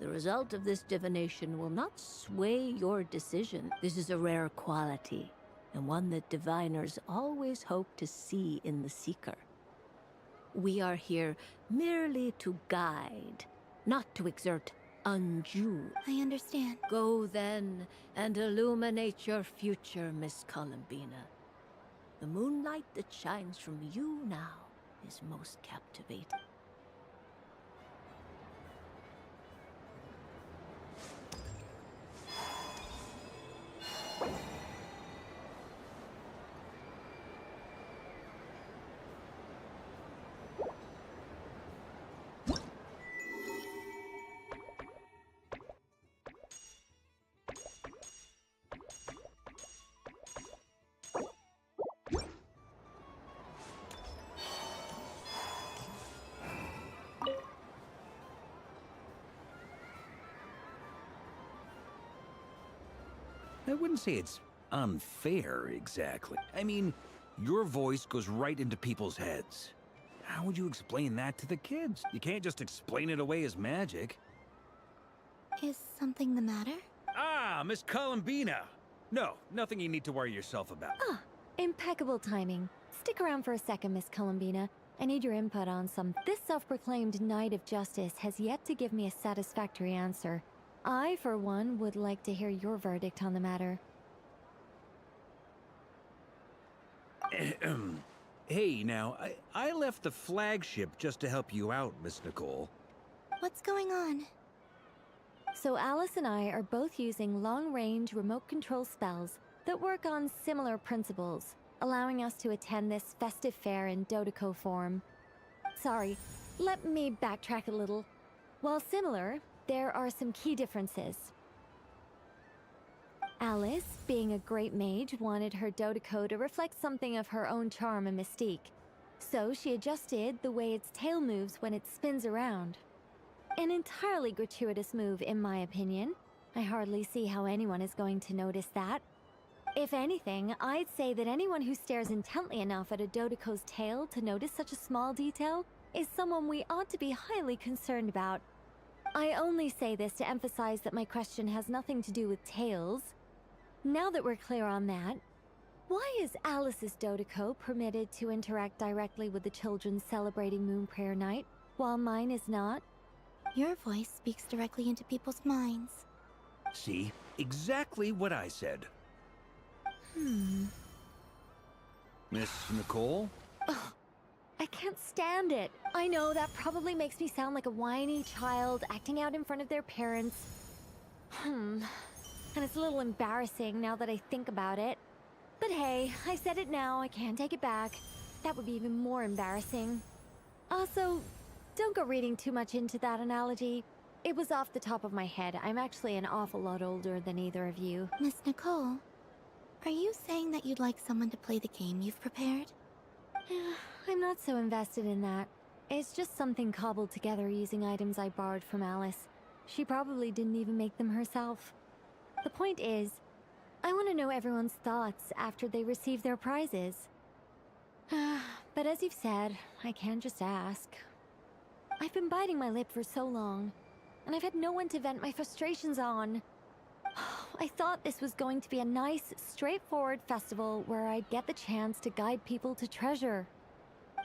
The result of this divination will not sway your decision. This is a rare quality, and one that diviners always hope to see in the seeker. We are here merely to guide, not to exert undue.
I understand.
Go then and illuminate your future, Miss Columbina. The moonlight that shines from you now is most captivating.
I wouldn't say it's unfair, exactly. I mean, your voice goes right into people's heads. How would you explain that to the kids? You can't just explain it away as magic.
Is something the matter?
Ah, Miss Columbina! No, nothing you need to worry yourself about.
Ah, impeccable timing. Stick around for a second, Miss Columbina. I need your input on some. This self-proclaimed Knight of Justice has yet to give me a satisfactory answer. I, for one, would like to hear your verdict on the matter.
Hey, now, I left the flagship just to help you out, Miss Nicole.
What's going on?
So Alice and I are both using long-range remote control spells that work on similar principles, allowing us to attend this festive fair in Dodeco form. Sorry, let me backtrack a little. While similar, there are some key differences. Alice, being a great mage, wanted her Dodeco to reflect something of her own charm and mystique. So she adjusted the way its tail moves when it spins around. An entirely gratuitous move, in my opinion. I hardly see how anyone is going to notice that. If anything, I'd say that anyone who stares intently enough at a Dodeco's tail to notice such a small detail is someone we ought to be highly concerned about. I only say this to emphasize that my question has nothing to do with tails. Now that we're clear on that, why is Alice's Dodeco permitted to interact directly with the children celebrating Moon Prayer Night, while mine is not?
Your voice speaks directly into people's minds.
See? Exactly what I said. Miss Nicole?
Ugh, I can't stand it. I know that probably makes me sound like a whiny child acting out in front of their parents. And it's a little embarrassing now that I think about it. But hey, I said it now, I can't take it back. That would be even more embarrassing. Also, don't go reading too much into that analogy. It was off the top of my head. I'm actually an awful lot older than either of you.
Miss Nicole, are you saying that you'd like someone to play the game you've prepared?
I'm not so invested in that. It's just something cobbled together using items I borrowed from Alice. She probably didn't even make them herself. The point is, I want to know everyone's thoughts after they receive their prizes. But as you've said, I can't just ask. I've been biting my lip for so long, and I've had no one to vent my frustrations on. I thought this was going to be a nice, straightforward festival where I'd get the chance to guide people to treasure.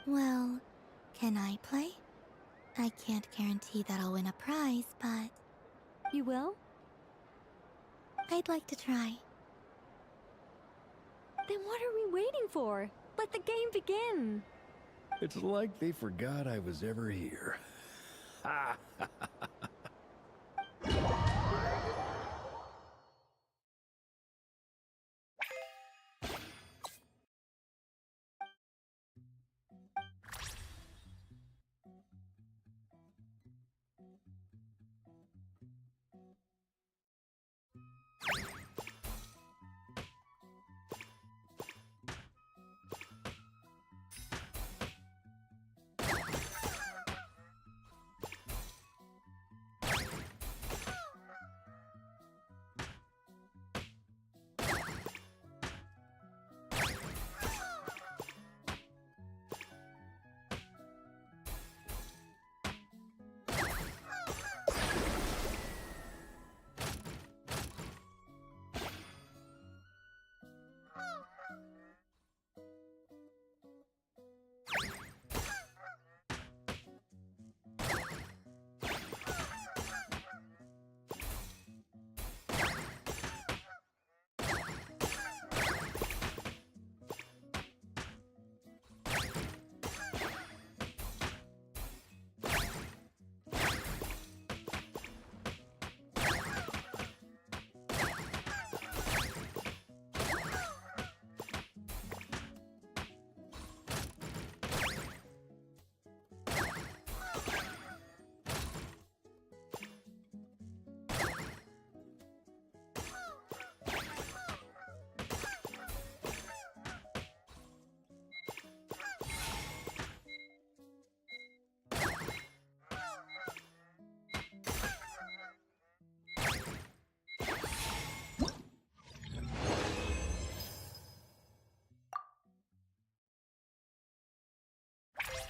Well, can I play? I can't guarantee that I'll win a prize, but...
You will?
I'd like to try.
Then what are we waiting for? Let the game begin!
It's like they forgot I was ever here.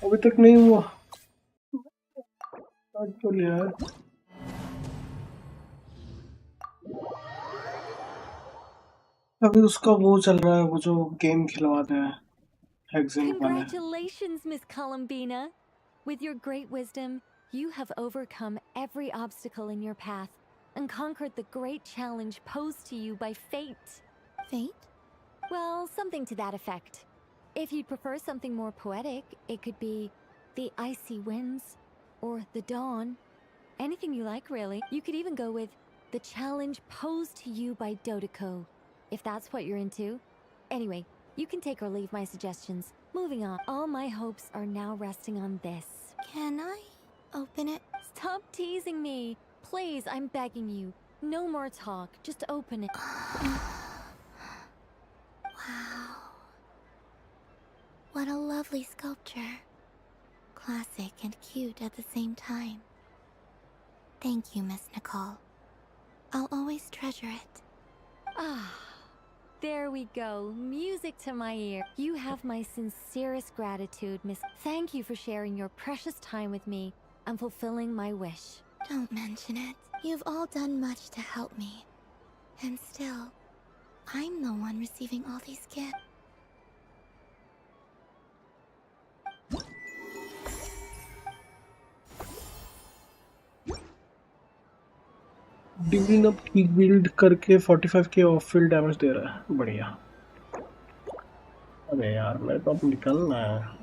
अभी तक नहीं हुआ। Start तो लिया है। अभी उसका वो चल रहा है, वो जो गेम खिलवाते हैं हेक्सिन वाले।
Congratulations, Miss Columbina! With your great wisdom, you have overcome every obstacle in your path and conquered the great challenge posed to you by fate.
Fate?
Well, something to that effect. If you'd prefer something more poetic, it could be the icy winds or the dawn. Anything you like, really. You could even go with the challenge posed to you by Dodeko, if that's what you're into. Anyway, you can take or leave my suggestions. Moving on, all my hopes are now resting on this.
Can I open it?
Stop teasing me. Please, I'm begging you. No more talk. Just open it.
Wow. What a lovely sculpture. Classic and cute at the same time. Thank you, Miss Nicole. I'll always treasure it.
Ah, there we go. Music to my ear. You have my sincerest gratitude, Miss. Thank you for sharing your precious time with me and fulfilling my wish.
Don't mention it. You've all done much to help me. And still, I'm the one receiving all these gifts.
डिविन अप की build करके 45 के of field damage दे रहा है। बढ़िया। अरे यार मेरे को अब निकलना है।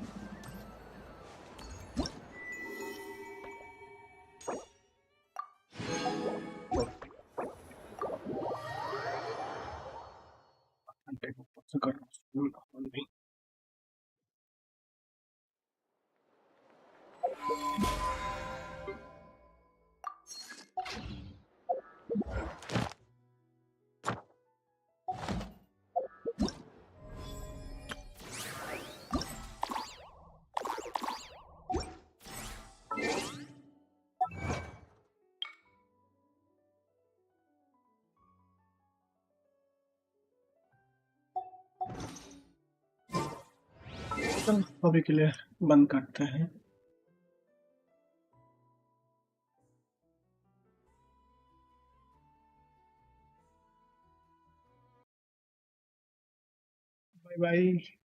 अभी के लिए बंद करते हैं। Bye bye.